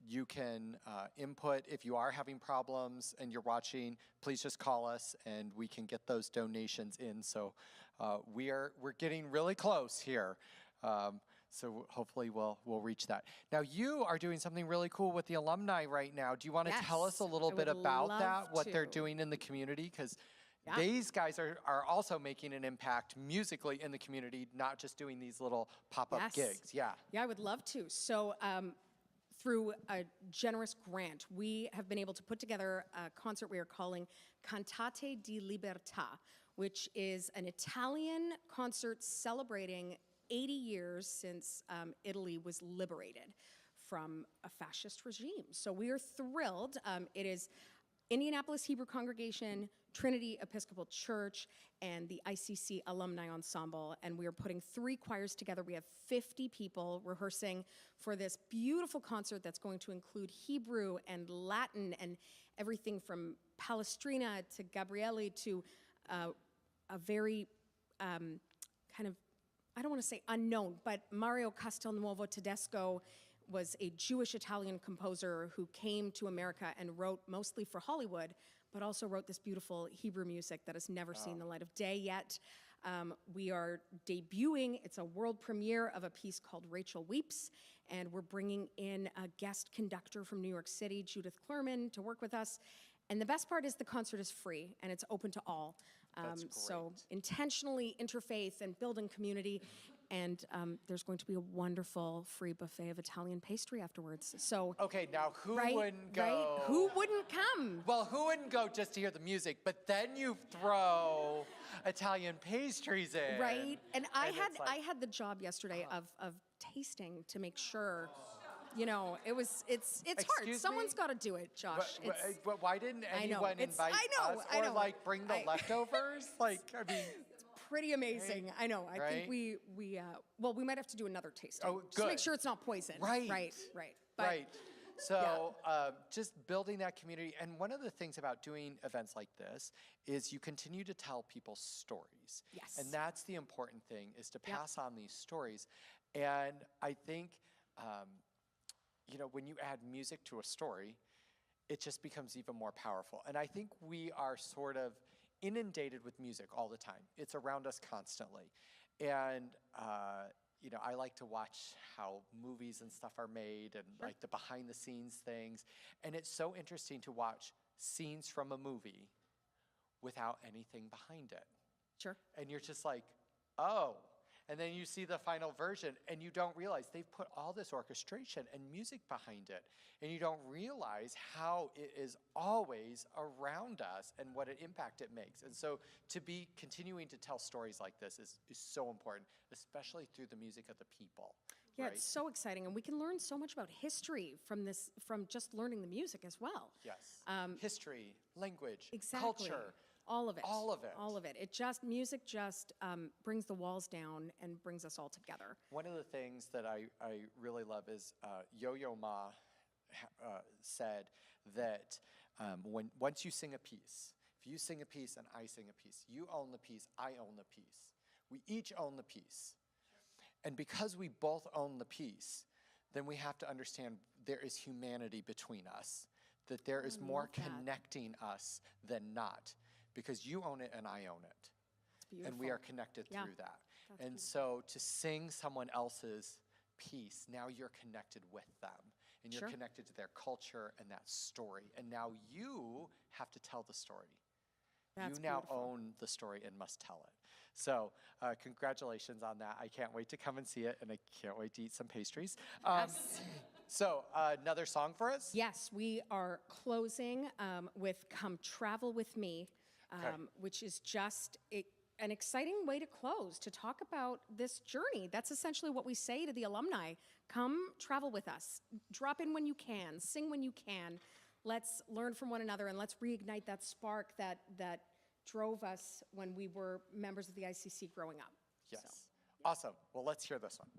you can input. If you are having problems and you're watching, please just call us and we can get those donations in. So we're getting really close here. So hopefully we'll reach that. Now you are doing something really cool with the alumni right now. Do you want to tell us a little bit about that, what they're doing in the community? Because these guys are also making an impact musically in the community, not just doing these little pop-up gigs. Yeah, I would love to. So through a generous grant, we have been able to put together a concert we are calling Cantate di Libertà, which is an Italian concert celebrating 80 years since Italy was liberated from a fascist regime. So we are thrilled. It is Indianapolis Hebrew Congregation, Trinity Episcopal Church, and the ICC Alumni Ensemble, and we are putting 3 choirs together. We have 50 people rehearsing for this beautiful concert that's going to include Hebrew and Latin and everything from Palestrina to Gabriele to a very kind of, I don't want to say unknown, but Mario Castelnuovo Tedesco was a Jewish-Italian composer who came to America and wrote mostly for Hollywood, but also wrote this beautiful Hebrew music that has never seen the light of day yet. We are debuting, it's a world premiere of a piece called Rachel Weeps, and we're bringing in a guest conductor from New York City, Judith Klerman, to work with us. And the best part is the concert is free and it's open to all. So intentionally interfaith and building community. And there's going to be a wonderful free buffet of Italian pastry afterwards. So okay, now who wouldn't go? Right? Who wouldn't come? Well, who wouldn't go just to hear the music? But then you throw Italian pastries in, right? And I had the job yesterday of tasting to make sure. You know, it's hard. Someone's got to do it, Josh. But why didn't anyone invite us or like bring the leftovers? Like, I mean, it's pretty amazing. Right? I know. I think we might have to do another tasting. Oh, just to make sure it's not poison. Right. But, right. So just building that community. And one of the things about doing events like this is you continue to tell people stories. Yes. And that's the important thing, is to pass on these stories. And I think, you know, when you add music to a story, it just becomes even more powerful. And I think we are sort of inundated with music all the time. It's around us constantly. And, you know, I like to watch how movies and stuff are made and like the behind the scenes things. And it's so interesting to watch scenes from a movie without anything behind it. Sure. And you're just like, oh. And then you see the final version and you don't realize they've put all this orchestration and music behind it. And you don't realize how it is always around us and what an impact it makes. And so to be continuing to tell stories like this is so important, especially through the music of the people. Yeah, right? It's so exciting. And we can learn so much about history from just learning the music as well. Yes. History, language, exactly. culture. All of it. All of it. All of it. Music just brings the walls down and brings us all together. One of the things that I really love is Yo-Yo Ma said that once you sing a piece, if you sing a piece and I sing a piece, you own the piece, I own the piece. We each own the piece. And because we both own the piece, then we have to understand there is humanity between us, that there is more connecting us than not. Because you own it and I own it. And we are connected through that. And so to sing someone else's piece, now you're connected with them. And you're connected to their culture and that story. And now you have to tell the story. You now own the story and must tell it. So congratulations on that. I can't wait to come and see it, and I can't wait to eat some pastries. So another song for us? Yes, we are closing with Come Travel With Me. Which is just an exciting way to close, to talk about this journey. That's essentially what we say to the alumni. Come travel with us. Drop in when you can. Sing when you can. Let's learn from one another, and let's reignite that spark that drove us when we were members of the ICC growing up. Yes. So, awesome. Well, let's hear this one.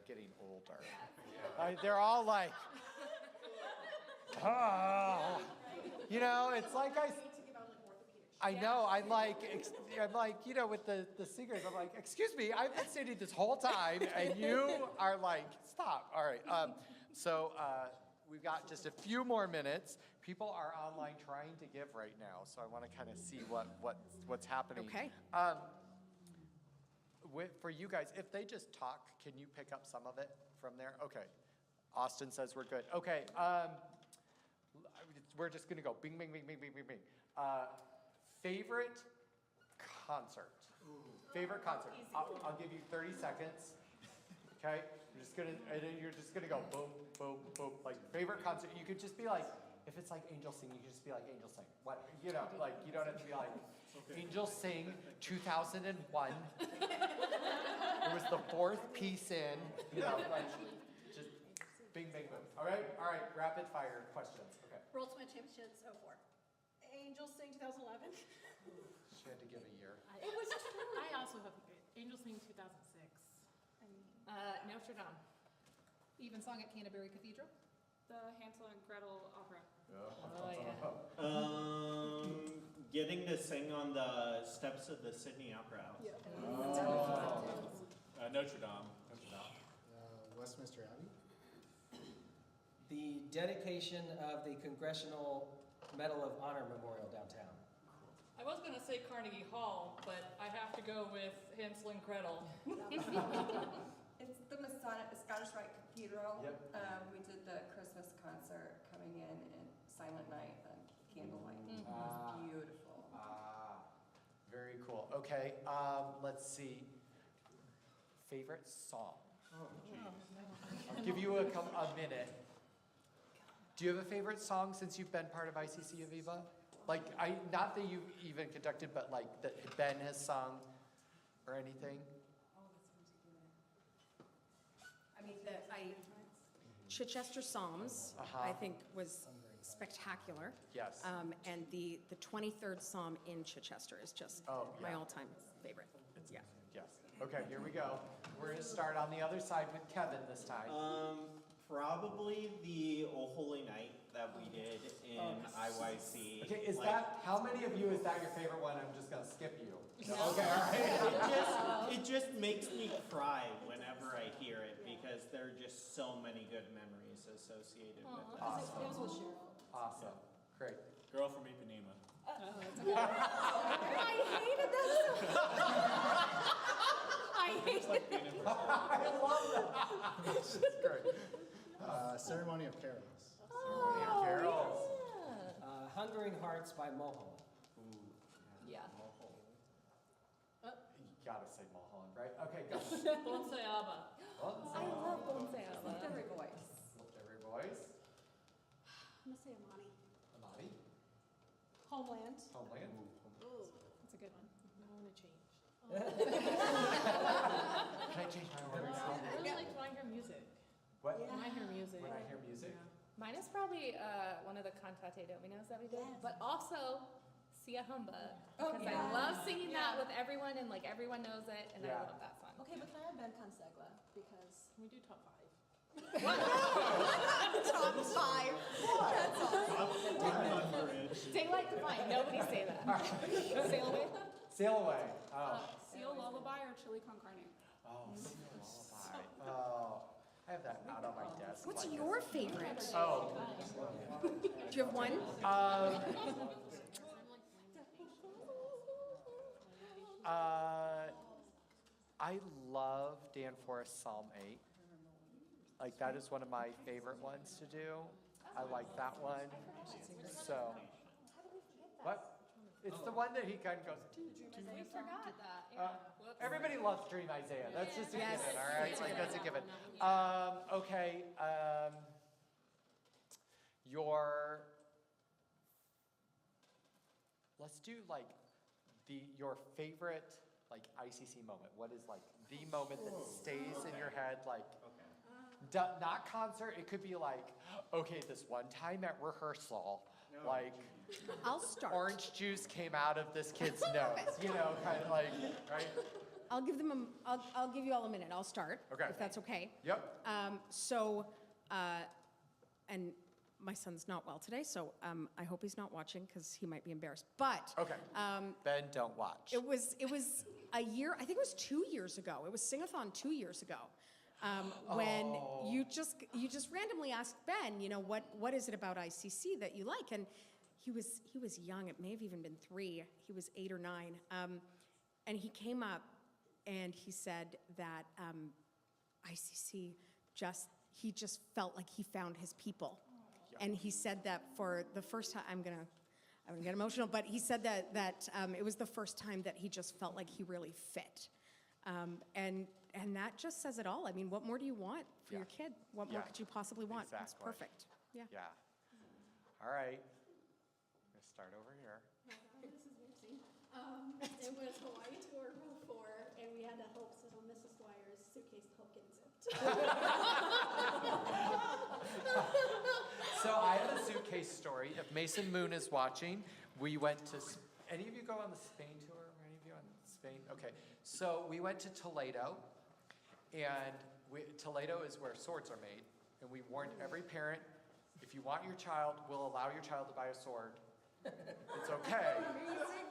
Getting older. They're all like, oh. You know, it's like I know, I'm like, you know, with the singers, I'm like, excuse me, I've been sitting this whole time, and you are like, stop. All right. So we've got just a few more minutes. People are online trying to give right now, so I want to kind of see what's happening. Okay. For you guys, if they just talk, can you pick up some of it from there? Okay. Austin says we're good. Okay. We're just going to go bing, bing, bing, bing, bing, bing, bing. Favorite concert? Favorite concert? I'll give you 30 seconds. Okay? You're just gonna go boom, boom, boom. Like favorite concert. You could just be like, if it's like Angel Sing, you can just be like Angel Sing. What, you know, like you don't have to be like Angel Sing 2001. It was the 4th piece in, you know, like just bing, bing, boom. All right, rapid fire questions. Okay. World Swim Championship 04. Angel Sing 2011. She had to give a year. It was true. I also have Angel Sing 2006. Notre Dame. Even Song at Canterbury Cathedral. The Hansel and Gretel opera. Oh, yeah. Getting to sing on the steps of the Sydney Opera House. Yeah. Notre Dame. Westminster Abbey. The dedication of the Congressional Medal of Honor Memorial downtown. I was going to say Carnegie Hall, but I have to go with Hansel and Gretel. It's the Scottish Rite Cathedral. Yep. We did the Christmas concert coming in and Silent Night and Candlelight. It was beautiful. Very cool. Okay, let's see. Favorite song? I'll give you a minute. Do you have a favorite song since you've been part of ICC Aviva? Like, not that you've even conducted, but like that Ben has sung or anything? I mean, Chichester Psalms, I think, was spectacular. Yes. And the 23rd Psalm in Chichester is just my all-time favorite. Yeah. Yes. Okay, here we go. We're gonna start on the other side with Kevin this time. Probably the O Holy Night that we did in IYC. Okay, is Like, that, how many of you is that your favorite one? I'm just gonna skip you. No. Okay, all right. It just makes me cry whenever I hear it because there are just so many good memories associated with it. Awesome. It was with Cheryl. Awesome, great. Girl from Ipanema. I hated that song. I hated it. I love that. This is great. Ceremony of Carols. Ceremony of Carols. Hungering Hearts by Mulholland. Yeah. You gotta say Mulholland, right? Okay, go. Bon Sayaba. I love Bon Sayaba. Lift every voice. Lift every voice. I'm gonna say Amani. Amani. Homeland. Homeland. That's a good one. I want to change. Can I change my order? I really liked When I Hear Music. What? When I Hear Music. When I hear music? Mine is probably one of the Cantate Dominos that we did, but also Sia Humba, because I love singing that with everyone, and like everyone knows it, and I love that song. Okay, but can I have Ben Consegla? Because we do top 5. Top 5. That's awesome. Daylight Define. Nobody say that. Sail Away. Sail Away. Oh. Seal Lullaby or Chili Con Carne? Oh, Seal Lullaby. Oh. I have that out on my desk. What's like your this. favorite? Oh. Do you have one? I love Dan Forrest's Psalm 8. Like, that is one of my favorite ones to do. I like that one. So, what? It's the one that he kind of goes. We forgot that. Everybody loves Dream Isaiah. That's just a Yes. given, all right? Like, that's a given. Okay. Let's do like your favorite like ICC moment. What is like the moment that stays in your head? Like, not concert. It could be like, okay, this one time at rehearsal, like. I'll start. Orange juice came out of this kid's nose, you know, kind of like, right? I'll give them I'll give you all a minute. I'll start. Okay. If that's okay. Yep. And my son's not well today, so I hope he's not watching because he might be embarrassed. But Okay. Ben, don't watch. it was a year. I think it was 2 years ago. It was Sing-A-Thon 2 years ago. When you just randomly asked Ben, you know, what is it about ICC that you like? And he was young. It may have even been 3. He was 8 or 9. And he came up and he said that ICC he just felt like he found his people. And he said that for the first time, I'm gonna get emotional, but he said that it was the first time that he just felt like he really fit. And that just says it all. I mean, what more do you want for your kid? What more could you possibly want? It's Exactly. perfect. Yeah. Yeah. All right. I'm gonna start over here. This is Lucy. It was Hawaii tour before, and we had to help sit on Mrs. Dwyer's suitcase to help get it zipped. So I have a suitcase story. If Mason Moon is watching, we went to. Any of you go on the Spain tour? Any of you on Spain? Okay. So we went to Toledo, and Toledo is where swords are made, and we warned every parent, if you want your child, we'll allow your child to buy a sword. It's okay,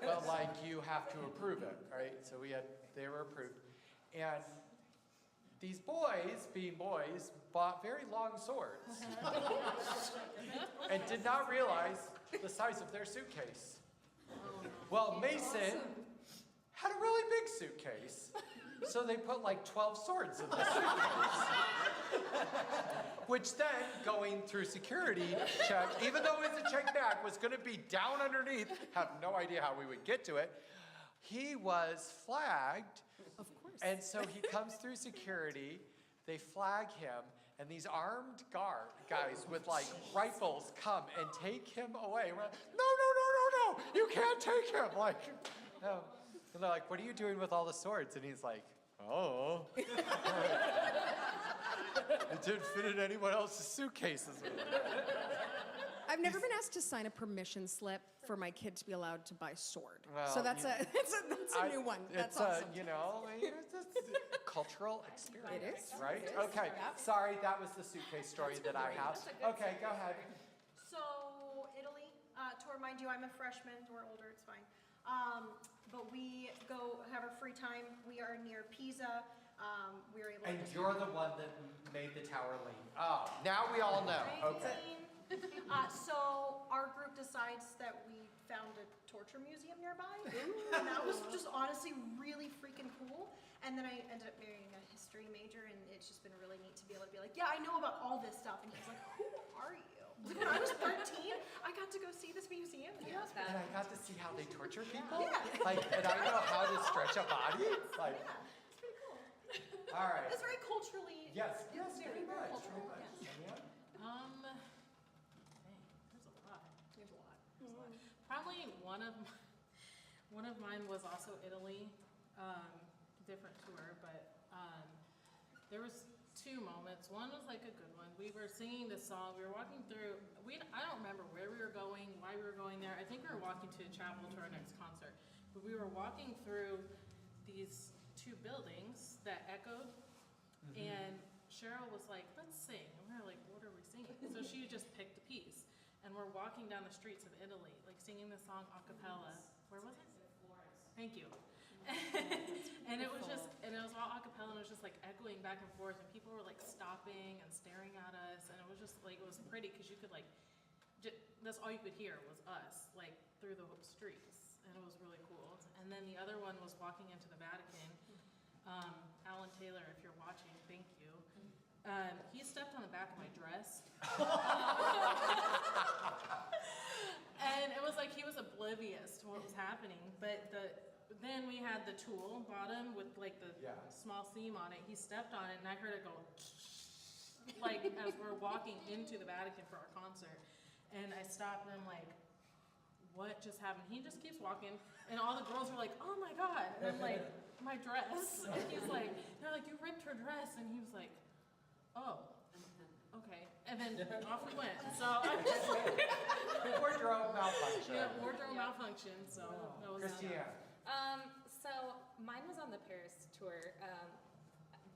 but like you have to approve it, right? So they were approved, and these boys, being boys, bought very long swords, and did not realize the size of their suitcase. Well, Mason had a really big suitcase, so they put like 12 swords in the suitcase. Which then, going through security check, even though it was a check bag, was gonna be down underneath, have no idea how we would get to it, he was flagged. Of course. And so he comes through security, they flag him, and these armed guys with like rifles come and take him away. We're like, no, you can't take him. Like, no. And they're like, what are you doing with all the swords? And he's like, oh. It didn't fit in anyone else's suitcases. I've never been asked to sign a permission slip for my kid to be allowed to buy sword. Well, So that's a new one. That's awesome. You know, it's a cultural experience, It is. right? It is. Okay, Yep. sorry, that was the suitcase story that I have. Okay, go ahead. So, Italy, to remind you, I'm a freshman, we're older, it's fine. But we go have our free time. We are near Pisa. We were able And to. you're the one that made the tower lean. Oh, now we all know. Okay. So our group decides that we found a torture museum nearby, and that was just honestly really freaking cool. And then I ended up marrying a history major, and it's just been really neat to be able to be like, yeah, I know about all this stuff. And he's like, who are you? Like, when I was 13, I got to go see this museum. Yeah, And I got to see how they torture people. Yeah. Like, and I know how to stretch a body. Like, it's pretty cool. all right. It's very culturally. Yes, it's very, very much. cultural. Very much. Yes. Sonia? There's a lot. There's a lot. Probably one of mine was also Italy, different tour, but there was two moments. One was like a good one. We were singing this song. We were walking through. I don't remember where we were going, why we were going there. I think we were walking to travel to our next concert, but we were walking through these two buildings that echoed, and Cheryl was like, "Let's sing." And we were like, "What are we singing?" So she just picked a piece, and we're walking down the streets of Italy, like singing the song a cappella. Where was it? Florence. Thank you. And it was all a cappella, and it was just like echoing back and forth, and people were like stopping and staring at us, and it was just like, it was pretty because you could like, that's all you could hear was us, like through the streets, and it was really cool. And then the other one was walking into the Vatican. Alan Taylor, if you're watching, thank you. He stepped on the back of my dress. And it was like he was oblivious to what was happening, but then we had the tulle bottom with like the small seam on it. He stepped on it, and I heard it go like as we're walking into the Vatican for our concert. And I stopped, and I'm like, what just happened? He just keeps walking, and all the girls are like, oh my God. And I'm like, my dress. And he's like, they're like, you ripped her dress. And he was like, oh, okay. And then off we went. So I'm just like, wardrobe malfunction. Yeah, wardrobe malfunction. So that was Christiane. So mine was on the Paris tour.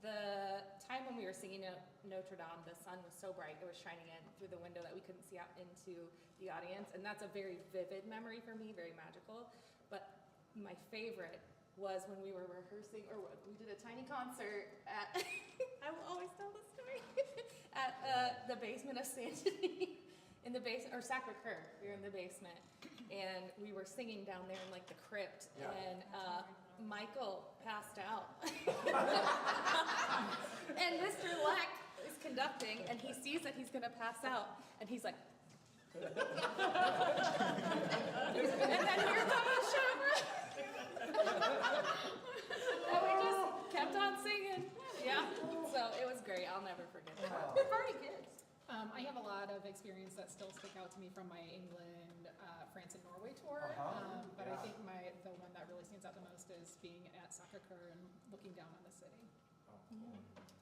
The time when we were singing Notre Dame, the sun was so bright, it was shining in through the window that we couldn't see out into the audience. And that's a very vivid memory for me, very magical. But my favorite was when we were rehearsing, or we did a tiny concert at, I will always tell this story, at the basement of Saint-Denis, in the basement, or Sacre-Cœur, we were in the basement. And we were singing down there in like the crypt, and Michael passed out. And Mr. Leck is conducting, and he sees that he's gonna pass out, and he's like, and then here comes Shabra. And we just kept on singing. Yeah, so it was great. I'll never forget that. We're party kids. I have a lot of experience that still stick out to me from my England, France, and Norway tour. But I think the one that really stands out the most is being at Sacre-Cœur and looking down on the city.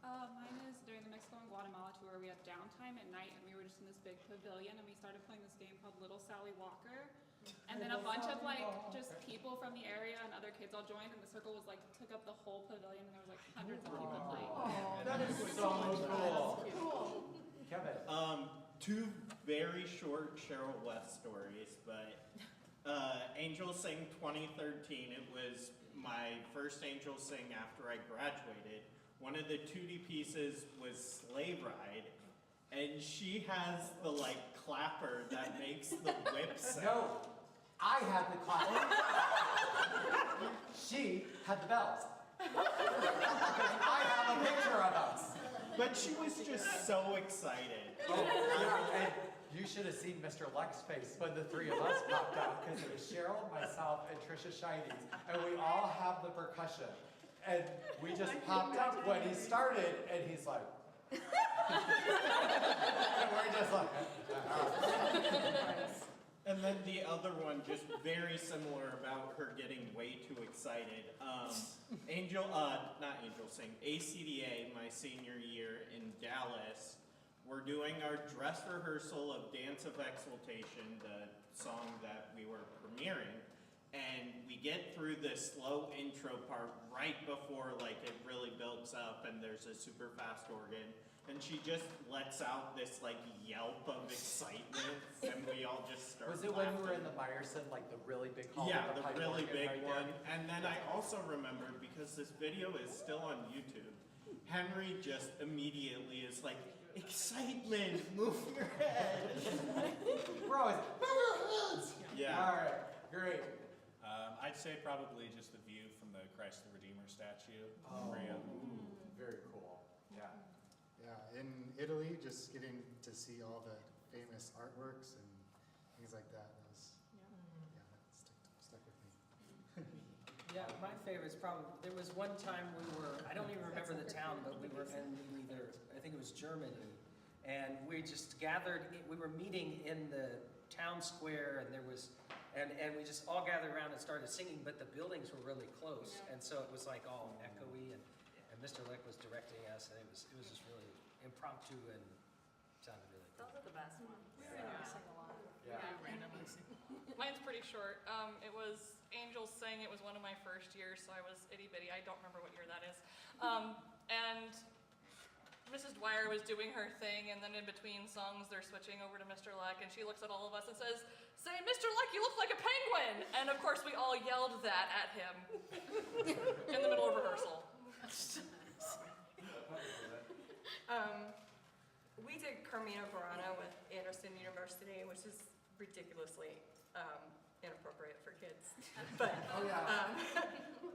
Mine is during the Mexico and Guatemala tour. We had downtime at night, and we were just in this big pavilion, and we started playing this game called Little Sally Walker. And then a bunch of like just people from the area and other kids all joined, and the circle was like took up the whole pavilion, and there was like hundreds of people playing. That is so cool. Kevin. Two very short Cheryl West stories, but Angel Sing 2013, it was my first Angel Sing after I graduated. One of the 2D pieces was Sleigh Ride, and she has the like clapper that makes the whip sound. No, I had the clapper. She had the bells. I have a picture of us. But she was just so excited. Oh, yeah, and you should have seen Mr. Leck's face when the three of us popped out, because it was Cheryl, myself, and Trisha Shides, and we all have the percussion. And we just popped up when he started, and he's like, and we're just like, And then the other one, just very similar about her getting way too excited. Not Angel Sing, ACDA, my senior year in Dallas, we're doing our dress rehearsal of Dance of Exaltation, the song that we were premiering, and we get through this slow intro part right before like it really builds up and there's a super fast organ, and she just lets out this like yelp of excitement, and we all just start Was it when we were in laughing. the Meyerson, like the really big hall? Yeah, with the pipe really organ big right there? one. And then I also remembered, because this video is still on YouTube, Henry just immediately is like, excitement, move your head. We're always, move your heads! Yeah. All right, great. I'd say probably just the view from the Christ the Redeemer statue. Oh, Maria. very cool. Yeah. Yeah, in Italy, just getting to see all the famous artworks and things like that, that stuck with me. Yeah, my favorite is probably, there was one time we were, I don't even remember the town, but we were in either, I think it was Germany, and we just gathered, we were meeting in the town square, and there was, and we just all gathered around and started singing, but the buildings were really close, and so it was like all echoey, and Mr. Lick was directing us, and it was just really impromptu and sounded really good. Those are the best ones. Yeah. We sing a lot. Yeah. Randomly sing. Mine's pretty short. It was Angels Sing. It was one of my first years, so I was itty bitty. I don't remember what year that is. And Mrs. Dwyer was doing her thing, and then in between songs, they're switching over to Mr. Leck, and she looks at all of us and says, "Say, Mr. Leck, you look like a penguin!" And of course, we all yelled that at him in the middle of rehearsal. We did Carmina Burana with Anderson University, which is ridiculously inappropriate for kids. But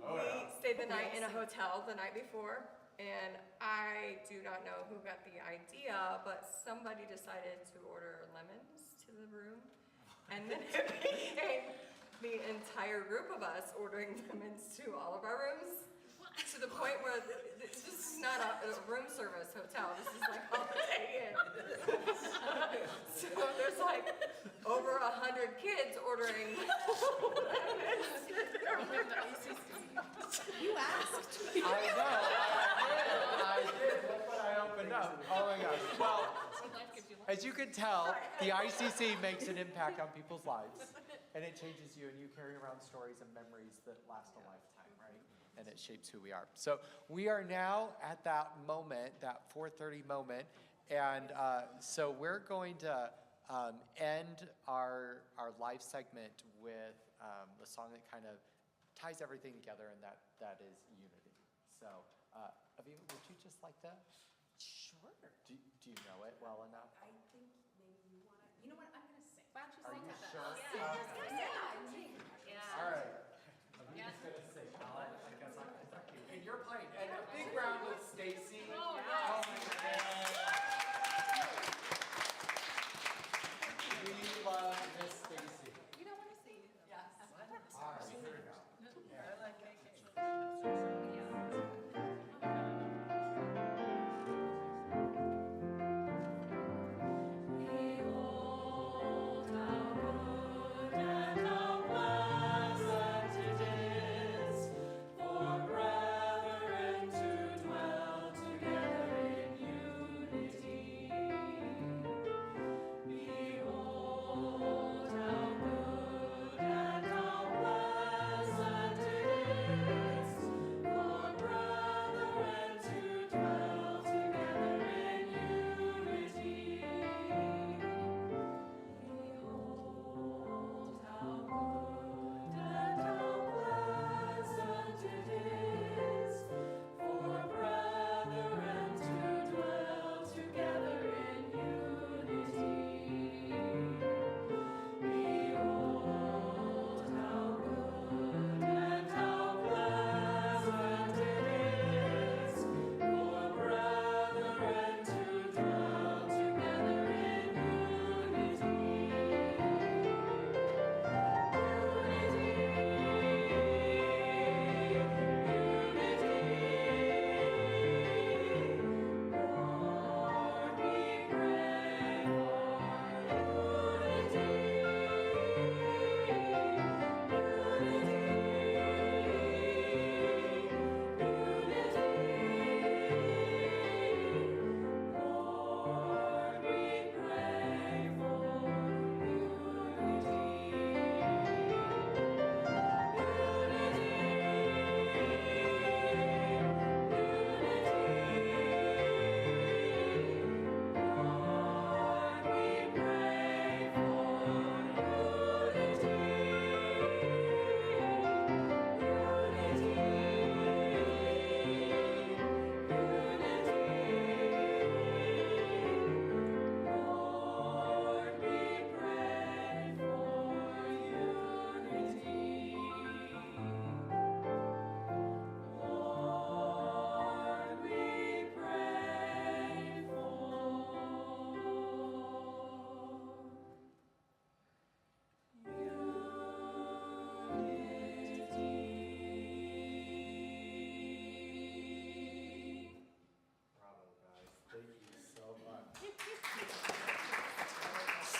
we stayed the night in a hotel the night before, and I do not know who got the idea, but somebody decided to order lemons to the room, and then it became the entire group of us ordering lemons to all of our rooms. To the point where this is not a room service hotel, this is like Holiday Inn. So there's like over 100 kids ordering lemons to their rooms. You asked. I know, I did, look what I opened up. Oh my gosh, well, as you can tell, the ICC makes an impact on people's lives, and it changes you, and you carry around stories and memories that last a lifetime, right? And it shapes who we are. So we are now at that moment, that 4:30 moment, and so we're going to end our live segment with the song that kind of ties everything together, and that is Unity. So, Aviva, would you just like to? Sure. Do you know it well enough? I think maybe you want to, you know what, I'm going to sing. Why don't Are you you sing sure? Yeah. All right. I'm just going to sing. I guess I'm you. And you're playing. And a big round with Stacy. Oh, yes. Oh, my goodness. We love Miss Stacy. You don't want to see? Yes. All right, here we go. I like KK. Behold how good and how blessed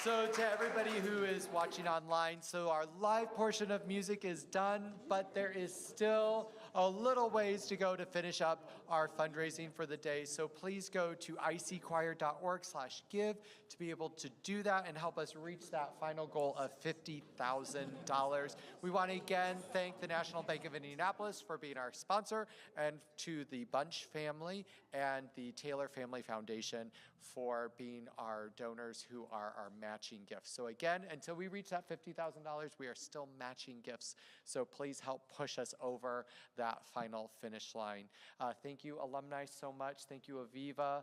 So to everybody who is watching online, so our live portion of music is done, but there is still a little ways to go to finish up our fundraising for the day. So please go to icchoir.org/give to be able to do that and help us reach that final goal of $50,000. We want to again thank the National Bank of Indianapolis for being our sponsor, and to the Bunch family and the Taylor Family Foundation for being our donors who are our matching gifts. So again, until we reach that $50,000, we are still matching gifts. So please help push us over that final finish line. Thank you, alumni, so much. Thank you, Aviva.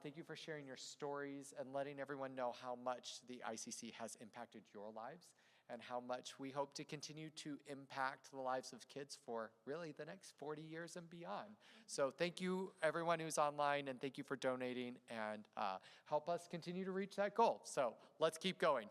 Thank you for sharing your stories and letting everyone know how much the ICC has impacted your lives and how much we hope to continue to impact the lives of kids for really the next 40 years and beyond. So thank you, everyone who's online, and thank you for donating, and help us continue to reach that goal. So let's keep going.